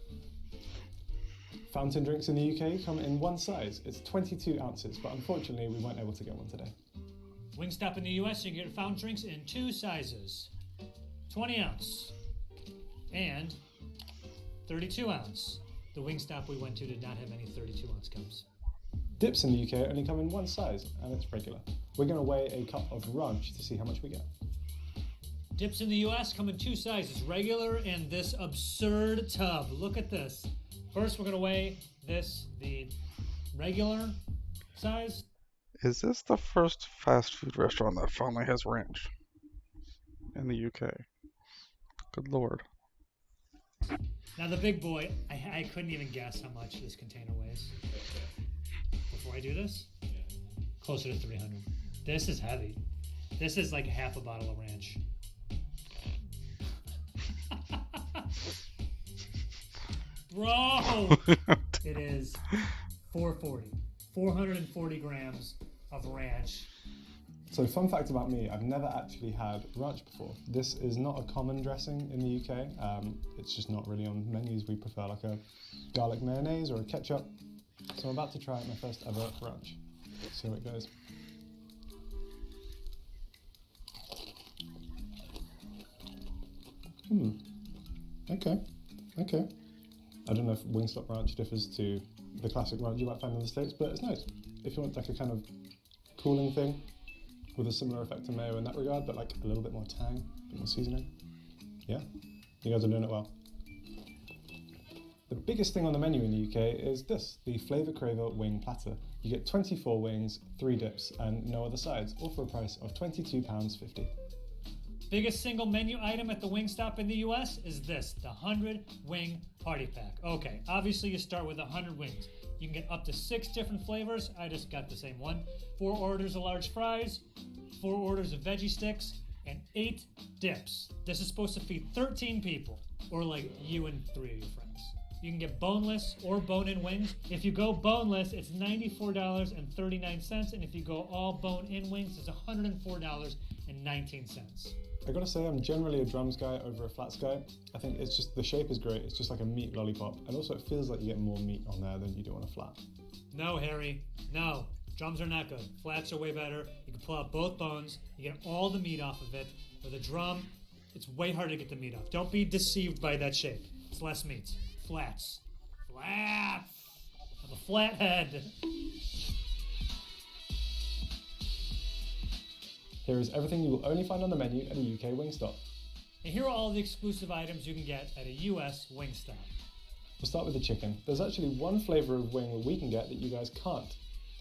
Fountain drinks in the UK come in 1 size. It's 22 ounces, but unfortunately we weren't able to get one today. Wingstop in the US, you can get fountain drinks in 2 sizes: 20 ounce and 32 ounce. The Wingstop we went to did not have any 32 ounce cups. Dips in the UK only come in 1 size, and it's regular. We're going to weigh a cup of ranch to see how much we get. Dips in the US come in 2 sizes: regular and this absurd tub. Look at this. First, we're going to weigh this, the regular size. Is this the first fast food restaurant that finally has ranch in the UK? Good lord. Now the big boy, I couldn't even guess how much this container weighs. Before I do this, closer to 300. This is heavy. This is like half a bottle of ranch. Bro! It is 440 grams of ranch. So fun fact about me, I've never actually had ranch before. This is not a common dressing in the UK. It's just not really on menus. We prefer like a garlic mayonnaise or a ketchup. So I'm about to try my first ever ranch. See how it goes. Okay. I don't know if Wingstop ranch differs to the classic ranch you might find in the States, but it's nice. If you want like a kind of cooling thing with a similar effect to mayo in that regard, but like a little bit more tang, a bit more seasoning. Yeah, you guys are doing it well. The biggest thing on the menu in the UK is this, the Flavor Craver Wing Platter. You get 24 wings, 3 dips, and no other sides, all for a price of £22.50. Biggest single menu item at the Wingstop in the US is this, the 100 Wing Party Pack. Okay, obviously you start with 100 wings. You can get up to 6 different flavors. I just got the same one. 4 orders of large fries, 4 orders of veggie sticks, and 8 dips. This is supposed to feed 13 people, or like you and 3 of your friends. You can get boneless or bone-in wings. If you go boneless, it's $94.39, and if you go all bone-in wings, it's $104.19. I gotta say, I'm generally a drums guy over a flats guy. I think it's just, the shape is great. It's just like a meat lollipop. And also it feels like you get more meat on there than you do on a flat. No, Harry, no. Drums are not good. Flats are way better. You can pull out both bones. You get all the meat off of it. With a drum, it's way harder to get the meat off. Don't be deceived by that shape. It's less meat. Flats. Flats! I have a flat head. Here is everything you will only find on the menu at a UK Wingstop. And here are all the exclusive items you can get at a US Wingstop. We'll start with the chicken. There's actually one flavour of wing that we can get that you guys can't,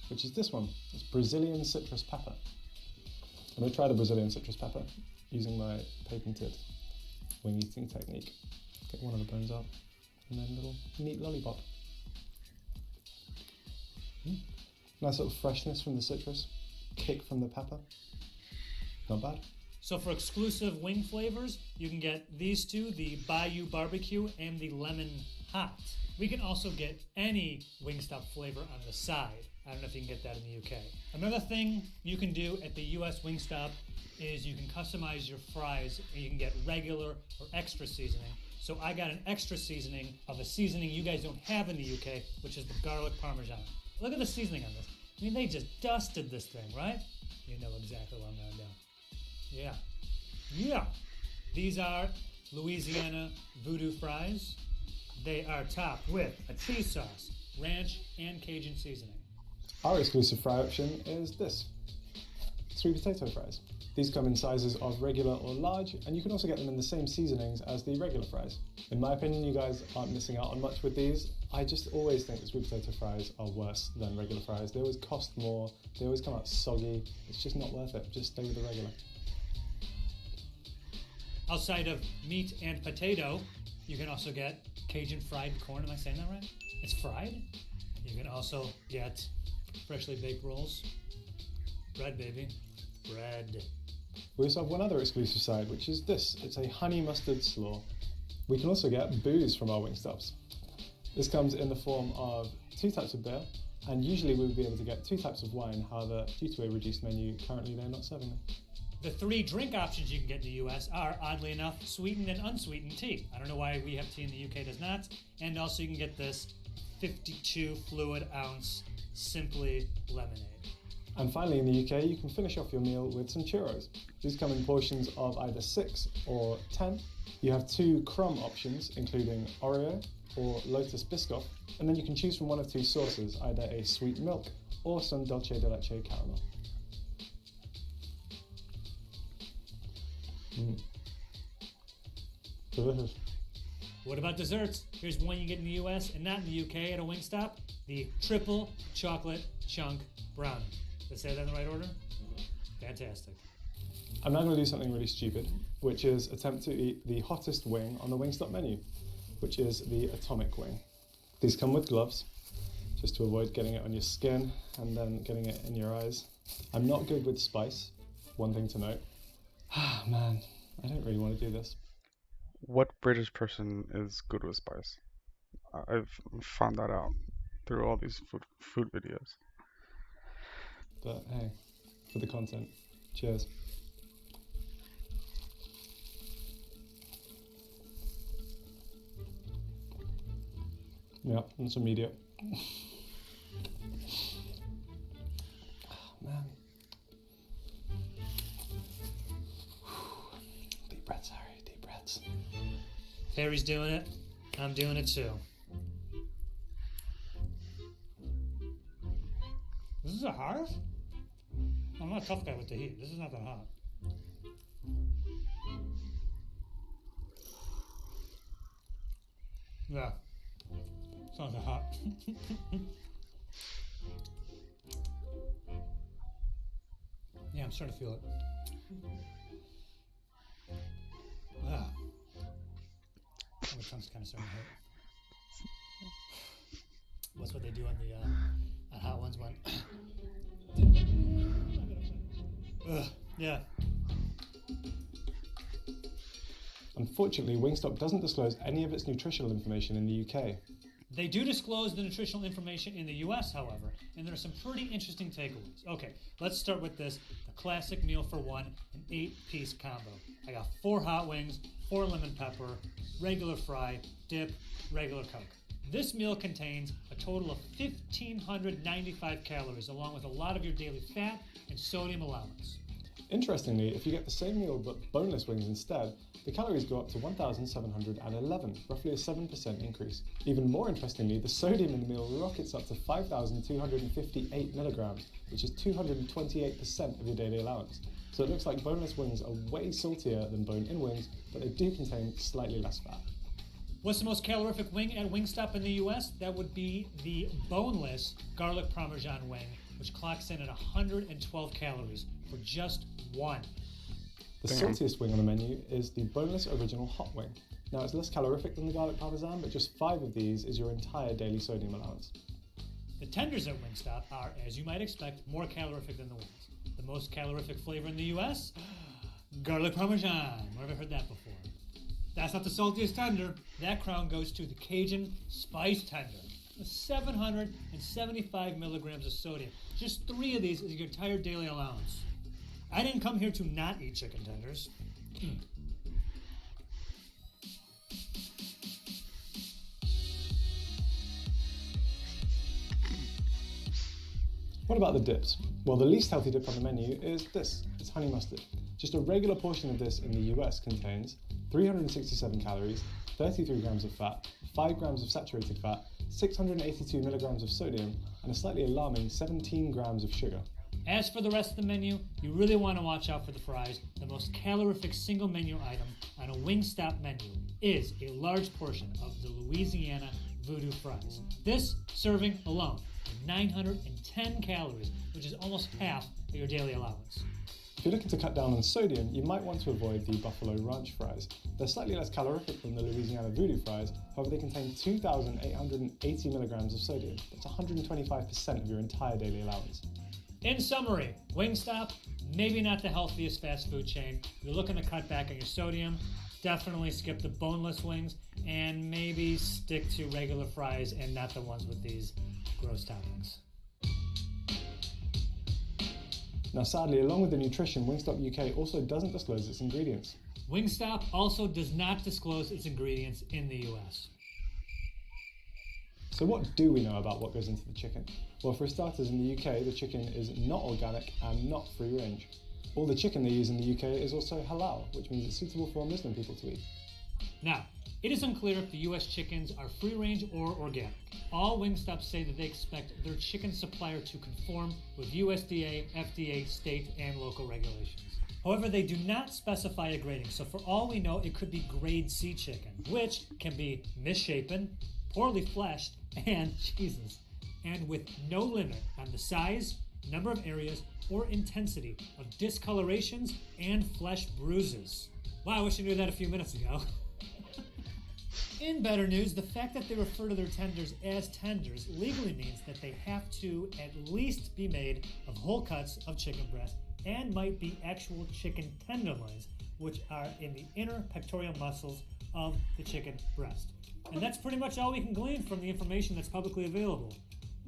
which is this one. It's Brazilian citrus pepper. I'm going to try the Brazilian citrus pepper using my patented wing eating technique. Get one of the bones out and then a little neat lollipop. Nice little freshness from the citrus, kick from the pepper. Not bad. So for exclusive wing flavors, you can get these two, the Bayou Barbecue and the Lemon Hot. We can also get any Wingstop flavor on the side. I don't know if you can get that in the UK. Another thing you can do at the US Wingstop is you can customize your fries and you can get regular or extra seasoning. So I got an extra seasoning of a seasoning you guys don't have in the UK, which is the garlic parmesan. Look at the seasoning on this. I mean, they just dusted this thing, right? You know exactly what I'm gonna do. Yeah. These are Louisiana Voodoo fries. They are topped with a cheese sauce, ranch, and Cajun seasoning. Our exclusive fry option is this, sweet potato fries. These come in sizes of regular or large, and you can also get them in the same seasonings as the regular fries. In my opinion, you guys aren't missing out on much with these. I just always think that sweet potato fries are worse than regular fries. They always cost more, they always come out soggy. It's just not worth it. Just stay with the regular. Outside of meat and potato, you can also get Cajun fried corn. Am I saying that right? It's fried. You can also get freshly baked rolls. Bread, baby. Bread. We also have one other exclusive side, which is this. It's a honey mustard slaw. We can also get booze from our Wingstops. This comes in the form of 2 types of beer, and usually we would be able to get 2 types of wine. However, due to a reduced menu, currently they're not serving them. The 3 drink options you can get in the US are, oddly enough, sweetened and unsweetened tea. I don't know why we have tea in the UK does not. And also you can get this 52 fluid ounce Simply lemonade. And finally in the UK, you can finish off your meal with some churros. These come in portions of either 6 or 10. You have 2 crumb options, including Oreo or Lotus Biscoff, and then you can choose from one of 2 sauces, either a sweet milk or some dulce de leche caramel. Delicious. What about desserts? Here's one you get in the US and not in the UK at a Wingstop. The triple chocolate chunk brownie. Did I say that in the right order? Fantastic. I'm now going to do something really stupid, which is attempt to eat the hottest wing on the Wingstop menu. which is the atomic wing. These come with gloves, just to avoid getting it on your skin and then getting it in your eyes. I'm not good with spice, one thing to note. Ah, man, I don't really want to do this. What British person is good with spice? I've found that out through all these food videos. But hey, for the content, cheers. Yeah, it's immediate. Oh, man. Deep breaths, Harry, deep breaths. Harry's doing it. I'm doing it too. This is a hard? I'm not a tough guy with the heat. This is not that hot. Yeah. It's not that hot. Yeah, I'm starting to feel it. Ah. My tongue's kind of starting to hurt. What's what they do on the hot ones when? Yeah. Unfortunately, Wingstop doesn't disclose any of its nutritional information in the UK. They do disclose the nutritional information in the US, however, and there are some pretty interesting takeaways. Okay, let's start with this, the classic meal for one, an 8-piece combo. I got 4 hot wings, 4 lemon pepper, regular fry, dip, regular Coke. This meal contains a total of 1,595 calories, along with a lot of your daily fat and sodium allowance. Interestingly, if you get the same meal but boneless wings instead, the calories go up to 1,711, roughly a 7% increase. Even more interestingly, the sodium in the meal rockets up to 5,258 milligrams, which is 228% of your daily allowance. So it looks like boneless wings are way saltier than bone-in wings, but they do contain slightly less fat. What's the most calorific wing at Wingstop in the US? That would be the boneless garlic parmesan wing, which clocks in at 112 calories for just one. The saltiest wing on the menu is the boneless original hot wing. Now it's less calorific than the garlic parmesan, but just 5 of these is your entire daily sodium allowance. The tenders at Wingstop are, as you might expect, more calorific than the wings. The most calorific flavor in the US? Garlic parmesan. Where have I heard that before? That's not the saltiest tender. That crown goes to the Cajun spice tender, with 775 milligrams of sodium. Just 3 of these is your entire daily allowance. I didn't come here to not eat chicken tenders. What about the dips? Well, the least healthy dip on the menu is this. It's honey mustard. Just a regular portion of this in the US contains 367 calories, 33 grams of fat, 5 grams of saturated fat, 682 milligrams of sodium, and a slightly alarming 17 grams of sugar. As for the rest of the menu, you really want to watch out for the fries. The most calorific single menu item on a Wingstop menu is a large portion of the Louisiana Voodoo fries. This serving alone is 910 calories, which is almost half of your daily allowance. If you're looking to cut down on sodium, you might want to avoid the Buffalo Ranch fries. They're slightly less calorific than the Louisiana Voodoo fries, however they contain 2,880 milligrams of sodium. That's 125% of your entire daily allowance. In summary, Wingstop, maybe not the healthiest fast food chain. You're looking to cut back on your sodium, definitely skip the boneless wings, and maybe stick to regular fries and not the ones with these gross toppings. Now sadly, along with the nutrition, Wingstop UK also doesn't disclose its ingredients. Wingstop also does not disclose its ingredients in the US. So what do we know about what goes into the chicken? Well, for starters, in the UK, the chicken is not organic and not free range. All the chicken they use in the UK is also halal, which means it's suitable for Muslim people to eat. Now, it is unclear if the US chickens are free range or organic. All Wingstops say that they expect their chicken supplier to conform with USDA, FDA, state, and local regulations. However, they do not specify a grading, so for all we know, it could be grade C chicken, which can be misshapen, poorly fleshed, and with no limit on the size, number of areas, or intensity of discolorations and flesh bruises. Wow, I wish I knew that a few minutes ago. In better news, the fact that they refer to their tenders as tenders legally means that they have to at least be made of whole cuts of chicken breast and might be actual chicken tenderloins, which are in the inner pectoral muscles of the chicken breast. And that's pretty much all we can glean from the information that's publicly available.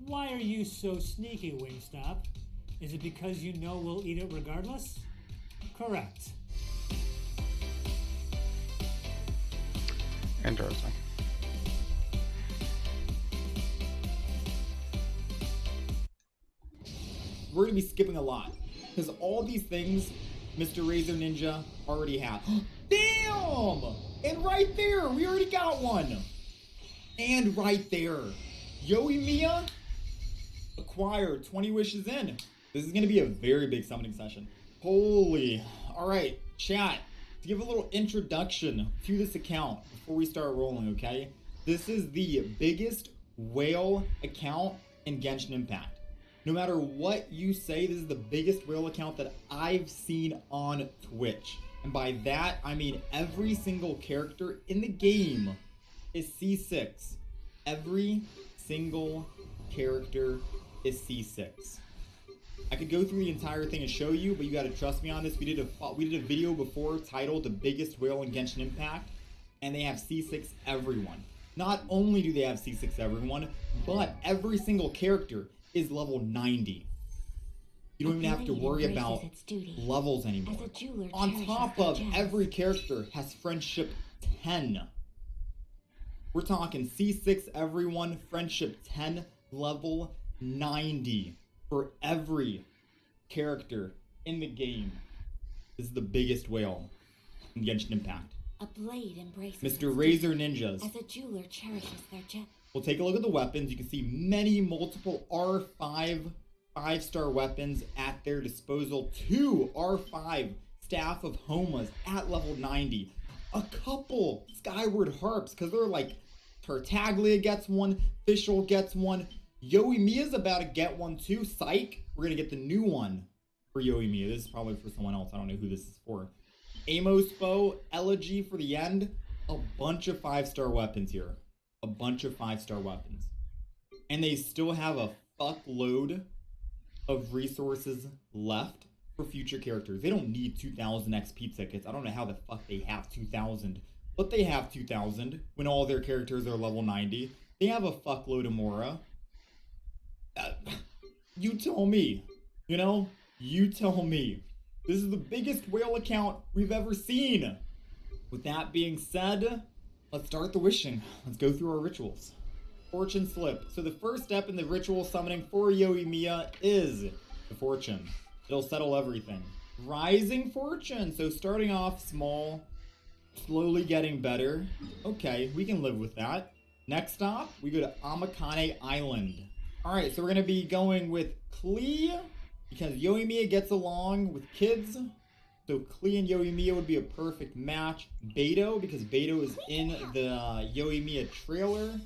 Why are you so sneaky, Wingstop? Is it because you know we'll eat it regardless? Correct. Interesting. We're going to be skipping a lot, because all these things Mr. Razor Ninja already have. Damn! And right there, we already got one. And right there, Yoimiya acquired 20 wishes in. This is going to be a very big summoning session. Holy. All right, chat. To give a little introduction to this account before we start rolling, okay? This is the biggest whale account in Genshin Impact. No matter what you say, this is the biggest whale account that I've seen on Twitch. And by that, I mean every single character in the game is C6. Every single character is C6. I could go through the entire thing and show you, but you gotta trust me on this. We did a video before titled The Biggest Whale in Genshin Impact, and they have C6 everyone. Not only do they have C6 everyone, but every single character is level 90. You don't even have to worry about levels anymore. On top of every character has friendship 10. We're talking C6 everyone, friendship 10, level 90 for every character in the game. This is the biggest whale in Genshin Impact. A blade embraces Mr. Razor Ninjas. as a jeweler cherishes their gem. We'll take a look at the weapons. You can see many multiple R5 5-star weapons at their disposal. 2 R5 Staff of Homas at level 90. A couple Skyward Harps, because they're like Tartaglia gets one, Fischl gets one. Yoimiya's about to get one too. Psych, we're going to get the new one for Yoimiya. This is probably for someone else. I don't know who this is for. Amos Bow, Elegy for the end. A bunch of 5-star weapons here. A bunch of 5-star weapons. And they still have a fuckload of resources left for future characters. They don't need 2,000 XP tickets. I don't know how the fuck they have 2,000. But they have 2,000 when all their characters are level 90. They have a fuckload of Mora. You tell me. You know? You tell me. This is the biggest whale account we've ever seen. With that being said, let's start the wishing. Let's go through our rituals. Fortune Slip. So the first step in the ritual summoning for Yoimiya is the fortune. It'll settle everything. Rising Fortune. So starting off small, slowly getting better. Okay, we can live with that. Next stop, we go to Amakane Island. Alright, so we're going to be going with Klee, because Yoimiya gets along with kids. So Klee and Yoimiya would be a perfect match. Beidou, because Beidou is in the Yoimiya trailer.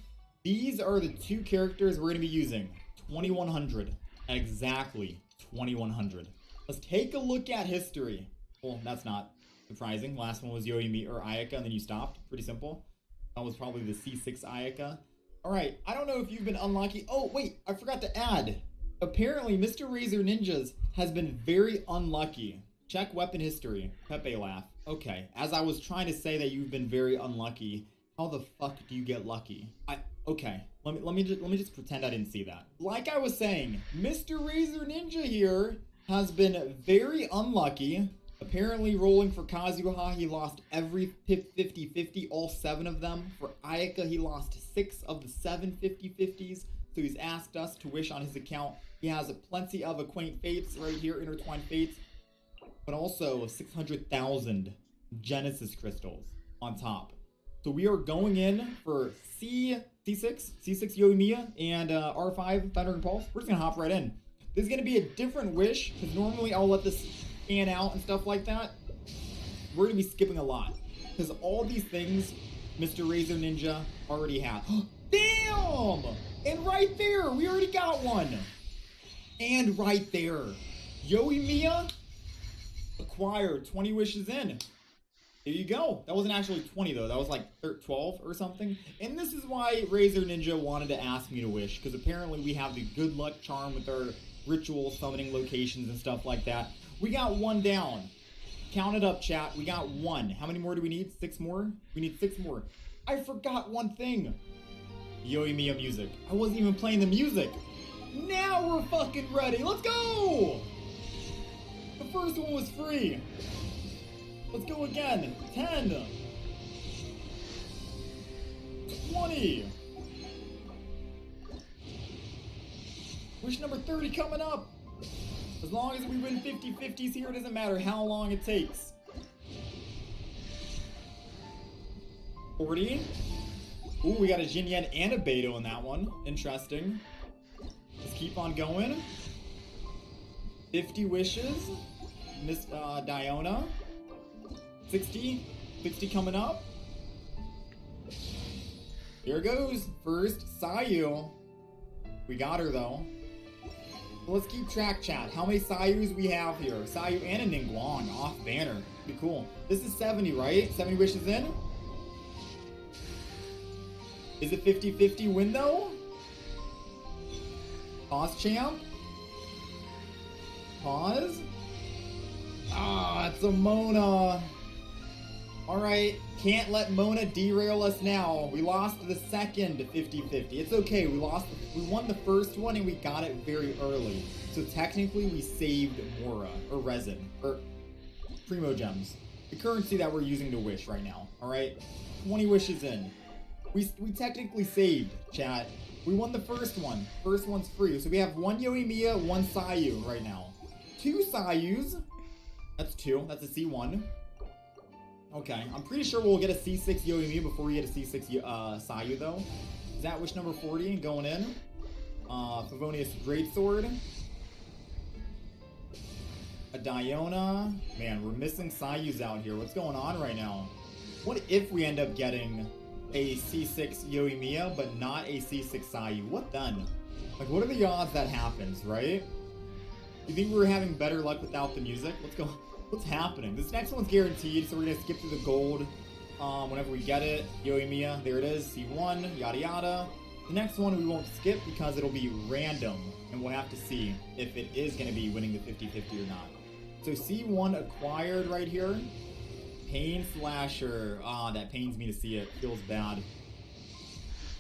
These are the 2 characters we're going to be using. 2100. Exactly 2100. Let's take a look at history. Well, that's not surprising. Last one was Yoimiya or Ayaka, and then you stopped. Pretty simple. That was probably the C6 Ayaka. Alright, I don't know if you've been unlucky. Oh, wait, I forgot to add. Apparently, Mr. Razor Ninjas has been very unlucky. Check weapon history. Pepe laugh. Okay, as I was trying to say that you've been very unlucky, how the fuck do you get lucky? Okay, let me just pretend I didn't see that. Like I was saying, Mr. Razor Ninja here has been very unlucky. Apparently rolling for Kazuha, he lost every 50-50, all 7 of them. For Ayaka, he lost 6 of the 7 50-50s. So he's asked us to wish on his account. He has plenty of Acquaint Fates right here, Intertwined Fates. But also 600,000 Genesis Crystals on top. So we are going in for C6 Yoimiya and R5 Thunder and Pulse. We're just gonna hop right in. This is gonna be a different wish, because normally I'll let this fan out and stuff like that. We're gonna be skipping a lot, because all these things Mr. Razor Ninja already have. Damn! And right there, we already got one. And right there, Yoimiya acquired 20 wishes in. There you go. That wasn't actually 20 though. That was like 12 or something. And this is why Razor Ninja wanted to ask me to wish, because apparently we have the good luck charm with our ritual summoning locations and stuff like that. We got one down. Count it up, chat. We got one. How many more do we need? 6 more? We need 6 more. I forgot one thing. Yoimiya music. I wasn't even playing the music. Now we're fucking ready. Let's go! The first one was free. Let's go again. 10. 20. Wish number 30 coming up. As long as we win 50-50s here, it doesn't matter how long it takes. 40. Ooh, we got a Jinyan and a Beidou in that one. Interesting. Let's keep on going. 50 wishes. Miss Diona. 60. 60 coming up. Here goes. First, Sayu. We got her though. Let's keep track, chat. How many Sayus we have here? Sayu and a Ningguang off banner. Be cool. This is 70, right? 70 wishes in? Is it 50-50 win though? Pause, champ. Pause. Ah, it's a Mona. Alright, can't let Mona derail us now. We lost the second 50-50. It's okay, we won the first one and we got it very early. So technically we saved Mora, or resin, or Primo Gems. The currency that we're using to wish right now, alright? 20 wishes in. We technically saved, chat. We won the first one. First one's free. So we have 1 Yoimiya, 1 Sayu right now. 2 Sayus. That's 2. That's a C1. Okay, I'm pretty sure we'll get a C6 Yoimiya before we get a C6 Sayu though. Is that wish number 40 going in? Favonius Greatsword. A Diona. Man, we're missing Sayus out here. What's going on right now? What if we end up getting a C6 Yoimiya, but not a C6 Sayu? What then? Like, what are the odds that happens, right? You think we were having better luck without the music? Let's go. What's happening? This next one's guaranteed, so we're gonna skip through the gold whenever we get it. Yoimiya, there it is, C1, yada yada. The next one we won't skip because it'll be random, and we'll have to see if it is gonna be winning the 50-50 or not. So C1 acquired right here. Pain Slasher. Ah, that pains me to see it. Feels bad.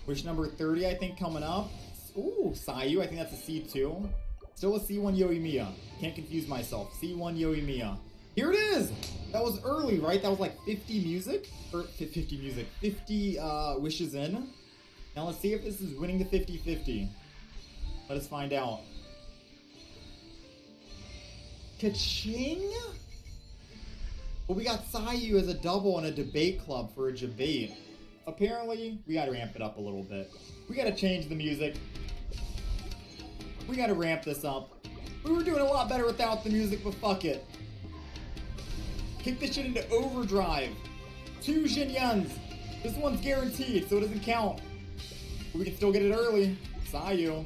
Wish number 30, I think, coming up. Ooh, Sayu, I think that's a C2. Still a C1 Yoimiya. Can't confuse myself. C1 Yoimiya. Here it is! That was early, right? That was like 50 music? Or 50 music. 50 wishes in. Now let's see if this is winning the 50-50. Let us find out. Ka-ching? Well, we got Sayu as a double in a debate club for a debate. Apparently, we gotta ramp it up a little bit. We gotta change the music. We gotta ramp this up. We were doing a lot better without the music, but fuck it. Kick this shit into overdrive. 2 Jinyans. This one's guaranteed, so it doesn't count. But we can still get it early. Sayu.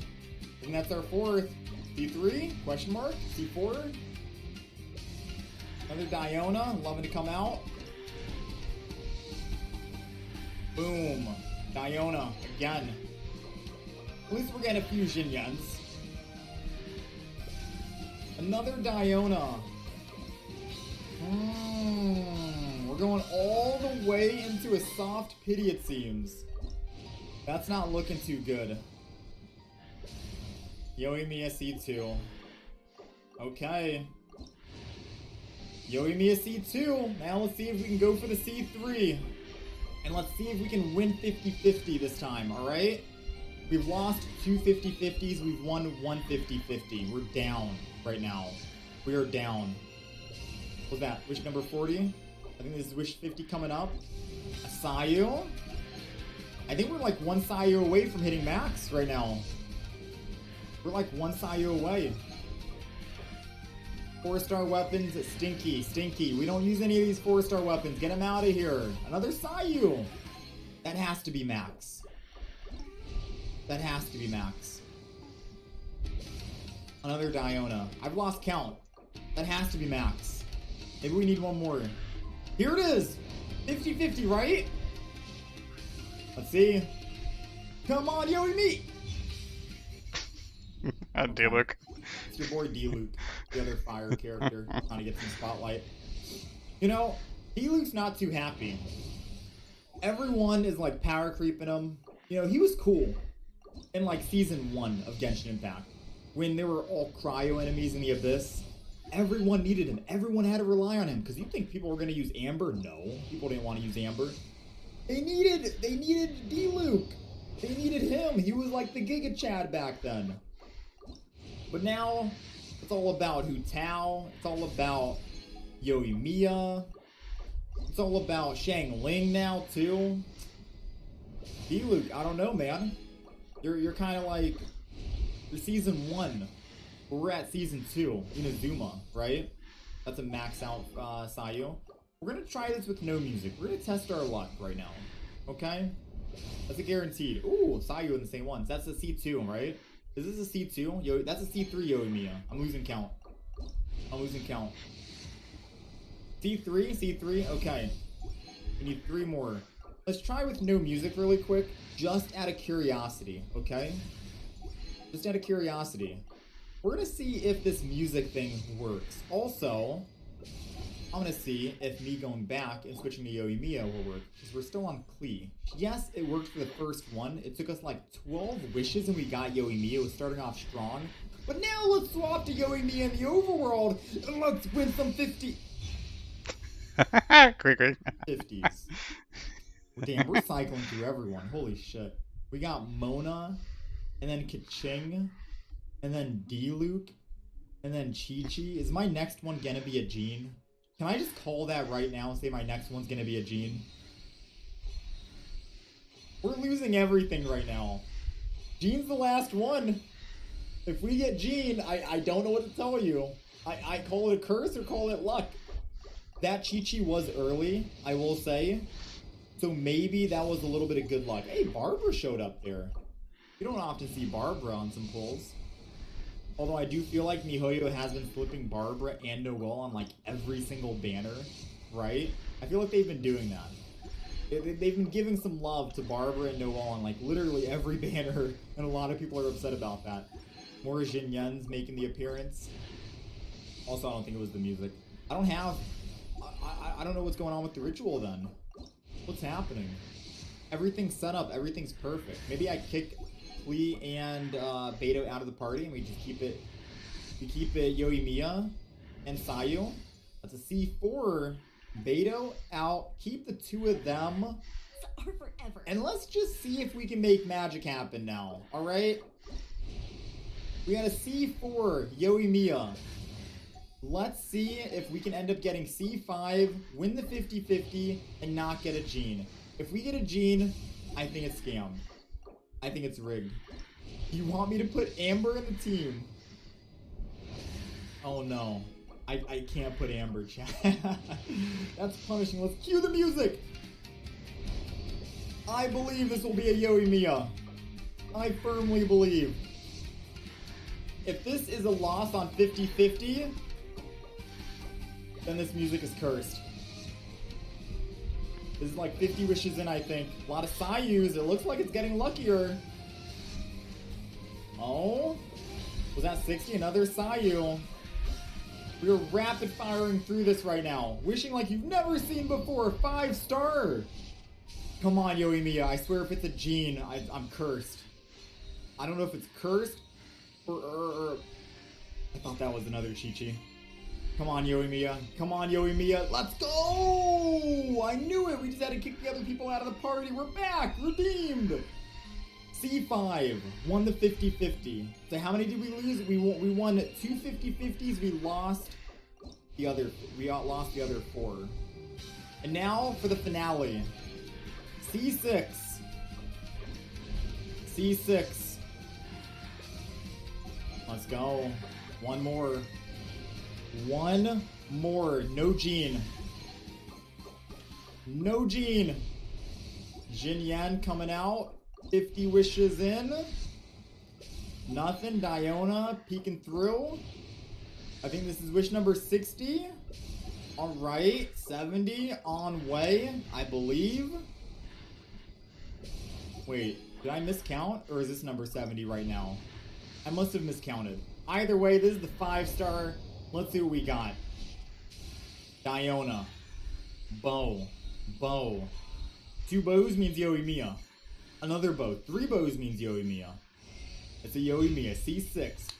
And that's our 4th. C3? Question mark? C4? Another Diona. Loving to come out. Boom. Diona. Again. At least we're getting a few Jinyans. Another Diona. We're going all the way into a soft pity, it seems. That's not looking too good. Yoimiya C2. Okay. Yoimiya C2. Now let's see if we can go for the C3. And let's see if we can win 50-50 this time, alright? We've lost 2 50-50s. We've won 1 50-50. We're down right now. We are down. What's that? Wish number 40? I think this is wish 50 coming up. A Sayu? I think we're like 1 Sayu away from hitting max right now. We're like 1 Sayu away. 4-star weapons, stinky, stinky. We don't use any of these 4-star weapons. Get them out of here. Another Sayu. That has to be max. That has to be max. Another Diona. I've lost count. That has to be max. Maybe we need one more. Here it is! 50-50, right? Let's see. Come on, Yoimi! D-Luke. It's your boy D-Luke, the other fire character, trying to get some spotlight. You know, D-Luke's not too happy. Everyone is like power creeping him. You know, he was cool in like season 1 of Genshin Impact, when there were all cryo enemies in the Abyss. Everyone needed him. Everyone had to rely on him. Because you think people were going to use Amber? No, people didn't want to use Amber. They needed D-Luke. They needed him. He was like the Giga Chad back then. But now, it's all about Hu Tao. It's all about Yoimiya. It's all about Shang Ling now, too. D-Luke, I don't know, man. You're kind of like, you're season 1. We're at season 2, Inazuma, right? That's a max out Sayu. We're gonna try this with no music. We're gonna test our luck right now, okay? That's a guaranteed. Ooh, Sayu in the same ones. That's a C2, right? Is this a C2? Yo, that's a C3 Yoimiya. I'm losing count. C3, okay. We need 3 more. Let's try with no music really quick, just out of curiosity, okay? Just out of curiosity. We're gonna see if this music thing works. Also, I'm gonna see if me going back and switching to Yoimiya will work, because we're still on Klee. Yes, it worked for the first one. It took us like 12 wishes and we got Yoimiya. It was starting off strong. But now let's swap to Yoimiya in the overworld and let's win some 50... Quick. 50s. Damn, we're cycling through everyone. Holy shit. We got Mona, and then Kaching, and then D-Luke, and then Chi-Chi. Is my next one gonna be a Jean? Can I just call that right now and say my next one's gonna be a Jean? We're losing everything right now. Jean's the last one. If we get Jean, I don't know what to tell you. I call it a curse or call it luck. That Chi-Chi was early, I will say. So maybe that was a little bit of good luck. Hey, Barbara showed up there. You don't often see Barbara on some pulls. Although I do feel like MiHoYo has been flipping Barbara and Noelle on like every single banner, right? I feel like they've been doing that. They've been giving some love to Barbara and Noelle on like literally every banner, and a lot of people are upset about that. More Jin Yen's making the appearance. Also, I don't think it was the music. I don't know what's going on with the ritual then. What's happening? Everything's set up. Everything's perfect. Maybe I kick Klee and Beidou out of the party and we just keep it. We keep it Yoimiya and Sayu. That's a C4. Beidou out. Keep the 2 of them. Forever. And let's just see if we can make magic happen now. All right. We got a C4 Yoimiya. Let's see if we can end up getting C5, win the 50-50, and not get a Jean. If we get a Jean, I think it's scam. I think it's rigged. You want me to put Amber in the team? Oh no. I can't put Amber, chat. That's punishing. Let's cue the music! I believe this will be a Yoimiya. I firmly believe. If this is a loss on 50-50, then this music is cursed. This is like 50 wishes in, I think. A lot of Sayus. It looks like it's getting luckier. Oh? Was that 60? Another Sayu. We are rapid firing through this right now. Wishing like you've never seen before. 5-star. Come on, Yoimiya. I swear if it's a Jean, I'm cursed. I don't know if it's cursed or I thought that was another Chi-Chi. Come on, Yoimiya. Come on, Yoimiya. Let's go! I knew it. We just had to kick the other people out of the party. We're back. Redeemed. C5. Won the 50-50. So how many did we lose? We won 2 50-50s. We lost the other 4. And now for the finale. C6. C6. Let's go. One more. One more. No Jean. No Jean. Jin Yan coming out. 50 wishes in. Nothing. Diona peeking through. I think this is wish number 60. Alright, 70 on way, I believe. Wait, did I miscount? Or is this number 70 right now? I must have miscounted. Either way, this is the 5-star. Let's see what we got. Diona. Bow. Bow. 2 bows means Yoimiya. Another bow. 3 bows means Yoimiya. It's a Yoimiya. C6.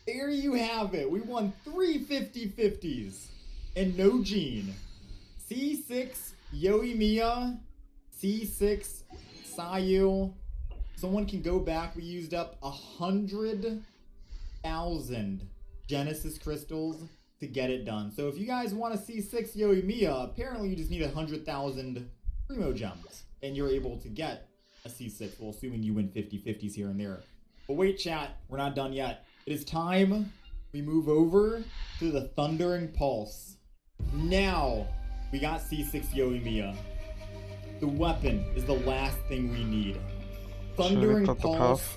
There you have it. We won 3 50-50s. And no Gene. C6 Yoimiya. C6 Sayu. Someone can go back. We used up 100,000 Genesis crystals to get it done. So if you guys want to see 6 Yoimiya, apparently you just need 100,000 Primo Gems. And you're able to get a C6. Well, assuming you win 50-50s here and there. But wait, chat. We're not done yet. It is time we move over to the Thundering Pulse. Now, we got C6 Yoimiya. The weapon is the last thing we need. Thundering Pulse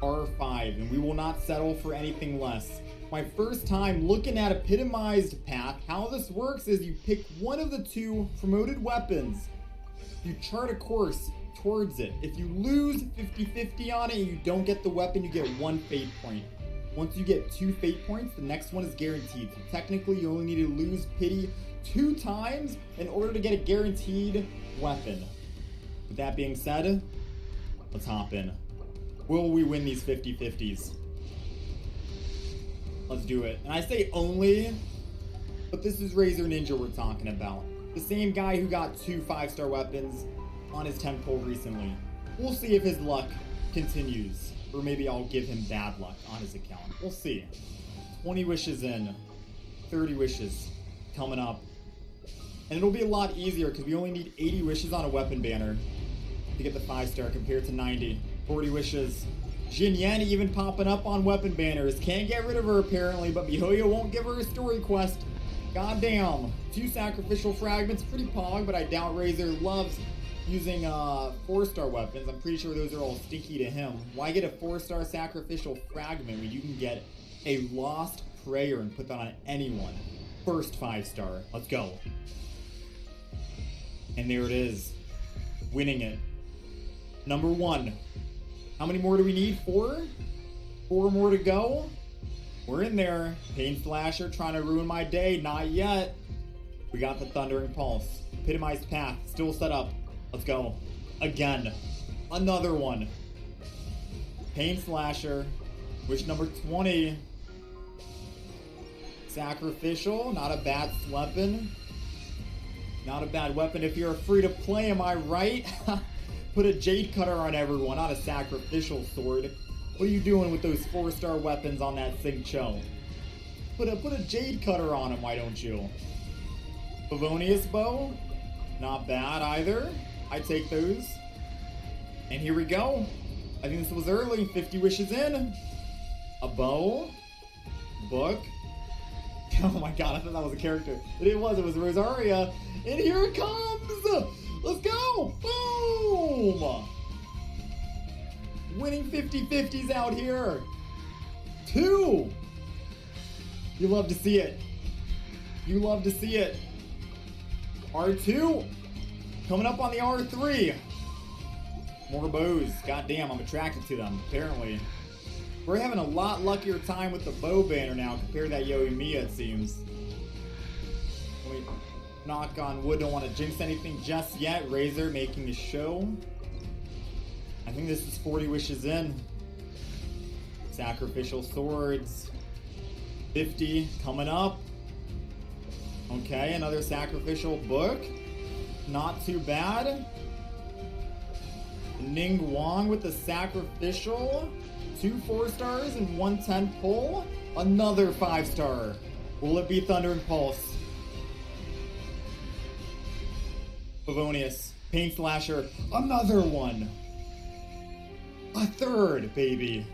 R5, and we will not settle for anything less. My first time looking at Epitomized Path, how this works is you pick one of the 2 promoted weapons. You chart a course towards it. If you lose 50-50 on it and you don't get the weapon, you get 1 fate point. Once you get 2 fate points, the next one is guaranteed. So technically, you only need to lose Pity 2 times in order to get a guaranteed weapon. With that being said, let's hop in. Will we win these 50-50s? Let's do it. And I say only, but this is Razor Ninja we're talking about. The same guy who got 2 5-star weapons on his 10 pull recently. We'll see if his luck continues. Or maybe I'll give him bad luck on his account. We'll see. 20 wishes in. 30 wishes coming up. And it'll be a lot easier because we only need 80 wishes on a weapon banner to get the 5-star compared to 90. 40 wishes. Jin Yen even popping up on weapon banners. Can't get rid of her apparently, but MiHoYo won't give her a story quest. Goddamn. 2 sacrificial fragments. Pretty pog, but I doubt Razor loves using 4-star weapons. I'm pretty sure those are all stinky to him. Why get a 4-star sacrificial fragment when you can get a lost prayer and put that on anyone? First 5-star. Let's go. And there it is. Winning it. Number 1. How many more do we need? 4? 4 more to go. We're in there. Pain Slasher trying to ruin my day. Not yet. We got the Thundering Pulse. Epitomized Path. Still set up. Let's go. Again. Another one. Pain Slasher. Wish number 20. Sacrificial. Not a bad weapon. Not a bad weapon if you're free to play, am I right? Put a Jade Cutter on everyone, not a sacrificial sword. What are you doing with those 4-star weapons on that Xingqiu? Put a Jade Cutter on him, why don't you? Favonius Bow? Not bad either. I take those. And here we go. I think this was early. 50 wishes in. A bow. Book. Oh my god, I thought that was a character. It was Rosaria. And here it comes! Let's go! Boom! Winning 50-50s out here. 2! You love to see it. You love to see it. R2. Coming up on the R3. More bows. Goddamn, I'm attracted to them, apparently. We're having a lot luckier time with the bow banner now compared to that Yoimiya, it seems. Let me knock on wood. Don't want to jinx anything just yet. Razor making a show. I think this is 40 wishes in. Sacrificial swords. 50 coming up. Okay, another sacrificial book. Not too bad. Ning Wong with the sacrificial. 2 4-stars and 1 10 pull. Another 5-star. Will it be Thundering Pulse? Favonius. Pain Slasher. Another one. A 3rd, baby.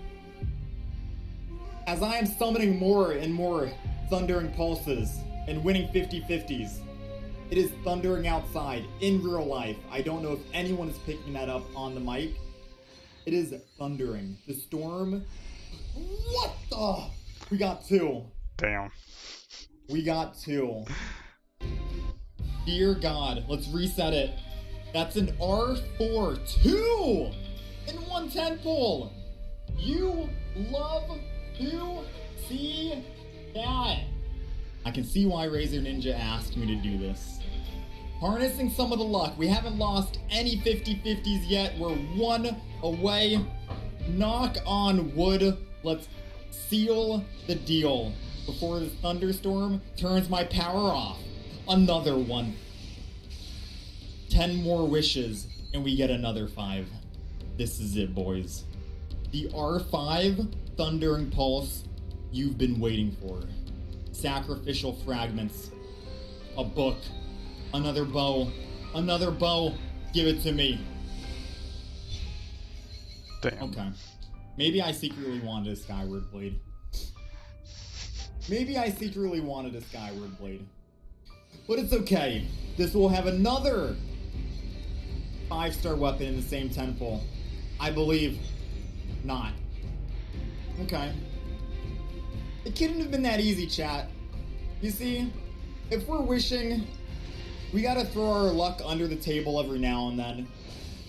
As I am summoning more and more Thundering Pulses and winning 50-50s, it is thundering outside in real life. I don't know if anyone is picking that up on the mic. It is thundering. The storm. What the? We got 2. Damn. We got 2. Dear God, let's reset it. That's an R4. 2 in 1 tentpole. You love to see that. I can see why Razor Ninja asked me to do this. Harnessing some of the luck. We haven't lost any 50-50s yet. We're 1 away. Knock on wood. Let's seal the deal before this thunderstorm turns my power off. Another one. 10 more wishes, and we get another 5. This is it, boys. The R5 Thundering Pulse you've been waiting for. Sacrificial fragments. A book. Another bow. Another bow. Give it to me. Damn. Okay. Maybe I secretly wanted a Skyward Blade. Maybe I secretly wanted a Skyward Blade. But it's okay. This will have another 5-star weapon in the same temple. I believe not. Okay. It couldn't have been that easy, chat. You see, if we're wishing, we gotta throw our luck under the table every now and then.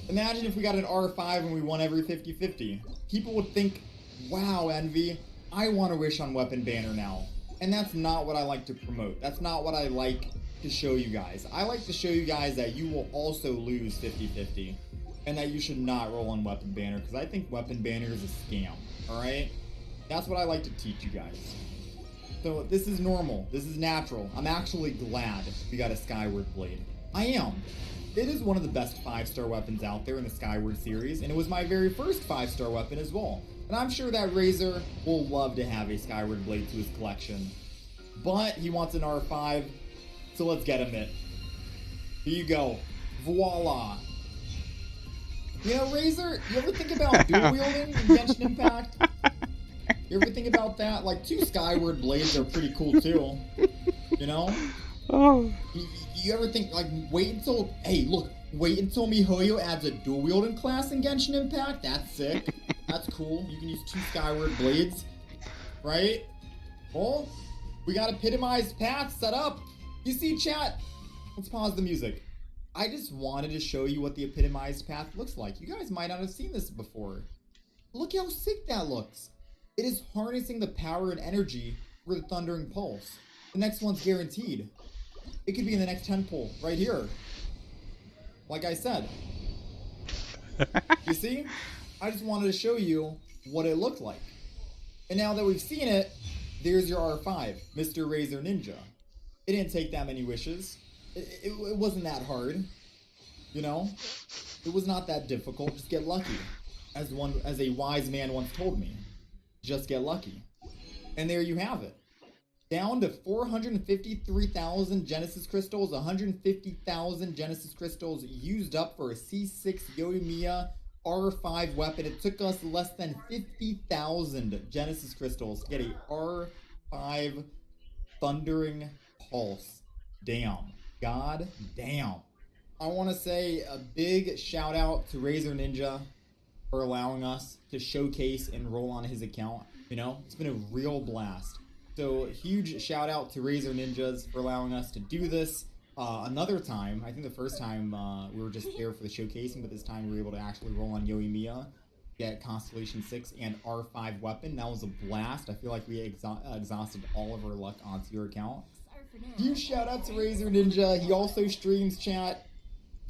Imagine if we got an R5 and we won every 50-50. People would think, wow, Envy, I want to wish on Weapon Banner now. And that's not what I like to promote. That's not what I like to show you guys. I like to show you guys that you will also lose 50-50. And that you should not roll on Weapon Banner, because I think Weapon Banner is a scam. Alright? That's what I like to teach you guys. So this is normal. This is natural. I'm actually glad we got a Skyward Blade. I am. It is one of the best 5-star weapons out there in the Skyward series, and it was my very first 5-star weapon as well. And I'm sure that Razor will love to have a Skyward Blade to his collection. But he wants an R5, so let's get him it. Here you go. Voila. You know, Razor, you ever think about dual wielding in Genshin Impact? You ever think about that? Like, 2 Skyward Blades are pretty cool too. You know? Oh. You ever think, like, wait until MiHoYo adds a dual wielding class in Genshin Impact? That's sick. That's cool. You can use 2 Skyward Blades. Right? Well, we got epitomized paths set up. You see, chat? Let's pause the music. I just wanted to show you what the epitomized path looks like. You guys might not have seen this before. Look how sick that looks. It is harnessing the power and energy for the Thundering Pulse. The next one's guaranteed. It could be in the next 10 pull, right here. Like I said. You see? I just wanted to show you what it looked like. And now that we've seen it, there's your R5, Mr. Razor Ninja. It didn't take that many wishes. It wasn't that hard. You know? It was not that difficult. Just get lucky. As a wise man once told me. Just get lucky. And there you have it. Down to 453,000 Genesis Crystals, 150,000 Genesis Crystals used up for a C6 Yoimiya R5 weapon. It took us less than 50,000 Genesis Crystals to get a R5 Thundering Pulse. Damn. God damn. I want to say a big shout out to Razor Ninja for allowing us to showcase and roll on his account. You know, it's been a real blast. So huge shout out to Razor Ninjas for allowing us to do this. Another time, I think the first time we were just there for the showcasing, but this time we were able to actually roll on Yoimiya, get Constellation 6 and R5 weapon. That was a blast. I feel like we exhausted all of our luck onto your account. Huge shout out to Razor Ninja. He also streams, chat,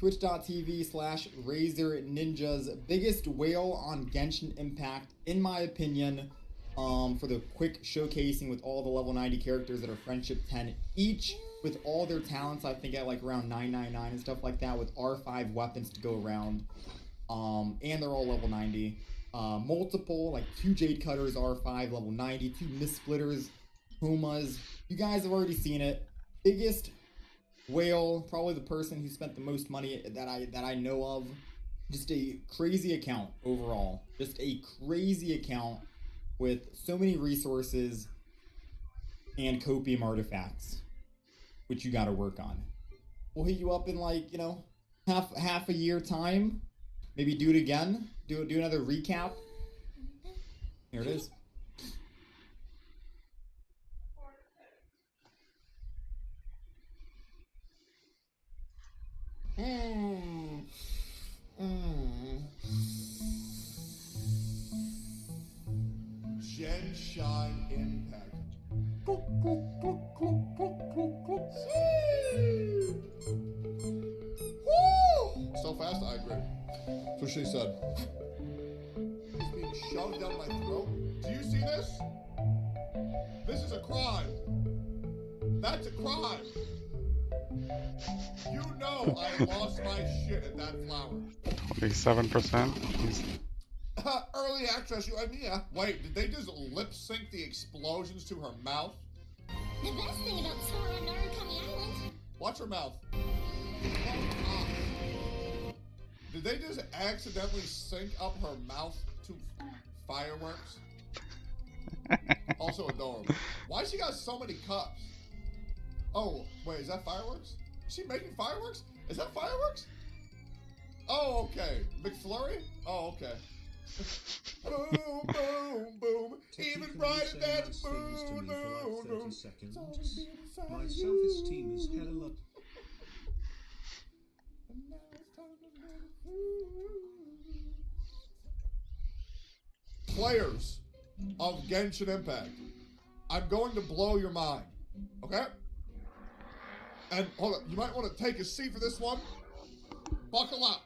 twitch.tv/Razor Ninja's biggest whale on Genshin Impact, in my opinion. For the quick showcasing with all the level 90 characters that are friendship 10 each, with all their talents, I think at like around 999 and stuff like that, with R5 weapons to go around, and they're all level 90. Multiple, like 2 Jade Cutters R5 level 90, 2 Mist Splitters, Pumas. You guys have already seen it. Biggest whale, probably the person who spent the most money that I know of. Just a crazy account overall. Just a crazy account with so many resources and copium artifacts, which you got to work on. We'll hit you up in like, you know, half a year time. Maybe do it again. Do another recap. Here it is. Genshin Impact. Woo! So fast, I agree. That's what she said. It's being shoved down my throat. Do you see this? This is a crime. That's a crime. You know I lost my shit at that flower. 47%. Jeez. Early access, you and me. Wait, did they just lip sync the explosions to her mouth? The best thing about Sora and Narukami Island. Watch her mouth. Did they just accidentally sync up her mouth to fireworks? Also adorable. Why she got so many cups? Oh, wait, is that fireworks? Is she making fireworks? Is that fireworks? Oh, okay. McFlurry? Oh, okay. Boom, boom, boom. Even brighter than a moon, moon. My self-esteem is hella up. Players of Genshin Impact, I'm going to blow your mind, okay? And hold on, you might want to take a seat for this one. Buckle up.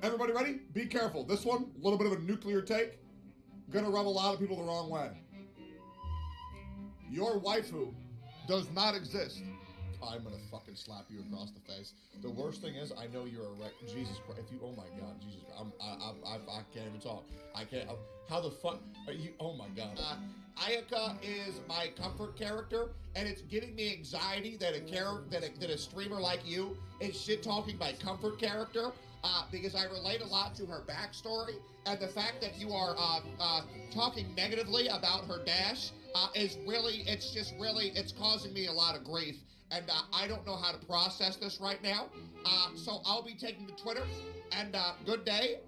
Everybody ready? Be careful. This one, a little bit of a nuclear take. Gonna rub a lot of people the wrong way. Your waifu does not exist. I'm gonna fucking slap you across the face. The worst thing is, I know you're a wreck. Jesus Christ! If you, oh my God, Jesus Christ! I can't even talk. I can't. How the fuck are you? Oh my God! Ayaka is my comfort character, and it's giving me anxiety that a streamer like you is shit talking my comfort character. Because I relate a lot to her backstory, and the fact that you are talking negatively about her dash is really, it's causing me a lot of grief, and I don't know how to process this right now. So I'll be taking to Twitter, and good day.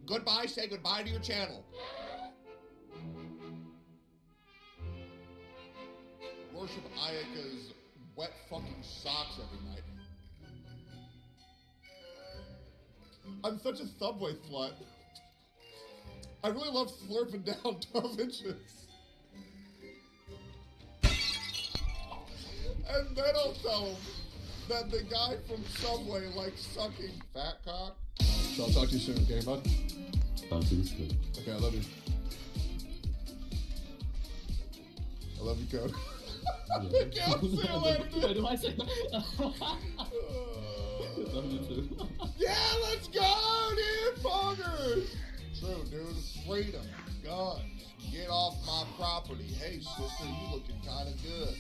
Goodbye. Say goodbye to your channel. Worship Ayaka's wet fucking socks every night. I'm such a Subway slut. I really love slurping down 12 inches. And then I'll tell him that the guy from Subway likes sucking fat cock. So I'll talk to you soon, okay, bud? Talk to you soon. Okay, I love you. I love you, Code. Okay, I'll see you later, dude. Wait, do I say that? Love you too. Yeah, let's go, dude! Poggers! True, dude. Freedom. Guns. Get off my property. Hey, sister, you looking kind of good.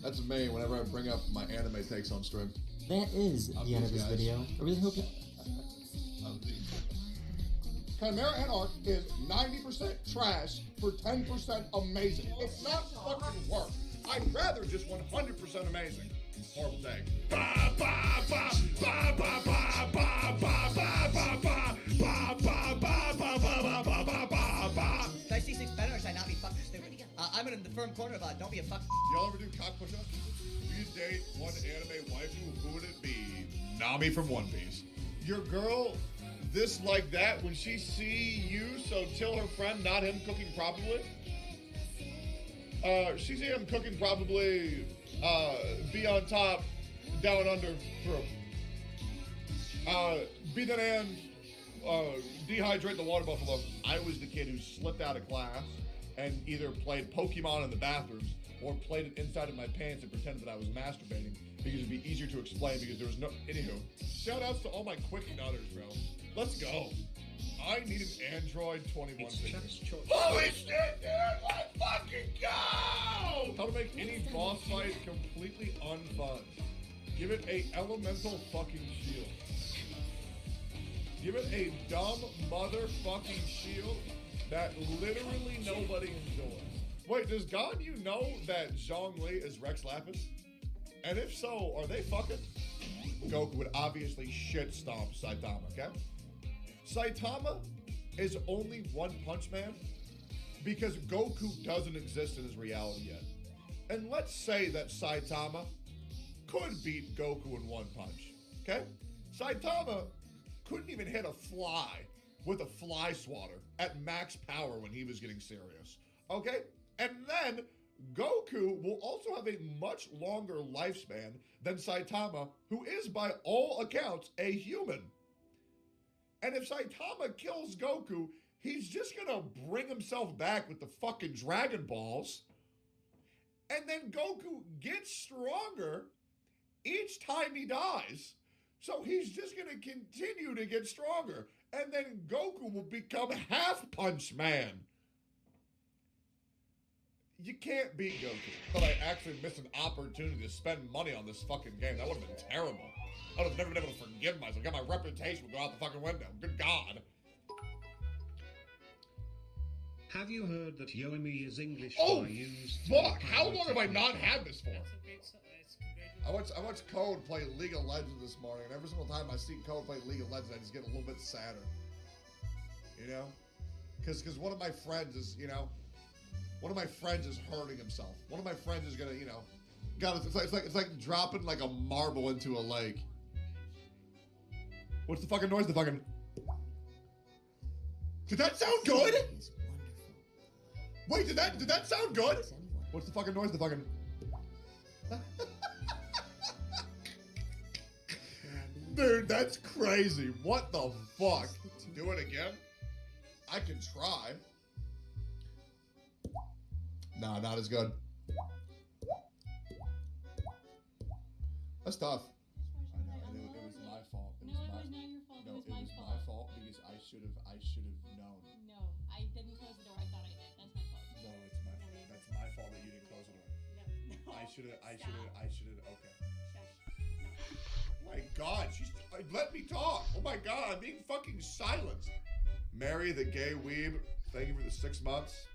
That's me whenever I bring up my anime takes on stream. That is the end of this video. I really hope you... Chimera Anarch is 90% trash for 10% amazing. It's not fucking work. I'd rather just 100% amazing. Horrible day. Ba ba ba ba ba ba ba ba ba ba ba ba ba ba ba ba ba ba ba ba. Should I see six better or should I not be fucking stupid? I'm in the firm corner about don't be a fuck. Y'all ever do cock push-ups? If you date one anime waifu, who would it be? Nami from One Piece. Your girl this like that when she see you, so tell her friend, not him cooking probably. She see him cooking probably. Be on top, down under, through. Be that end, dehydrate the water buffalo. I was the kid who slipped out of class and either played Pokemon in the bathrooms or played it inside of my pants and pretended that I was masturbating because it'd be easier to explain because there was no. Anywho, shout outs to all my quick nutters, bro. Let's go. I need an Android 21 figure. Holy shit, dude! Let's fucking go! How to make any boss fight completely unfun. Give it a elemental fucking shield. Give it a dumb motherfucking shield that literally nobody enjoys. Wait, does God you know that Zhongli is Rex Lapis? And if so, are they fucking? Goku would obviously shit stomp Saitama, okay? Saitama is only One Punch Man because Goku doesn't exist in his reality yet. And let's say that Saitama could beat Goku in one punch. Okay? Saitama couldn't even hit a fly with a fly swatter at max power when he was getting serious. Okay? And then Goku will also have a much longer lifespan than Saitama, who is by all accounts a human. And if Saitama kills Goku, he's just gonna bring himself back with the fucking Dragon Balls. And then Goku gets stronger each time he dies. So he's just gonna continue to get stronger. And then Goku will become Half Punch Man. You can't beat Goku. But I actually missed an opportunity to spend money on this fucking game. That would have been terrible. I would have never been able to forgive myself. My reputation would go out the fucking window. Good God. Have you heard that Yomi is English? Oh, fuck! How long have I not had this for? I watched Code play League of Legends this morning, and every single time I see Code play League of Legends, I just get a little bit sadder. You know? Because one of my friends is, one of my friends is hurting himself. One of my friends is gonna, God, it's like dropping like a marble into a lake. What's the fucking noise? The fucking... Did that sound good? Wait, did that sound good? What's the fucking noise? The fucking... Dude, that's crazy. What the fuck? Do it again? I can try. Nah, not as good. That's tough. I know, and it was my fault. No, it was not your fault. No, it was my fault because I should have known. No, I didn't close the door. I thought I did. That's my fault. No, that's my fault that you didn't close the door. No. I should have. Okay. My God, let me talk. Oh my God, I'm being fucking silenced. Mary the gay weeb, thank you for the 6 months.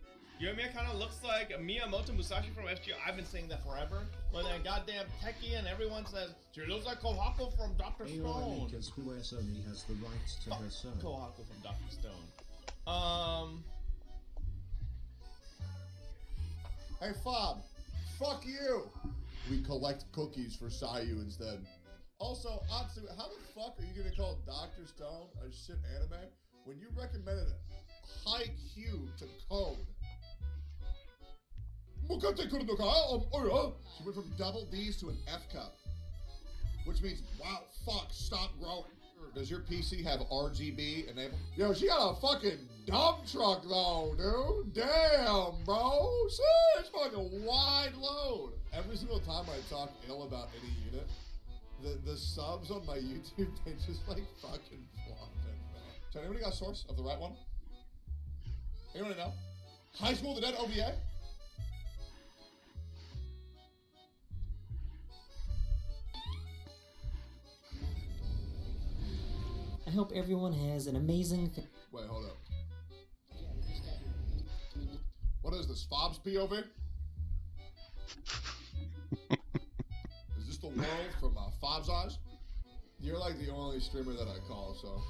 Yomi kind of looks like Miyamoto Musashi from FGO. I've been saying that forever. When that goddamn techie and everyone says, she looks like Kohaku from Dr. Stone. Because US only has the right to her son. Kohaku from Dr. Stone. Hey, Fob, fuck you. We collect cookies for Sayu instead. Also, Atsu, how the fuck are you gonna call Dr. Stone a shit anime when you recommended Haikyuu to Code? She went from double D's to an F cup. Which means, wow, fuck, stop growing. Does your PC have RGB enabled? Yo, she got a fucking dump truck though, dude. Damn, bro. Shit, it's fucking wide load. Every single time I talk ill about any unit, the subs on my YouTube, they just like fucking plummet, man. So anybody got a source of the right one? Anyone know? High School of the Dead OVA? I hope everyone has an amazing... Wait, hold up. What is this, Fob's POV? Is this the world from Fob's Eyes? You're like the only streamer that I call, so...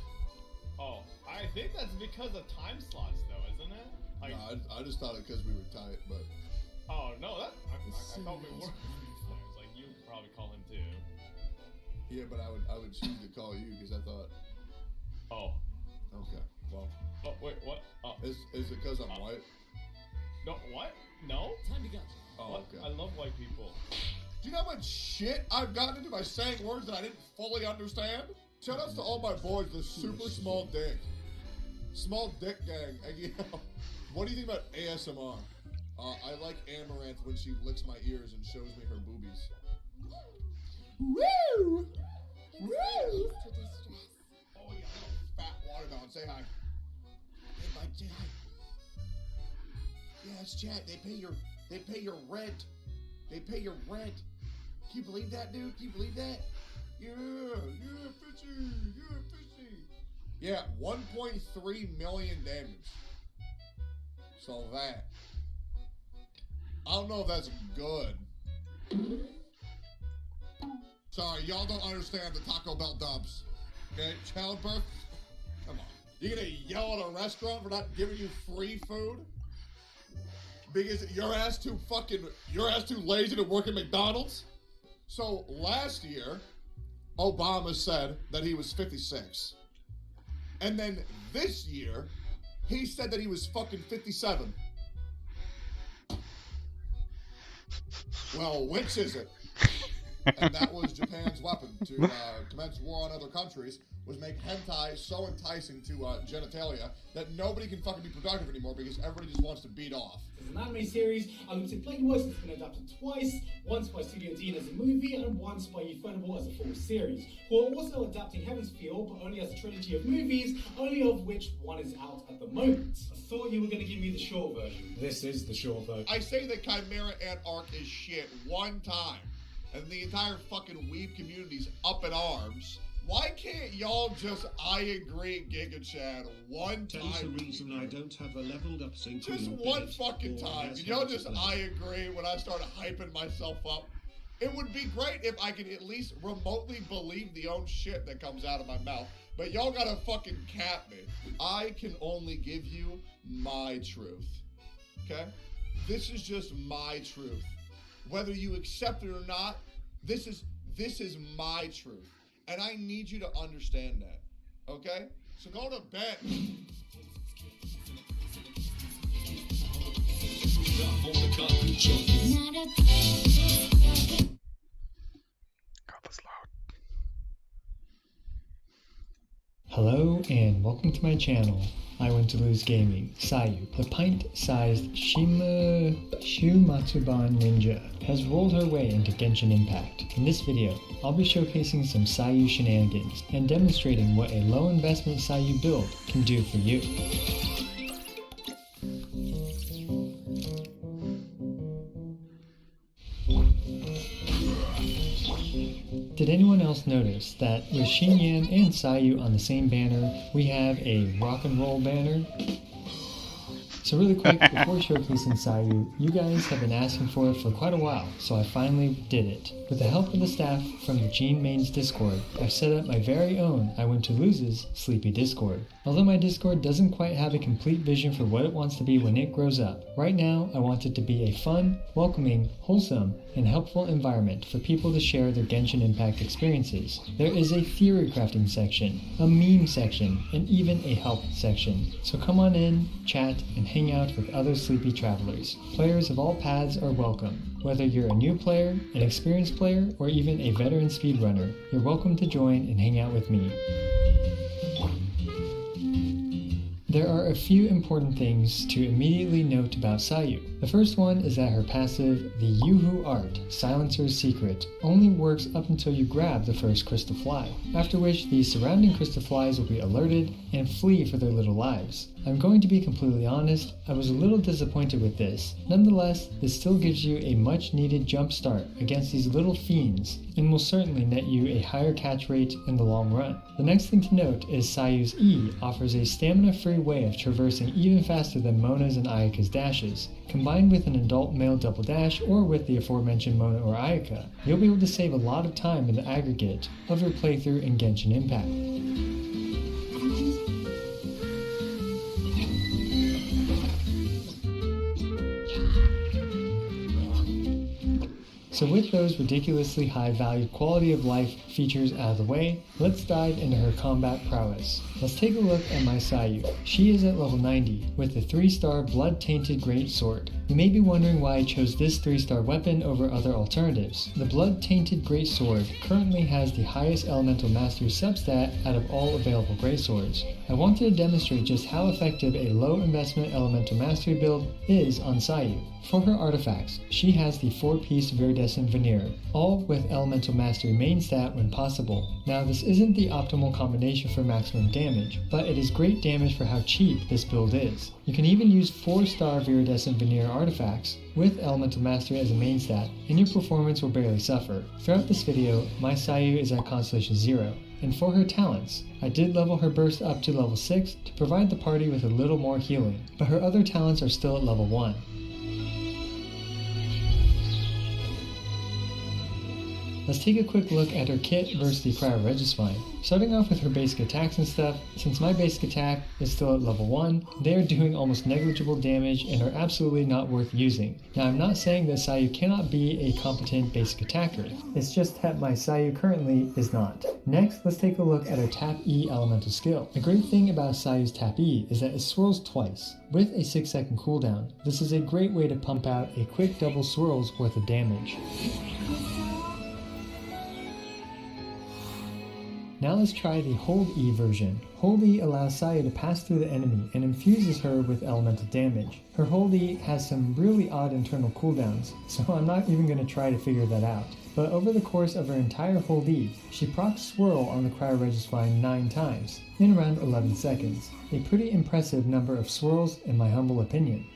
Oh, I think that's because of time slots, though, isn't it? Like, no, I just thought it because we were tight, but... Oh, no, I thought we were. I was like, you would probably call him, too. Yeah, but I would choose to call you because I thought... Oh. Okay, well... Oh, wait, what? Oh. Is it because I'm white? No, what? No? Time to go. Oh, what? okay. I love white people. Do you know how much shit I've gotten into by saying words that I didn't fully understand? Shout outs to all my boys, the super small dick. Small dick gang. And, you know, what do you think about ASMR? I like Amaranth when she licks my ears and shows me her boobies. Woo! Woo! Oh, yeah, fat watermelon. Say hi. Hey, bud, say hi. Yeah, it's chat. They pay your rent. They pay your rent. Can you believe that, dude? Can you believe that? Yeah, fishy. Yeah, fishy. Yeah, 1.3 million damage. So that. I don't know if that's good. Sorry, y'all don't understand the Taco Bell dubs. Okay, childbirth? Come on. You're gonna yell at a restaurant for not giving you free food? Because your ass too lazy to work at McDonald's? So last year, Obama said that he was 56. And then this year, he said that he was fucking 57. Well, which is it? And that was Japan's weapon to commence war on other countries, was make hentai so enticing to genitalia that nobody can fucking be productive anymore because everybody just wants to beat off. It's an anime series. Unlimited Play Works has been adapted twice, once by Studio Dean as a movie and once by Ufotable as a full series, who are also adapting Heaven's Feel, but only as a trilogy of movies, only of which one is out at the moment. I thought you were going to give me the short version. This is the short version. I say that Chimera Ant Arc is shit one time, and the entire fucking weeb community's up in arms. Why can't y'all just I agree Giga Chad one time? Tell the reason I don't have a leveled up sync. Just one fucking time. Can y'all just I agree when I start hyping myself up? It would be great if I could at least remotely believe the own shit that comes out of my mouth. But y'all gotta fucking cap me. I can only give you my truth. Okay? This is just my truth. Whether you accept it or not, this is my truth. And I need you to understand that. Okay? So go to bed. God, that's loud. Hello and welcome to my channel. I Want to Lose Gaming. Sayu, the pint-sized Shumatsuban ninja, has rolled her way into Genshin Impact. In this video, I'll be showcasing some Sayu shenanigans and demonstrating what a low-investment Sayu build can do for you. Did anyone else notice that with Xinyan and Sayu on the same banner, we have a rock and roll banner? So really quick, before showcasing Sayu, you guys have been asking for it for quite a while, so I finally did it. With the help of the staff from the Gene Mains Discord, I've set up my very own I Want to Lose's Sleepy Discord. Although my Discord doesn't quite have a complete vision for what it wants to be when it grows up, right now I want it to be a fun, welcoming, wholesome, and helpful environment for people to share their Genshin Impact experiences. There is a theory crafting section, a meme section, and even a help section. So come on in, chat, and hang out with other sleepy travelers. Players of all paths are welcome. Whether you're a new player, an experienced player, or even a veteran speedrunner, you're welcome to join and hang out with me. There are a few important things to immediately note about Sayu. The first one is that her passive, the Yuhu Art, Silencer's Secret, only works up until you grab the first crystal fly, after which the surrounding crystal flies will be alerted and flee for their little lives. I'm going to be completely honest, I was a little disappointed with this. Nonetheless, this still gives you a much needed jump start against these little fiends, and will certainly net you a higher catch rate in the long run. The next thing to note is Sayu's E offers a stamina-free way of traversing even faster than Mona's and Ayaka's dashes. Combined with an adult male double dash or with the aforementioned Mona or Ayaka, you'll be able to save a lot of time in the aggregate of your playthrough in Genshin Impact. So with those ridiculously high valued quality of life features out of the way, let's dive into her combat prowess. Let's take a look at my Sayu. She is at level 90 with the 3-star blood tainted great sword. You may be wondering why I chose this 3-star weapon over other alternatives. The blood tainted great sword currently has the highest elemental mastery substat out of all available great swords. I wanted to demonstrate just how effective a low investment elemental mastery build is on Sayu. For her artifacts, she has the 4-piece Viridescent Veneer, all with elemental mastery main stat when possible. Now this isn't the optimal combination for maximum damage, but it is great damage for how cheap this build is. You can even use 4-star Viridescent Veneer artifacts with elemental mastery as a main stat, and your performance will barely suffer. Throughout this video, my Sayu is at Constellation 0, and for her talents, I did level her burst up to level 6 to provide the party with a little more healing, but her other talents are still at level 1. let's take a quick look at her kit versus the Cryo Regisvine. Starting off with her basic attacks and stuff, since my basic attack is still at level 1, they are doing almost negligible damage and are absolutely not worth using. Now I'm not saying that Sayu cannot be a competent basic attacker, it's just that my Sayu currently is not. Next, let's take a look at her Tap E elemental skill. The great thing about Sayu's Tap E is that it swirls twice, with a 6-second cooldown. This is a great way to pump out a quick double swirl's worth of damage. Now let's try the Hold E version. Hold E allows Sayu to pass through the enemy and infuses her with elemental damage. Her Hold E has some really odd internal cooldowns, so I'm not even going to try to figure that out. But over the course of her entire Hold E, she procs Swirl on the Cryo Regisvine 9 times, in around 11 seconds. A pretty impressive number of swirls in my humble opinion.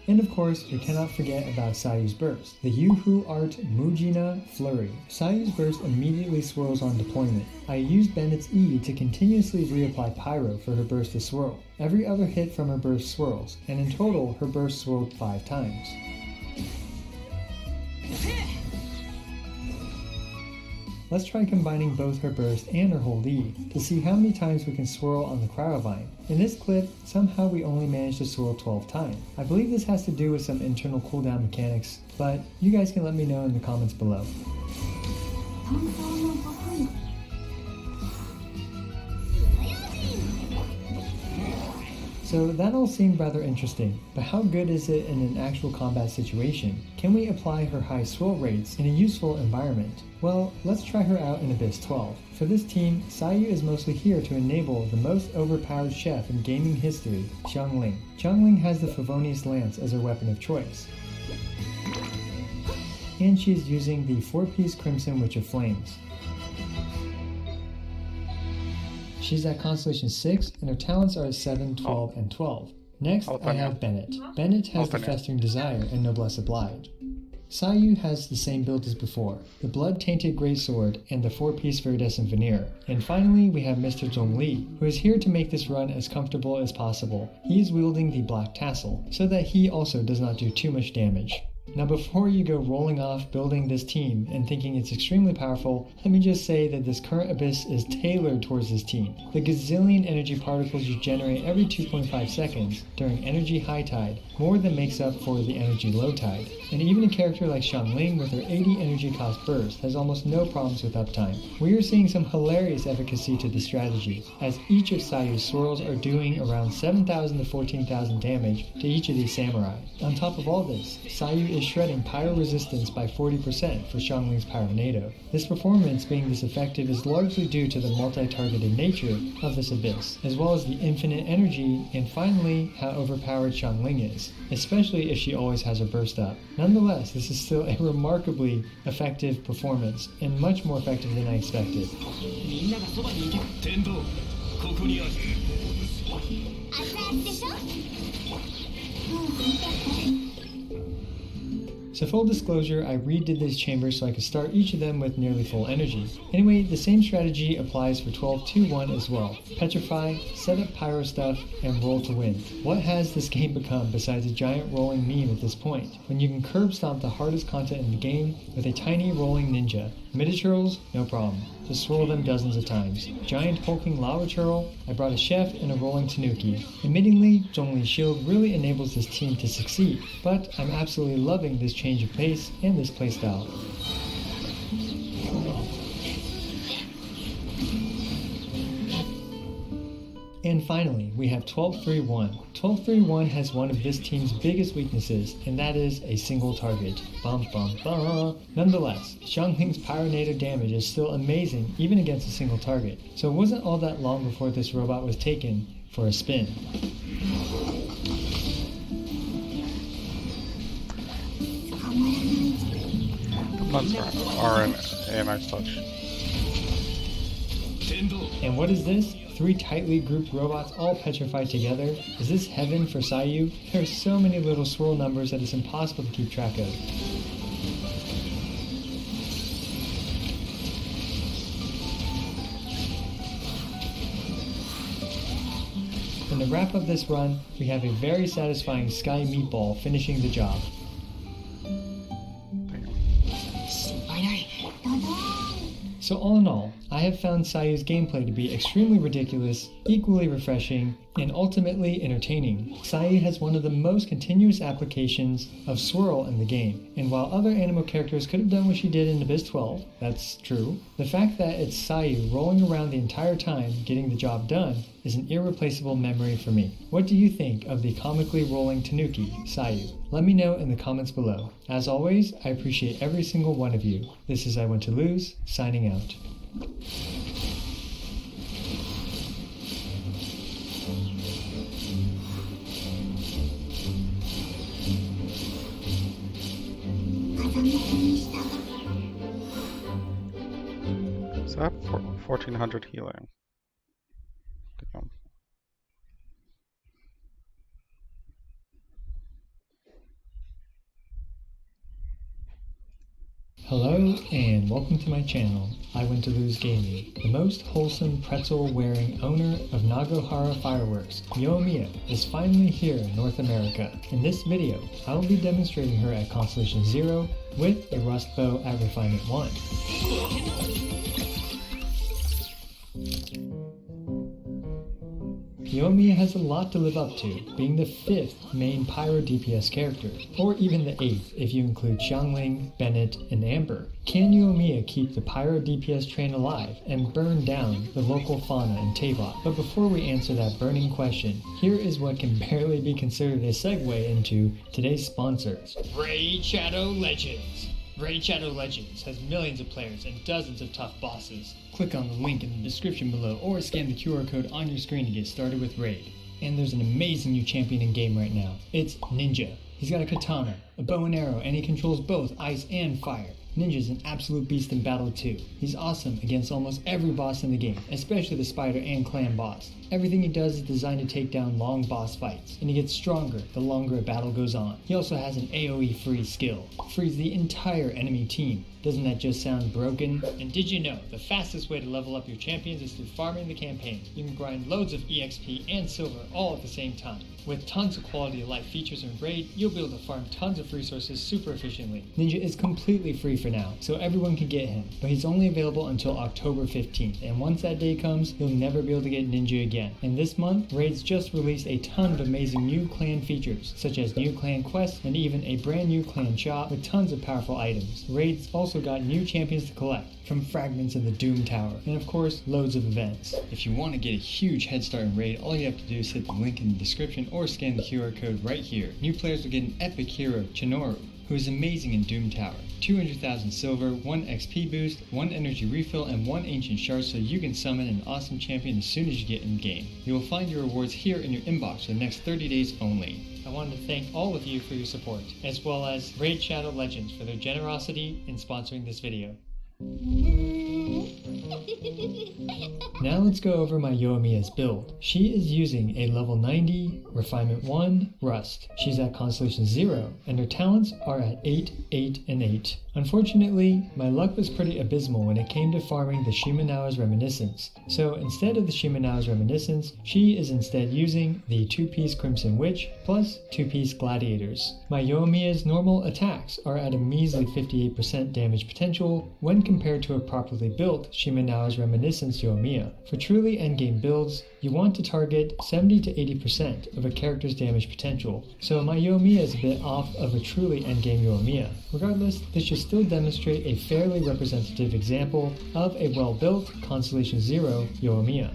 And of course, we cannot forget about Sayu's burst, the Yuhu Art Mujina Flurry. Sayu's burst immediately swirls on deployment. I used Bennett's E to continuously reapply Pyro for her burst to swirl. Every other hit from her burst swirls, and in total, her burst swirled 5 times. Let's try combining both her burst and her Hold E to see how many times we can swirl on the Cryovine. In this clip, somehow we only managed to swirl 12 times. I believe this has to do with some internal cooldown mechanics, but you guys can let me know in the comments below. So that all seemed rather interesting, but how good is it in an actual combat situation? Can we apply her high swirl rates in a useful environment? Well, let's try her out in Abyss 12. For this team, Sayu is mostly here to enable the most overpowered chef in gaming history, Xiangling. Xiangling has the Favonius Lance as her weapon of choice. And she is using the 4-piece Crimson Witch of Flames. She's at Constellation 6, and her talents are at 7, 12, and 12. Next, I have Bennett. Bennett has the Festering Desire and Noblesse Oblige. Sayu has the same build as before, the Blood-Tainted Greatsword and the 4-piece Viridescent Veneer. And finally, we have Mr. Zhongli, who is here to make this run as comfortable as possible. He is wielding the Black Tassel, so that he also does not do too much damage. Now before you go rolling off building this team and thinking it's extremely powerful, let me just say that this current Abyss is tailored towards this team. The gazillion energy particles you generate every 2.5 seconds during energy high tide more than makes up for the energy low tide. And even a character like Xiangling with her 80 energy cost burst has almost no problems with uptime. We are seeing some hilarious efficacy to this strategy, as each of Sayu's swirls are doing around 7,000 to 14,000 damage to each of these samurai. On top of all this, Sayu is shredding pyro resistance by 40% for Xiangling's Pyronado. This performance being this effective is largely due to the multi-targeted nature of this Abyss, as well as the infinite energy, and finally, how overpowered Xiangling is, especially if she always has her burst up. Nonetheless, this is still a remarkably effective performance, and much more effective than I expected. So full disclosure, I redid these chambers so I could start each of them with nearly full energy. Anyway, the same strategy applies for 12-2-1 as well. Petrify, set up pyro stuff, and roll to win. What has this game become besides a giant rolling meme at this point, when you can curb stomp the hardest content in the game with a tiny rolling ninja? Midi-churls? No problem. Just swirl them dozens of times. Giant hulking lava churl? I brought a chef and a rolling tanuki. Admittingly, Zhongli's shield really enables this team to succeed, but I'm absolutely loving this change of pace and this playstyle. And finally, we have 12-3-1. 12-3-1 has one of this team's biggest weaknesses, and that is a single target. Bum bum bum. Nonetheless, Xiangling's Pyronado damage is still amazing even against a single target, so it wasn't all that long before this robot was taken for a spin. The buttons are a nice touch. And what is this? 3 tightly grouped robots all petrified together? Is this heaven for Sayu? There are so many little swirl numbers that it's impossible to keep track of. And to wrap up this run, we have a very satisfying Sky Meatball finishing the job. So all in all, I have found Sayu's gameplay to be extremely ridiculous, equally refreshing, and ultimately entertaining. Sayu has one of the most continuous applications of swirl in the game, and while other Anemo characters could have done what she did in Abyss 12, that's true, the fact that it's Sayu rolling around the entire time getting the job done is an irreplaceable memory for me. What do you think of the comically rolling Tanuki, Sayu? Let me know in the comments below. As always, I appreciate every single one of you. This is I Want to Lose, signing out. So I have 1400 healing. Damn. Hello and welcome to my channel, I Want to Lose Gaming, the most wholesome pretzel-wearing owner of Nagohara Fireworks. Yoimiya is finally here in North America. In this video, I will be demonstrating her at Constellation 0 with a Rust Bow at Refinement 1. Yoimiya has a lot to live up to, being the 5th main Pyro DPS character, or even the 8th if you include Xiangling, Bennett, and Amber. Can Yoimiya keep the Pyro DPS train alive and burn down the local fauna in Teyvat? But before we answer that burning question, here is what can barely be considered a segue into today's sponsors. Raid Shadow Legends. Raid Shadow Legends has millions of players and dozens of tough bosses. Click on the link in the description below or scan the QR code on your screen to get started with Raid. And there's an amazing new champion in game right now. It's Ninja. He's got a katana, a bow and arrow, and he controls both ice and fire. Ninja's an absolute beast in battle too. He's awesome against almost every boss in the game, especially the spider and clan boss. Everything he does is designed to take down long boss fights, and he gets stronger the longer a battle goes on. He also has an AoE freeze skill. Frees the entire enemy team. Doesn't that just sound broken? And did you know the fastest way to level up your champions is through farming the campaign? You can grind loads of EXP and silver all at the same time. With tons of quality of life features in Raid, you'll be able to farm tons of resources super efficiently. Ninja is completely free for now, so everyone can get him, but he's only available until October 15th, and once that day comes, you'll never be able to get Ninja again. And this month, Raid's just released a ton of amazing new clan features, such as new clan quests and even a brand new clan shop with tons of powerful items. Raid's also got new champions to collect, from fragments in the Doom Tower, and of course, loads of events. If you want to get a huge head start in Raid, all you have to do is hit the link in the description or scan the QR code right here. New players will get an epic hero, Chinoru, who is amazing in Doom Tower. 200,000 silver, 1 XP boost, 1 energy refill, and 1 ancient shard so you can summon an awesome champion as soon as you get in game. You will find your rewards here in your inbox for the next 30 days only. I wanted to thank all of you for your support, as well as Raid Shadow Legends for their generosity in sponsoring this video. Now let's go over my Yoimiya's build. She is using a level 90, Refinement 1, Rust. She's at Constellation 0, and her talents are at 8, 8, and 8. Unfortunately, my luck was pretty abysmal when it came to farming the Shimenawa's Reminiscence. So instead of the Shimenawa's Reminiscence, she is instead using the 2-piece Crimson Witch plus 2-piece Gladiators. My Yoimiya's normal attacks are at a measly 58% damage potential when compared to a properly built Shimenawa's Reminiscence Yoimiya. For truly endgame builds, you want to target 70 to 80% of a character's damage potential, so my Yoimiya is a bit off of a truly endgame Yoimiya. Regardless, this should still demonstrate a fairly representative example of a well-built Constellation 0 Yoimiya.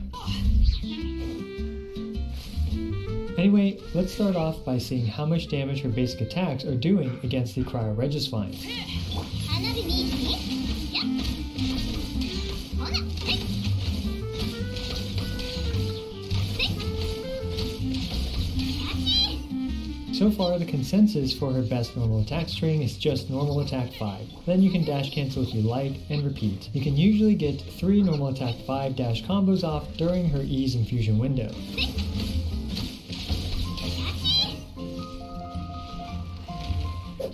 Anyway, let's start off by seeing how much damage her basic attacks are doing against the Cryo Regisvine. So far, the consensus for her best normal attack string is just normal attack 5. Then you can dash cancel if you like, and repeat. You can usually get 3 normal attack 5 dash combos off during her ease infusion window.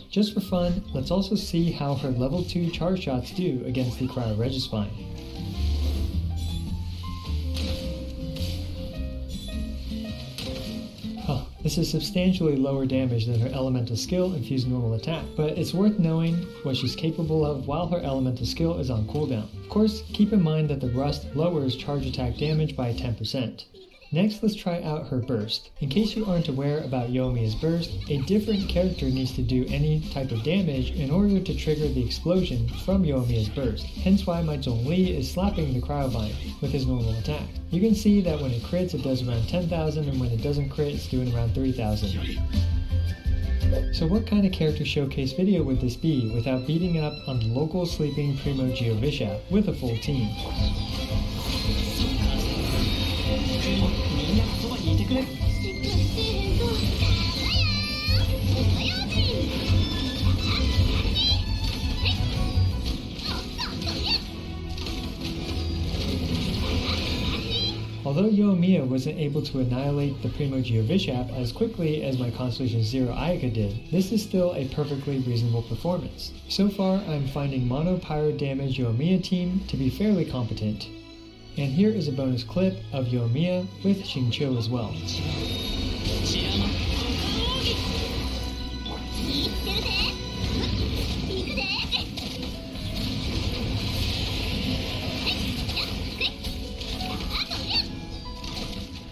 Just for fun, let's also see how her level 2 charge shots do against the Cryo Regisvine. This is substantially lower damage than her elemental skill infused normal attack, but it's worth knowing what she's capable of while her elemental skill is on cooldown. Of course, keep in mind that the Rust lowers charge attack damage by 10%. Next, let's try out her burst. In case you aren't aware about Yoimiya's burst, a different character needs to do any type of damage in order to trigger the explosion from Yoimiya's burst, hence why my Zhongli is slapping the Cryovine with his normal attack. You can see that when it crits it does around 10,000 and when it doesn't crit it's doing around 3,000. So what kind of character showcase video would this be without beating up on the local sleeping Primo Geovishap with a full team? Although Yoimiya wasn't able to annihilate the Primo Geovishap as quickly as my Constellation Zero Ayaka did, this is still a perfectly reasonable performance. So far, I'm finding Mono Pyro Damage Yoimiya team to be fairly competent. And here is a bonus clip of Yoimiya with Xingqiu as well.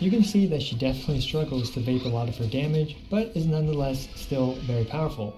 You can see that she definitely struggles to vape a lot of her damage, but is nonetheless still very powerful.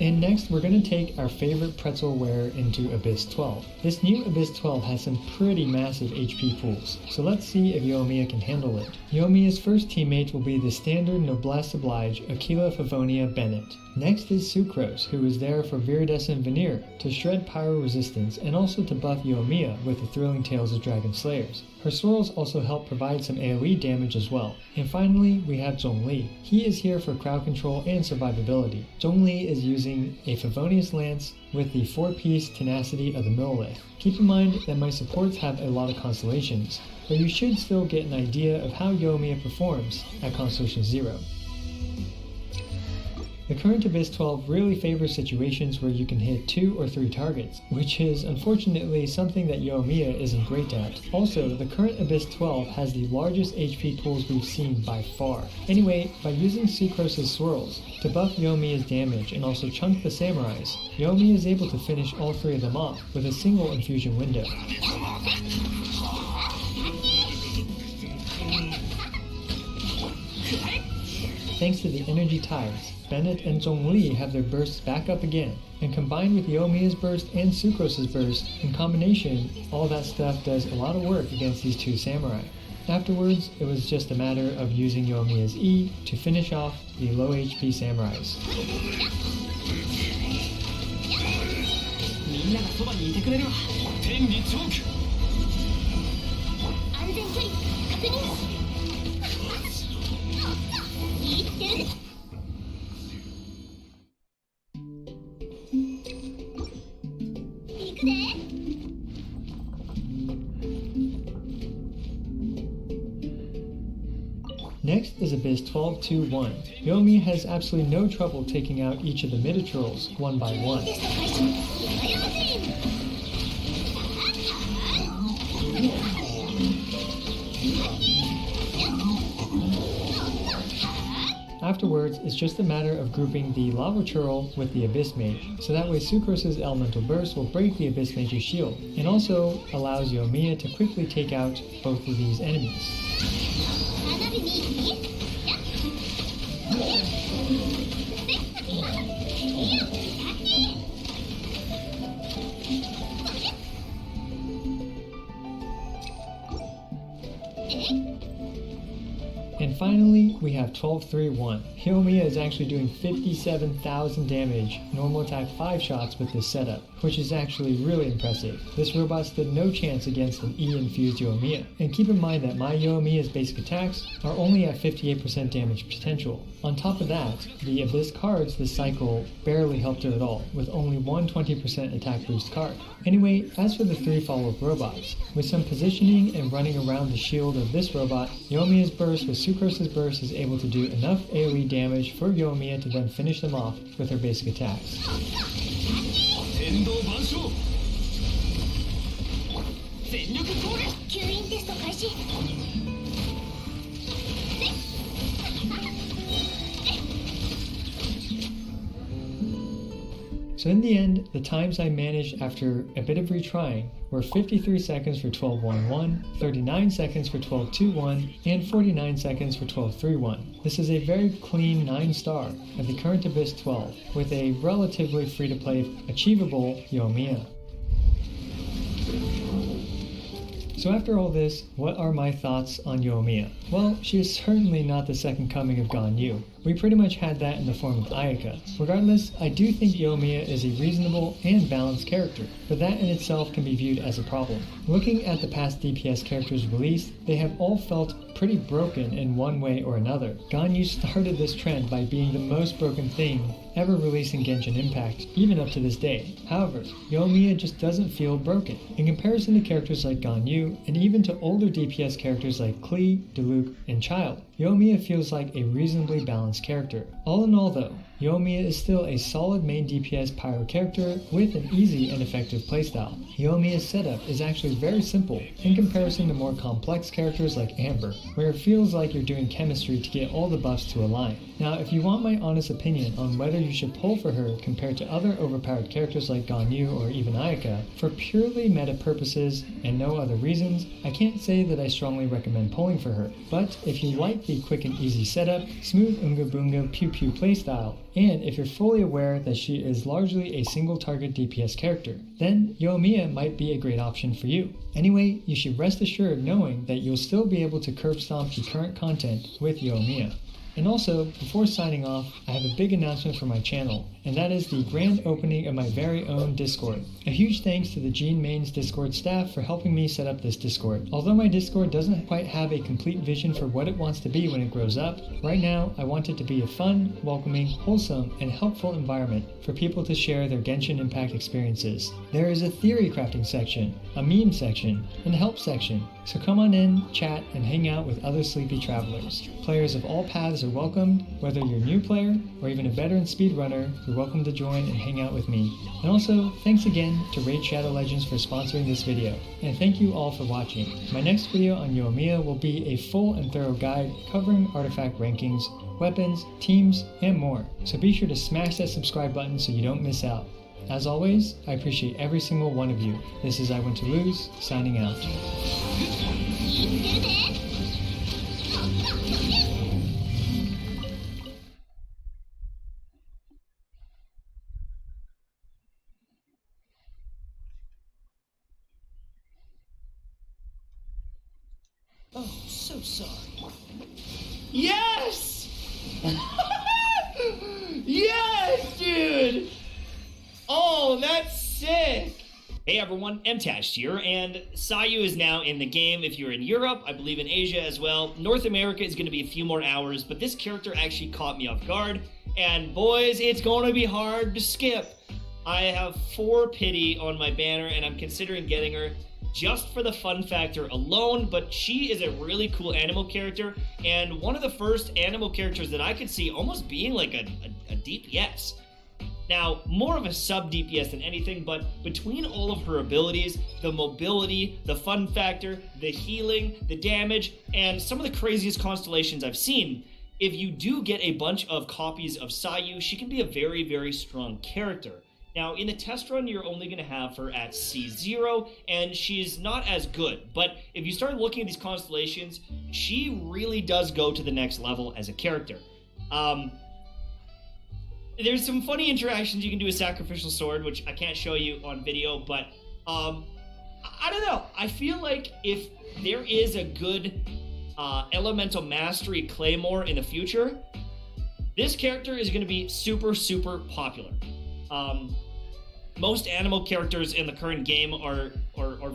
And next, we're going to take our favorite pretzel wearer into Abyss 12. This new Abyss 12 has some pretty massive HP pools, so let's see if Yoimiya can handle it. Yoimiya's first teammate will be the standard Noblesse Oblige Aquila Favonia Bennett. Next is Sucrose, who is there for Viridescent Veneer, to shred pyro resistance and also to buff Yoimiya with the Thrilling Tales of Dragon Slayers. Her swirls also help provide some AoE damage as well. And finally, we have Zhongli. He is here for crowd control and survivability. Zhongli is using a Favonius Lance with the 4-piece tenacity of the Millelith. Keep in mind that my supports have a lot of constellations, but you should still get an idea of how Yoimiya performs at Constellation Zero. The current Abyss 12 really favors situations where you can hit 2 or 3 targets, which is unfortunately something that Yoimiya isn't great at. Also, the current Abyss 12 has the largest HP pools we've seen by far. Anyway, by using Sucrose's swirls to buff Yoimiya's damage and also chunk the samurais, Yoimiya is able to finish all 3 of them off with a single infusion window. Thanks to the energy ties, Bennett and Zhongli have their bursts back up again, and combined with Yoimiya's burst and Sucrose's burst, in combination, all that stuff does a lot of work against these 2 samurai. Afterwards, it was just a matter of using Yoimiya's E to finish off the low HP samurais. Next is Abyss 12-2-1. Yoimiya has absolutely no trouble taking out each of the Minotaurs one by one. Afterwards, it's just a matter of grouping the Lava Churl with the Abyss Mage, so that way Sucrose's Elemental Burst will break the Abyss Mage's shield, and also allows Yoimiya to quickly take out both of these enemies. And finally, we have 12-3-1. Yoimiya is actually doing 57,000 damage, normal attack 5 shots with this setup, which is actually really impressive. This robot stood no chance against an E-infused Yoimiya. And keep in mind that my Yoimiya's basic attacks are only at 58% damage potential. On top of that, the Abyss cards this cycle barely helped her at all, with only one 20% attack boost card. Anyway, as for the 3 follow-up robots, with some positioning and running around the shield of this robot, Yoimiya's burst with Sucrose's burst is able to do enough AoE damage for Yoimiya to then finish them off with her basic attacks. So in the end, the times I managed after a bit of retrying were 53 seconds for 12.11, 39 seconds for 12.21, and 49 seconds for 12.31. This is a very clean 9-star of the current Abyss 12 with a relatively free-to-play achievable Yoimiya. So after all this, what are my thoughts on Yoimiya? Well, she is certainly not the second coming of Ganyu. We pretty much had that in the form of Ayaka. Regardless, I do think Yoimiya is a reasonable and balanced character, but that in itself can be viewed as a problem. Looking at the past DPS characters released, they have all felt pretty broken in one way or another. Ganyu started this trend by being the most broken thing ever released in Genshin Impact, even up to this day. However, Yoimiya just doesn't feel broken. In comparison to characters like Ganyu, and even to older DPS characters like Klee, Diluc, and Childe, Yoimiya feels like a reasonably balanced character. All in all though, Yoimiya is still a solid main DPS pyro character with an easy and effective playstyle. Yoimiya's setup is actually very simple in comparison to more complex characters like Amber, where it feels like you're doing chemistry to get all the buffs to align. Now, if you want my honest opinion on whether you should pull for her compared to other overpowered characters like Ganyu or even Ayaka, for purely meta purposes and no other reasons, I can't say that I strongly recommend pulling for her. But if you like the quick and easy setup, smooth Unga Boonga Pew Pew playstyle, and if you're fully aware that she is largely a single target DPS character, then Yoimiya might be a great option for you. Anyway, you should rest assured knowing that you'll still be able to curb stomp the current content with Yoimiya. And also, before signing off, I have a big announcement for my channel, and that is the grand opening of my very own Discord. A huge thanks to the Gene Mains Discord staff for helping me set up this Discord. Although my Discord doesn't quite have a complete vision for what it wants to be when it grows up, right now I want it to be a fun, welcoming, wholesome, and helpful environment for people to share their Genshin Impact experiences. There is a theory crafting section, a meme section, and a help section, so come on in, chat, and hang out with other sleepy travelers. Players of all paths are welcomed, whether you're a new player or even a veteran speedrunner, you're welcome to join and hang out with me. And also, thanks again to Raid Shadow Legends for sponsoring this video, and thank you all for watching. My next video on Yoimiya will be a full and thorough guide covering artifact rankings, weapons, teams, and more, so be sure to smash that subscribe button so you don't miss out. As always, I appreciate every single one of you. This is I Want to Lose, signing out. Oh, so sorry. Yes! Yes, dude! Oh, that's sick! Hey everyone, MTash here, and Sayu is now in the game if you're in Europe, I believe in Asia as well. North America is going to be a few more hours, but this character actually caught me off guard, and boys, it's going to be hard to skip. I have 4 pity on my banner, and I'm considering getting her just for the fun factor alone, but she is a really cool animal character, and one of the first animal characters that I could see almost being like a DPS. Now, more of a sub-DPS than anything, but between all of her abilities, the mobility, the fun factor, the healing, the damage, and some of the craziest constellations I've seen, if you do get a bunch of copies of Sayu, she can be a very, very strong character. Now, in the test run, you're only going to have her at C0, and she's not as good. But if you start looking at these constellations, she really does go to the next level as a character. There's some funny interactions you can do with Sacrificial Sword, which I can't show you on video, but I don't know. I feel like if there is a good Elemental Mastery Claymore in the future, this character is going to be super, super popular. Most animal characters in the current game are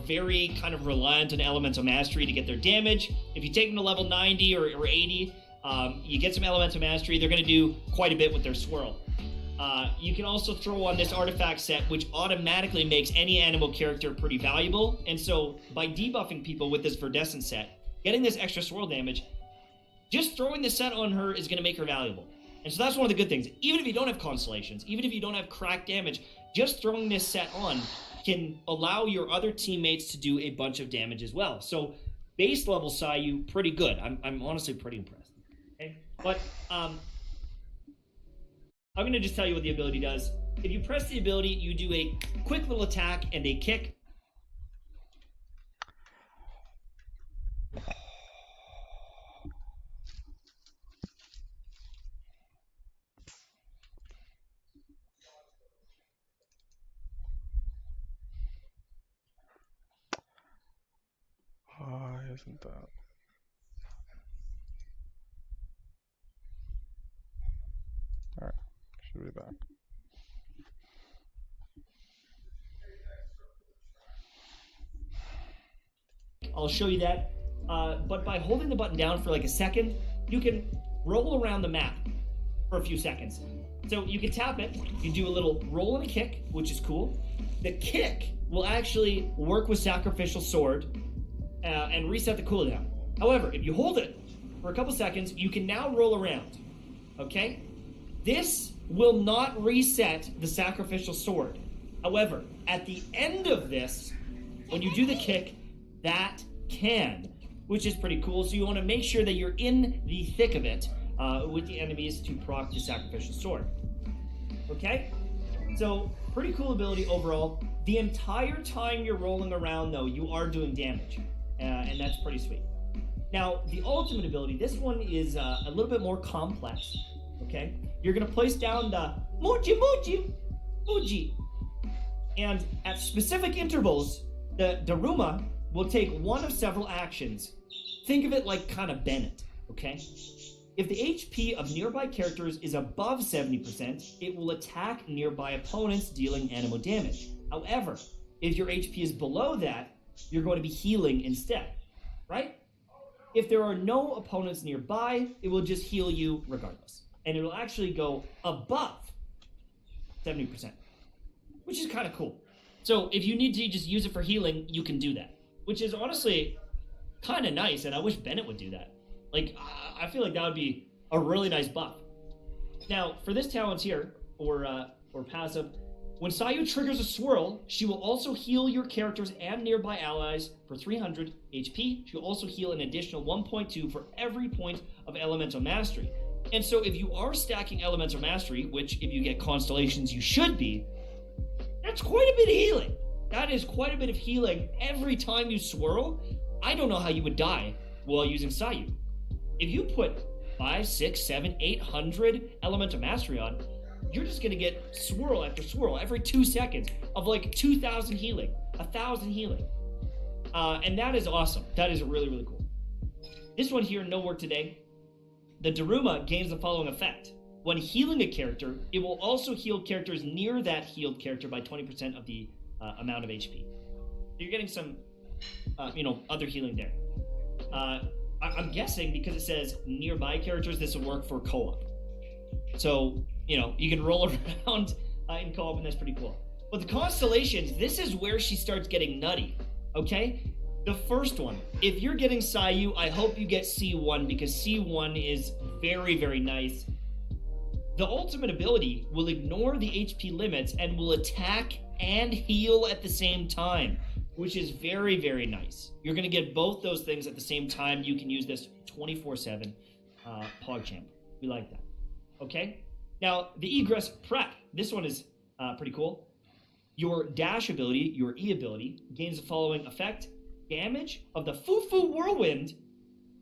very kind of reliant on Elemental Mastery to get their damage. If you take them to level 90 or 80, you get some Elemental Mastery, they're going to do quite a bit with their swirl. You can also throw on this artifact set, which automatically makes any animal character pretty valuable. And so by debuffing people with this Verdescent set, getting this extra swirl damage, just throwing the set on her is going to make her valuable. And so that's one of the good things. Even if you don't have constellations, even if you don't have crack damage, just throwing this set on can allow your other teammates to do a bunch of damage as well. So base level Sayu, pretty good. I'm honestly pretty impressed. Okay, but I'm gonna just tell you what the ability does. if you press the ability, you do a quick little attack and a kick. Why isn't that? Alright, should be back. I'll show you that. But by holding the button down for like a second, you can roll around the map for a few seconds. So you can tap it, you do a little roll and a kick, which is cool. The kick will actually work with Sacrificial Sword and reset the cooldown. However, if you hold it for a couple seconds, you can now roll around. Okay? This will not reset the Sacrificial Sword. However, at the end of this, when you do the kick, that can, which is pretty cool. So you want to make sure that you're in the thick of it with the enemies to proc the Sacrificial Sword. Okay? So, pretty cool ability overall. The entire time you're rolling around, though, you are doing damage. And that's pretty sweet. Now, the ultimate ability, this one is a little bit more complex. Okay? You're going to place down the Muji. And at specific intervals, the Daruma will take one of several actions. Think of it like kind of Bennett, okay? If the HP of nearby characters is above 70%, it will attack nearby opponents, dealing anemo damage. However, if your HP is below that, you're going to be healing instead, right? If there are no opponents nearby, it will just heal you regardless. And it will actually go above 70%, which is kind of cool. So if you need to just use it for healing, you can do that, which is honestly kind of nice, and I wish Bennett would do that. Like, I feel like that would be a really nice buff. Now, for this talent here, or passive, when Sayu triggers a swirl, she will also heal your characters and nearby allies for 300 HP. She'll also heal an additional 1.2 for every point of Elemental Mastery. And so if you are stacking Elemental Mastery, which if you get Constellations you should be, that's quite a bit of healing. That is quite a bit of healing every time you swirl. I don't know how you would die while using Sayu. If you put 5, 6, 7, 800 Elemental Mastery on, you're just gonna get swirl after swirl every 2 seconds of like 2,000 healing, 1,000 healing. And that is awesome. That is really, really cool. This one here, no work today. The Daruma gains the following effect. When healing a character, it will also heal characters near that healed character by 20% of the amount of HP. So you're getting some, other healing there. I'm guessing because it says nearby characters, this will work for co-op. So, you can roll around in co-op, and that's pretty cool. But the Constellations, this is where she starts getting nutty, okay? The first one, if you're getting Sayu, I hope you get C1, because C1 is very, very nice. The ultimate ability will ignore the HP limits and will attack and heal at the same time, which is very, very nice. You're going to get both those things at the same time. You can use this 24/7 PogChamp. We like that. Okay? Now, the Egress Prep. This one is pretty cool. Your dash ability, your E ability, gains the following effect. Damage of the Fufu Whirlwind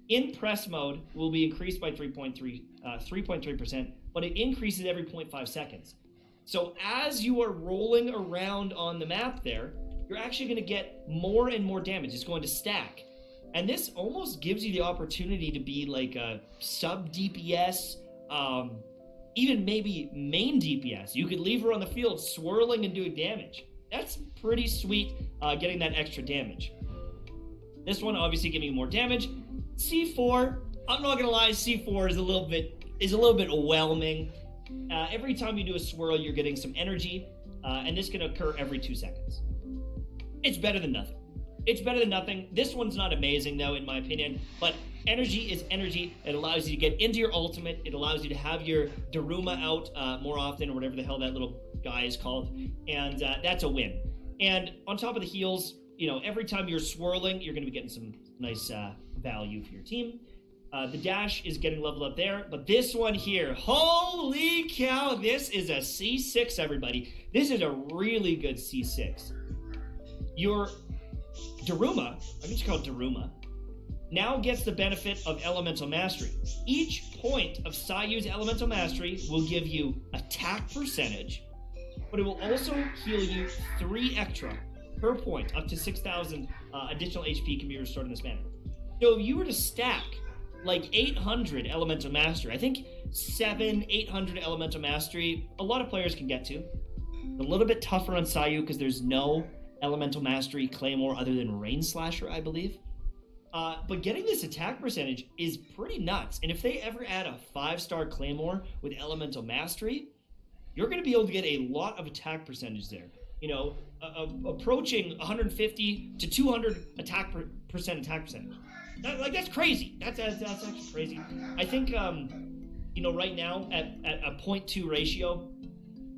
in press mode will be increased by 3.3%, but it increases every 0.5 seconds. So as you are rolling around on the map there, you're actually going to get more and more damage. It's going to stack. And this almost gives you the opportunity to be like a sub DPS, even maybe main DPS. You could leave her on the field swirling and doing damage. That's pretty sweet, getting that extra damage. This one obviously giving you more damage. C4, I'm not gonna lie, C4 is a little bit overwhelming. Every time you do a swirl, you're getting some energy, and this can occur every 2 seconds. It's better than nothing. It's better than nothing. This one's not amazing though, in my opinion, but energy is energy. It allows you to get into your ultimate. It allows you to have your Daruma out more often, or whatever the hell that little guy is called, and that's a win. And on top of the heals, every time you're swirling, you're going to be getting some nice value for your team. The dash is getting leveled up there, but this one here, holy cow, this is a C6, everybody. This is a really good C6. Your Daruma, I'm just call it Daruma, now gets the benefit of Elemental Mastery. Each point of Sayu's Elemental Mastery will give you attack percentage, but it will also heal you 3 extra per point, up to 6,000 additional HP can be restored in this manner. So if you were to stack like 800 Elemental Mastery, I think 800 Elemental Mastery, a lot of players can get to. A little bit tougher on Sayu because there's no Elemental Mastery Claymore other than Rain Slasher, I believe. But getting this attack percentage is pretty nuts. And if they ever add a 5-star Claymore with Elemental Mastery, you're going to be able to get a lot of attack percentage there. You know, approaching 150 to 200 attack percentage. That's crazy. That's actually crazy. I think, you know, right now at a 0.2 ratio,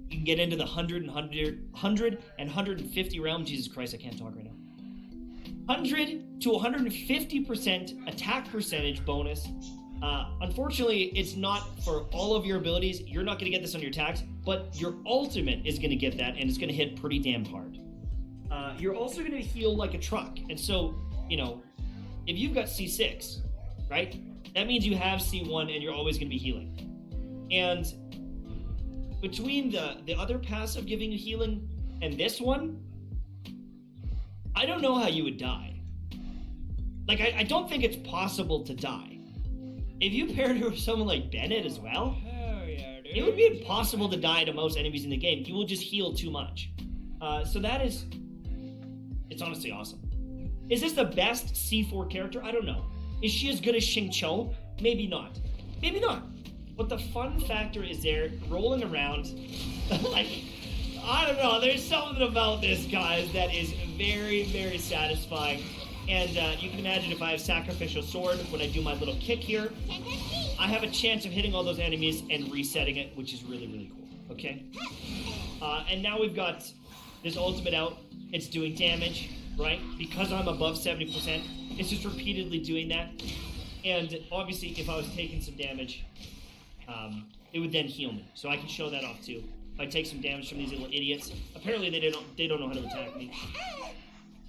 you can get into the 100 and 150 realm. Jesus Christ, I can't talk right now. 100 to 150% attack percentage bonus. Unfortunately, it's not for all of your abilities. You're not going to get this on your attacks, but your ultimate is going to get that, and it's going to hit pretty damn hard. You're also going to heal like a truck. And so, you know, if you've got C6, right, that means you have C1 and you're always going to be healing. And between the other passive giving you healing and this one, I don't know how you would die. Like, I don't think it's possible to die. If you paired her with someone like Bennett as well, it would be impossible to die to most enemies in the game. You will just heal too much. So that is... It's honestly awesome. Is this the best C4 character? I don't know. Is she as good as Xingqiu? Maybe not. Maybe not. But the fun factor is there, rolling around. Like, I don't know. There's something about this, guys, that is very, very satisfying. And you can imagine if I have Sacrificial Sword, when I do my little kick here, I have a chance of hitting all those enemies and resetting it, which is really, really cool. Okay? And now we've got this ultimate out. It's doing damage, right? Because I'm above 70%, it's just repeatedly doing that. And obviously, if I was taking some damage, it would then heal me. So I can show that off too. If I take some damage from these little idiots, apparently they don't know how to attack me.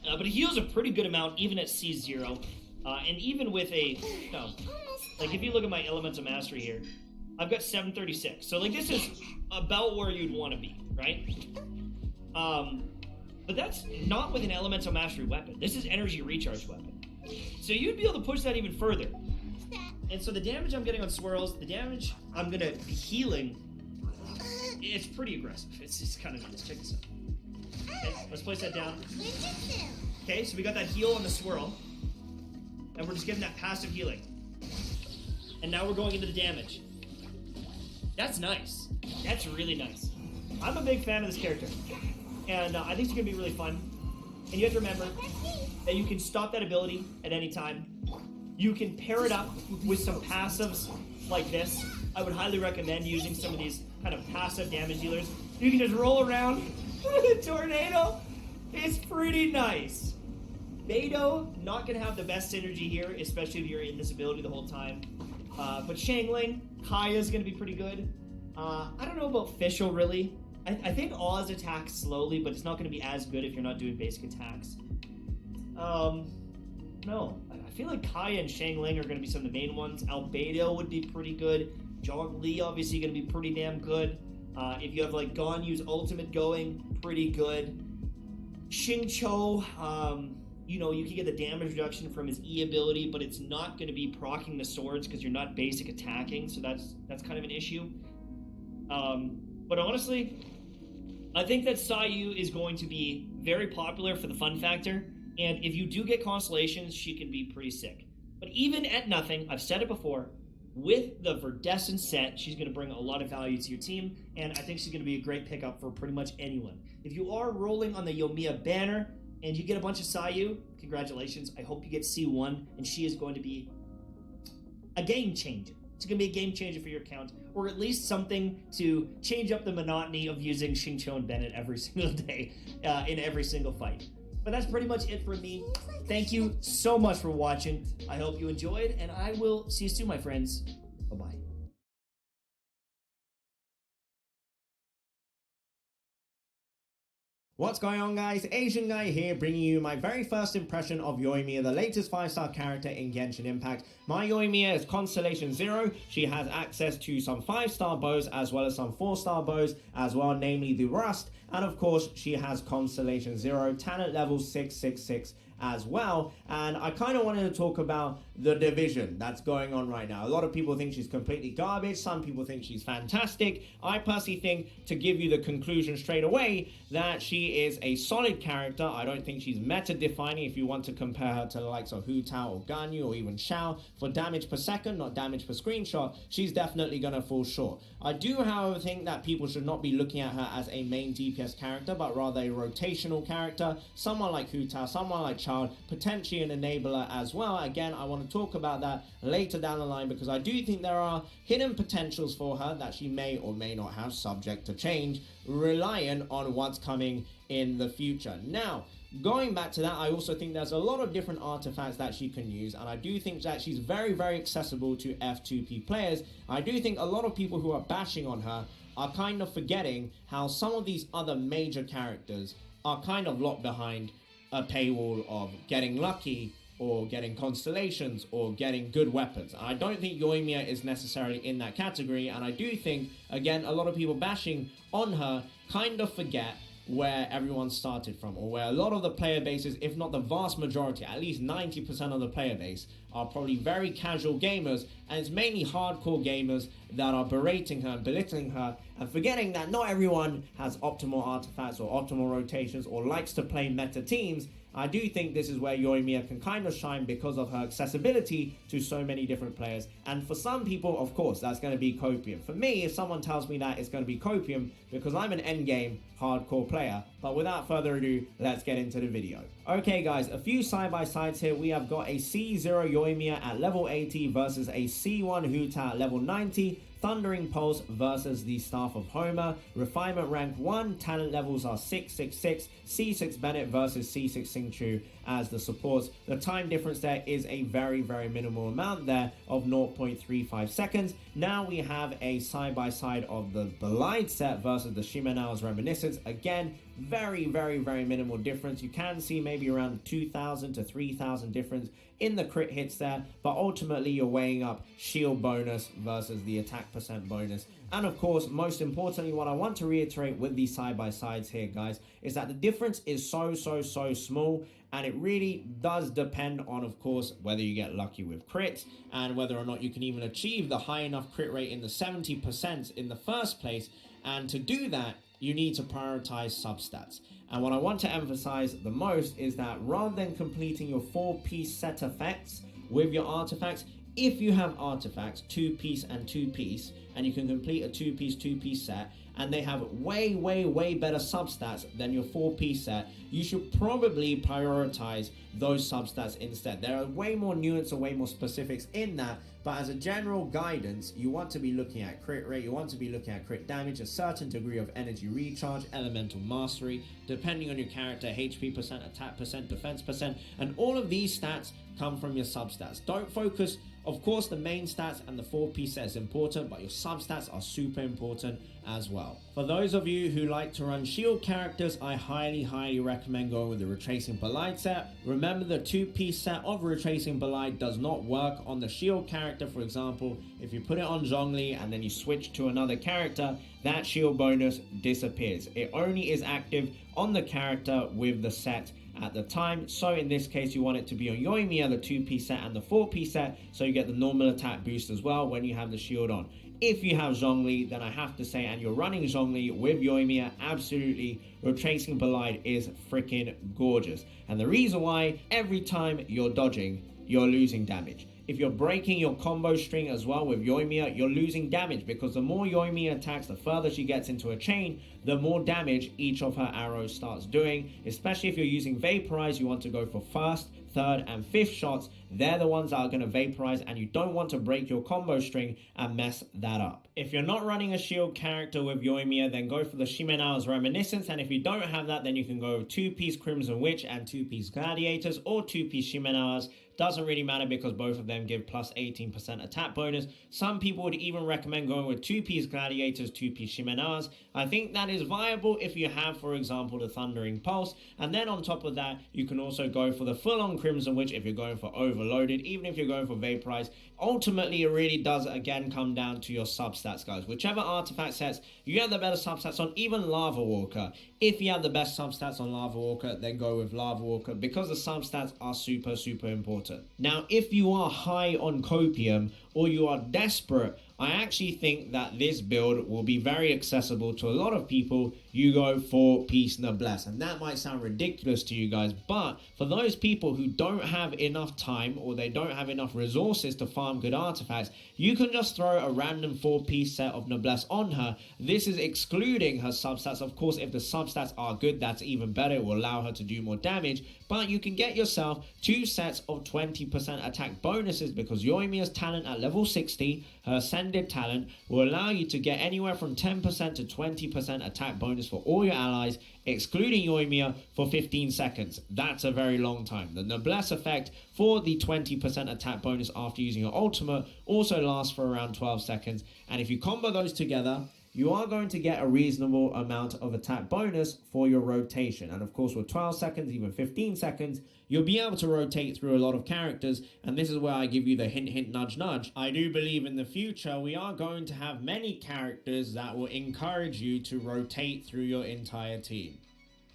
But it heals a pretty good amount, even at C0. And even with a, you know, like if you look at my Elemental Mastery here, I've got 736. So like this is about where you'd want to be, right? But that's not with an Elemental Mastery weapon. This is Energy Recharge weapon. So you'd be able to push that even further. And so the damage I'm getting on swirls, the damage I'm gonna be healing, it's pretty aggressive. It's kind of nice. Check this out. Okay, let's place that down. Okay, so we got that heal on the swirl. And we're just getting that passive healing. And now we're going into the damage. That's nice. That's really nice. I'm a big fan of this character. And I think it's going to be really fun. And you have to remember that you can stop that ability at any time. You can pair it up with some passives like this. I would highly recommend using some of these kind of passive damage dealers. You can just roll around with a tornado. It's pretty nice. Beidou, not going to have the best synergy here, especially if you're in this ability the whole time. But Xiangling, Kaya's going to be pretty good. I don't know about Fischl, really. I think Oz attacks slowly, but it's not going to be as good if you're not doing basic attacks. No. I feel like Kaya and Xiangling are going to be some of the main ones. Albedo would be pretty good. Zhongli, obviously, going to be pretty damn good. If you have, like, Ganyu's ultimate going, pretty good. Xingqiu, you know, you can get the damage reduction from his E ability, but it's not going to be proccing the swords because you're not basic attacking, so that's kind of an issue. But honestly, I think that Sayu is going to be very popular for the fun factor, and if you do get constellations, she can be pretty sick. But even at nothing, I've said it before, with the Verdescent set, she's going to bring a lot of value to your team, and I think she's going to be a great pickup for pretty much anyone. If you are rolling on the Yoimiya banner, and you get a bunch of Sayu, congratulations. I hope you get C1, and she is going to be a game changer. It's going to be a game changer for your account, or at least something to change up the monotony of using Xingqiu and Bennett every single day in every single fight. But that's pretty much it from me. Thank you so much for watching. I hope you enjoyed, and I will see you soon, my friends. Bye-bye. What's going on, guys? Asian Guy here, bringing you my very first impression of Yoimiya, the latest 5-star character in Genshin Impact. My Yoimiya is Constellation 0. She has access to some 5-star bows as well as some 4-star bows as well, namely the Rust. And of course, she has Constellation 0, talent level 666 as well. And I kind of wanted to talk about the division that's going on right now. A lot of people think she's completely garbage. Some people think she's fantastic. I personally think, to give you the conclusion straight away, that she is a solid character. I don't think she's meta-defining if you want to compare her to the likes of Hu Tao or Ganyu or even Xiao. For damage per second, not damage per screenshot, she's definitely going to fall short. I do, however, think that people should not be looking at her as a main DPS character, but rather a rotational character. Someone like Hu Tao, someone like Child, potentially an enabler as well. Again, I want to talk about that later down the line because I do think there are hidden potentials for her that she may or may not have, subject to change, reliant on what's coming in the future. Now, going back to that, I also think there's a lot of different artifacts that she can use, and I do think that she's very, very accessible to F2P players. I do think a lot of people who are bashing on her are kind of forgetting how some of these other major characters are kind of locked behind a paywall of getting lucky or getting constellations or getting good weapons. I don't think Yoimiya is necessarily in that category, and I do think, again, a lot of people bashing on her kind of forget where everyone started from, or where a lot of the player bases, if not the vast majority, at least 90% of the player base, are probably very casual gamers, and it's mainly hardcore gamers that are berating her and belittling her and forgetting that not everyone has optimal artifacts or optimal rotations or likes to play meta teams. I do think this is where Yoimiya can kind of shine because of her accessibility to so many different players. And for some people, of course, that's going to be Copium. For me, if someone tells me that, it's going to be Copium because I'm an endgame hardcore player. But without further ado, let's get into the video. Okay guys, a few side-by-sides here. We have got a C0 Yoimiya at level 80 versus a C1 Hu Tao at level 90. Thundering Pulse versus the Staff of Homer. Refinement rank 1, talent levels are 666. C6 Bennett versus C6 Xingqiu as the supports. The time difference there is a very, very minimal amount there of 0.35 seconds. Now we have a side-by-side of the Belied set versus the Shimenao's Reminiscence. Again, very, very, very minimal difference. You can see maybe around 2,000 to 3,000 difference in the crit hits there, but ultimately you're weighing up shield bonus versus the attack percent bonus. And of course, most importantly, what I want to reiterate with these side-by-sides here, guys, is that the difference is so small, and it really does depend on, of course, whether you get lucky with crits and whether or not you can even achieve the high enough crit rate in the 70% in the first place. And to do that, you need to prioritize substats. And what I want to emphasize the most is that rather than completing your 4-piece set effects with your artifacts, if you have artifacts 2-piece and 2-piece, and you can complete a 2-piece set, and they have way better substats than your 4-piece set, you should probably prioritize those substats instead. There are way more nuance or way more specifics in that, but as a general guidance, you want to be looking at crit rate, you want to be looking at crit damage, a certain degree of energy recharge, elemental mastery, depending on your character, HP percent, attack percent, defense percent, and all of these stats come from your substats. Don't focus, of course, the main stats and the 4-piece set is important, but your substats are super important as well. For those of you who like to run shield characters, I highly recommend going with the Retracing Belied set. Remember, the 2-piece set of Retracing Belied does not work on the shield character. For example, if you put it on Zhongli and then you switch to another character, that shield bonus disappears. It only is active on the character with the set at the time. So in this case, you want it to be on Yoimiya, the 2-piece set and the 4-piece set, so you get the normal attack boost as well when you have the shield on. If you have Zhongli, then I have to say, and you're running Zhongli with Yoimiya, absolutely, Retracing Belied is freaking gorgeous. And the reason why, every time you're dodging, you're losing damage. If you're breaking your combo string as well with Yoimiya, you're losing damage, because the more Yoimiya attacks, the further she gets into a chain, the more damage each of her arrows starts doing. Especially if you're using Vaporize, you want to go for fast, third, and fifth shots, they're the ones that are going to vaporize, and you don't want to break your combo string and mess that up. If you're not running a shield character with Yoimiya, then go for the Shimenawa's Reminiscence, and if you don't have that, then you can go with 2-piece Crimson Witch and 2-piece Gladiators, or 2-piece Shimenawas. Doesn't really matter because both of them give plus 18% attack bonus. Some people would even recommend going with 2-piece Gladiators, 2-piece Shimenawas. I think that is viable if you have, for example, the Thundering Pulse. And then on top of that, you can also go for the full-on Crimson Witch if you're going for Overloaded, even if you're going for Vaporize. Ultimately, it really does, again, come down to your substats, guys. Whichever artifact sets you have the better substats on, even Lava Walker. If you have the best substats on Lava Walker, then go with Lava Walker because the substats are super, super important. Now, if you are high on Copium or you are desperate, I actually think that this build will be very accessible to a lot of people. You go 4-piece Noblesse, and that might sound ridiculous to you guys, but for those people who don't have enough time or they don't have enough resources to farm good artifacts, you can just throw a random 4-piece set of Noblesse on her. This is excluding her substats. Of course, if the substats are good, that's even better. It will allow her to do more damage, but you can get yourself 2 sets of 20% attack bonuses because Yoimiya's talent at level 60, her Ascended talent, will allow you to get anywhere from 10% to 20% attack bonus for all your allies, excluding Yoimiya, for 15 seconds. That's a very long time. The Noblesse effect for the 20% attack bonus after using your ultimate also lasts for around 12 seconds. And if you combo those together, you are going to get a reasonable amount of attack bonus for your rotation. And of course, with 12 seconds, even 15 seconds, you'll be able to rotate through a lot of characters. And this is where I give you the hint, hint, nudge, nudge. I do believe in the future, we are going to have many characters that will encourage you to rotate through your entire team.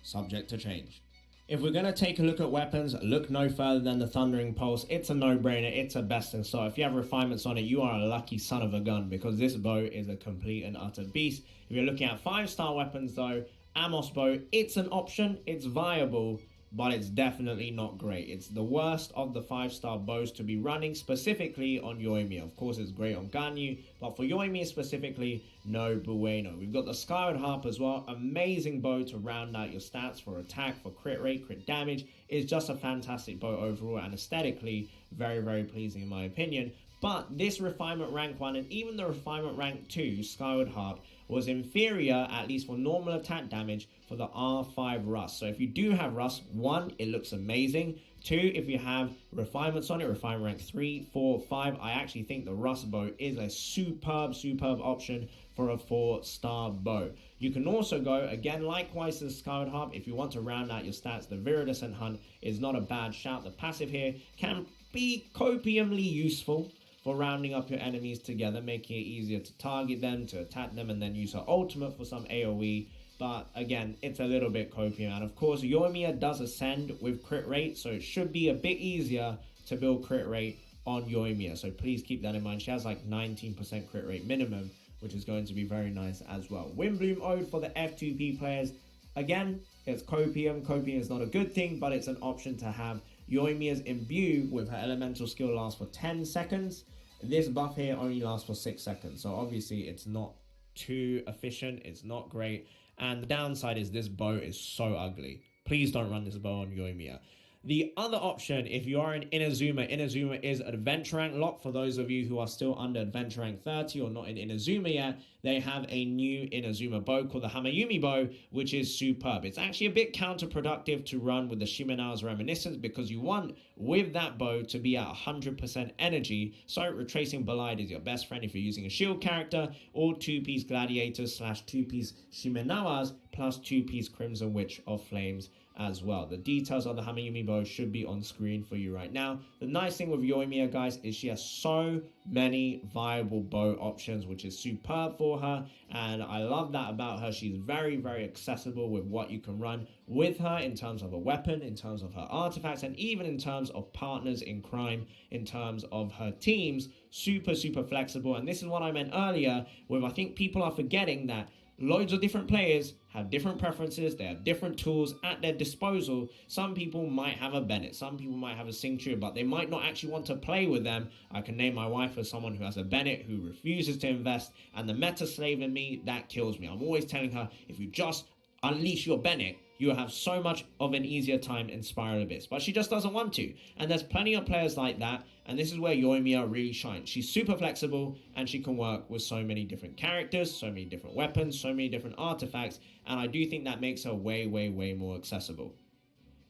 Subject to change. If we're going to take a look at weapons, look no further than the Thundering Pulse. It's a no-brainer. It's a best in slot. If you have refinements on it, you are a lucky son of a gun because this bow is a complete and utter beast. If you're looking at 5-star weapons though, Amos bow, it's an option. It's viable, but it's definitely not great. It's the worst of the 5-star bows to be running, specifically on Yoimiya. Of course, it's great on Ganyu, but for Yoimiya specifically, no bueno. We've got the Skyward Harp as well. Amazing bow to round out your stats for attack, for crit rate, crit damage. It's just a fantastic bow overall and aesthetically very, very pleasing in my opinion. But this Refinement Rank 1 and even the Refinement Rank 2 Skyward Harp was inferior, at least for normal attack damage, for the R5 Rust. So if you do have Rust, 1, it looks amazing. 2, if you have refinements on it, Refinement Rank 3, 4, 5, I actually think the Rust bow is a superb, superb option for a 4-star bow. You can also go, again, likewise to the Skyward Harp, if you want to round out your stats, the Viridescent Hunt is not a bad shout. The passive here can be copiumly useful for rounding up your enemies together, making it easier to target them, to attack them, and then use her ultimate for some AoE. But again, it's a little bit copium. And of course, Yoimiya does ascend with crit rate, so it should be a bit easier to build crit rate on Yoimiya. So please keep that in mind. She has like 19% crit rate minimum, which is going to be very nice as well. Windbloom Ode for the F2P players. Again, it's copium. Copium is not a good thing, but it's an option to have. Yoimiya's Imbue with her elemental skill lasts for 10 seconds. This buff here only lasts for 6 seconds. So obviously it's not too efficient. It's not great. And the downside is this bow is so ugly. Please don't run this bow on Yoimiya. The other option, if you are in Inazuma, Inazuma is Adventure Rank lock. For those of you who are still under Adventure Rank 30 or not in Inazuma yet, they have a new Inazuma bow called the Hamayumi bow, which is superb. It's actually a bit counterproductive to run with the Shimenawa's Reminiscence because you want, with that bow, to be at 100% energy. So Retracing Belied is your best friend if you're using a shield character, or 2-piece Gladiators / 2-piece Shimenawas plus 2-piece Crimson Witch of Flames as well. The details of the Hamayumi bow should be on screen for you right now. The nice thing with Yoimiya, guys, is she has so many viable bow options, which is superb for her, and I love that about her. She's very, very accessible with what you can run with her in terms of a weapon, in terms of her artifacts, and even in terms of partners in crime, in terms of her teams. Super, super flexible. And this is what I meant earlier with, I think people are forgetting that loads of different players have different preferences. They have different tools at their disposal. Some people might have a Bennett. Some people might have a Xingqiu, but they might not actually want to play with them. I can name my wife as someone who has a Bennett who refuses to invest, and the meta slave in me, that kills me. I'm always telling her, if you just unleash your Bennett, you will have so much of an easier time in Spiral Abyss. But she just doesn't want to. And there's plenty of players like that. And this is where Yoimiya really shines. She's super flexible and she can work with so many different characters, so many different weapons, so many different artifacts. And I do think that makes her way, way, way more accessible.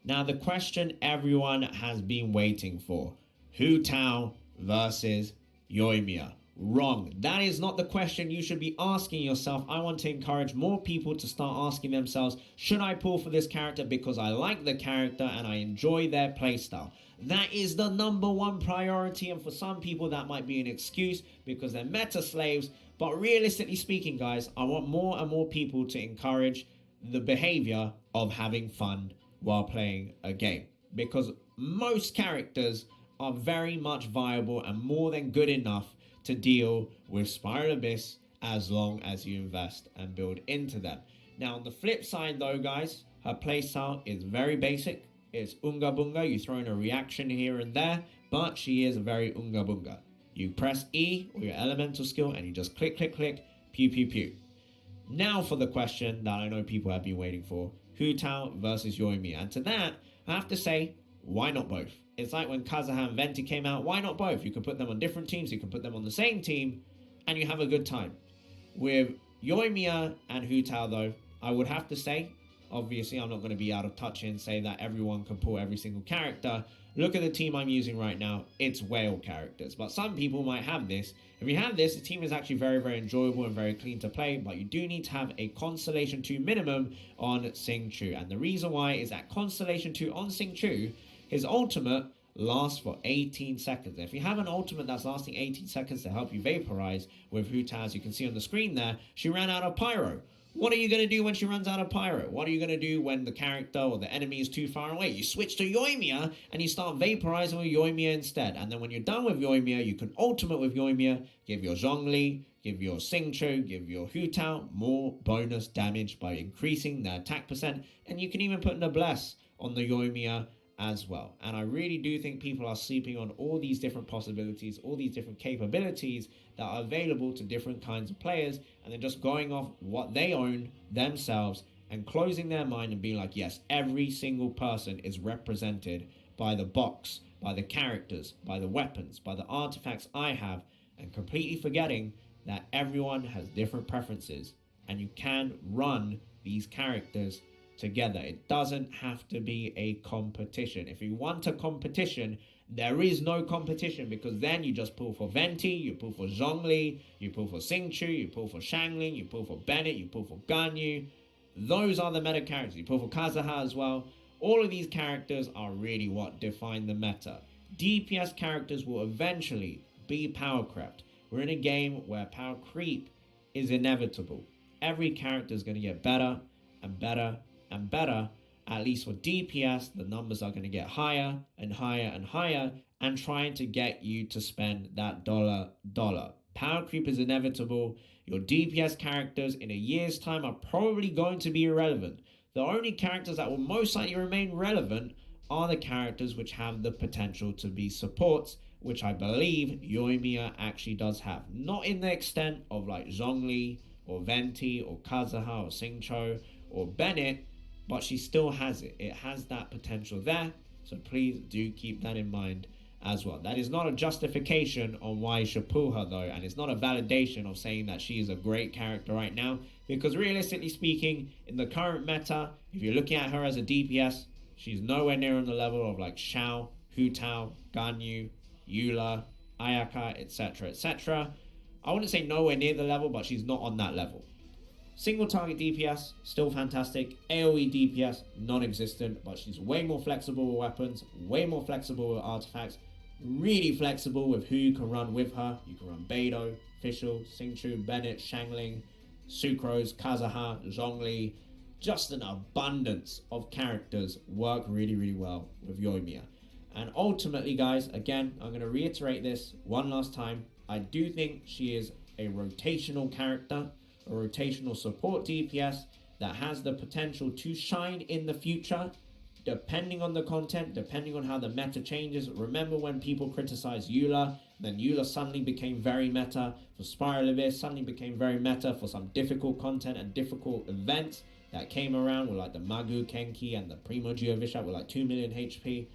Now, the question everyone has been waiting for. Hu Tao versus Yoimiya. Wrong. That is not the question you should be asking yourself. I want to encourage more people to start asking themselves, should I pull for this character because I like the character and I enjoy their playstyle? That is the #1 priority, and for some people that might be an excuse because they're meta slaves. But realistically speaking, guys, I want more and more people to encourage the behavior of having fun while playing a game, because most characters are very much viable and more than good enough to deal with Spiral Abyss as long as you invest and build into them. Now, on the flip side though, guys, her playstyle is very basic. It's Unga Bunga. You throw in a reaction here and there, but she is very Unga Bunga. You press E or your elemental skill and you just click, click, click, pew, pew, pew. Now for the question that I know people have been waiting for. Hu Tao versus Yoimiya. And to that, I have to say, why not both? It's like when Kazuha and Venti came out, why not both? You can put them on different teams, you can put them on the same team, and you have a good time. With Yoimiya and Hu Tao though, I would have to say, obviously I'm not going to be out of touch and say that everyone can pull every single character. Look at the team I'm using right now, it's whale characters. But some people might have this. If you have this, the team is actually very, very enjoyable and very clean to play, but you do need to have a Constellation 2 minimum on Xingqiu. And the reason why is that Constellation 2 on Xingqiu, his ultimate lasts for 18 seconds. If you have an ultimate that's lasting 18 seconds to help you vaporize with Hu Tao, as you can see on the screen there, she ran out of pyro. What are you going to do when she runs out of pyro? What are you going to do when the character or the enemy is too far away? You switch to Yoimiya and you start vaporizing with Yoimiya instead. And then when you're done with Yoimiya, you can ultimate with Yoimiya, give your Zhongli, give your Xingqiu, give your Hu Tao more bonus damage by increasing their attack percent. And you can even put Noblesse on the Yoimiya as well. And I really do think people are sleeping on all these different possibilities, all these different capabilities that are available to different kinds of players, and then just going off what they own themselves and closing their mind and being like, yes, every single person is represented by the box, by the characters, by the weapons, by the artifacts I have, and completely forgetting that everyone has different preferences and you can run these characters together. It doesn't have to be a competition. If you want a competition, there is no competition, because then you just pull for Venti, you pull for Zhongli, you pull for Xingqiu, you pull for Xiangling, you pull for Bennett, you pull for Ganyu. Those are the meta characters. You pull for Kazuha as well. All of these characters are really what define the meta. DPS characters will eventually be power crept. We're in a game where power creep is inevitable. Every character is going to get better and better and better. At least for DPS, the numbers are going to get higher and higher and higher, and trying to get you to spend that dollar. Power creep is inevitable. Your DPS characters in a year's time are probably going to be irrelevant. The only characters that will most likely remain relevant are the characters which have the potential to be supports, which I believe Yoimiya actually does have. Not in the extent of like Zhongli or Venti or Kazuha or Xingqiu or Bennett, but she still has it. It has that potential there. So please do keep that in mind as well. That is not a justification on why you should pull her though. And it's not a validation of saying that she is a great character right now. Because realistically speaking, in the current meta, if you're looking at her as a DPS, she's nowhere near on the level of like Xiao, Hu Tao, Ganyu, Eula, Ayaka, etc. etc. I wouldn't say nowhere near the level, but she's not on that level. Single target DPS, still fantastic. AoE DPS, non-existent, but she's way more flexible with weapons, way more flexible with artifacts, really flexible with who you can run with her. You can run Beidou, Fischl, Xingqiu, Bennett, Xiangling, Sucrose, Kazuha, Zhongli. Just an abundance of characters work really, really well with Yoimiya. And ultimately, guys, again, I'm going to reiterate this one last time. I do think she is a rotational character, a rotational support DPS that has the potential to shine in the future, depending on the content, depending on how the meta changes. Remember when people criticized Eula, then Eula suddenly became very meta for Spiral Abyss, suddenly became very meta for some difficult content and difficult events. that came around with like the Magu Kenki and the Primo Geovishat with like 2 million HP.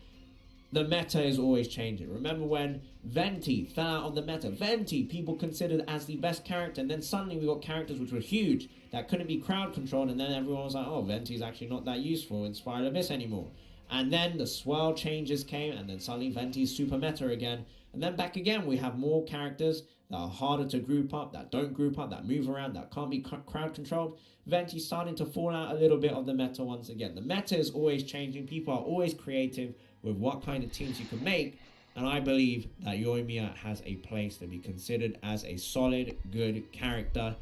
The meta is always changing. Remember when Venti fell out of the meta? Venti, people considered as the best character, and then suddenly we got characters which were huge that couldn't be crowd controlled, and then everyone was like, oh, Venti's actually not that useful in Spiral Abyss anymore. And then the swirl changes came, and then suddenly Venti's super meta again. And then back again, we have more characters that are harder to group up, that don't group up, that move around, that can't be crowd controlled. Venti's starting to fall out a little bit of the meta once again. The meta is always changing. People are always creative with what kind of teams you can make. And I believe that Yoimiya has a place to be considered as a solid, good character.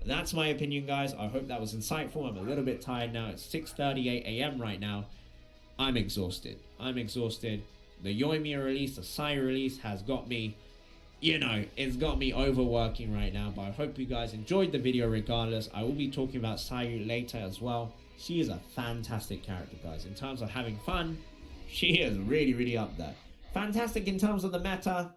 And that's my opinion, guys. I hope that was insightful. I'm a little bit tired now. It's 6:38 a.m. right now. I'm exhausted. The Yoimiya release, the Sayu release has got me, it's got me overworking right now. But I hope you guys enjoyed the video regardless. I will be talking about Sayu later as well. She is a fantastic character, guys. In terms of having fun, she is really, really up there. Fantastic in terms of the meta.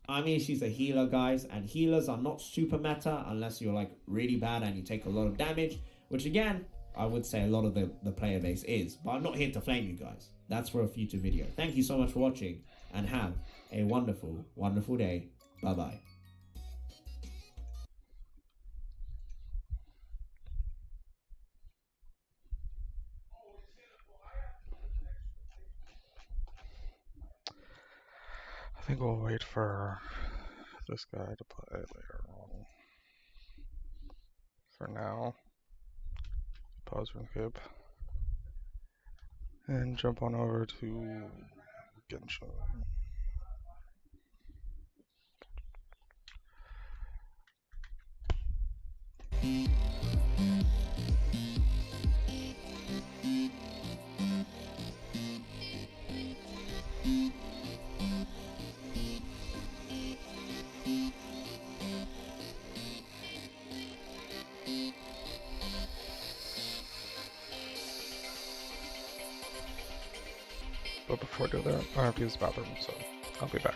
I mean, she's a healer, guys. And healers are not super meta unless you're like really bad and you take a lot of damage. Which again, I would say a lot of the player base is. But I'm not here to flame you guys. That's for a future video. Thank you so much for watching. And have a wonderful, wonderful day. Bye-bye. I think we'll wait for this guy to play later on. For now, pause RuneScape and jump on over to Genshin. But before I do that, I have to use the bathroom, so I'll be back.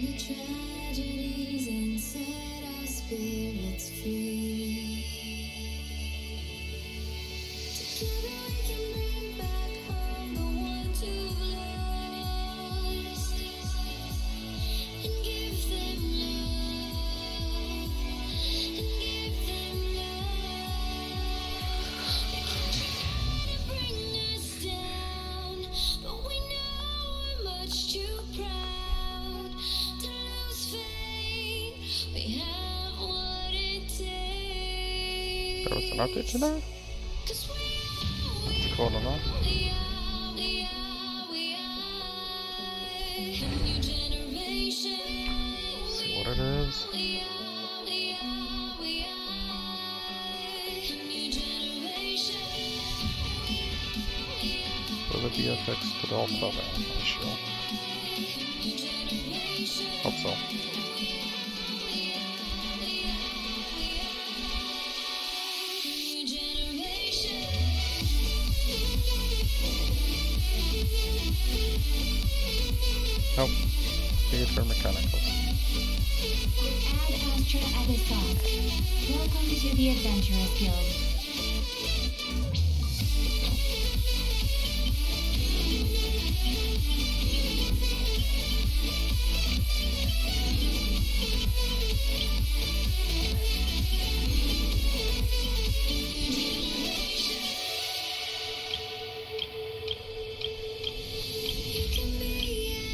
the tragedies and set our spirits free. Together we can bring back home the ones who've lost and give them love, and give them love. They can try to bring us down, but we know we're much too proud to lose faith. We have what it takes. There was an update today? It's cool enough. See what it is. So the VFX to the Ultra issue. Hope so. Nope. Need for mechanicals. Ad Astra Abyssal. Welcome to the Adventurers Guild. You can be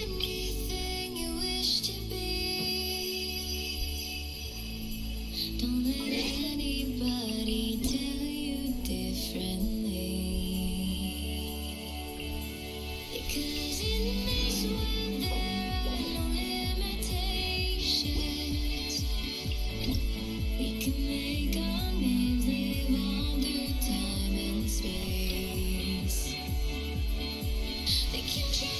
anything you wish to be. Don't let anybody tell you differently. Because in this world there are no limitations. We can make our names live on through time and space. They can try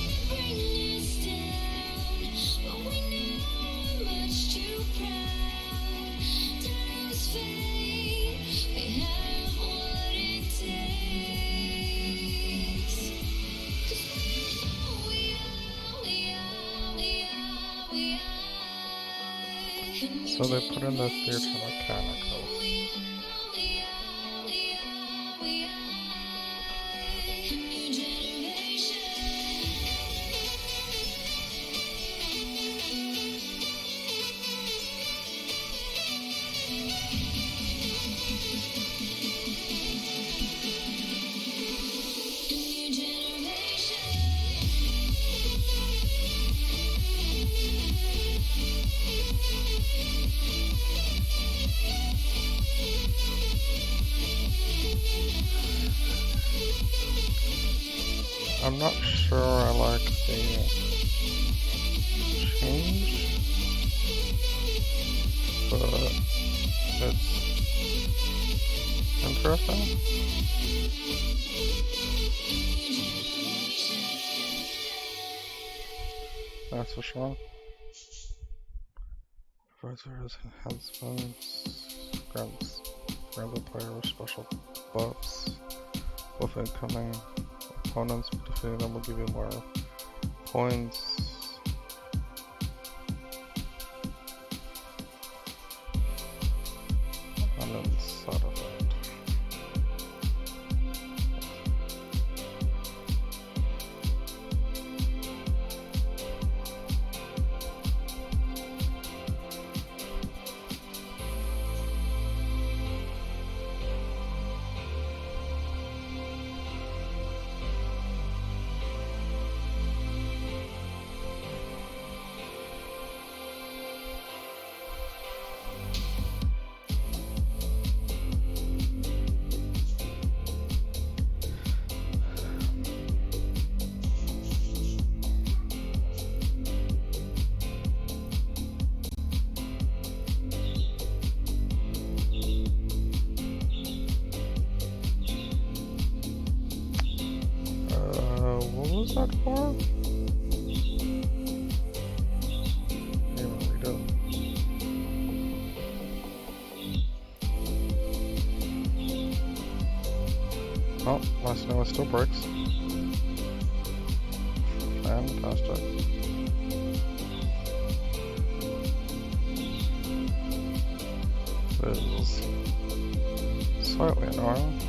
to bring us down, but we know we're much too proud to lose faith. We have what it takes. 'Cause we are. So they put in the theater mechanicals. I'm not sure I like the change, but it's interesting. That's for sure. Advisors, enhancements, grants the player with special buffs, with incoming opponents, but defeating them will give you more points. And then side of it. What was that for? Can't even read it. Oh, last know it still breaks. Fantastic. is slightly annoying.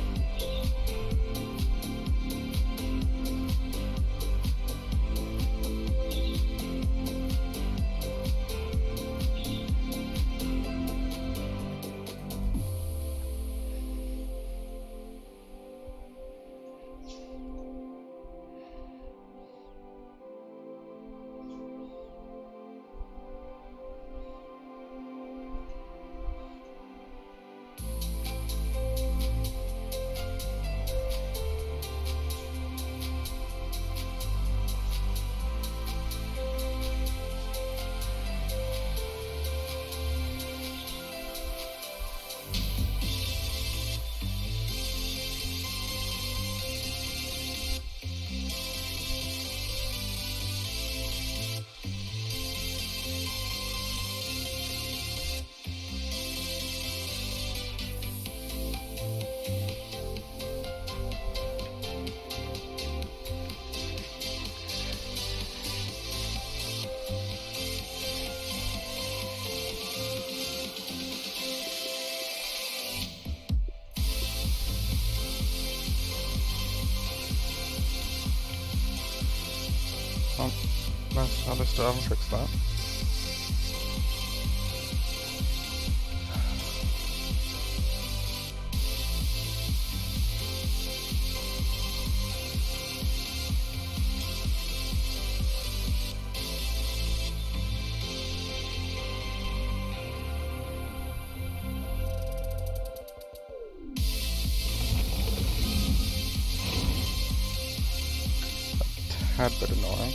Oh, nice. At least I haven't fixed that. A tad bit annoying.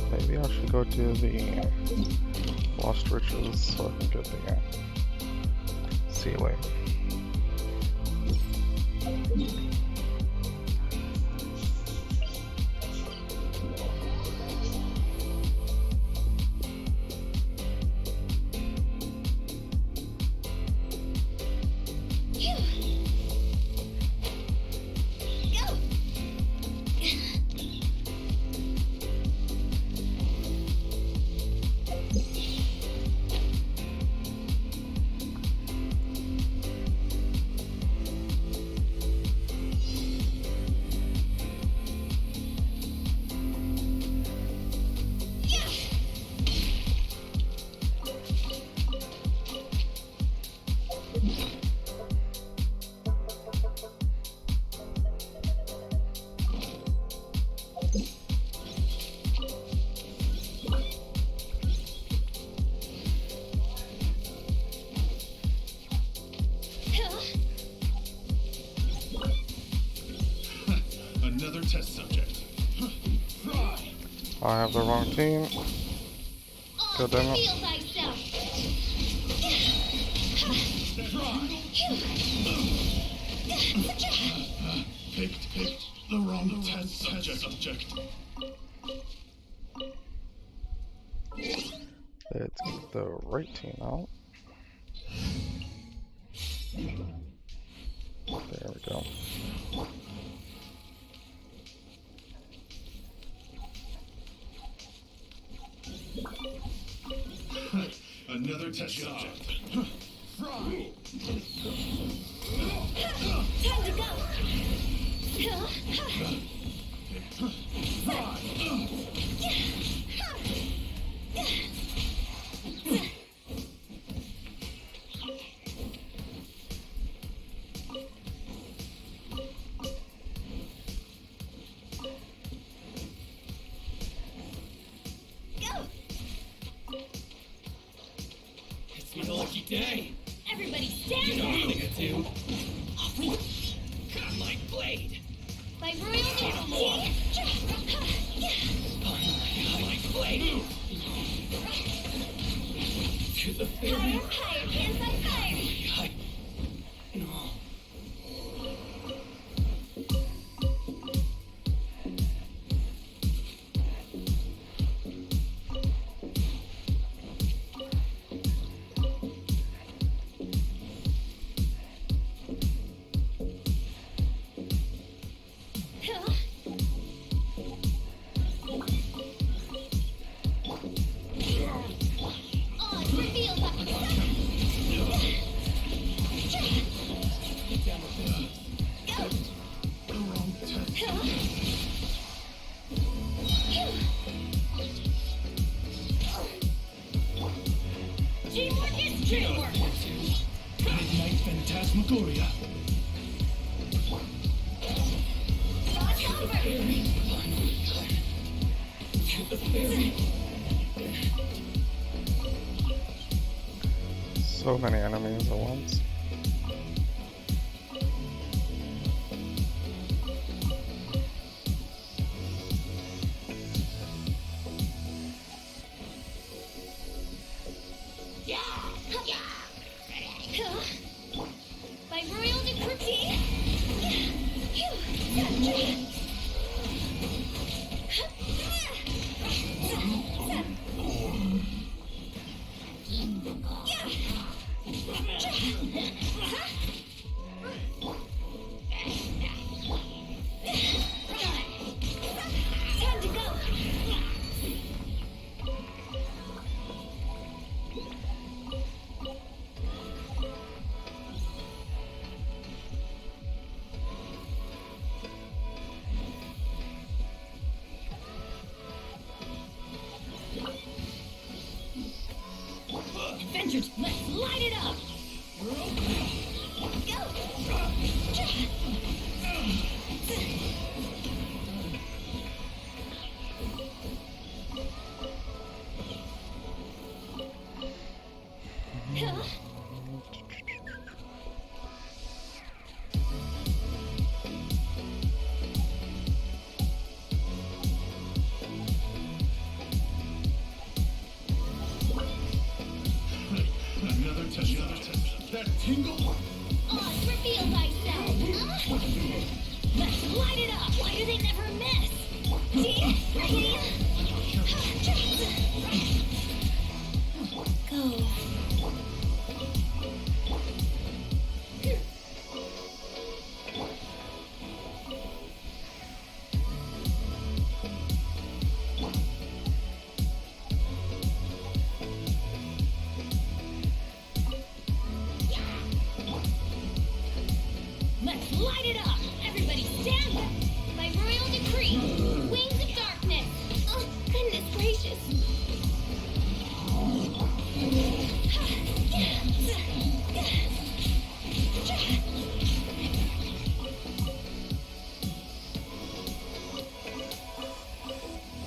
Maybe I should go to the Lost Riches so I can get the ceiling. Another test subject. I have the wrong team. God damn it. Picked the wrong test subject. Let's get the right team out. There we go. Another test subject. Time to go. It's my lucky day. Everybody stand You know down. what I'm gonna do. Oh, wait. Godlike blade. By My royal decree. To the Higher, higher, hands on fire. Teamwork is teamwork. Midnight Phantasmagoria. So many enemies at once. By royal decree. Time to go. Adventures, let's light it up! Go! Another test. That tingle? Reveal thyself! Let's light it up! Why do they never miss? Go. Let's light it up! Everybody stand up! By royal decree, wings of darkness! Oh, goodness gracious! Go!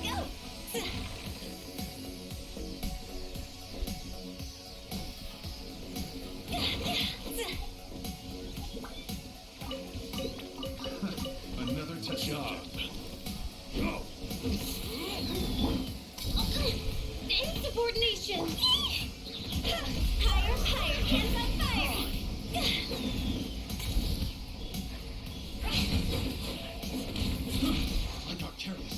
Another test. Go. Insubordination! Higher, higher, hands on fire! I got careless.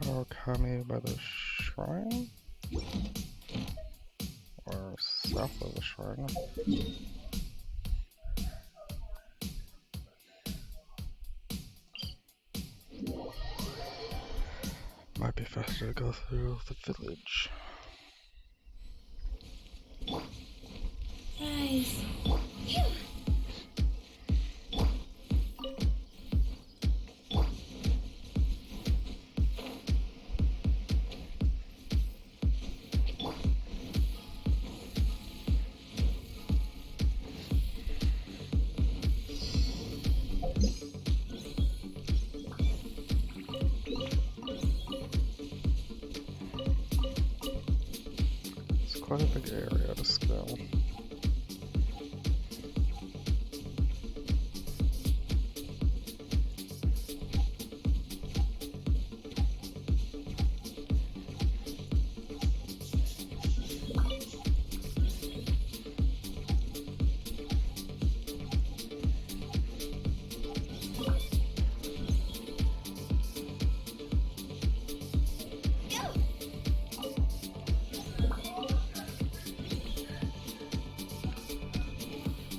Okami by the shrine? Or south of the shrine? Might be faster to go through the village. Rise. quite a big area to scale.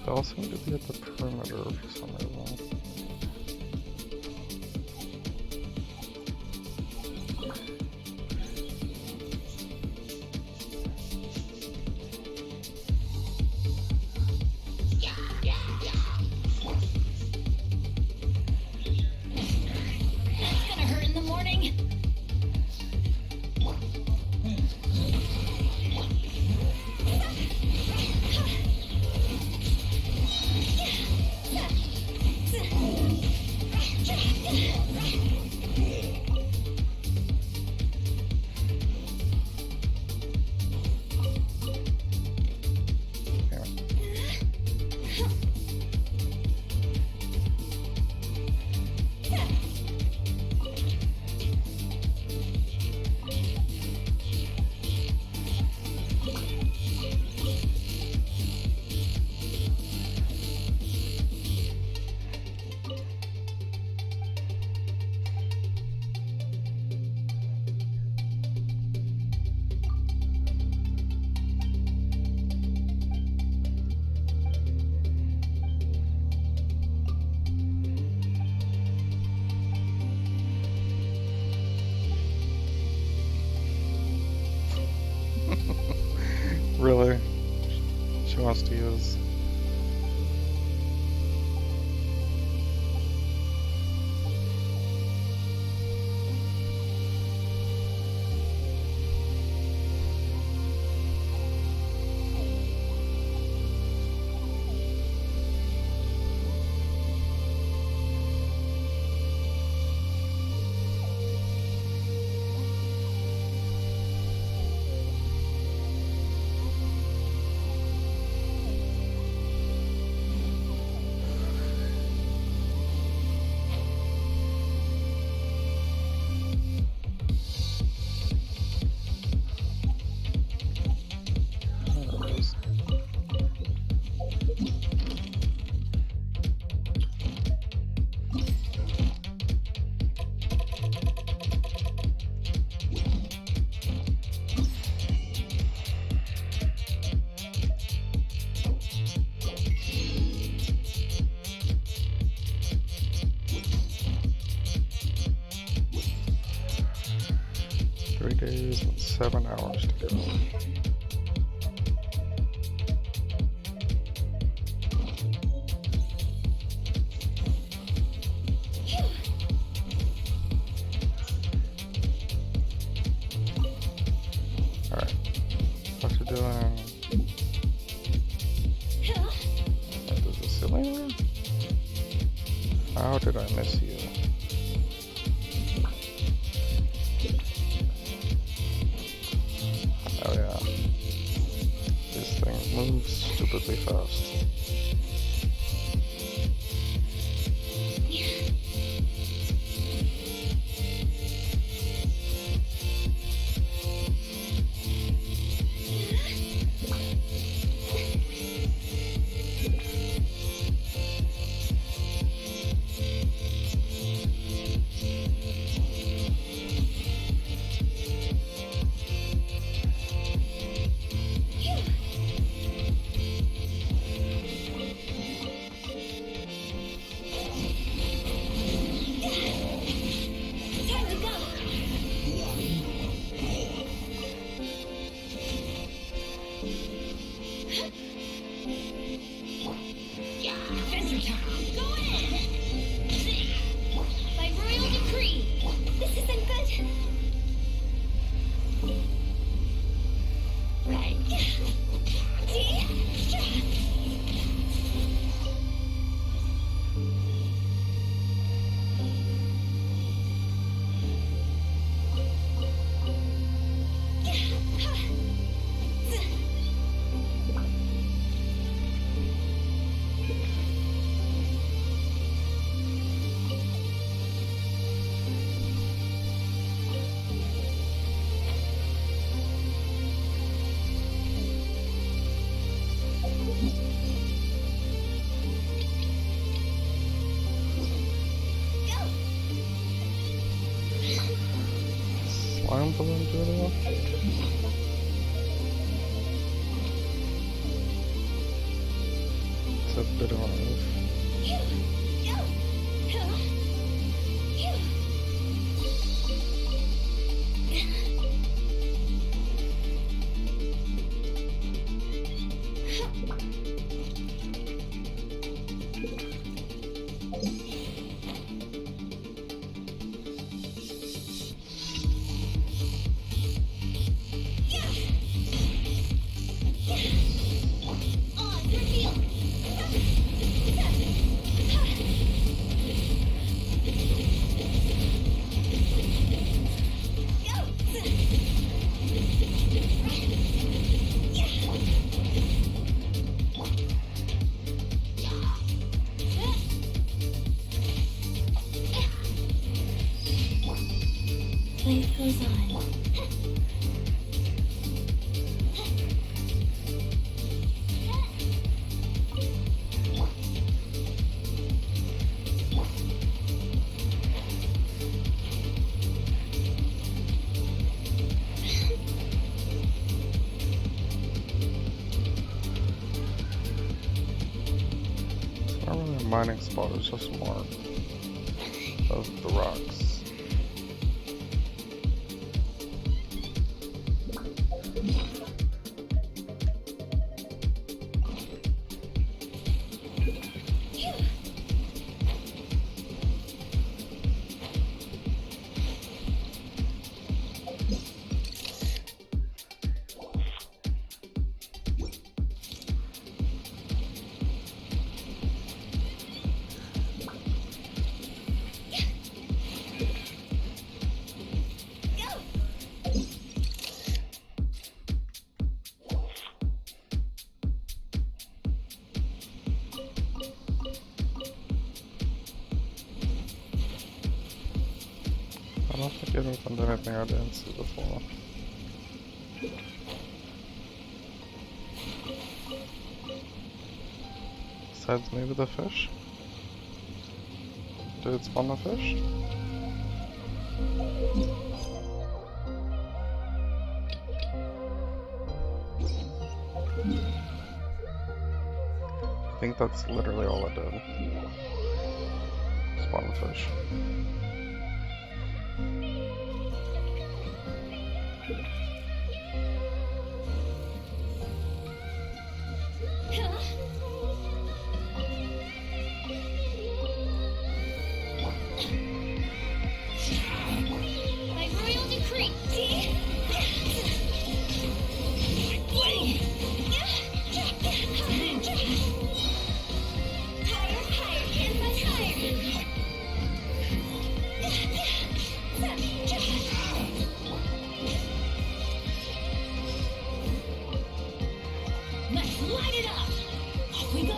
They all seem to be at the perimeter for some reason. That's gonna hurt in the morning. Really? She wants to use... days and 7 hours to go. Alright, what you doing? Is this Selena? How did I miss you? Oh yeah. This thing moves stupidly fast. Lion Balloon do anything? It's a bit of a move. Life goes on. It's not really a mining spot, it's just more of the rocks. I don't think it opened anything I didn't see before. Besides maybe the fish? Did it spawn the fish? I think that's literally all it did. Spawn the fish. By royal decree. Let's light it up. Off we go.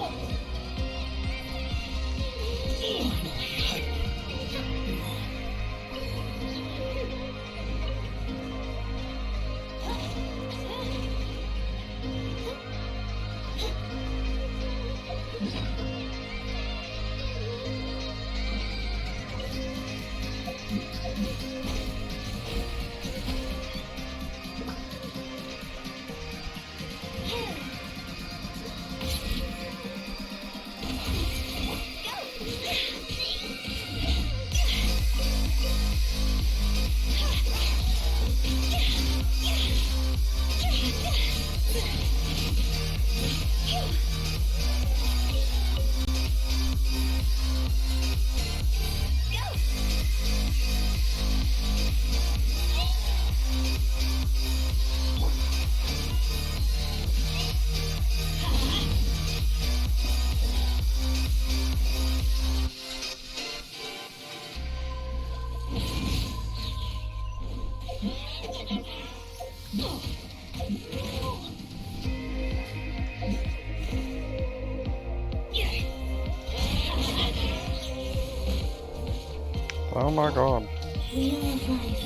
Oh my god. Wheel of life.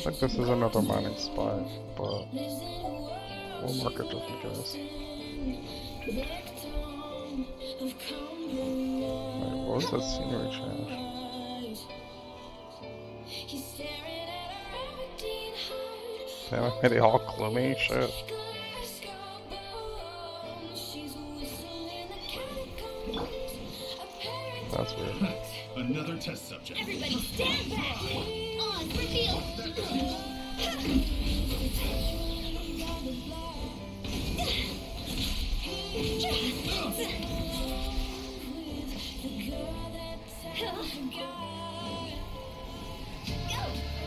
think this is another mining spot, but we'll mark it just in case. Wait, what was that scenery change? Damn, it made it all gloomy, shit. That's weird. Another test subject. Everybody stand back! On, reveal!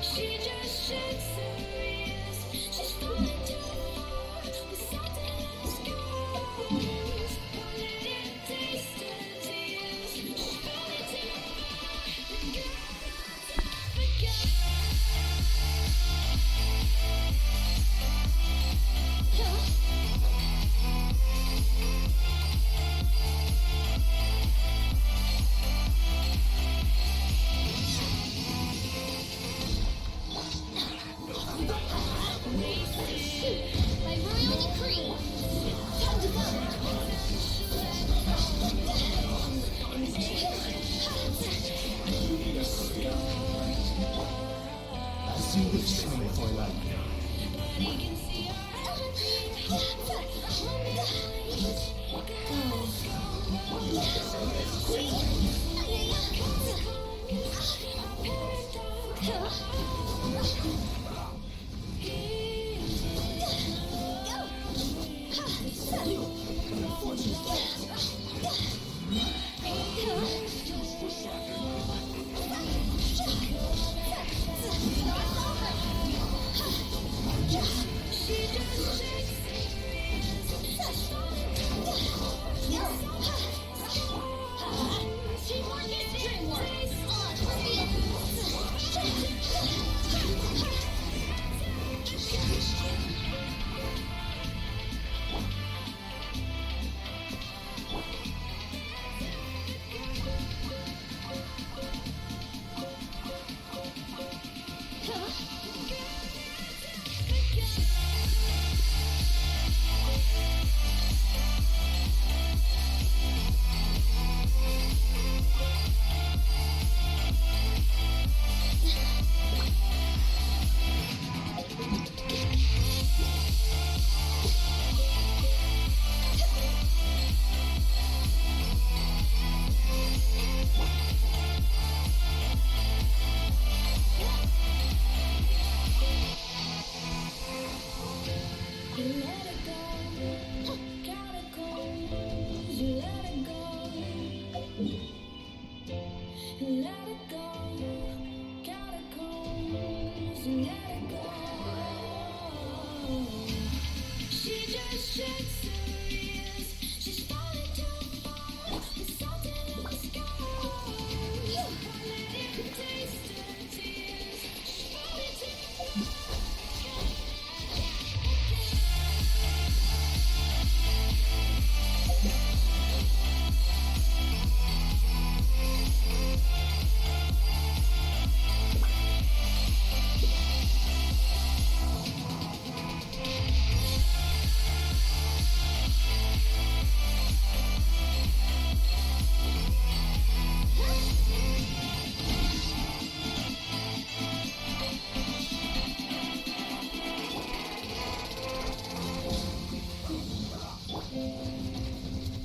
She just shakes her ears. She's falling to the floor with something in her scars. One little taste of tears. She's falling to the floor. The girl by royal decree. Time to See what's coming for life.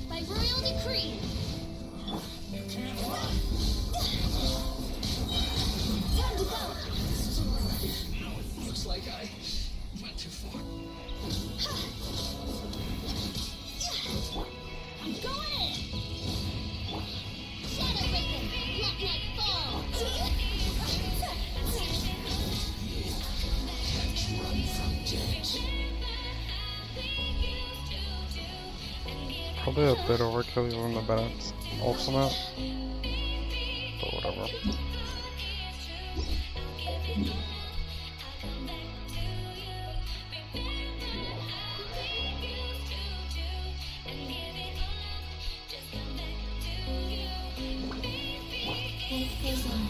by royal decree. You can't run. Time to go. Looks like I went too far. I'm going in. Shadow Raven, let night fall. Can't run from death. Probably a bit overkill even the Bennett's ultimate, but whatever. Life goes on.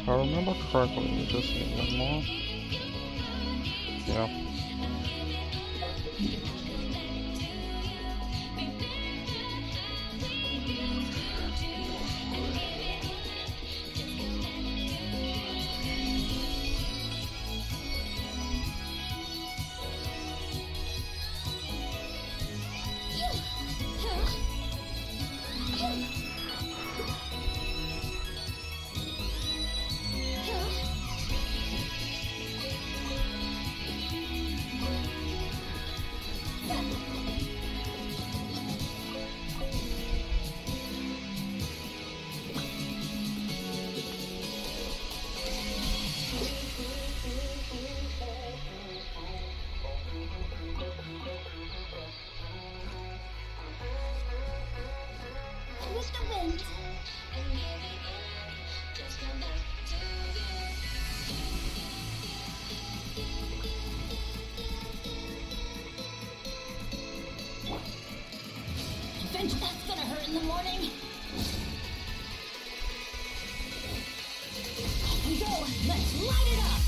If I remember correctly, we just need one more. Yeah. With the wind. Bet that's gonna hurt in the morning. Off we go. Let's light it up.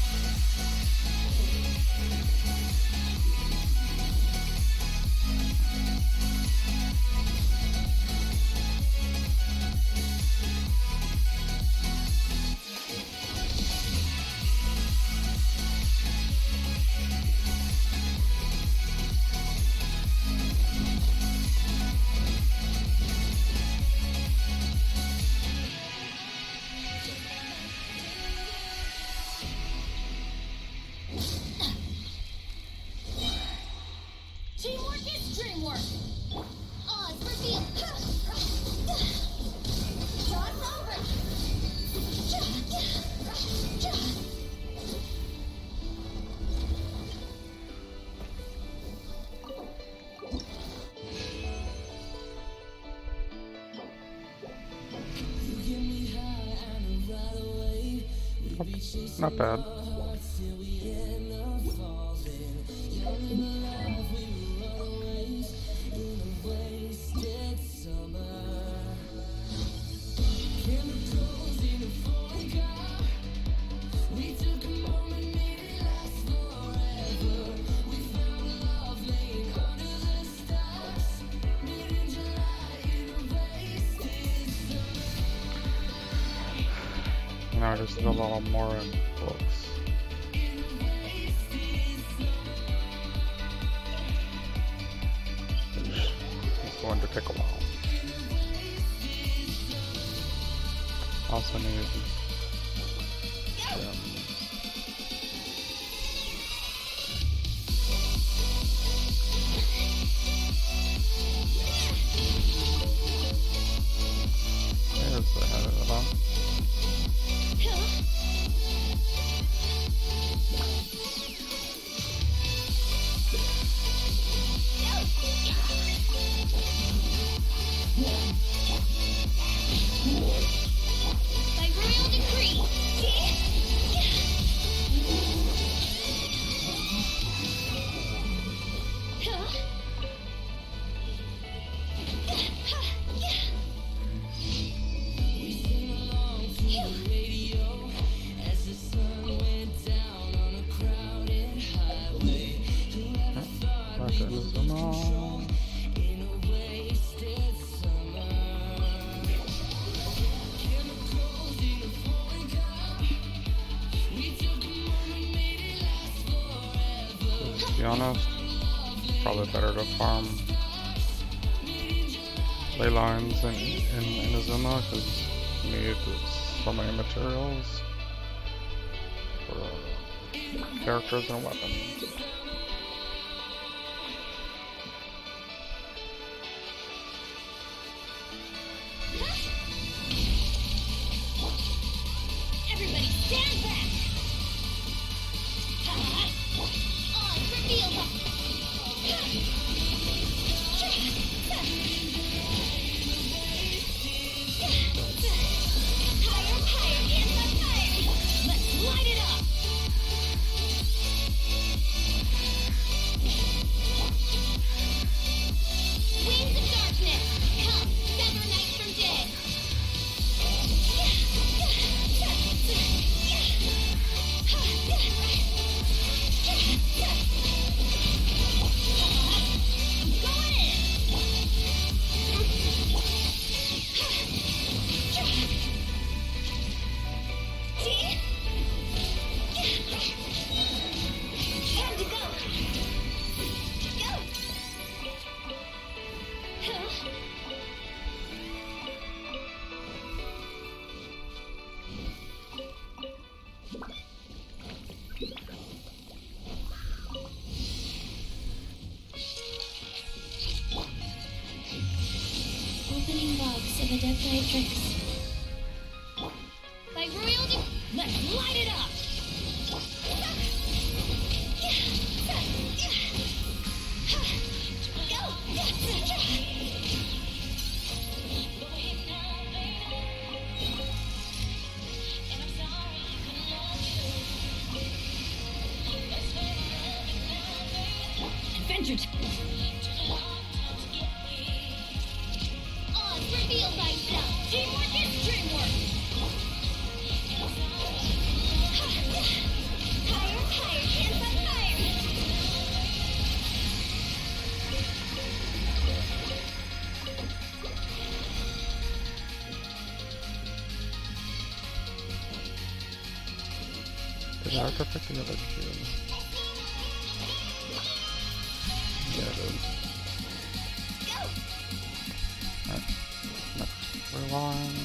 Teamwork is dreamwork. Odds reveal. John's over. Not bad. Now I just need a lot more in books. It's going to take a while. Also need there's the head of it on. By royal decree. To be honest, probably better to farm ley lines in Inazuma because you need so many materials for characters and weapons. Everybody stand back. Odds reveal. Higher, higher, in the fire. Let's light it up. spinning bugs of the Death Matrix. By royal let's light it up! Adventure Odds revealed by itself. Teamwork is dreamwork. Higher, higher, hands on fire. Did I have to pick the other kid? Yeah, it is. Alright, next rewind.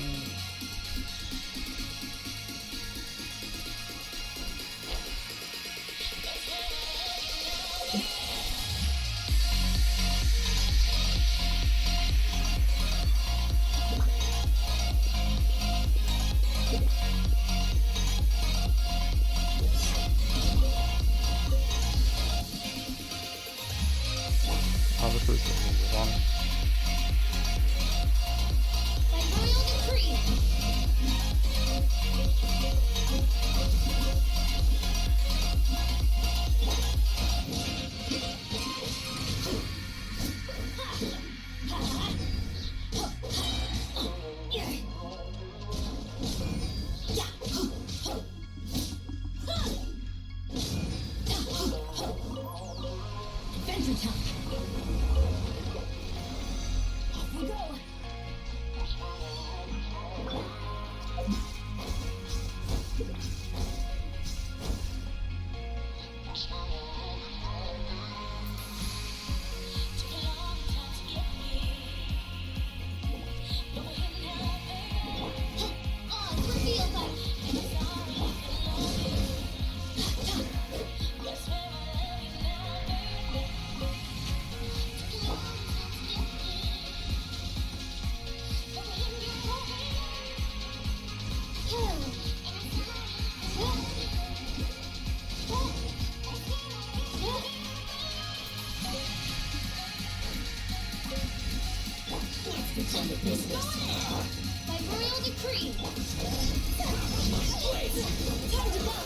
Oh, this is the one. By royal decree. Adventure time. Off we go. Odds revealed by by royal decree. Time to go.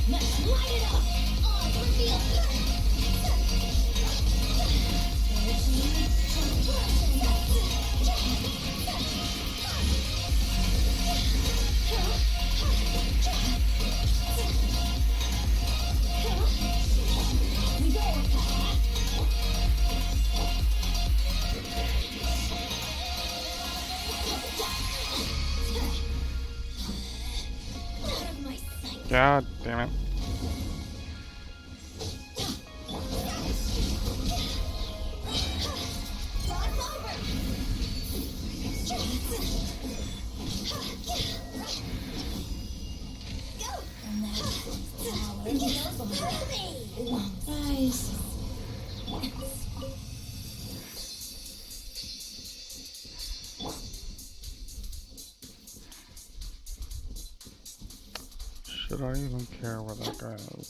Let's light it up. Odds revealed. We go. Out of my sight. God damn it. Guys. Should I even care where that guy is?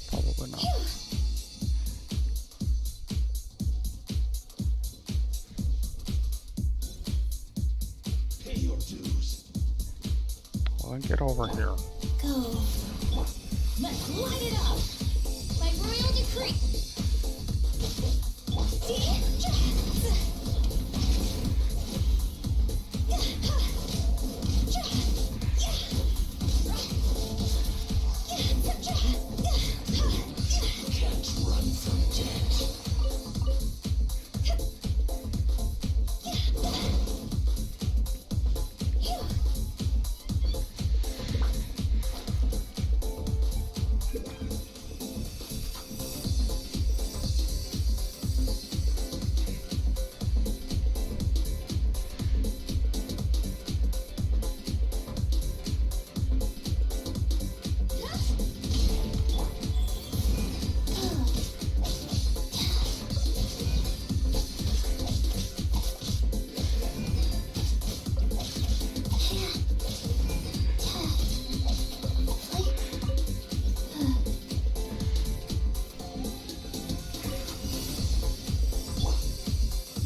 Probably not. Pay your dues. Well, then get over here. Go. Let's light it up. By royal decree. Can't run from death.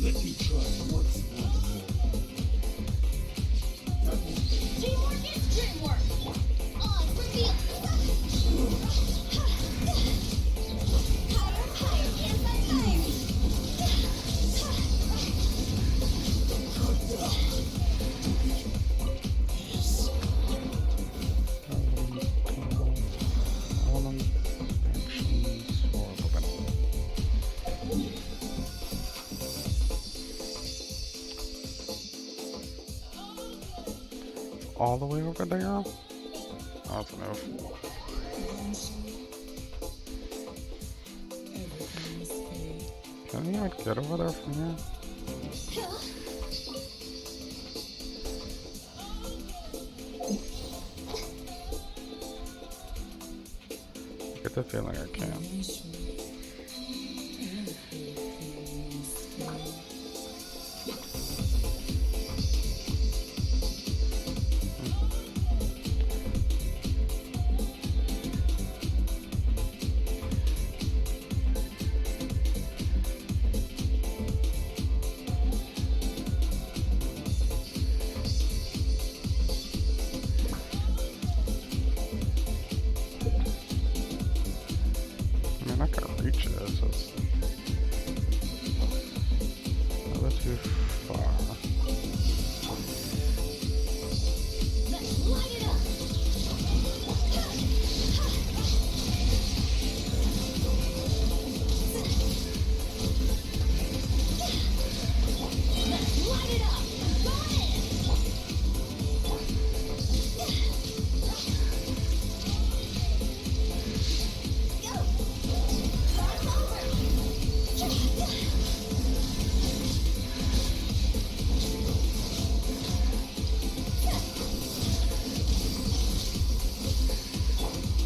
Let me try once more. Teamwork is dreamwork. On reveal. Higher, higher, anti-fire. All the way over there? Oh, that's enough. Can you even get over there from here? I get the feeling I can. I mean, I can reach it, it's just a little too far. Let's light it up. Let's light it up. Go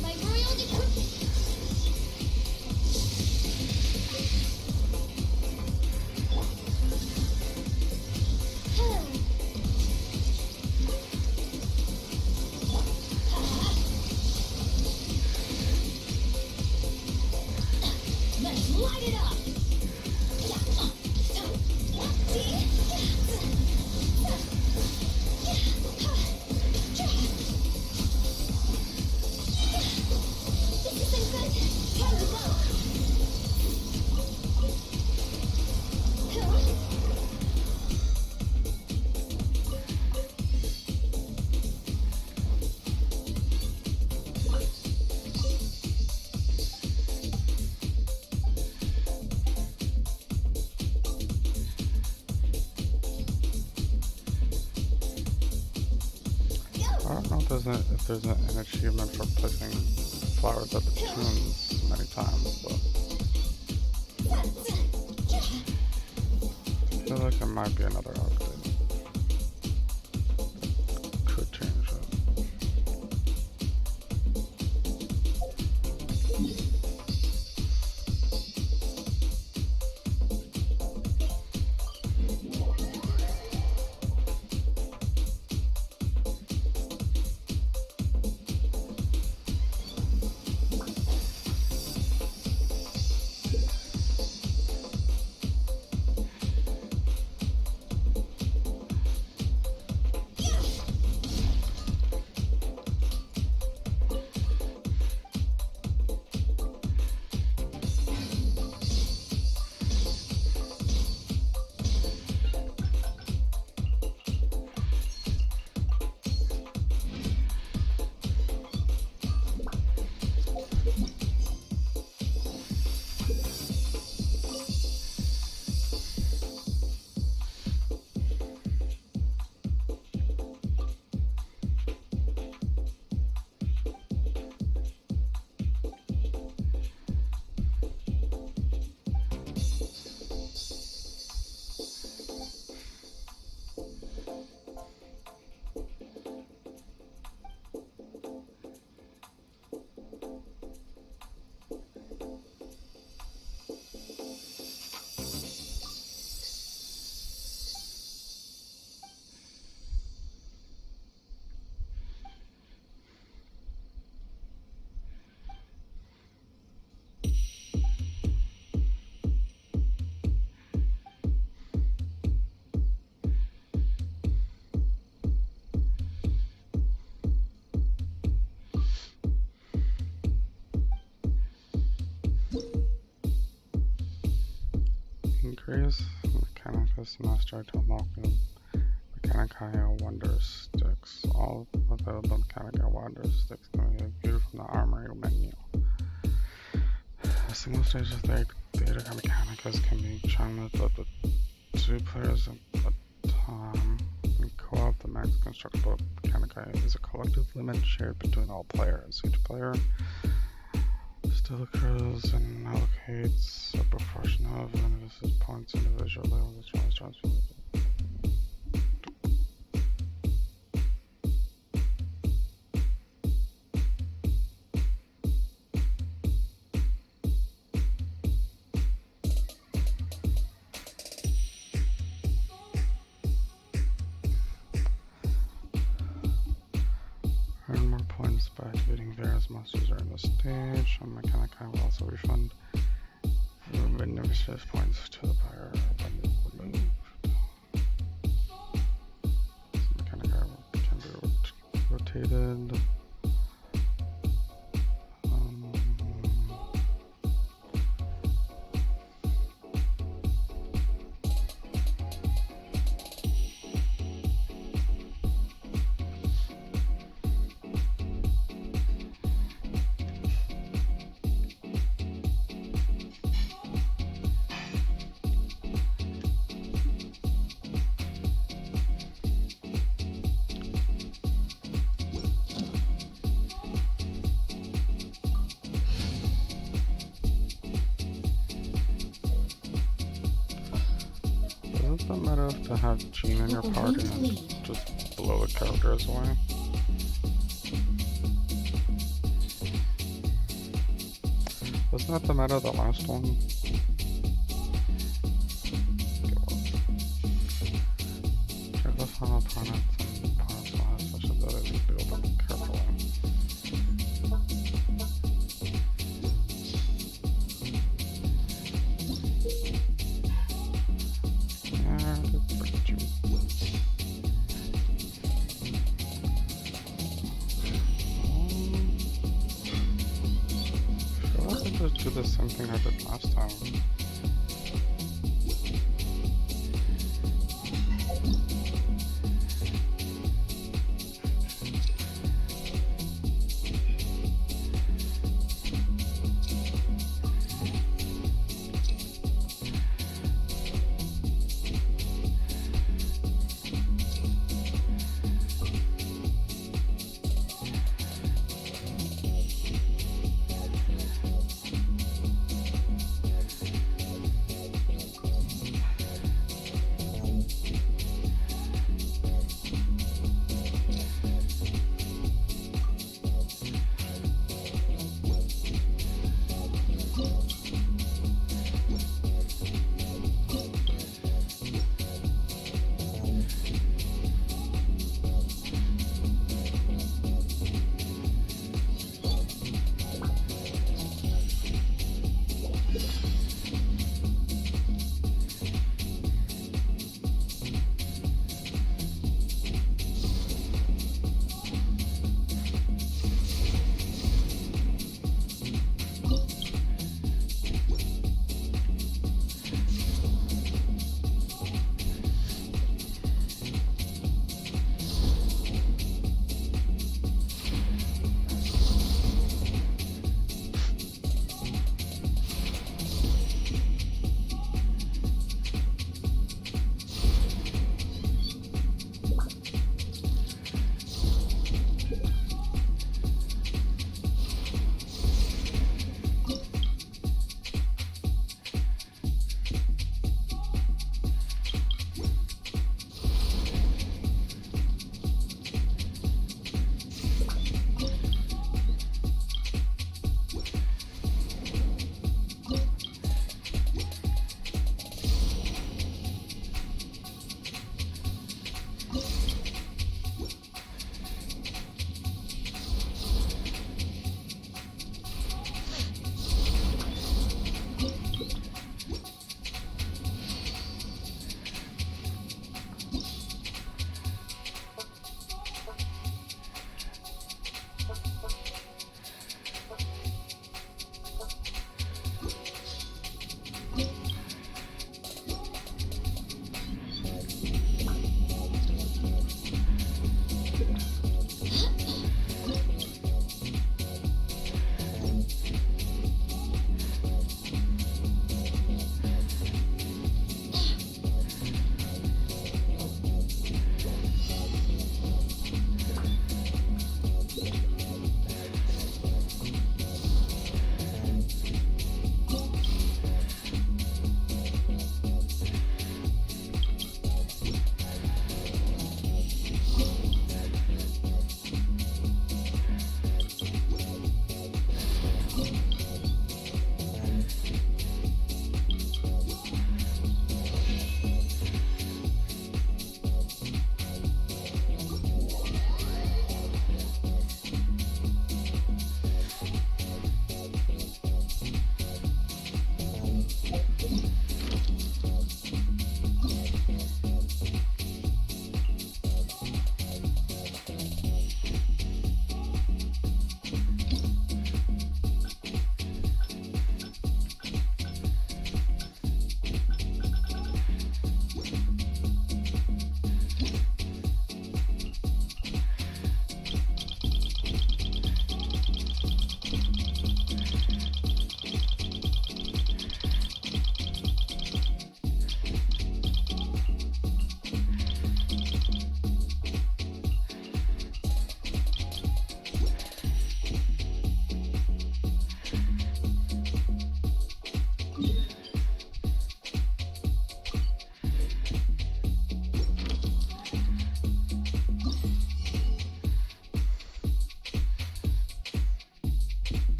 My royal decree. Let's light it up. This isn't good. Time to go. I don't know if there's an achievement for placing flowers at the tombs many times, but I feel like there might be another update. Could change it. use Mechanicus Master to unlock new Mechanicae Wonder Sticks. All available Mechanicae Wonder Sticks can be viewed from the Armory menu. A single stage of the Data Mechanicus can be channeled up to 2 players at a time. In co-op, the max constructible Mechanicae is a collective limit shared between all players. Each player still occurs and allocates a proportion of his points individually on the transfer. Earn more points by activating various monsters during the stage. And Mechanicae will also refund initiative points to the player when removed. So Mechanicae can be rotated. Doesn't it matter to have Jean in your party and just blow the characters away? Wasn't that the meta of the last one? Check the final planets and planets will have such ability to be opened carefully. Do the same thing I did last time.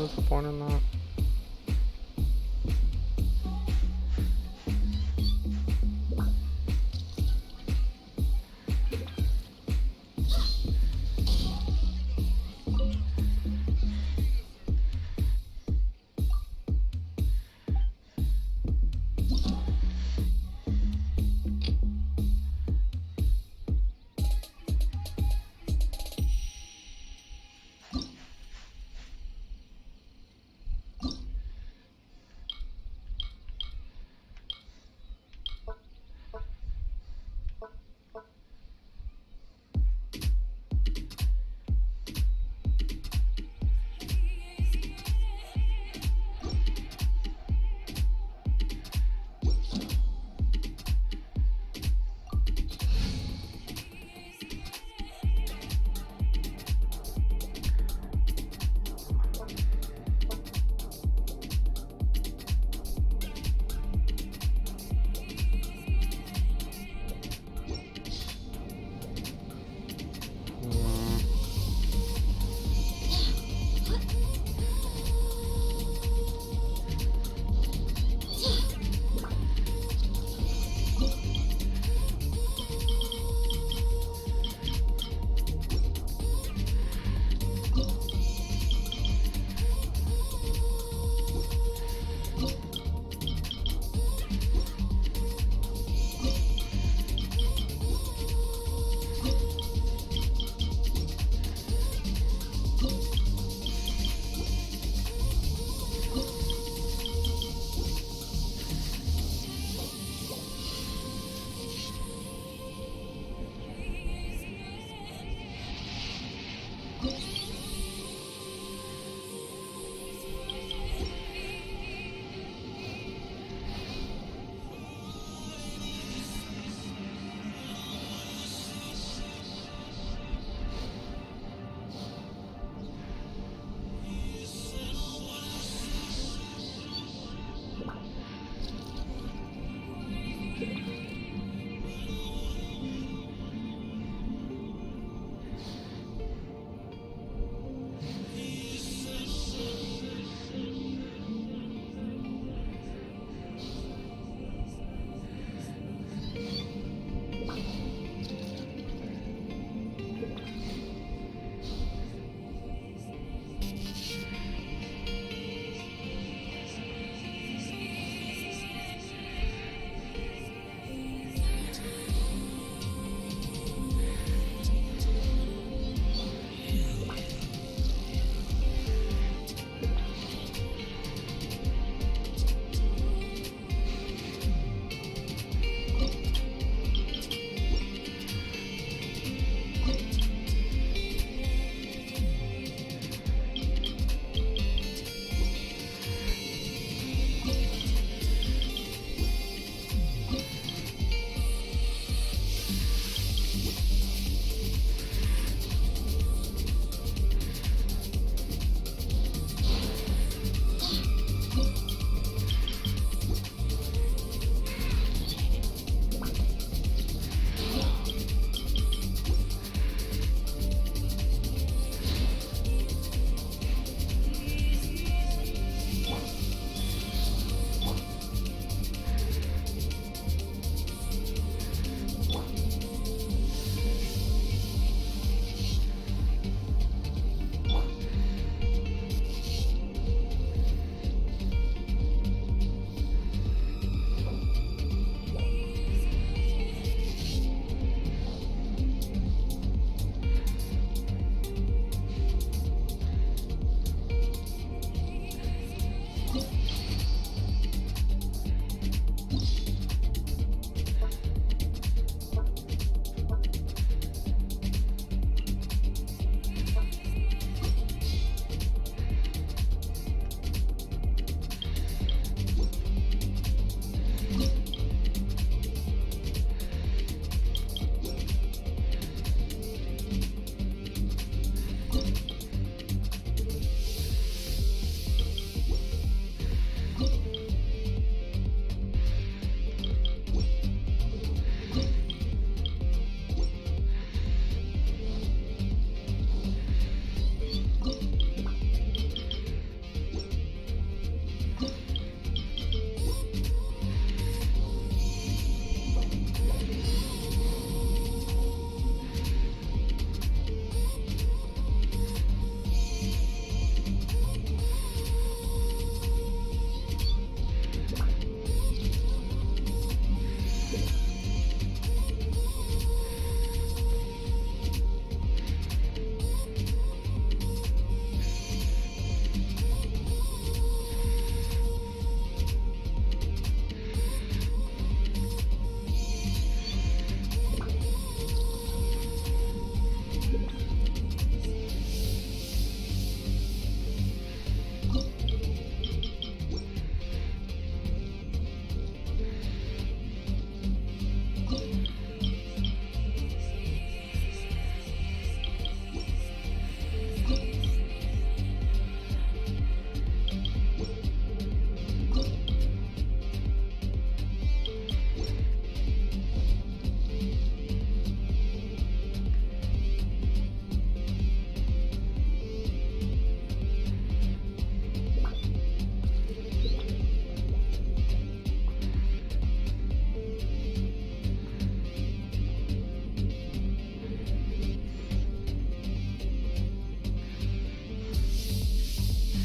little disappointed in that.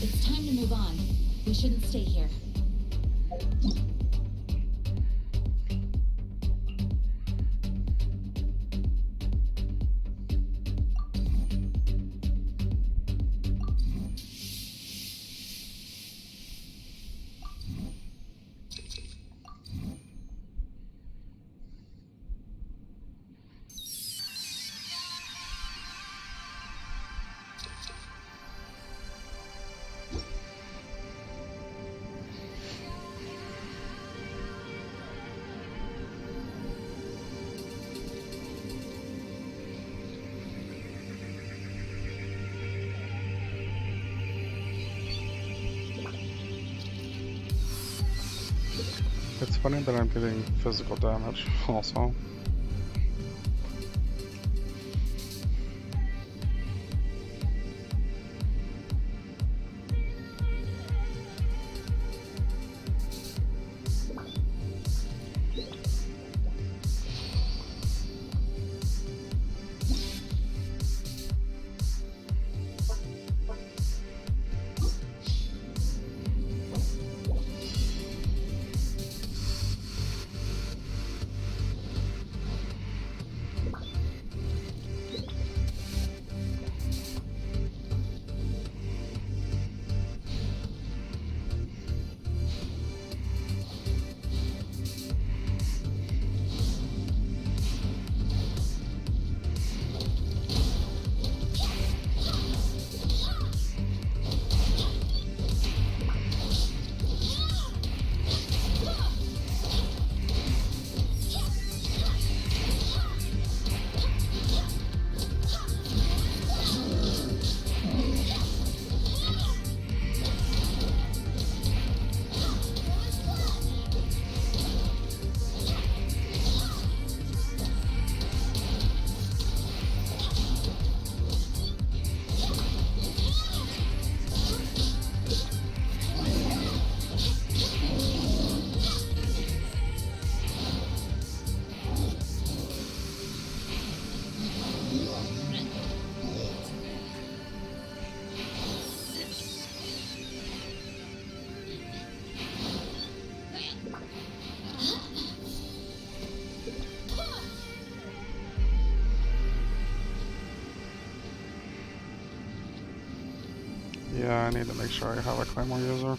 It's time to move on. We shouldn't stay here. It's funny that I'm getting physical damage also. Yeah, I need to make sure I have a Claymore user.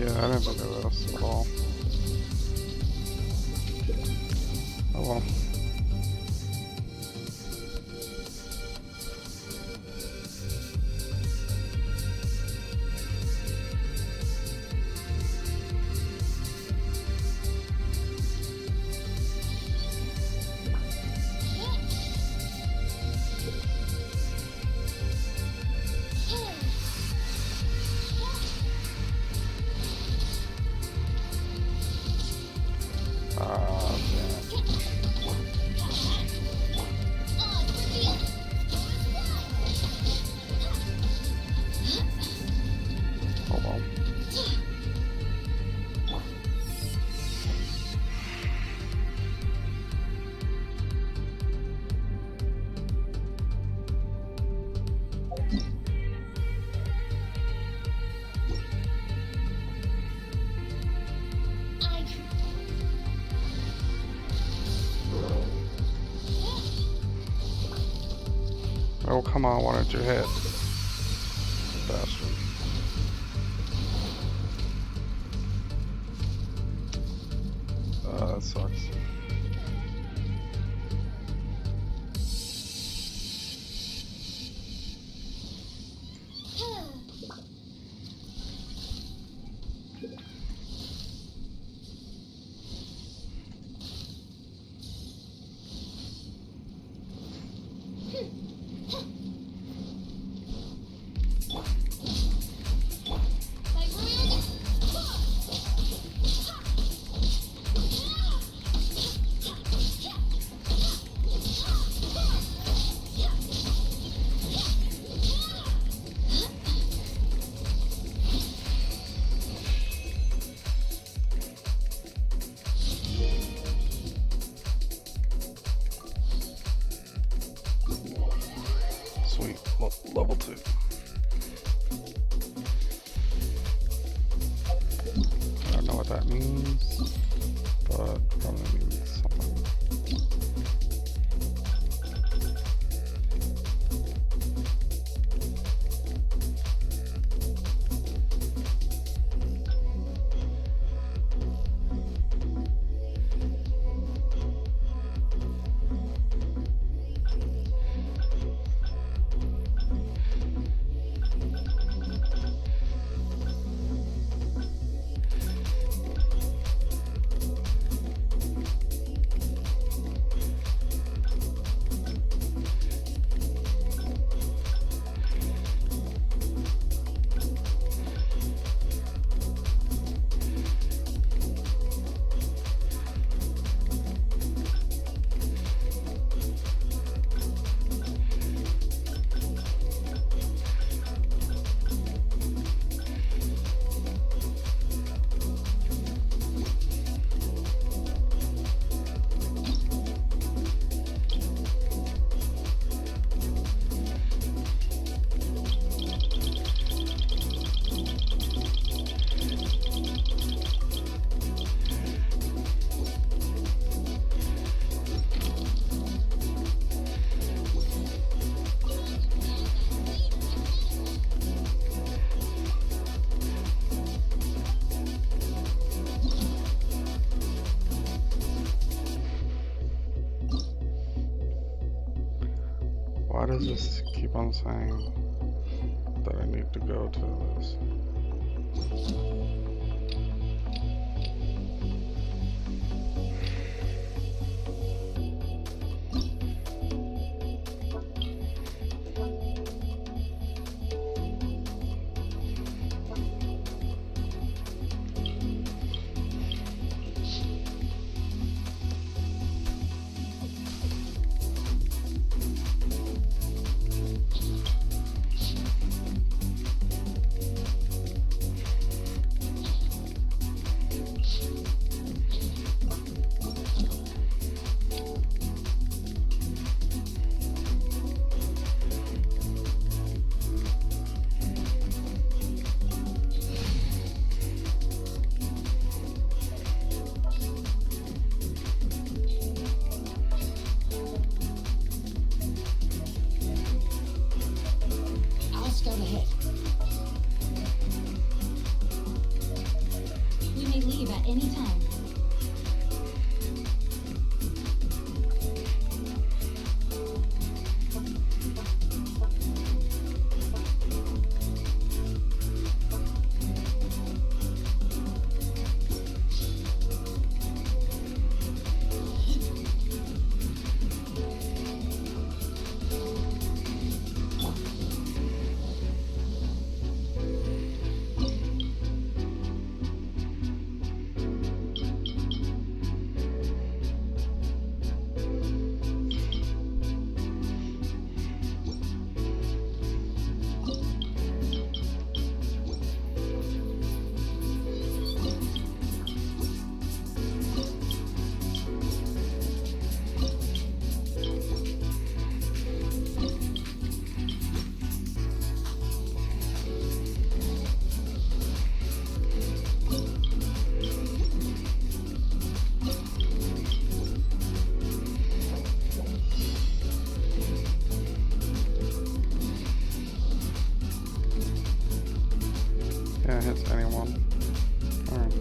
Yeah, I didn't look at this at all. Oh well. Hold on. Oh, come on, why don't you hit? Bastard. That sucks. Sweet. Level 2. I don't know what that means, but probably means something. Why does this keep on saying that I need to go to this? at any time. Yeah, it hits anyone. Alright.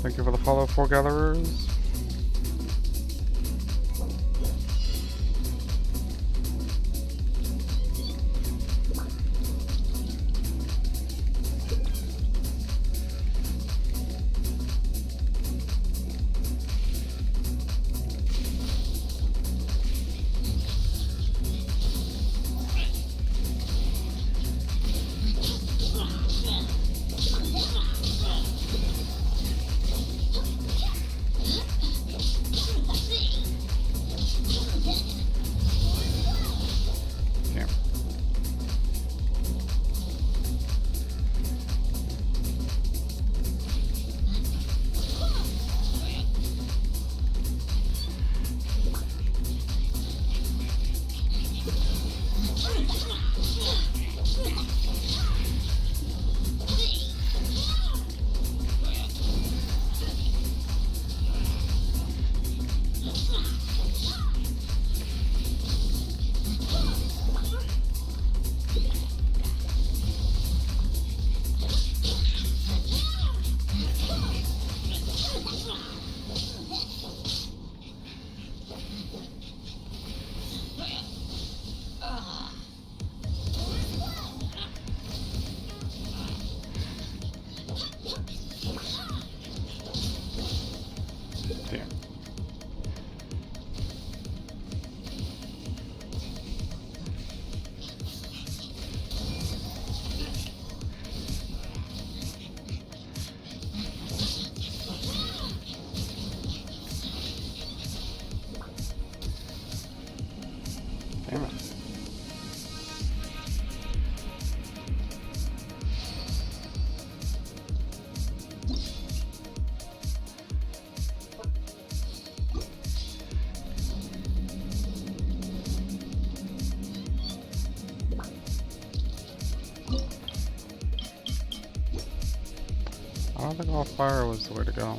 Thank you for the follow, 4 gatherers. Damn it. I think all fire was the way to go.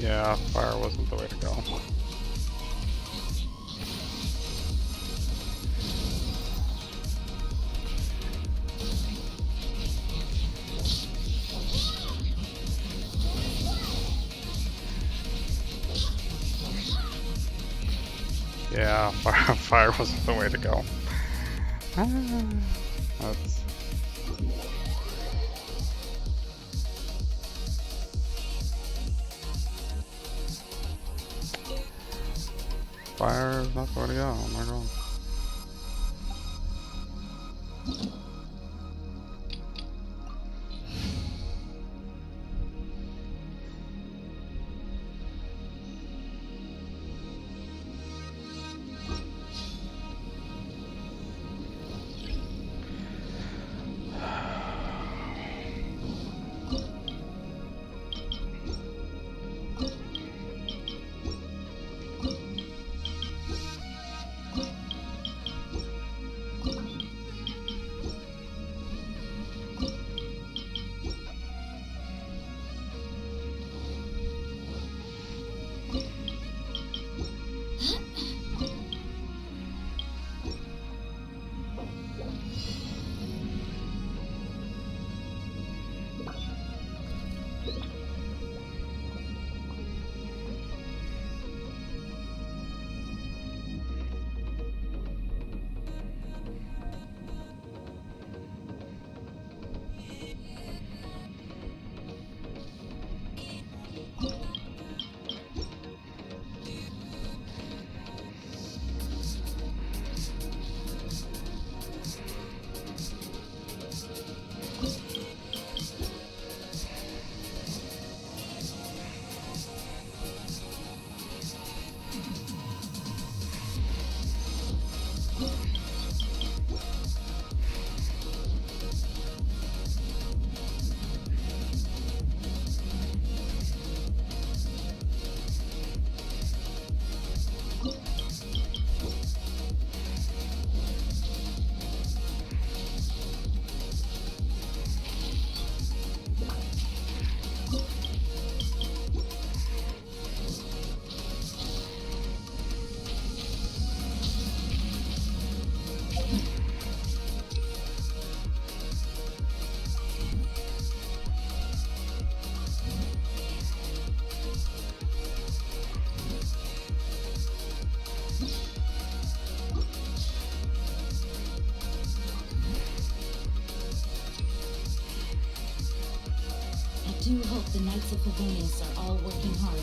Yeah, fire wasn't the way to go. Yeah, fire wasn't the way to go. That's... Fire is not the way to go, oh my god. I do hope the Knights of Favonius are all working hard.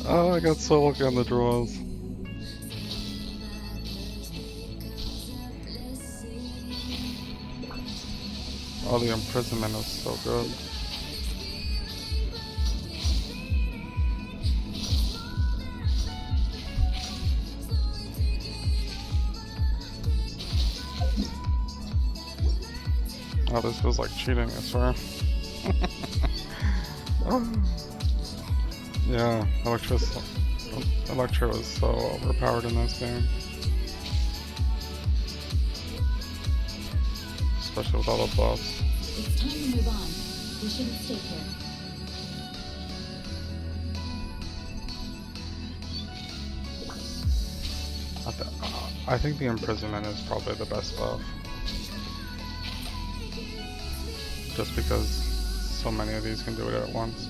Oh, I got so lucky on the draws. Oh, the imprisonment is so good. Oh, this feels like cheating, I swear. Oh. Yeah, Electra was so overpowered in this game. Especially with all the buffs. It's time to move on. We shouldn't stay here. I think the imprisonment is probably the best buff. Just because so many of these can do it at once.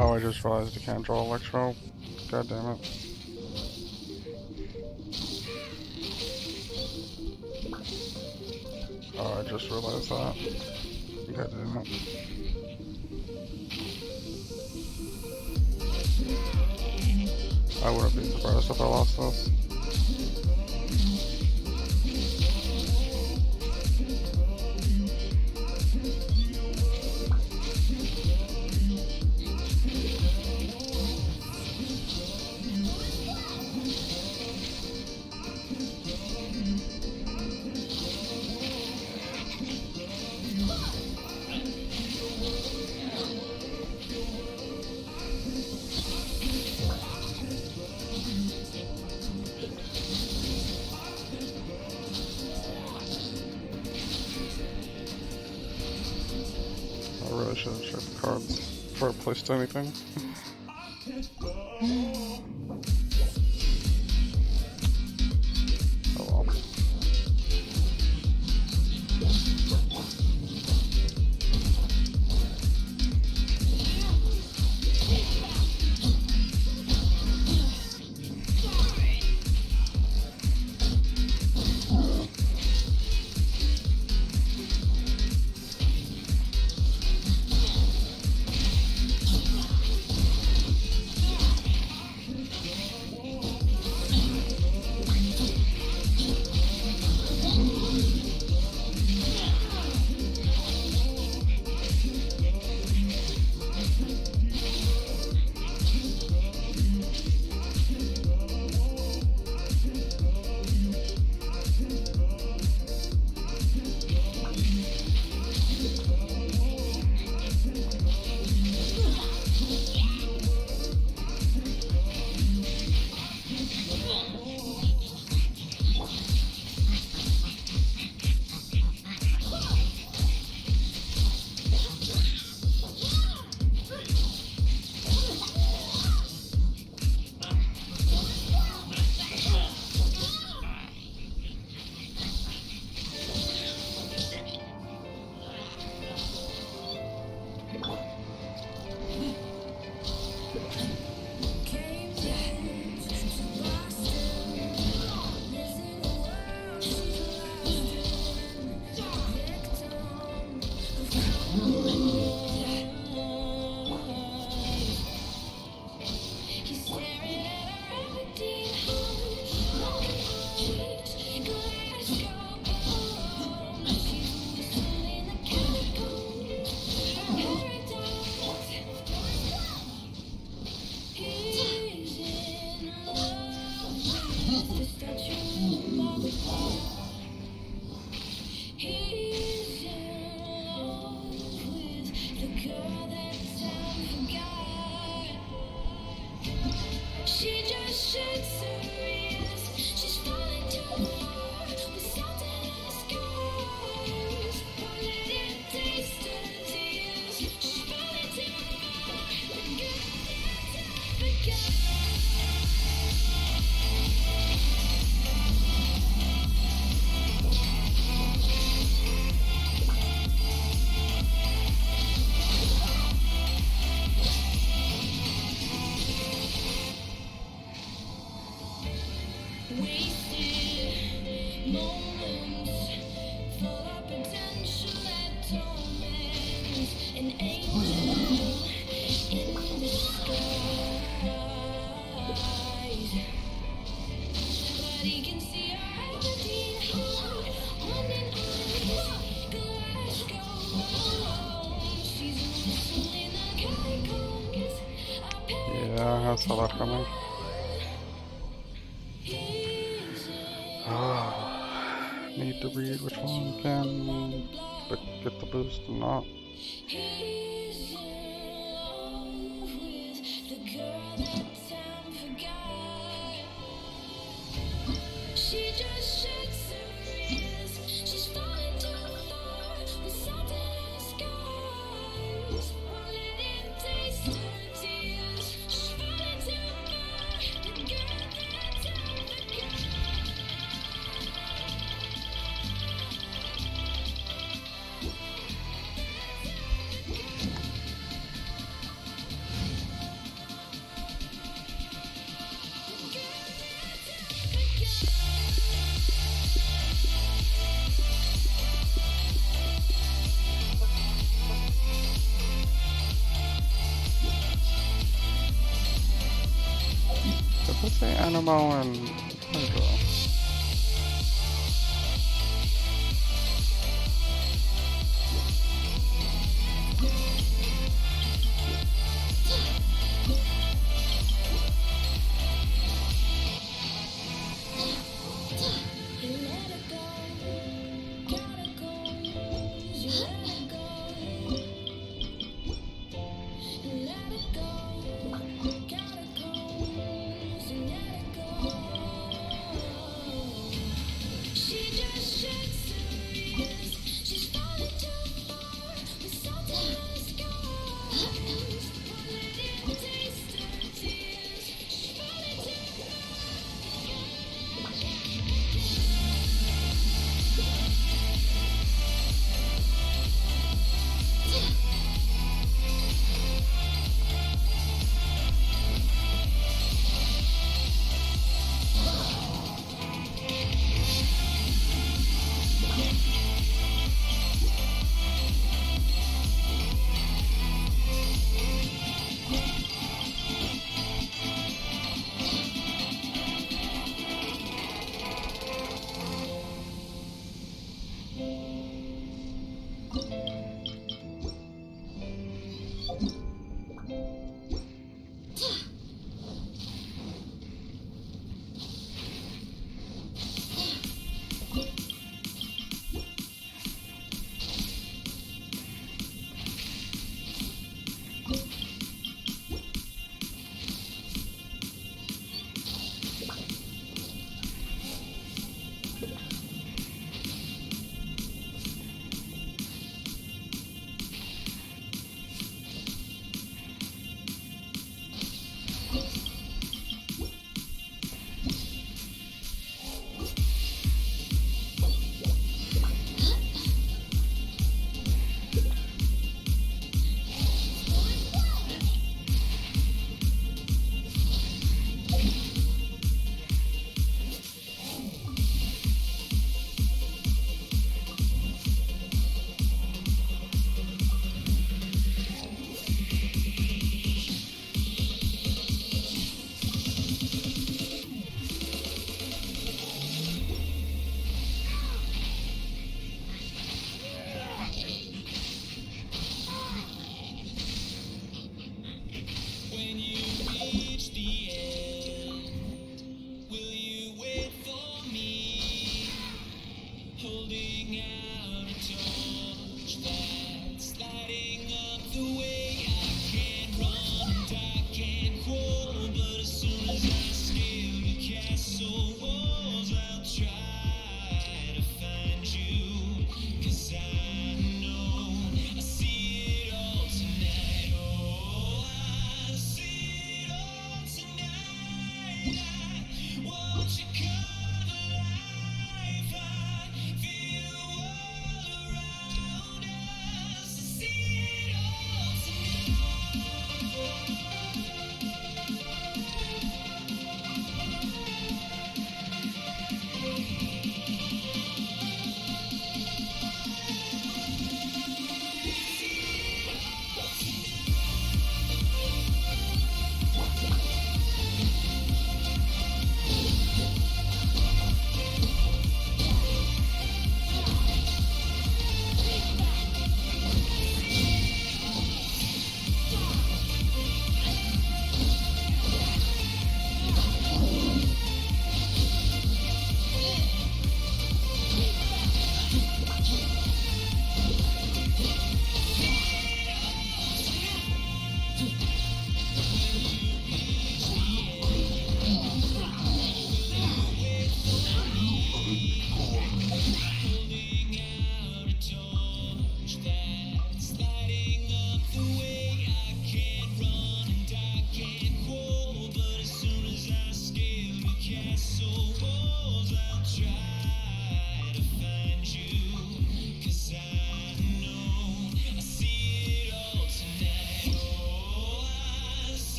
Oh, I just realized you can't draw Electro. God damn it. Oh, I just realized that. God damn it. I wouldn't be surprised if I lost this. I really should have checked the cards before I placed anything. Oh well. She just shakes her ears. She's falling too far with salt in her skies. Won't let it taste her tears. She's falling too far. Wasted moments full of potential that torments an angel in the skies. But he can see our empty heart, haunting eyes, Glasgow. She's whistling the catacombs. Yeah, I saw that coming. Need to read which one can but get the boost and not. He's in love with the girl that time forgot. She just shakes her ears. She's falling too far with salt in her skies. Won't let it taste her tears. She's falling too far. The girl that time forgot. let's say Anemo and Hydra.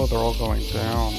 Oh, they're all going down.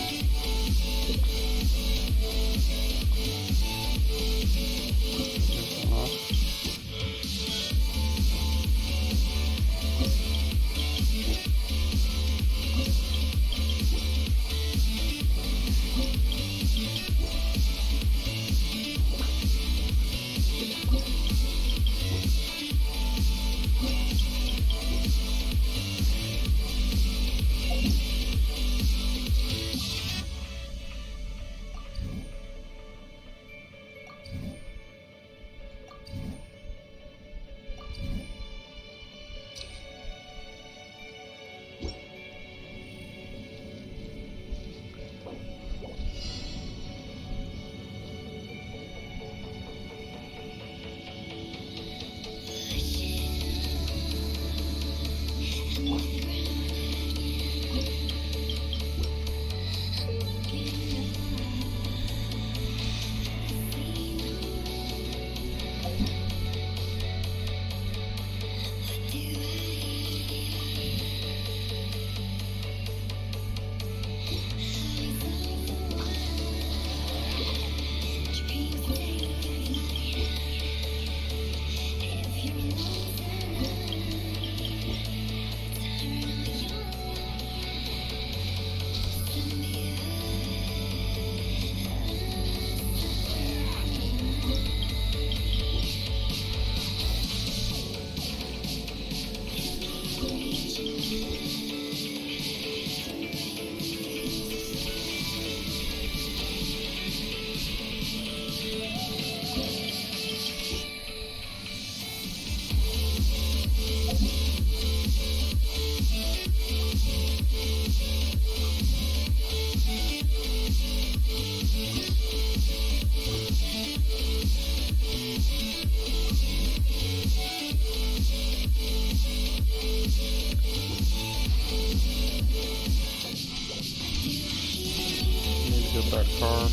Get that card.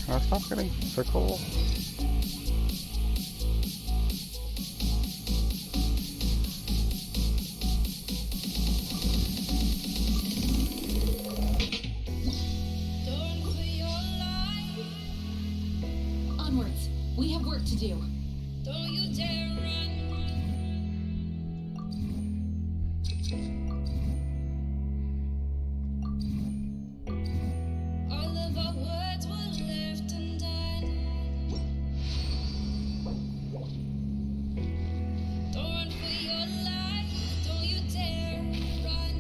Can I stop getting fickle? Onwards. We have work to do. Don't you dare run. All of our words were left undone. Don't run for your life. Don't you dare run.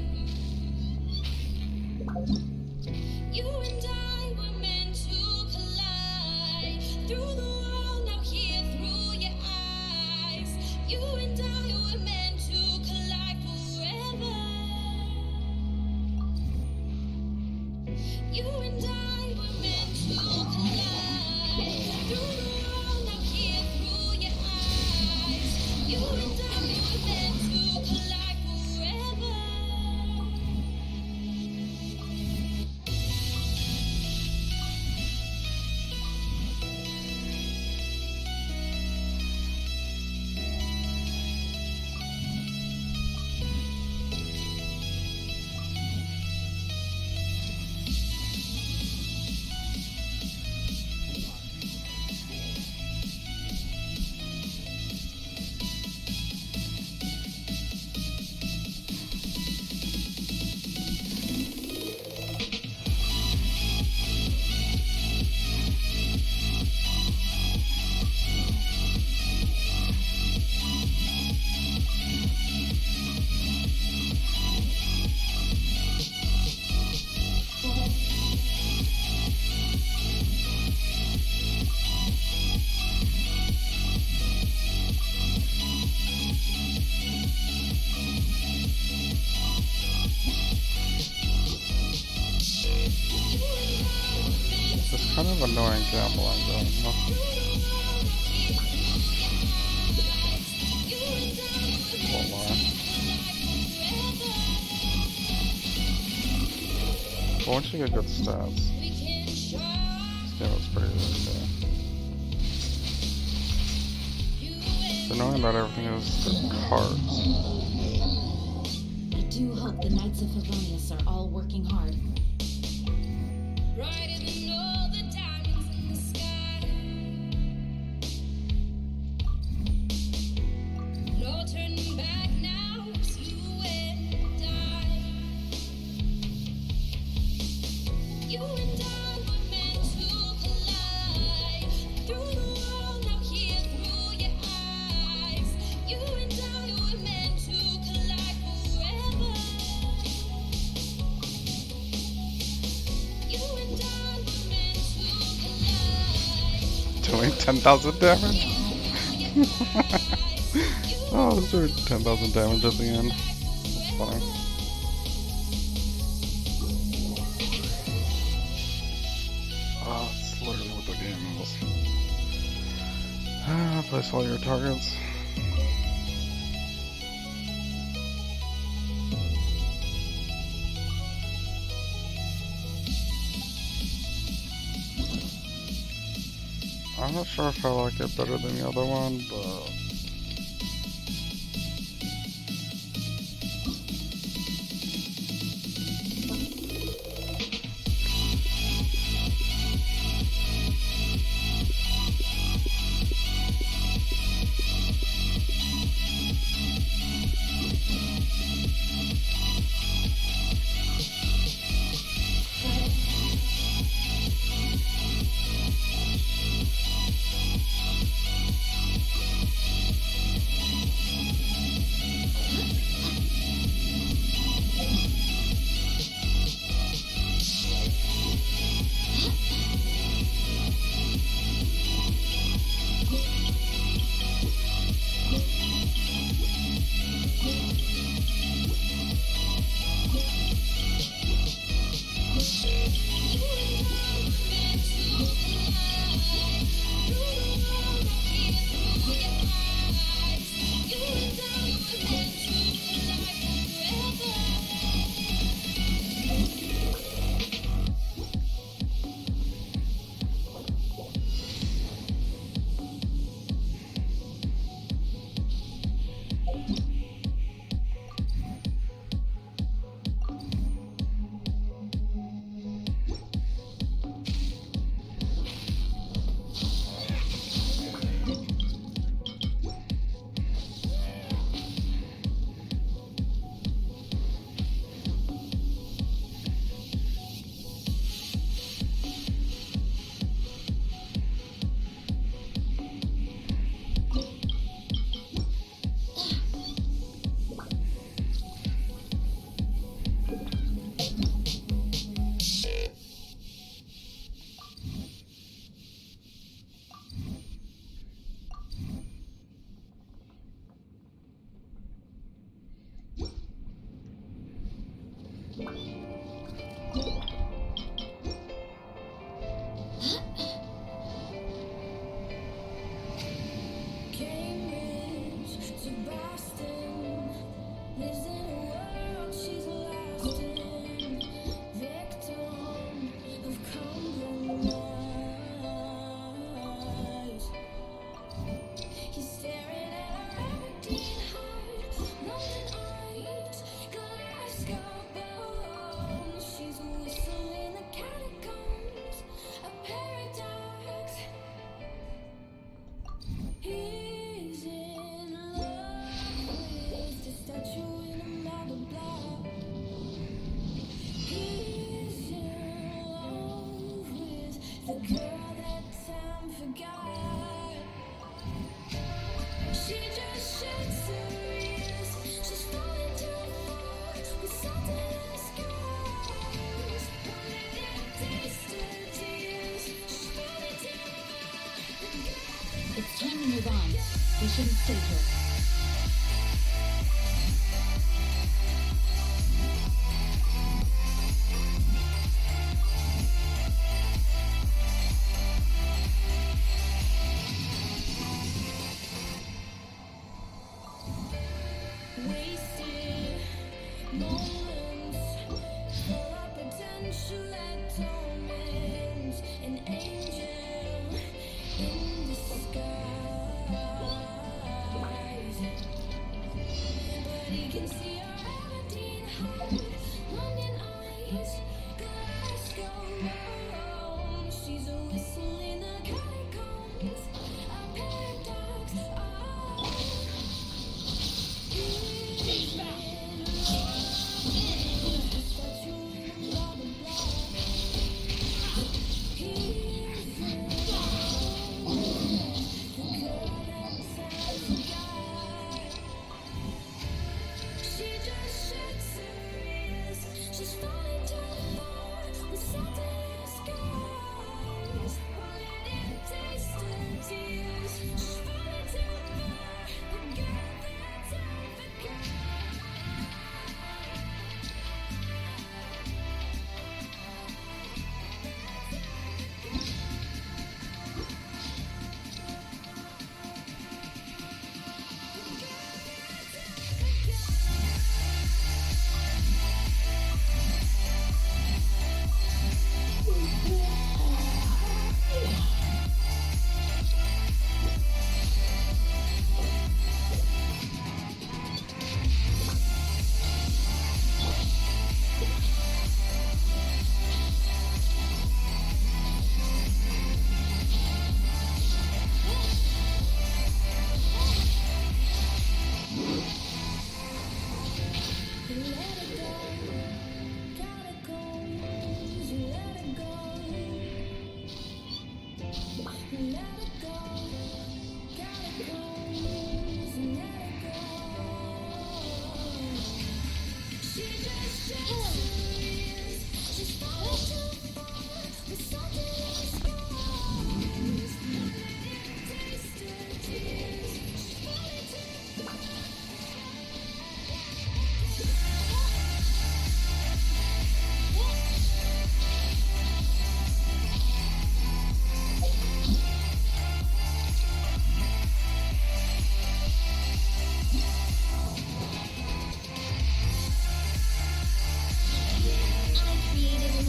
You and I were meant to collide. Through the wall, now of annoying gambling going on. Won't lie. But once you get good stats, this game is pretty okay. So knowing that everything is just cards. I do hope the Knights of Favonius are all working hard. Brighter than all the diamonds in the sky. No turning back now, it's you and I. You and I were meant to collide. Through the wall, now here through your eyes. You and I were meant to collide forever. You and I were meant to collide. Doing 10,000 damage? Oh, it's doing 10,000 damage at the end. That's funny. Oh, that's literally what the game is. Place all your targets. I'm not sure if I like it better than the other one, but It's time to move on. We shouldn't stay here.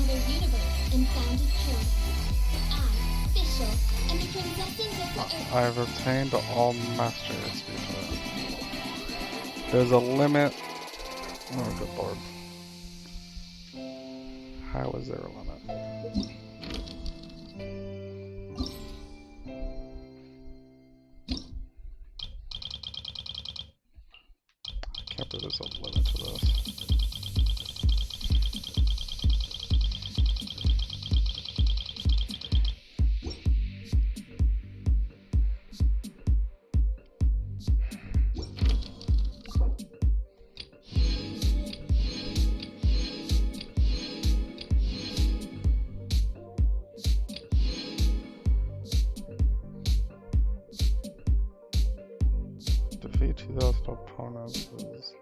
their universe and found its truth. I, Fischl, am the princess of the earth. I've obtained all masteries before. There's a limit. Oh, good lord. How is there a limit? I can't believe there's a limit to this. Defeat 2,000 opponents is...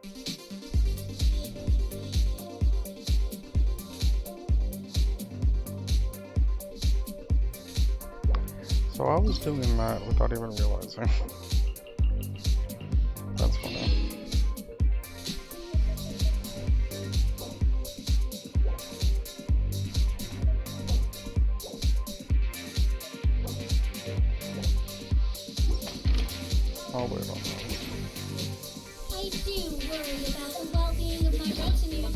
So I was doing that without even realizing. That's funny. I'll wait on that. I do worry about the well-being of my retinue.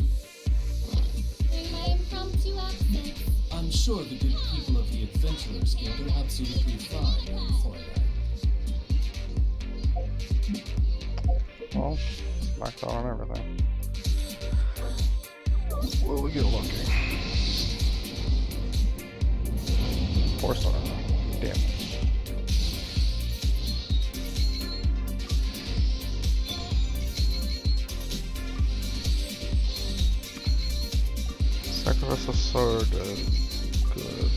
During my impromptu absence, I'm sure the good people of the Adventurers Guild are absolutely fine for that. Well, knocked out on everything. Will we get lucky? 4-star. Damn. Sacrifice a sword is good.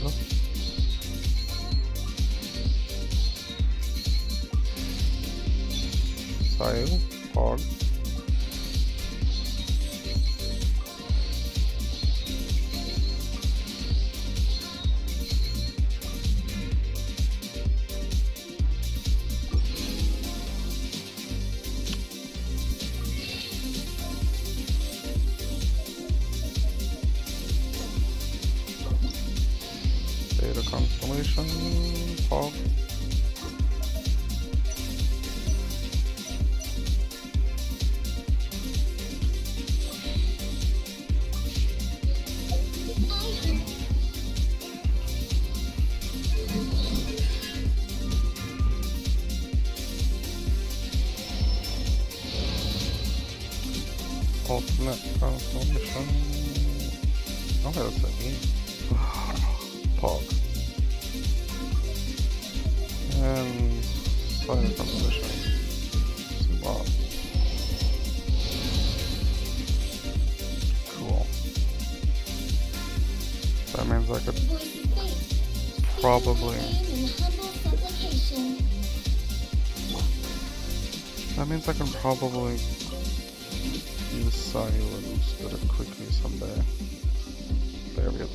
Sayu, Hog. Data Constellation, Hog. Ultimate Constellation. Okay, that's an E. Pog. And Fire Constellation. Wow. Cool. That means I could probably... That means I can probably use Sayu instead of quickly someday. There we go.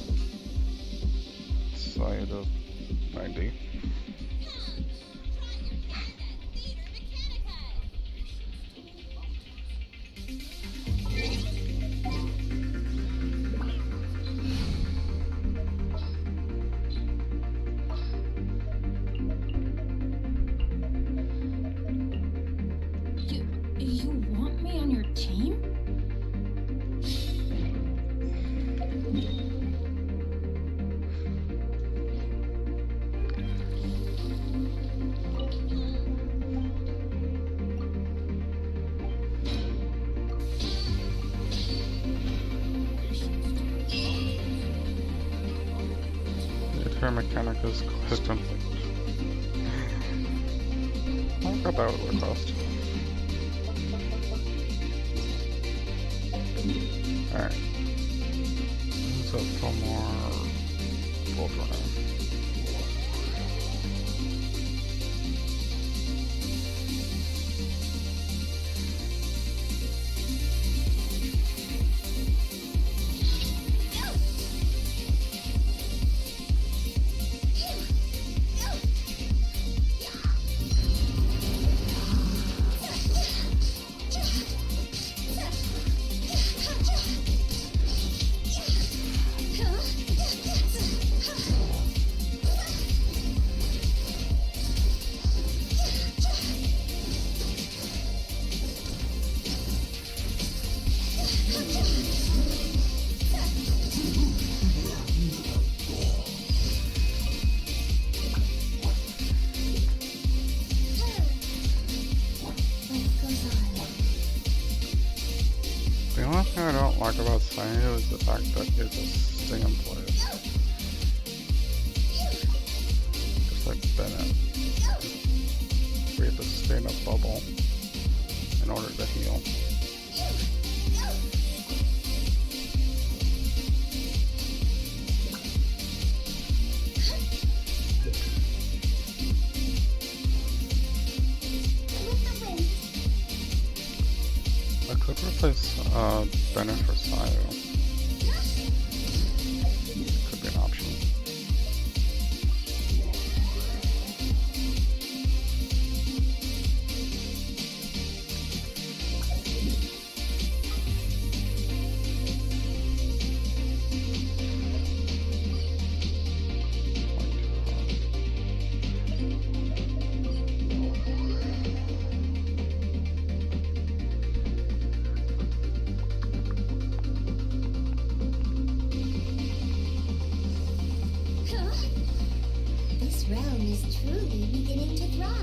Sayu to 90. You want me on your team? Her mechanic is quite complete. I forgot that was what it cost. Alright. So for more Bolt Runner. Huh? is the fact that you just stay in place. Just like Bennett. We have to stay in a bubble in order to heal. I could replace Bennett for Sayu. Could be an option. This realm is truly beginning to thrive.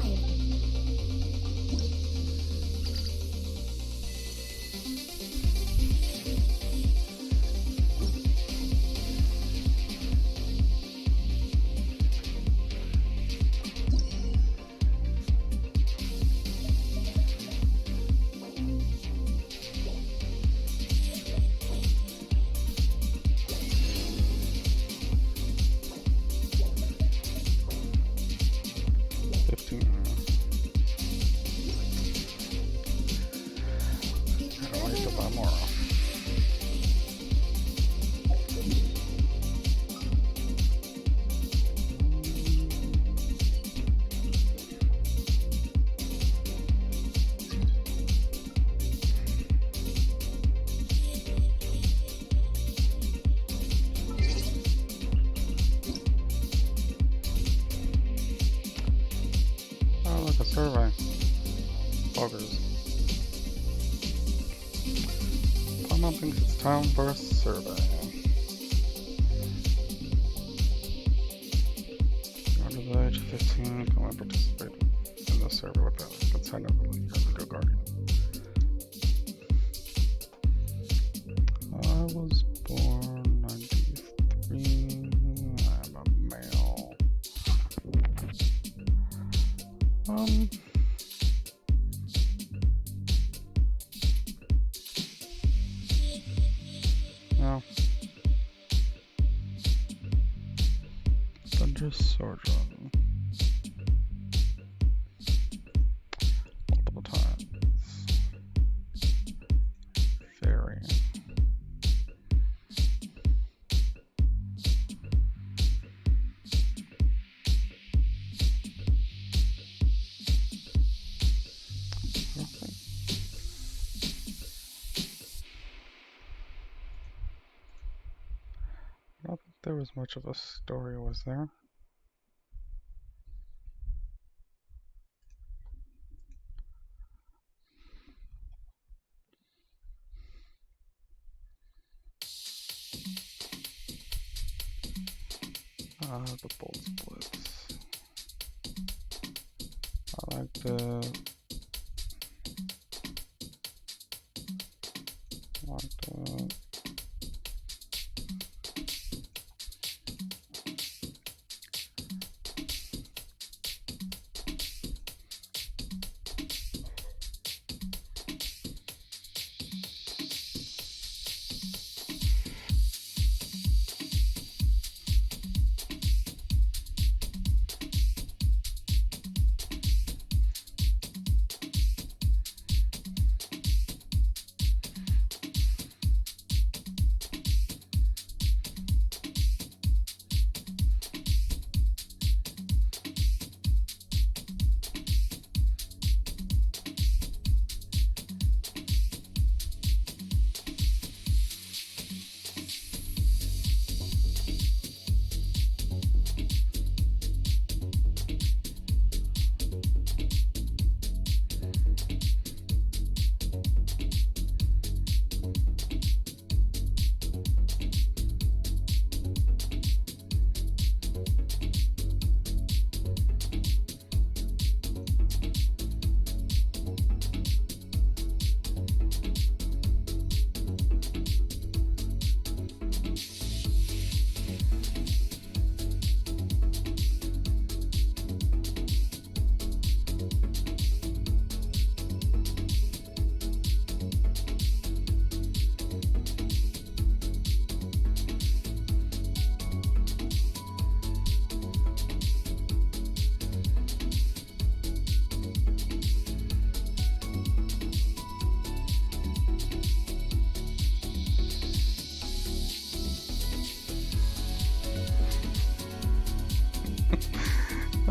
Like a survey. Buggers. Paimon thinks it's time for a survey. Under the age of 15, can I participate in the survey without the consent of the Video Guardian? I was born 93. I'm a male. No. Thunder Sergeant. Multiple times. Fairy. I don't think there was much of a story, was there? The bolt splits. I like the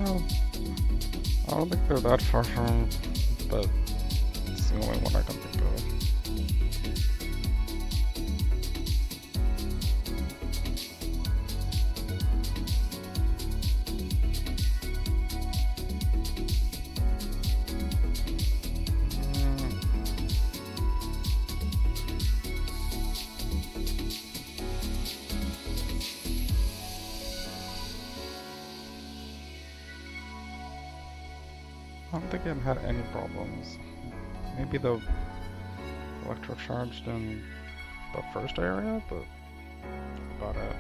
I don't think they're that far from, but it's the only one I can think of. I don't think it had any problems. Maybe the electrocharged in the first area, but about it.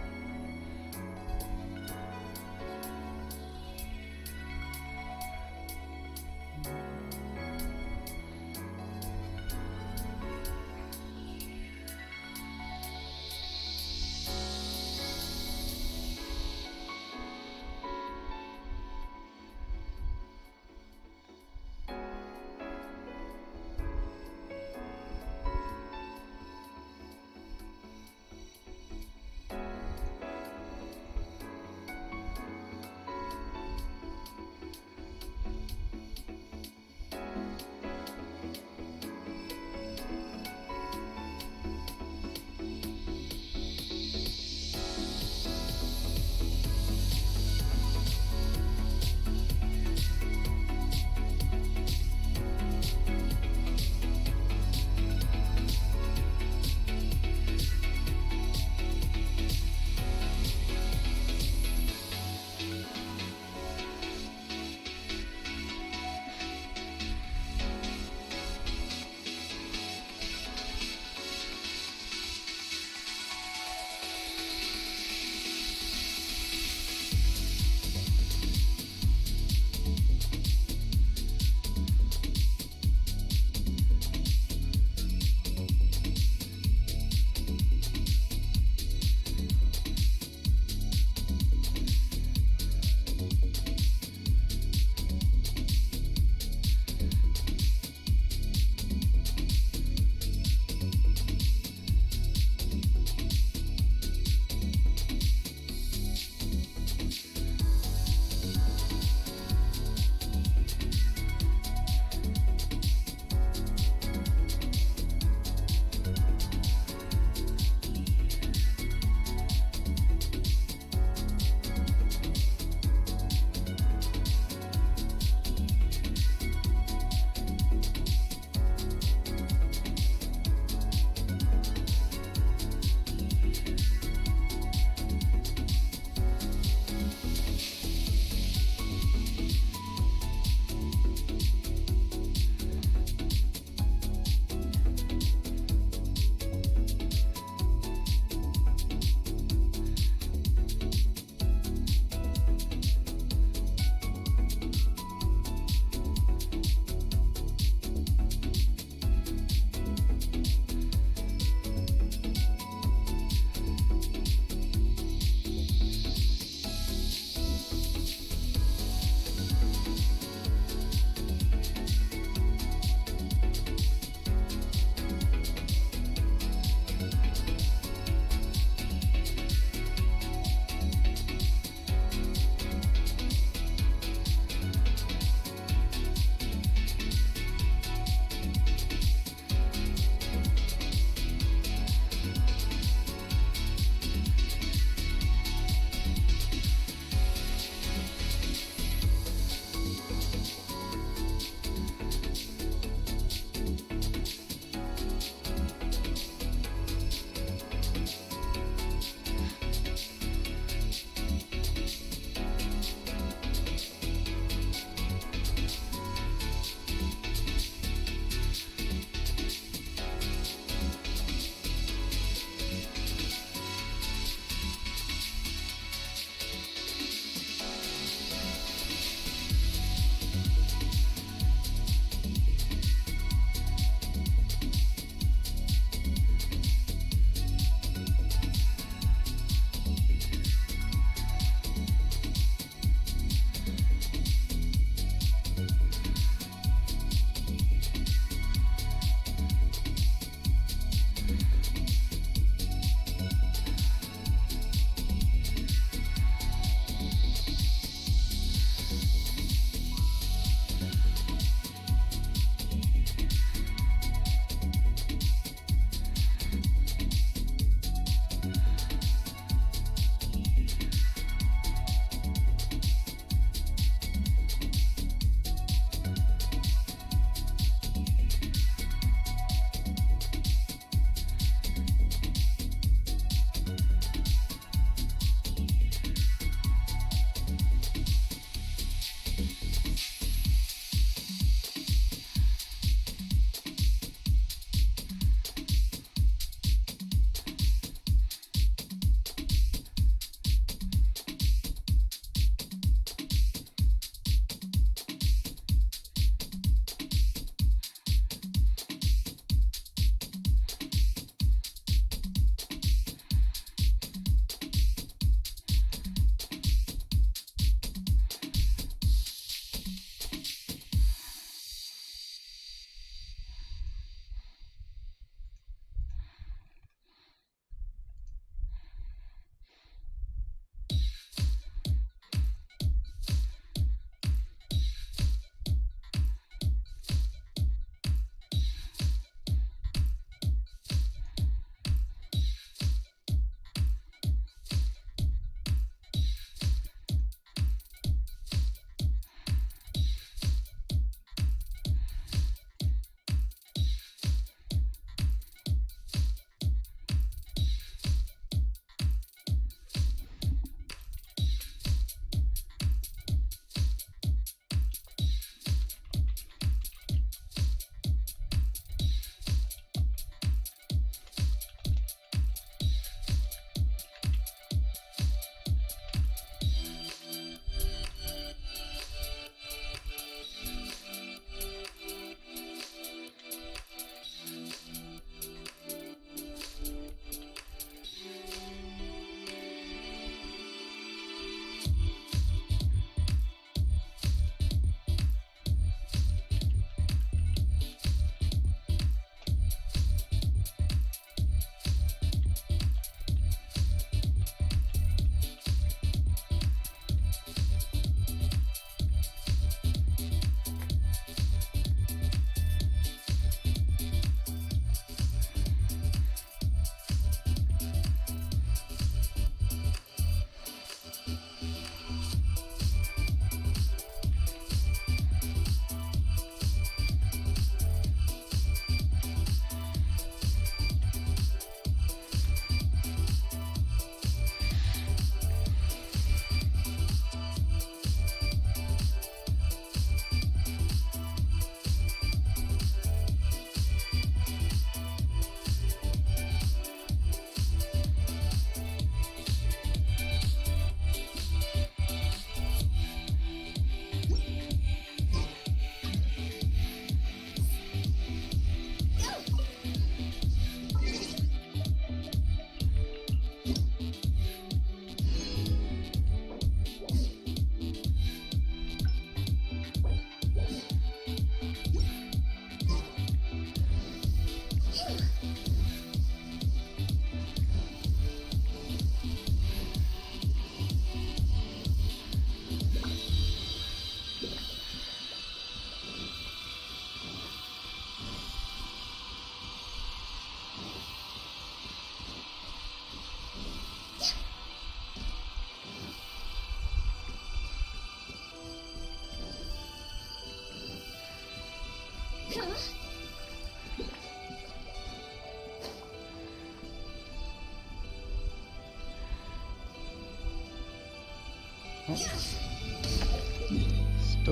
Still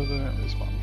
didn't respawn.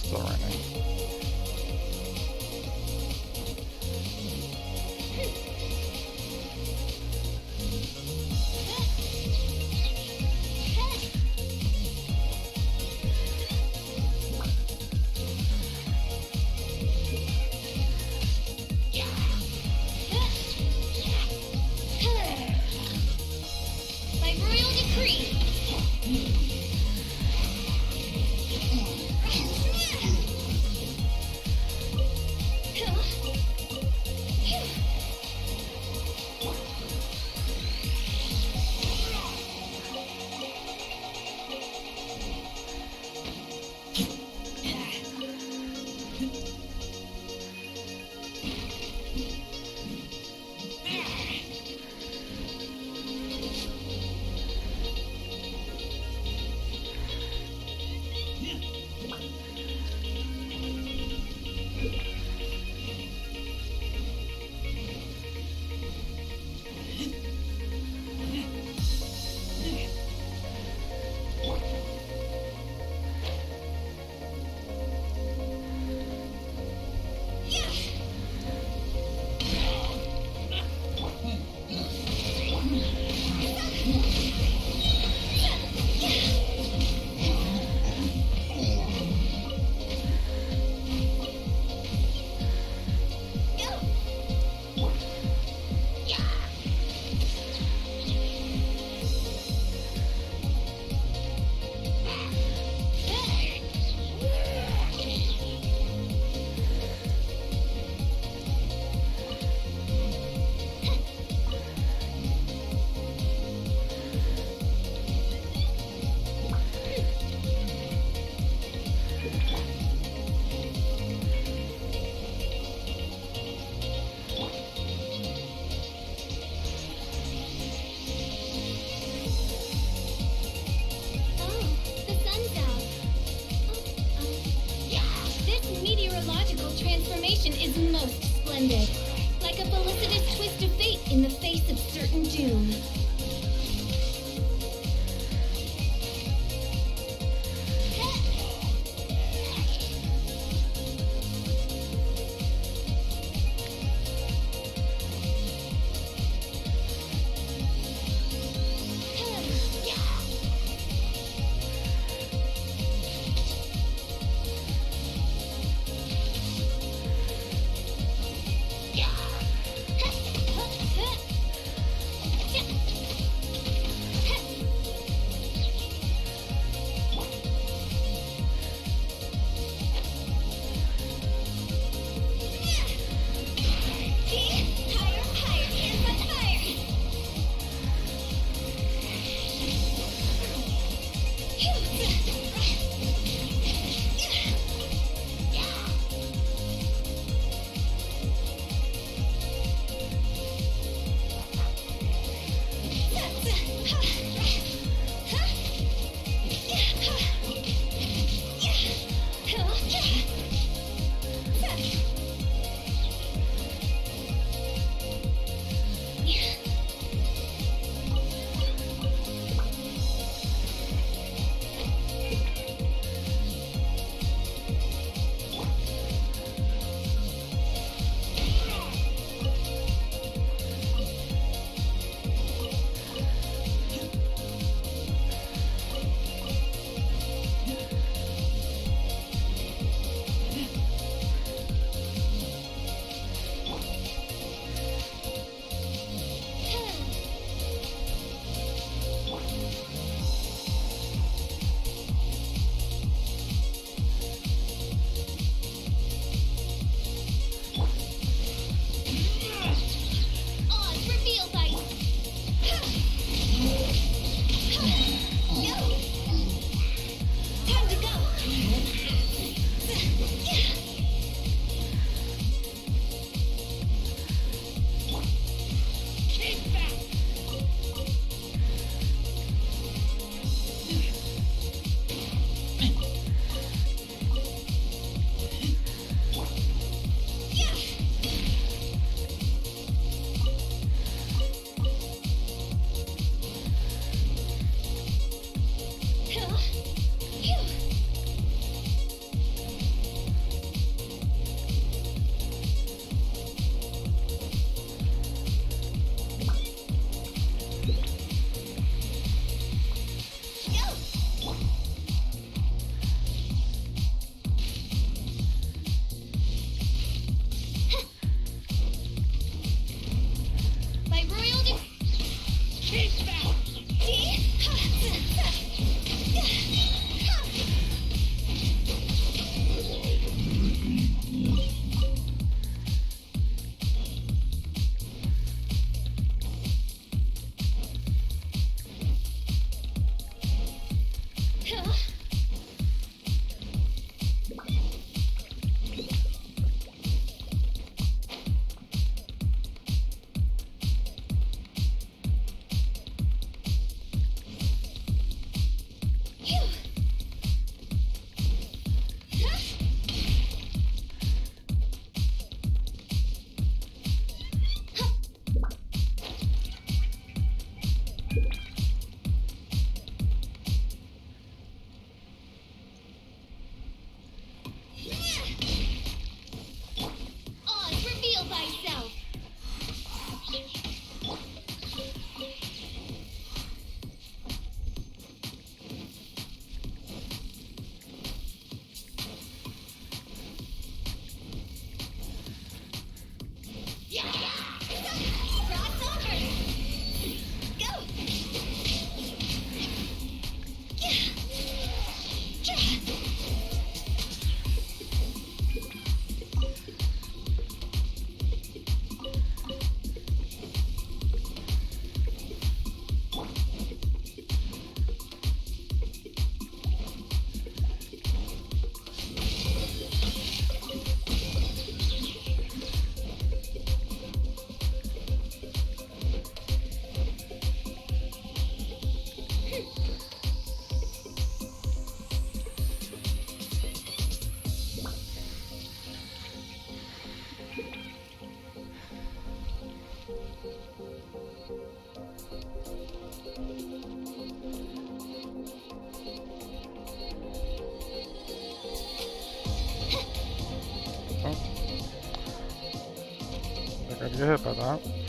Still running. By royal decree. Transformation is most splendid, like a felicitous twist of fate in the face of certain doom. get hit by that.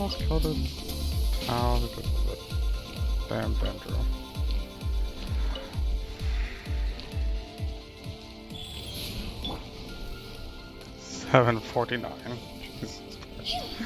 almost killed it. Town because of the damn Dendro. $7.49. Jesus Christ.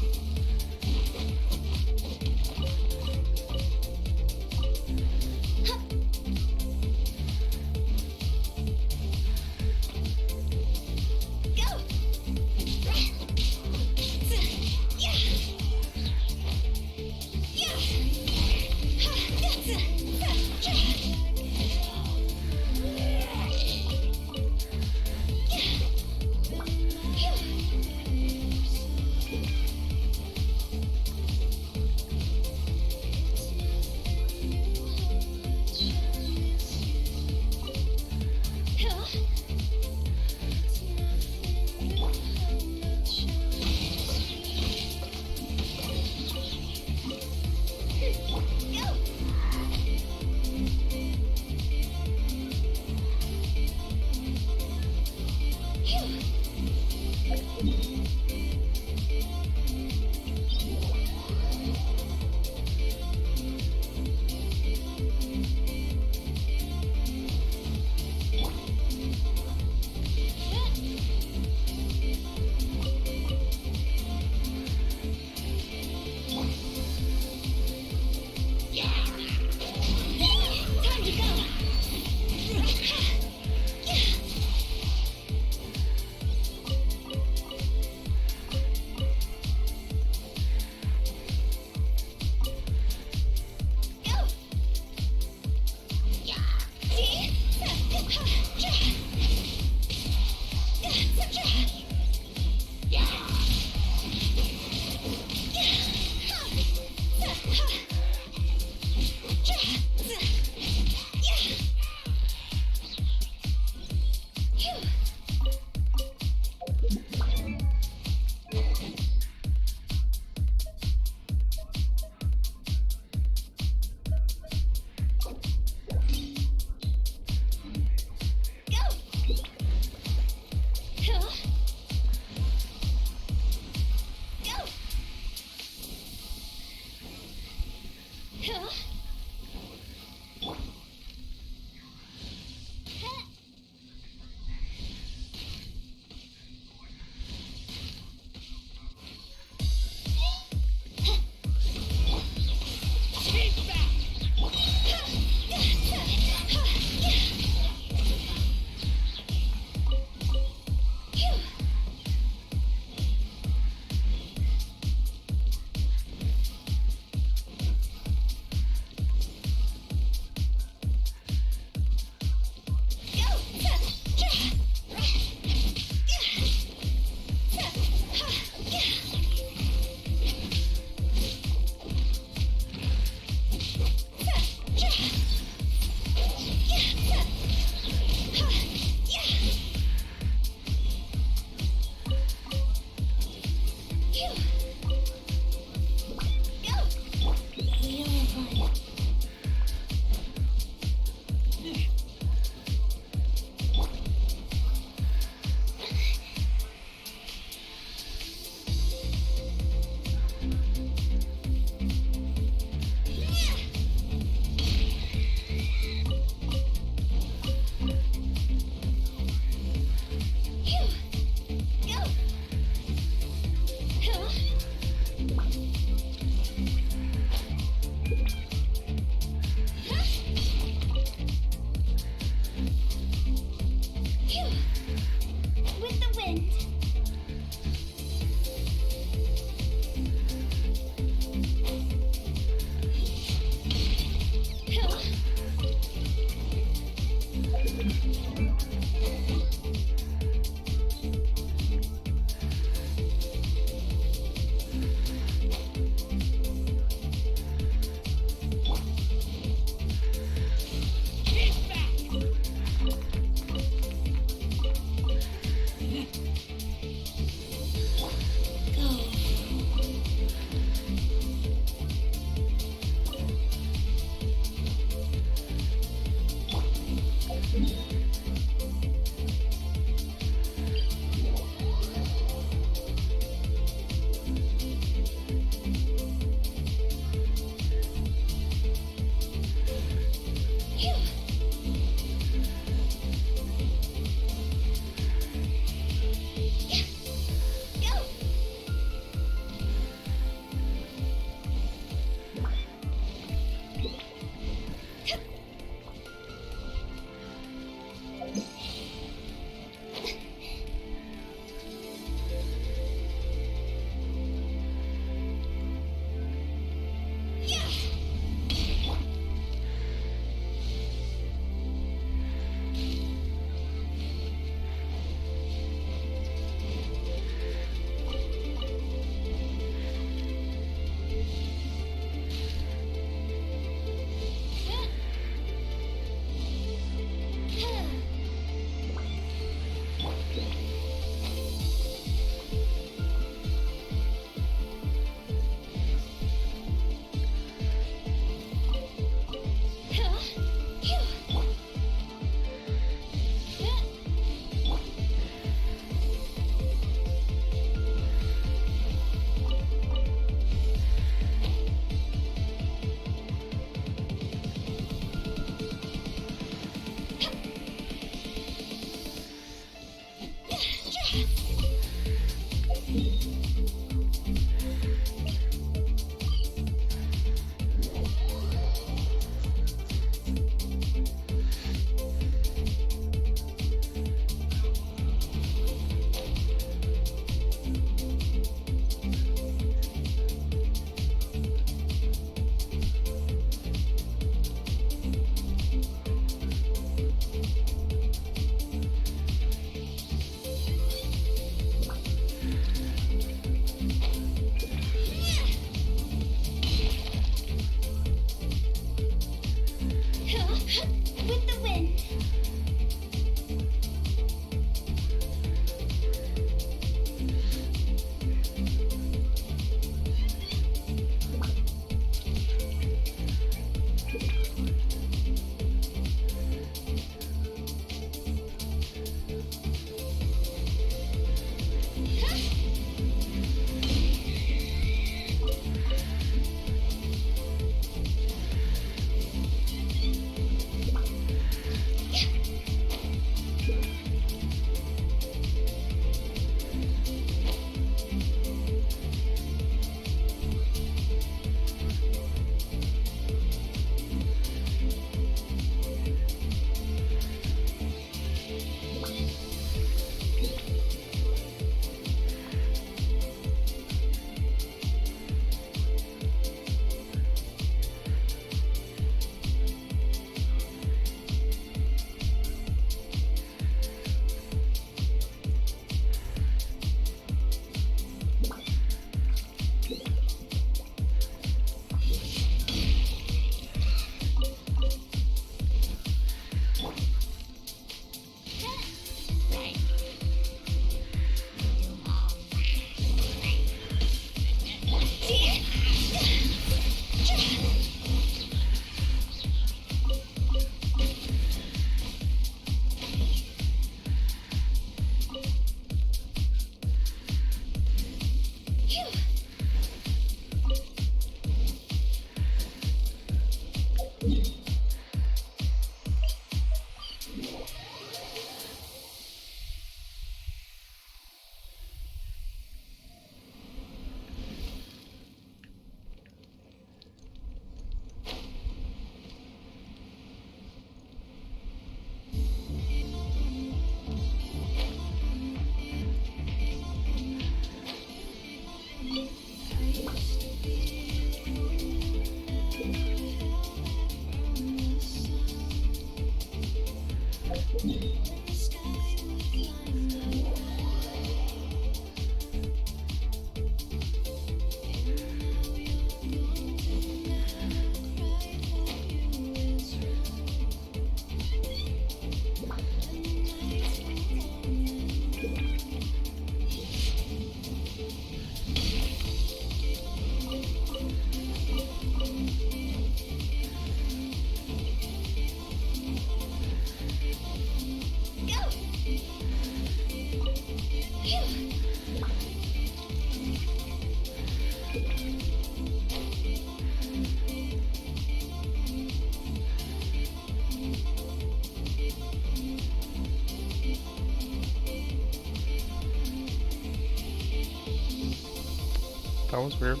That was weird.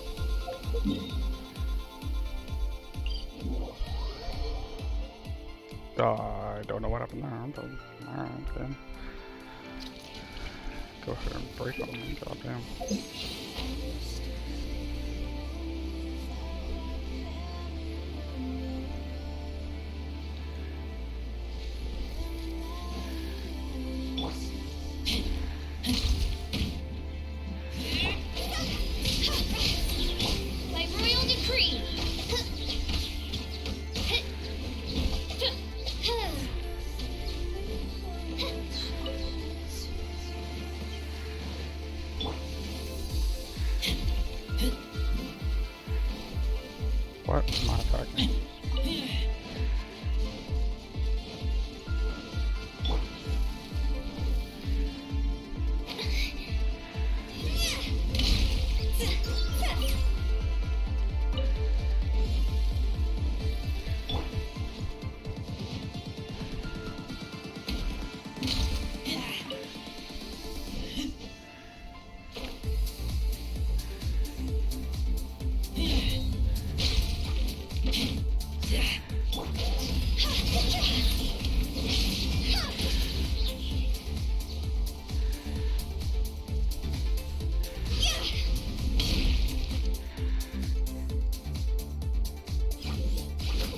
I don't know what happened there, but alright, okay. Go ahead and break on me, goddamn. By royal decree. What? I'm not attacking.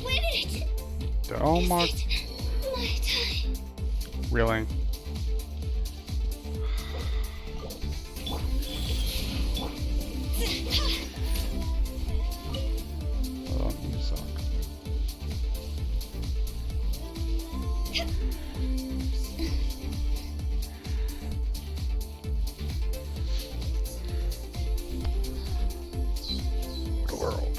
Win it! Oh my... My time. Really? Oh, you suck. What a world.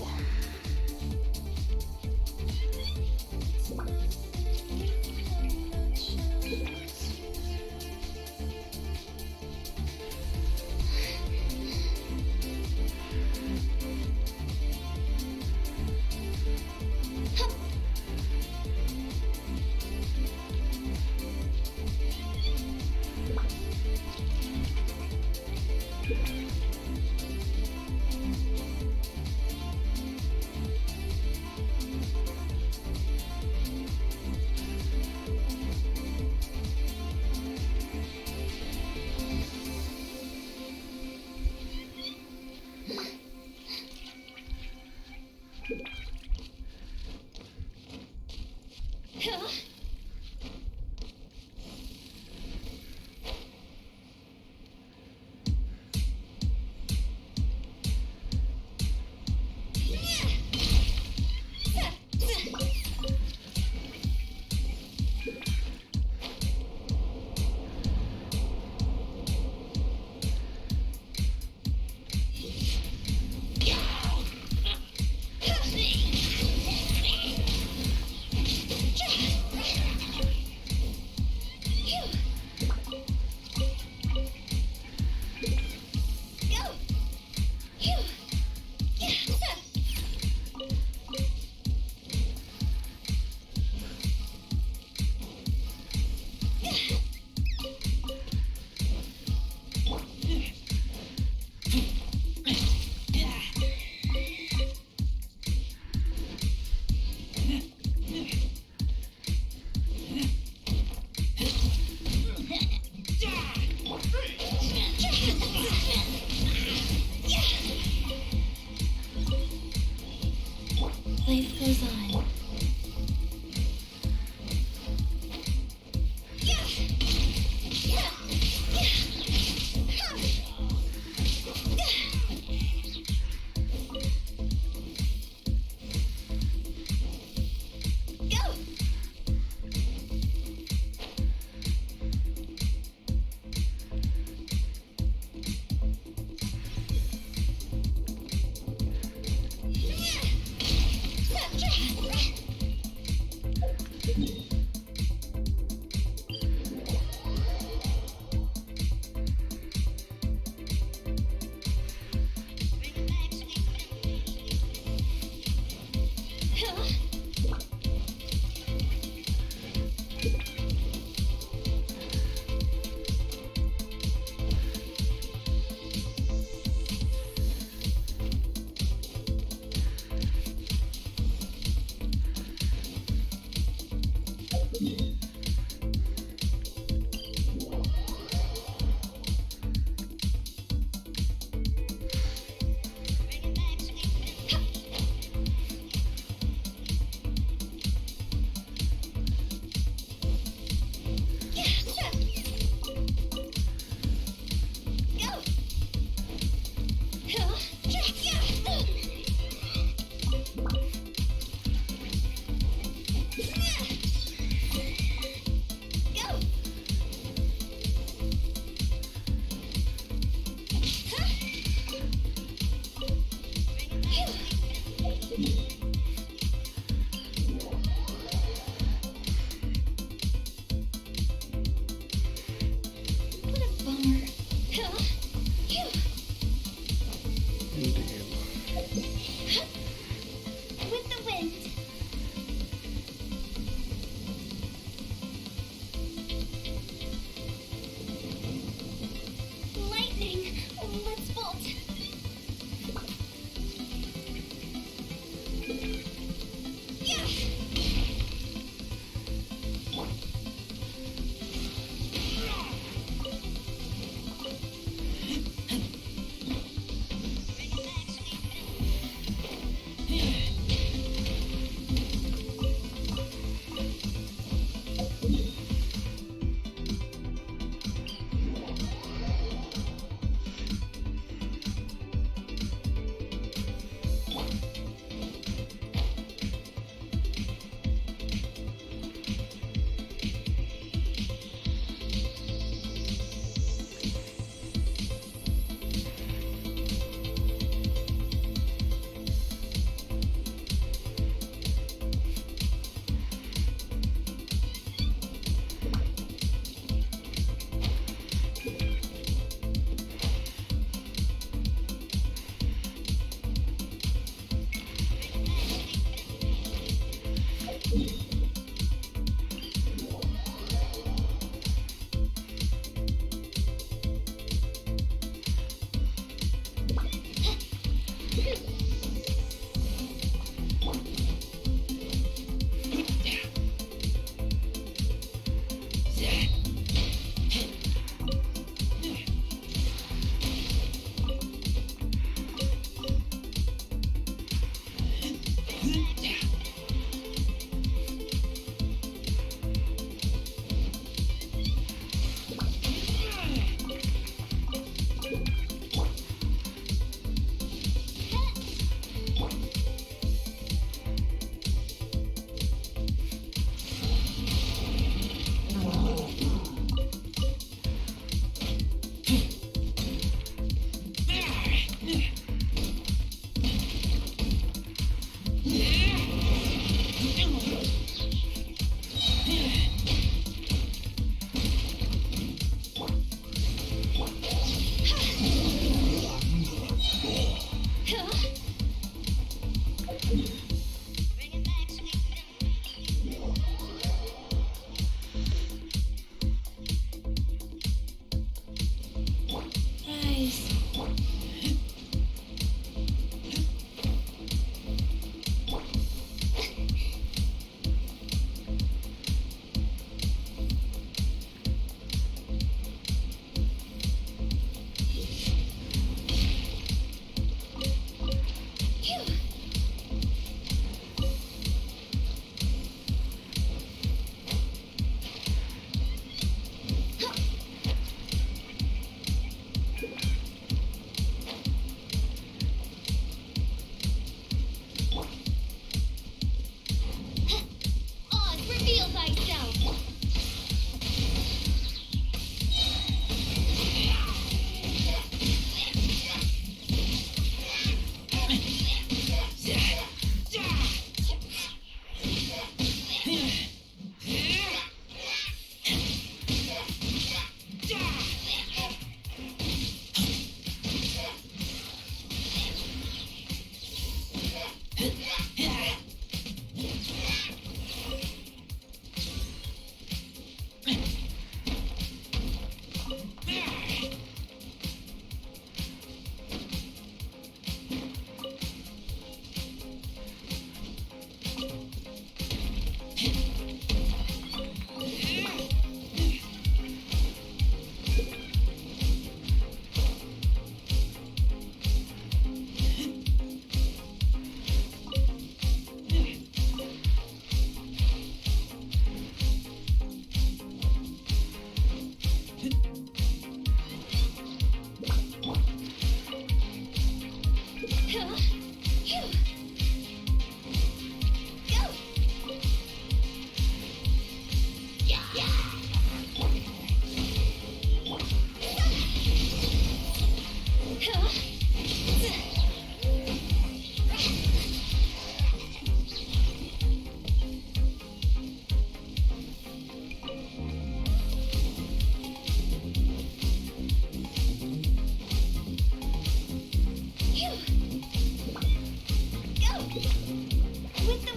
Life goes on. With the wind. Lightning. Let's bolt. Yeah.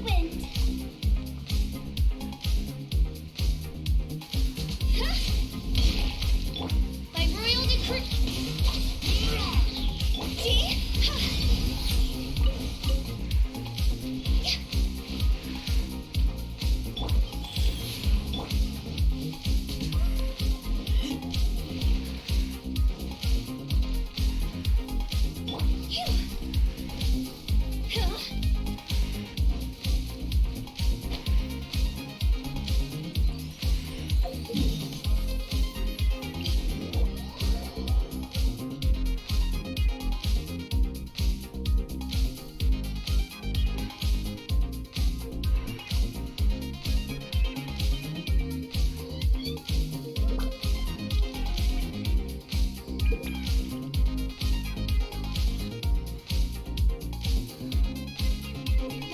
opened. By royal decree.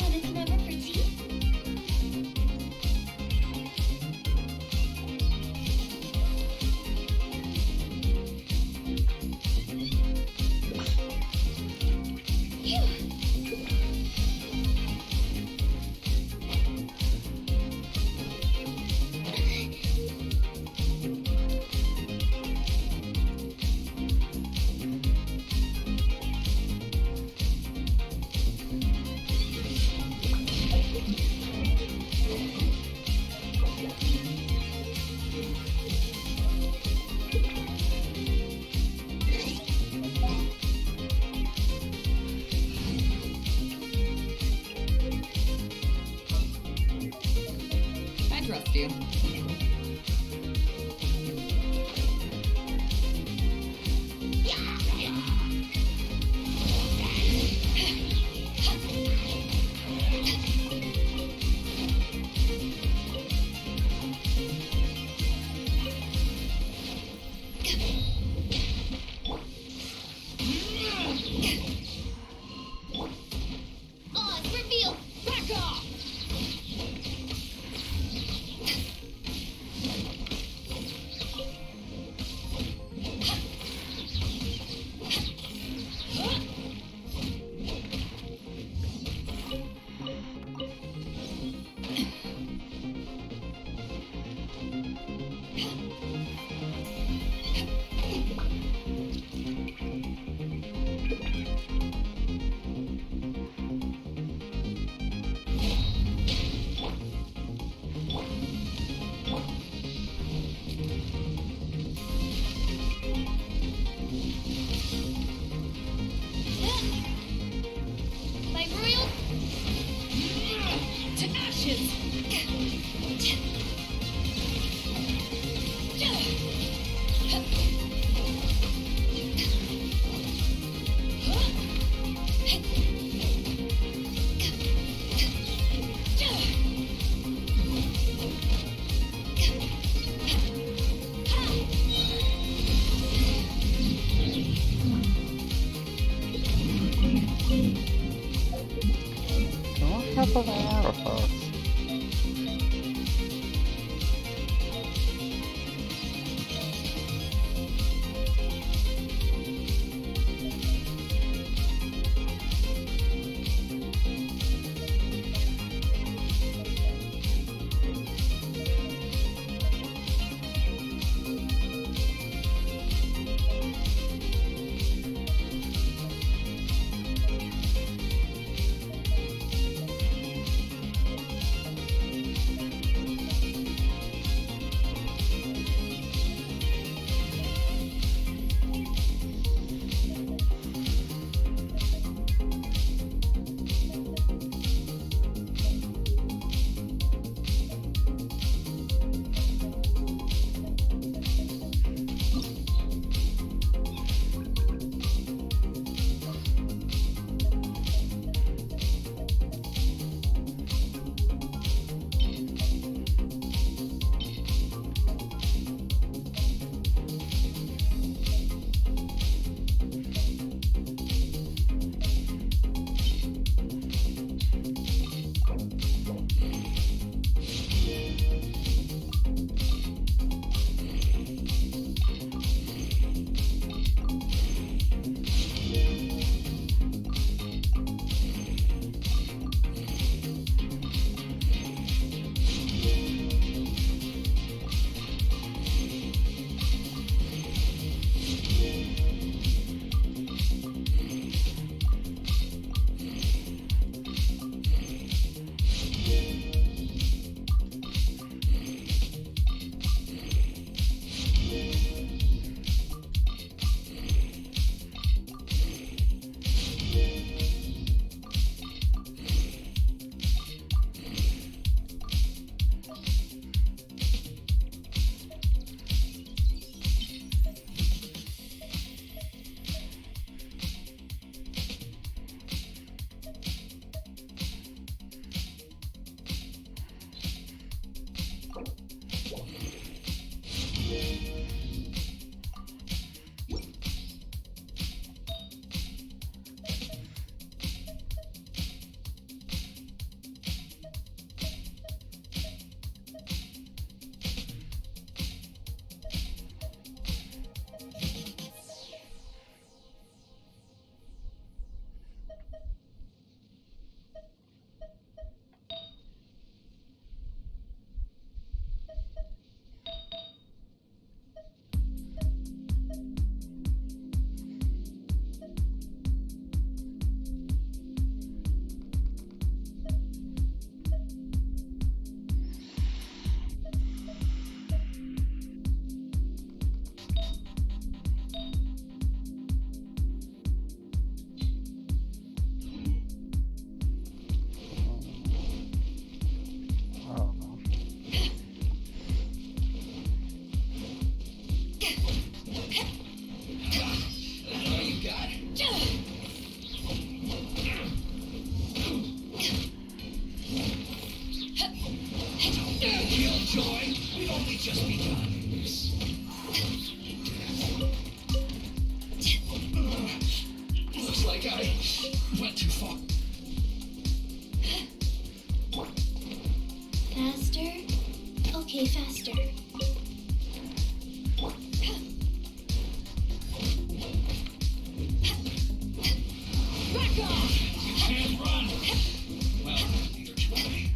Wanna come over for tea? I trust you. Oz, reveal! Back off! By royal to ashes. What happened to Arafat? Killjoy, we've only just begun. Looks like I went too far. Faster? Okay, faster. Back off! You can't run! Well, neither can I.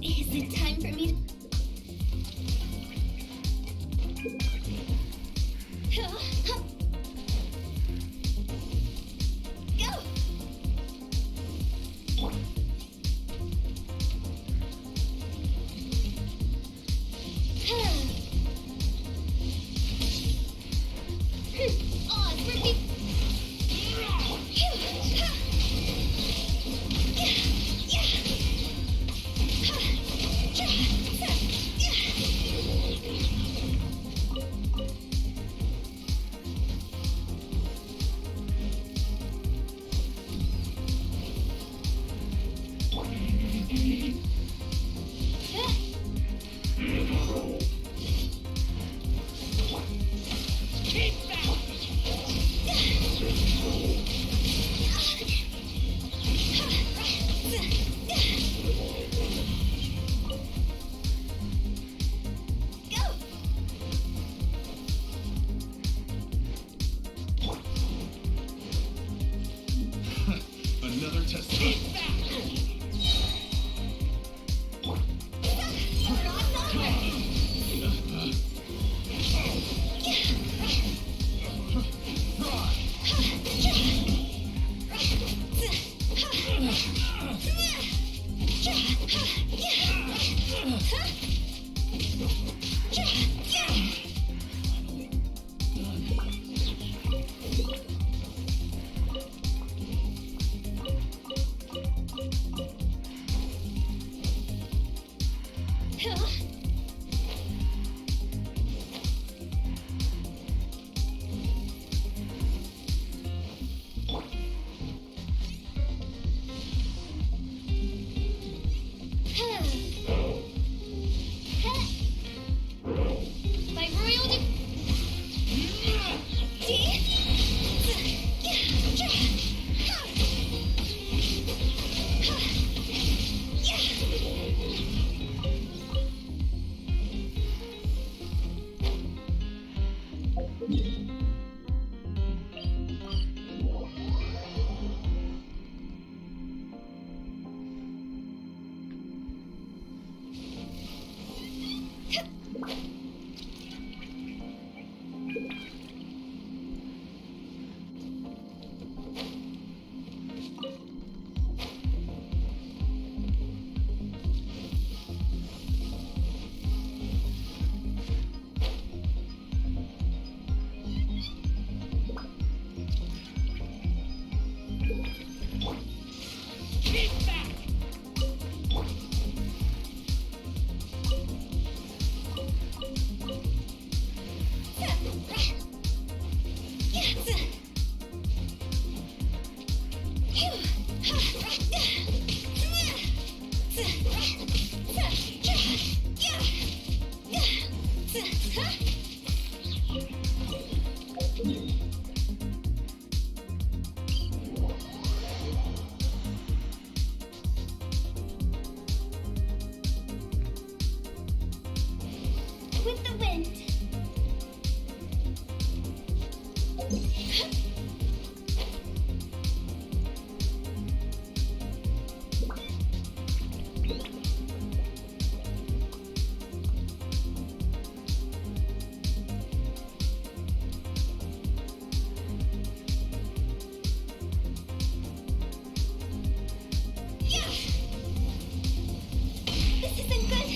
Is it time for me to... Go! Oh, it's for me. Another test. My royal with the wind. This isn't good.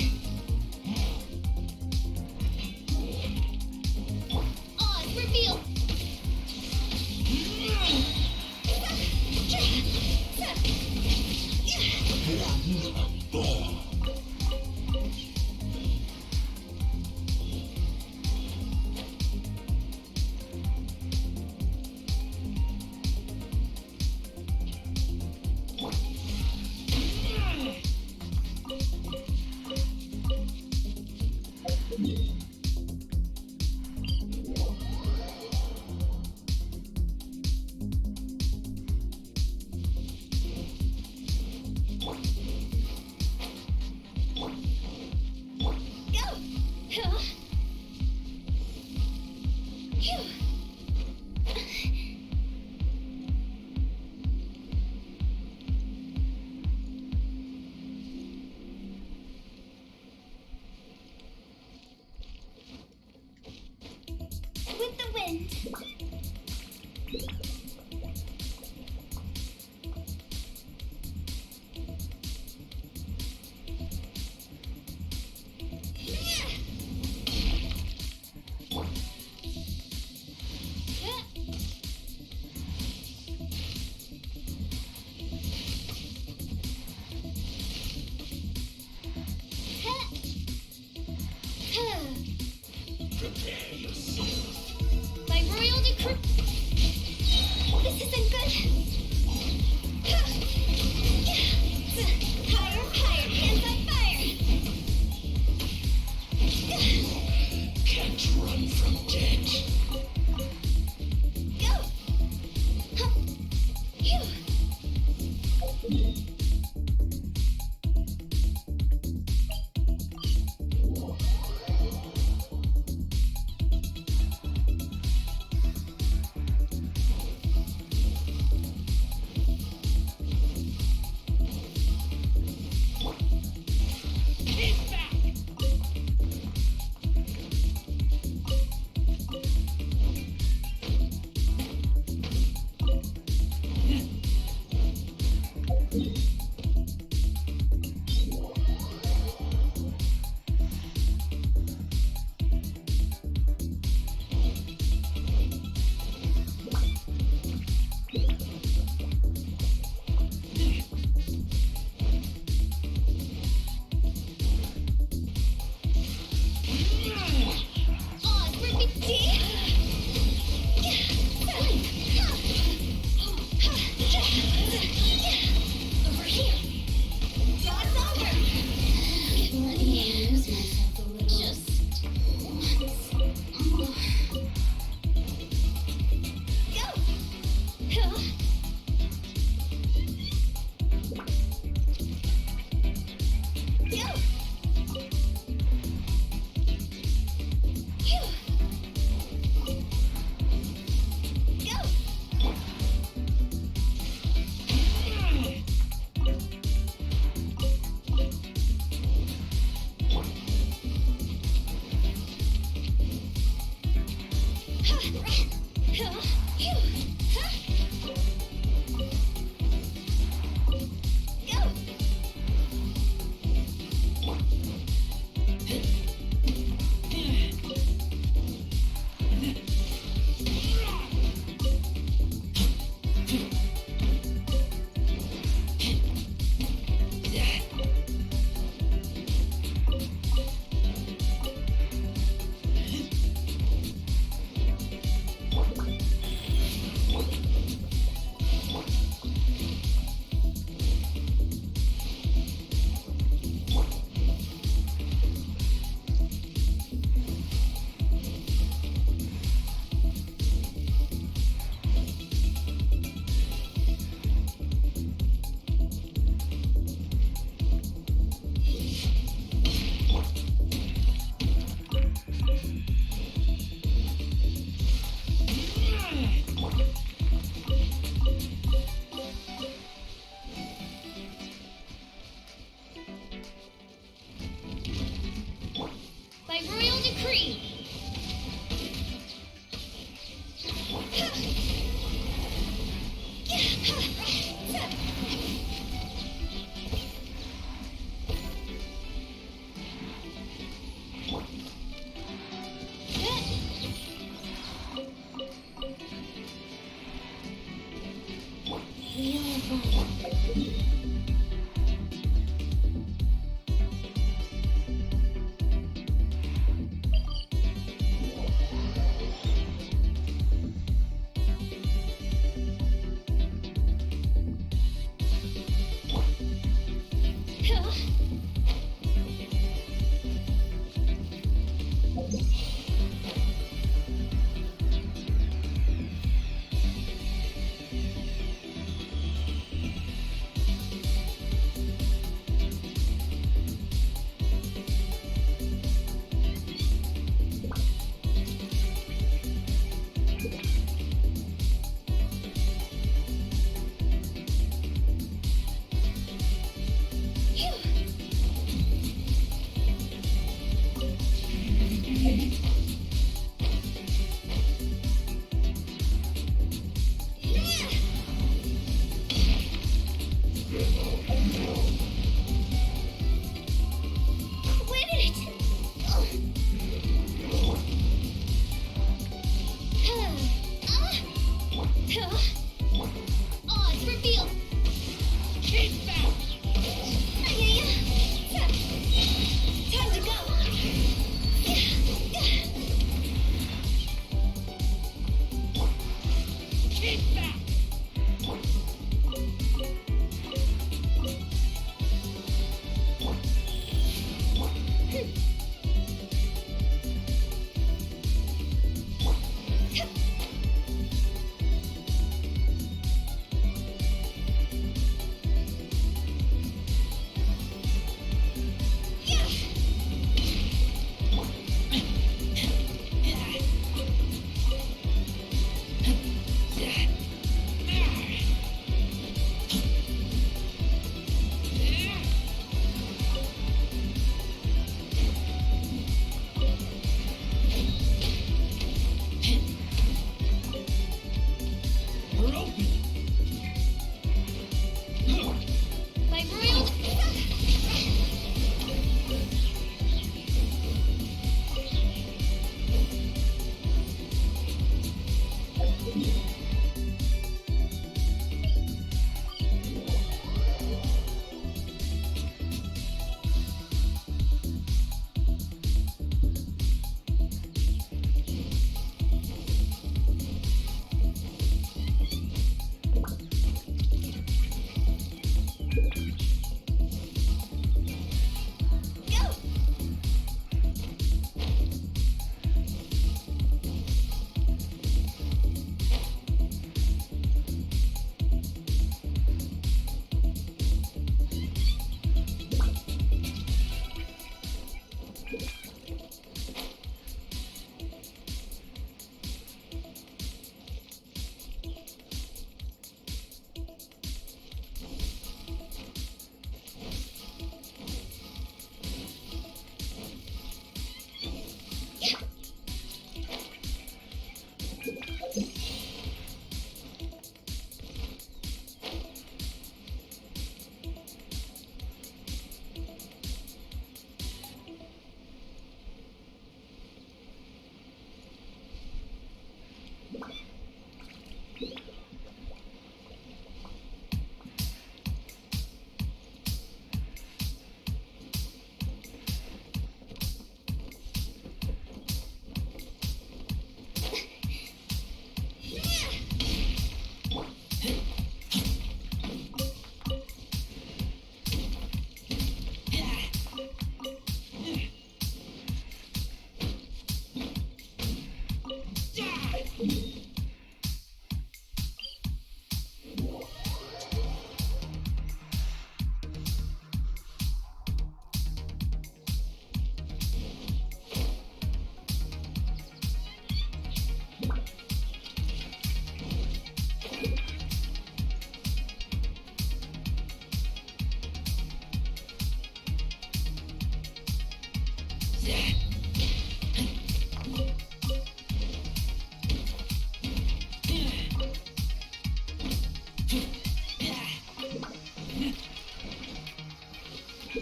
By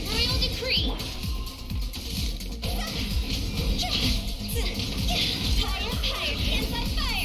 royal decree. Higher, higher, hands on fire.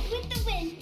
With the wind.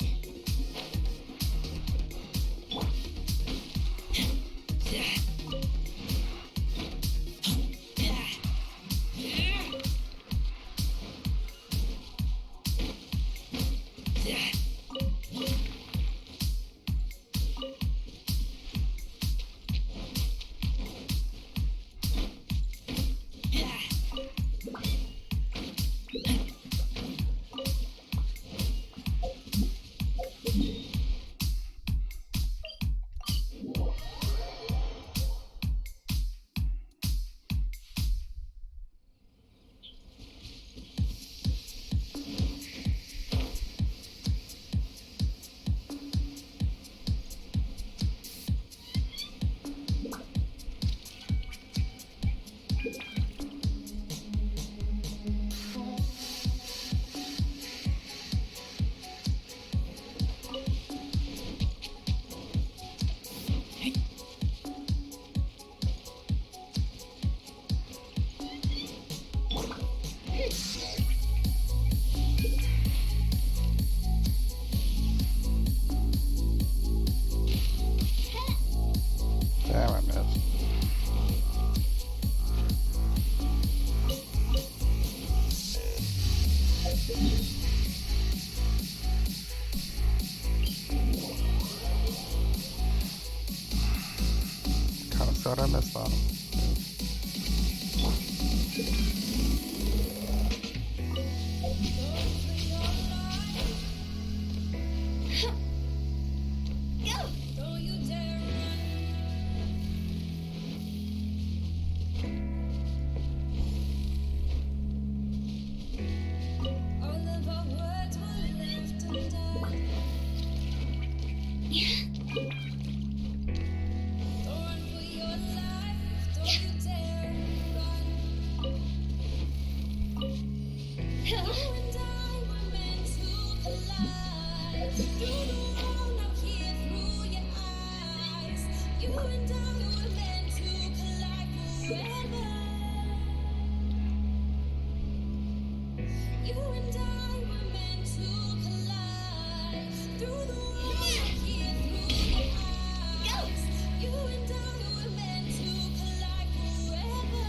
Damn, I missed. Kinda sad I missed that. Don't you dare all of our words were left undone. Don't run for your life, don't you dare run. You and I were meant to collide. Through the wall, now here through your eyes. You and I were meant to collide forever. You and I were meant to collide. Through the wall, now here through your eyes. You and I were meant to collide forever.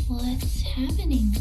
What's happening?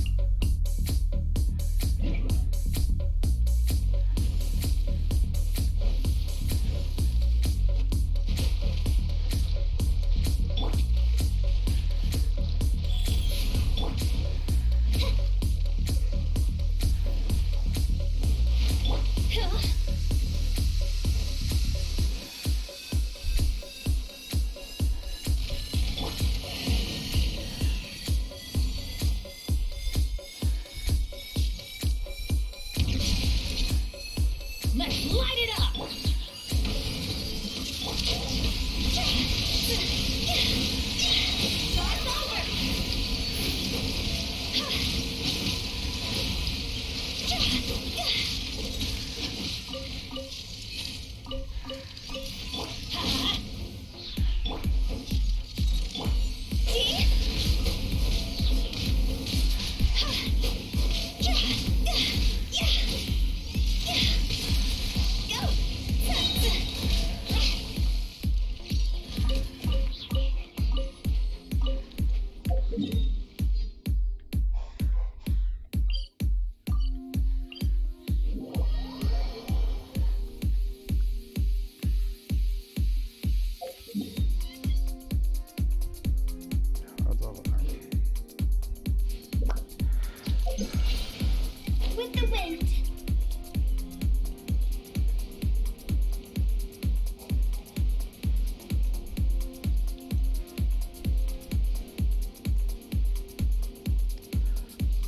with the wind.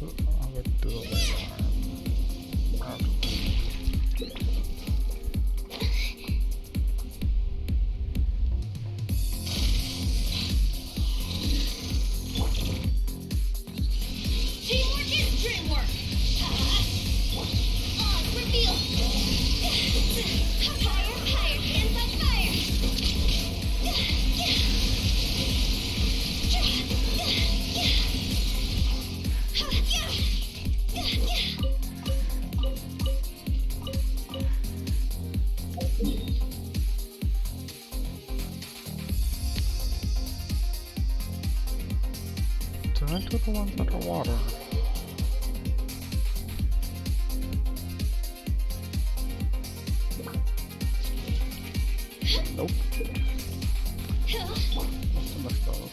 I would do it later on. Teamwork is dreamwork. On reveal. Higher, higher, hands on fire. Did I do the ones underwater? Nope. Must have missed those.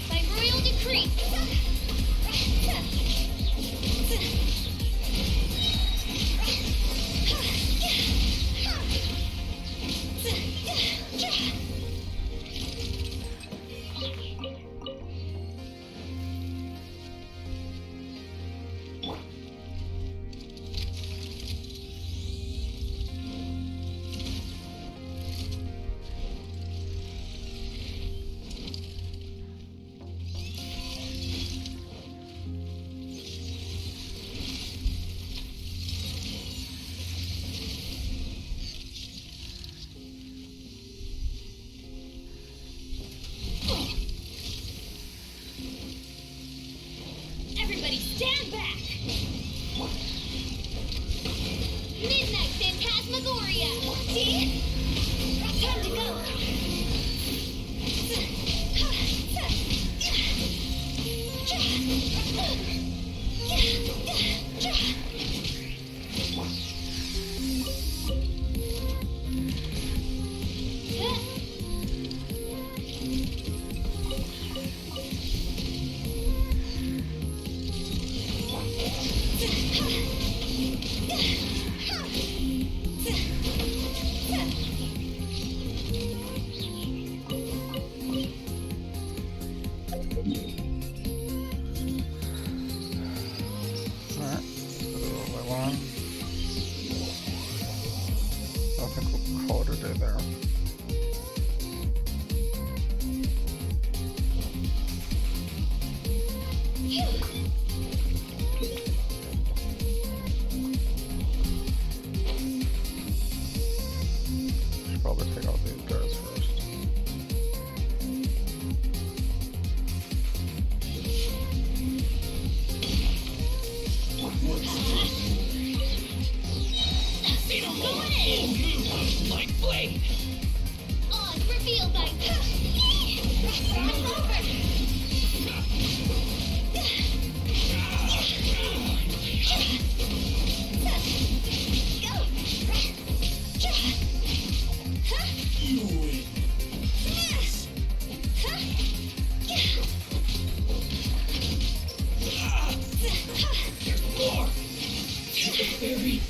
By royal decree. Everybody stand back! Midnight Phantasmagoria! See? Time to go! Alright, so the one. I think we'll call it a day there. Should probably take out these guys first. Going in! Like blade! On reveal by There's more! Fairy!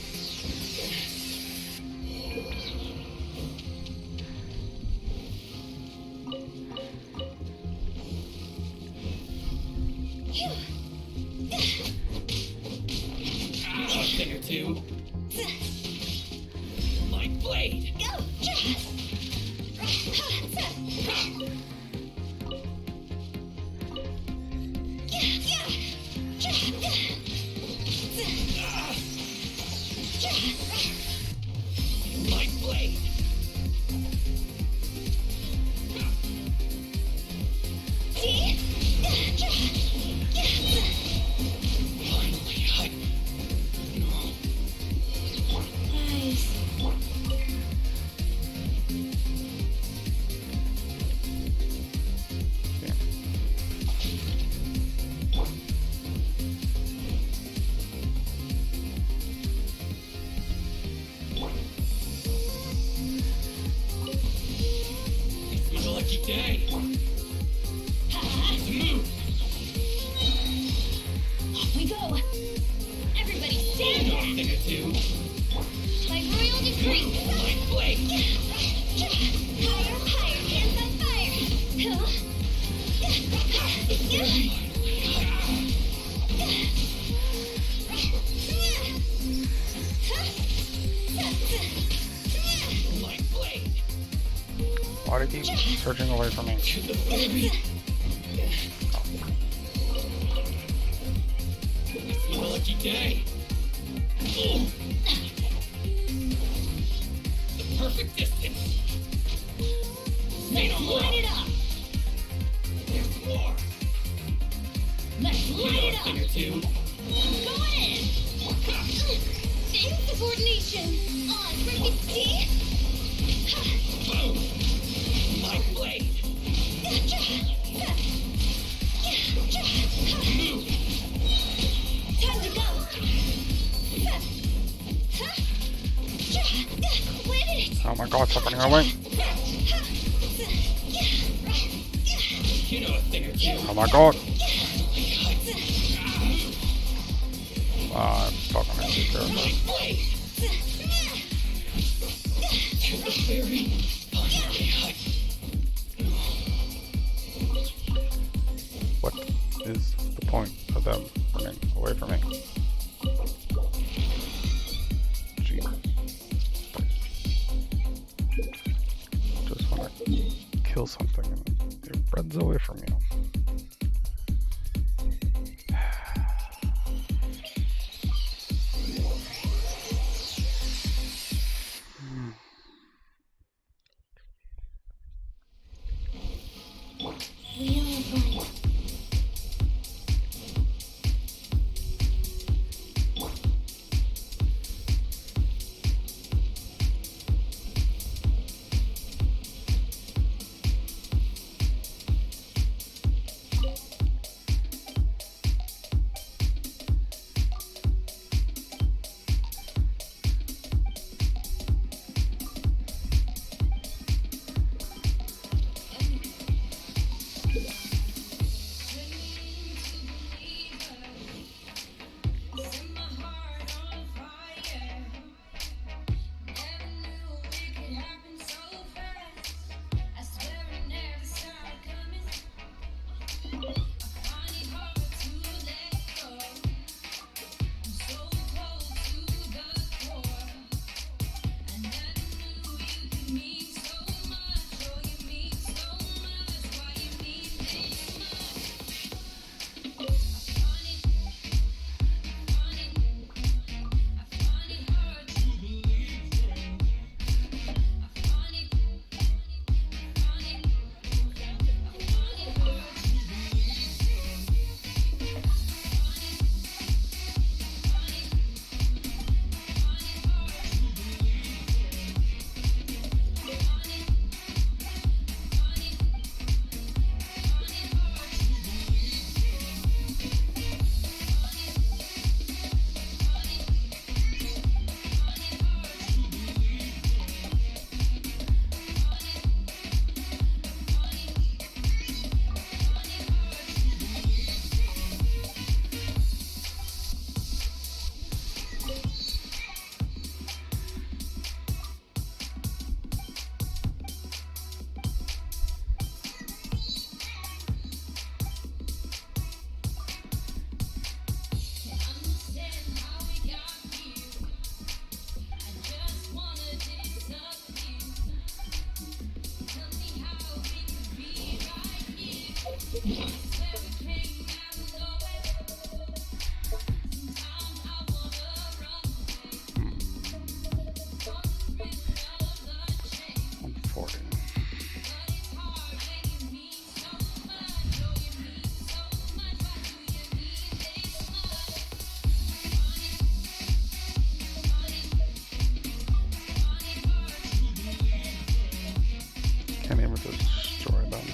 A thing or two. Like blade. Go! Like blade. Finally, Nice. It's a lucky day. Move. thing or two. By royal decree. My blade. Higher, higher, hands on fire. My blade. Why do you keep surging away from me? It's your lucky day. The perfect distance. Say no more. Light it up. There's more. Let's light it up. Thing or two. Go in. Insubordination. On, Ricky T. Boom. My blade. Move. Time to go. Quit it. Oh my god, stop running away. You know a thing or two. Oh my god. I'm fucking insecure. My blade. To the very What is the point of them running away from me? Gee. Just wanna kill something and it runs away from you. Wheel of light. Can't even destroy them.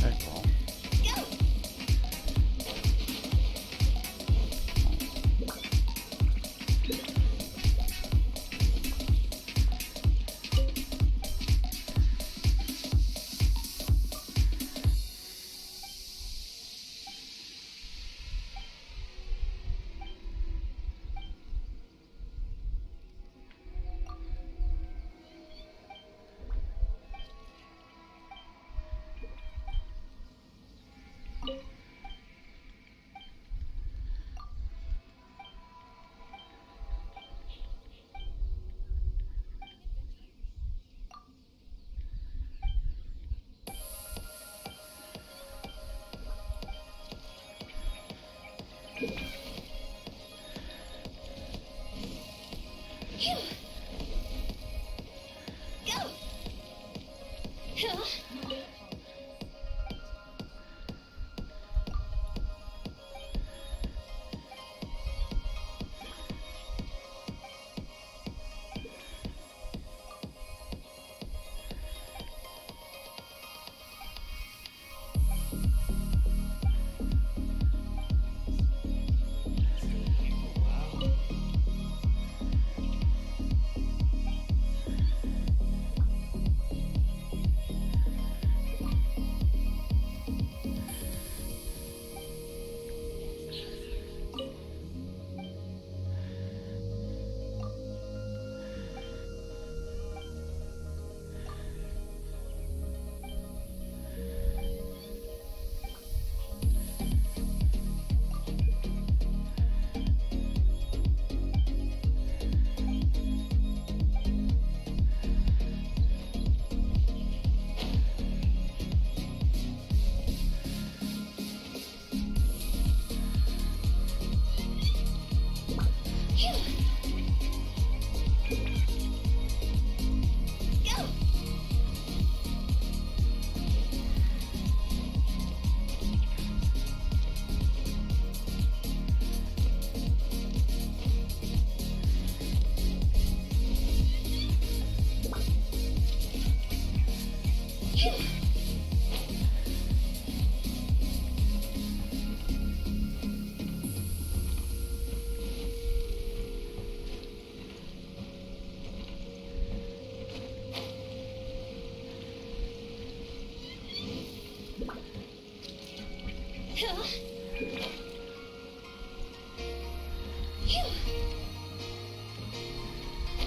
April.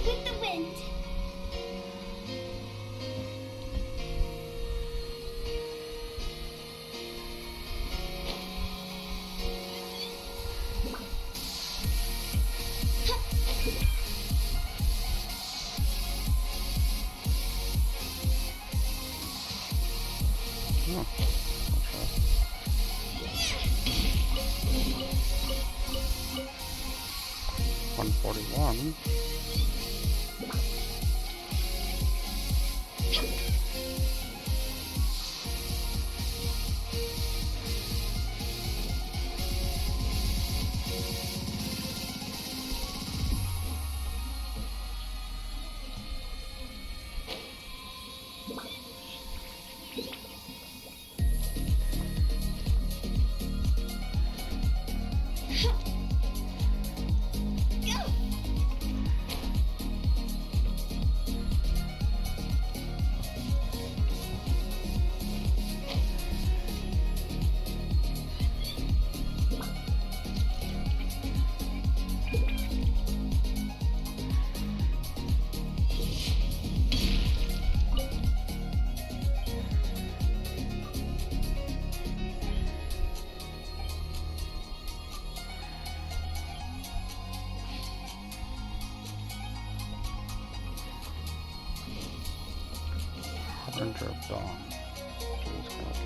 With the wind. Oh, okay. 141. Harbinger of Dawn. Jeez, God.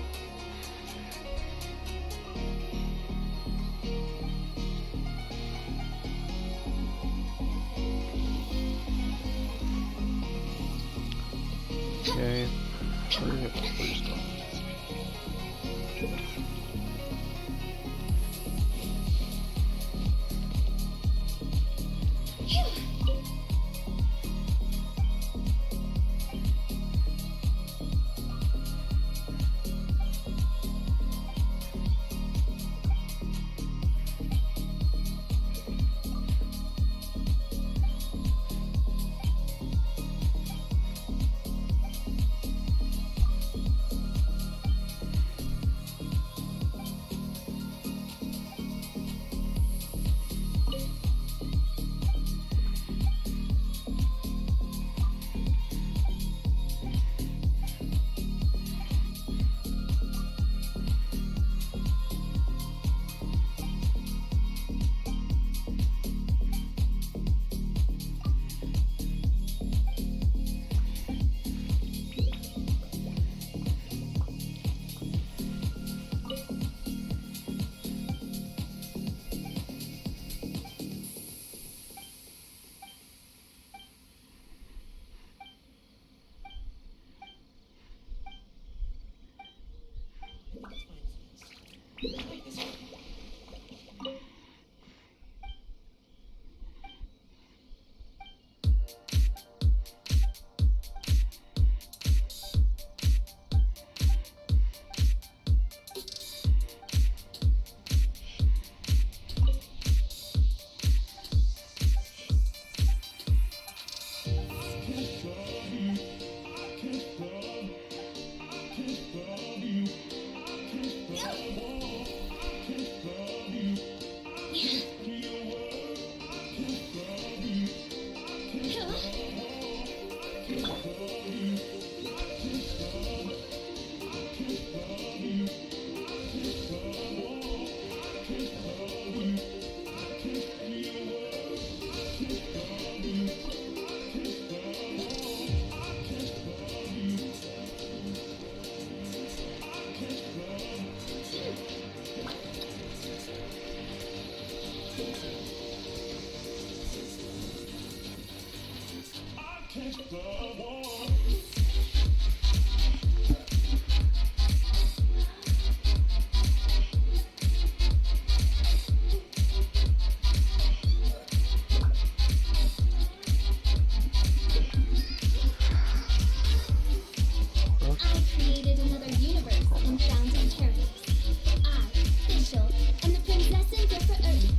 Yay, 3 hits, 3 stars. I created another universe and found inheritance. I, Fischl, am the princess of for Earth.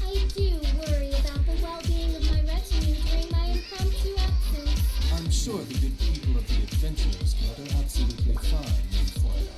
I do worry about the well-being of my retinue during my impromptu absence. I'm sure the good people of the Adventurers Guild are absolutely fine in Florida.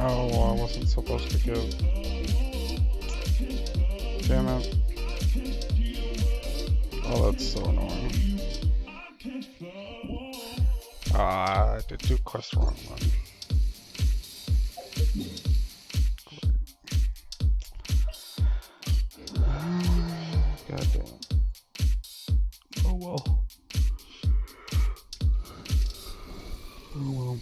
Oh, I wasn't supposed to give. Damn it. Oh, that's so annoying. Ah, I did do quest wrong one. God damn it. Oh well. Oh well.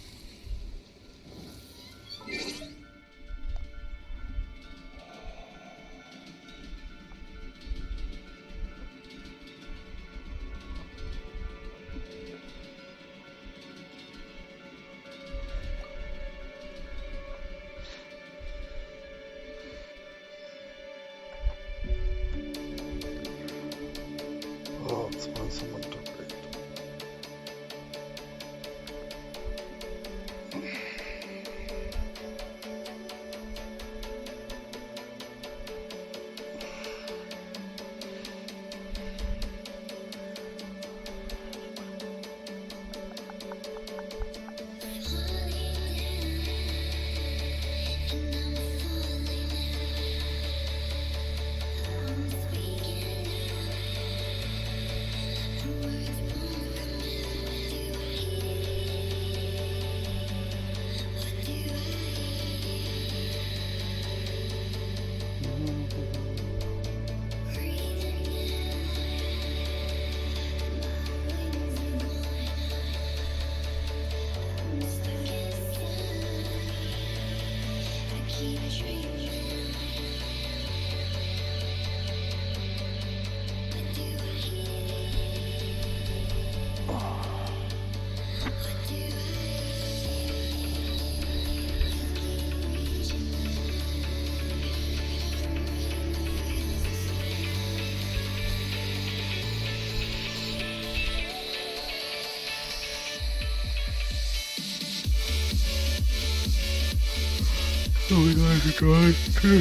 So we guys are trying to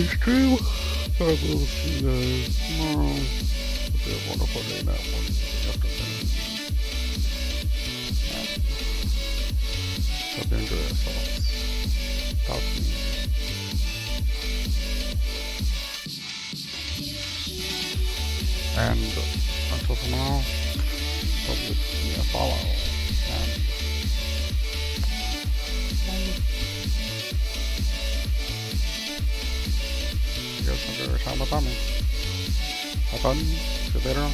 stream. I will see you guys tomorrow. It'll be a wonderful day that one afternoon. Hope you enjoy yourselves. Talk to me. And until tomorrow, hope you give me a follow. And you guys enjoy your time without me. Have fun. See you later.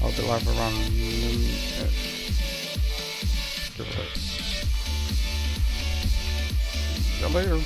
I'll be live around noon-ish. Give it a... See you later.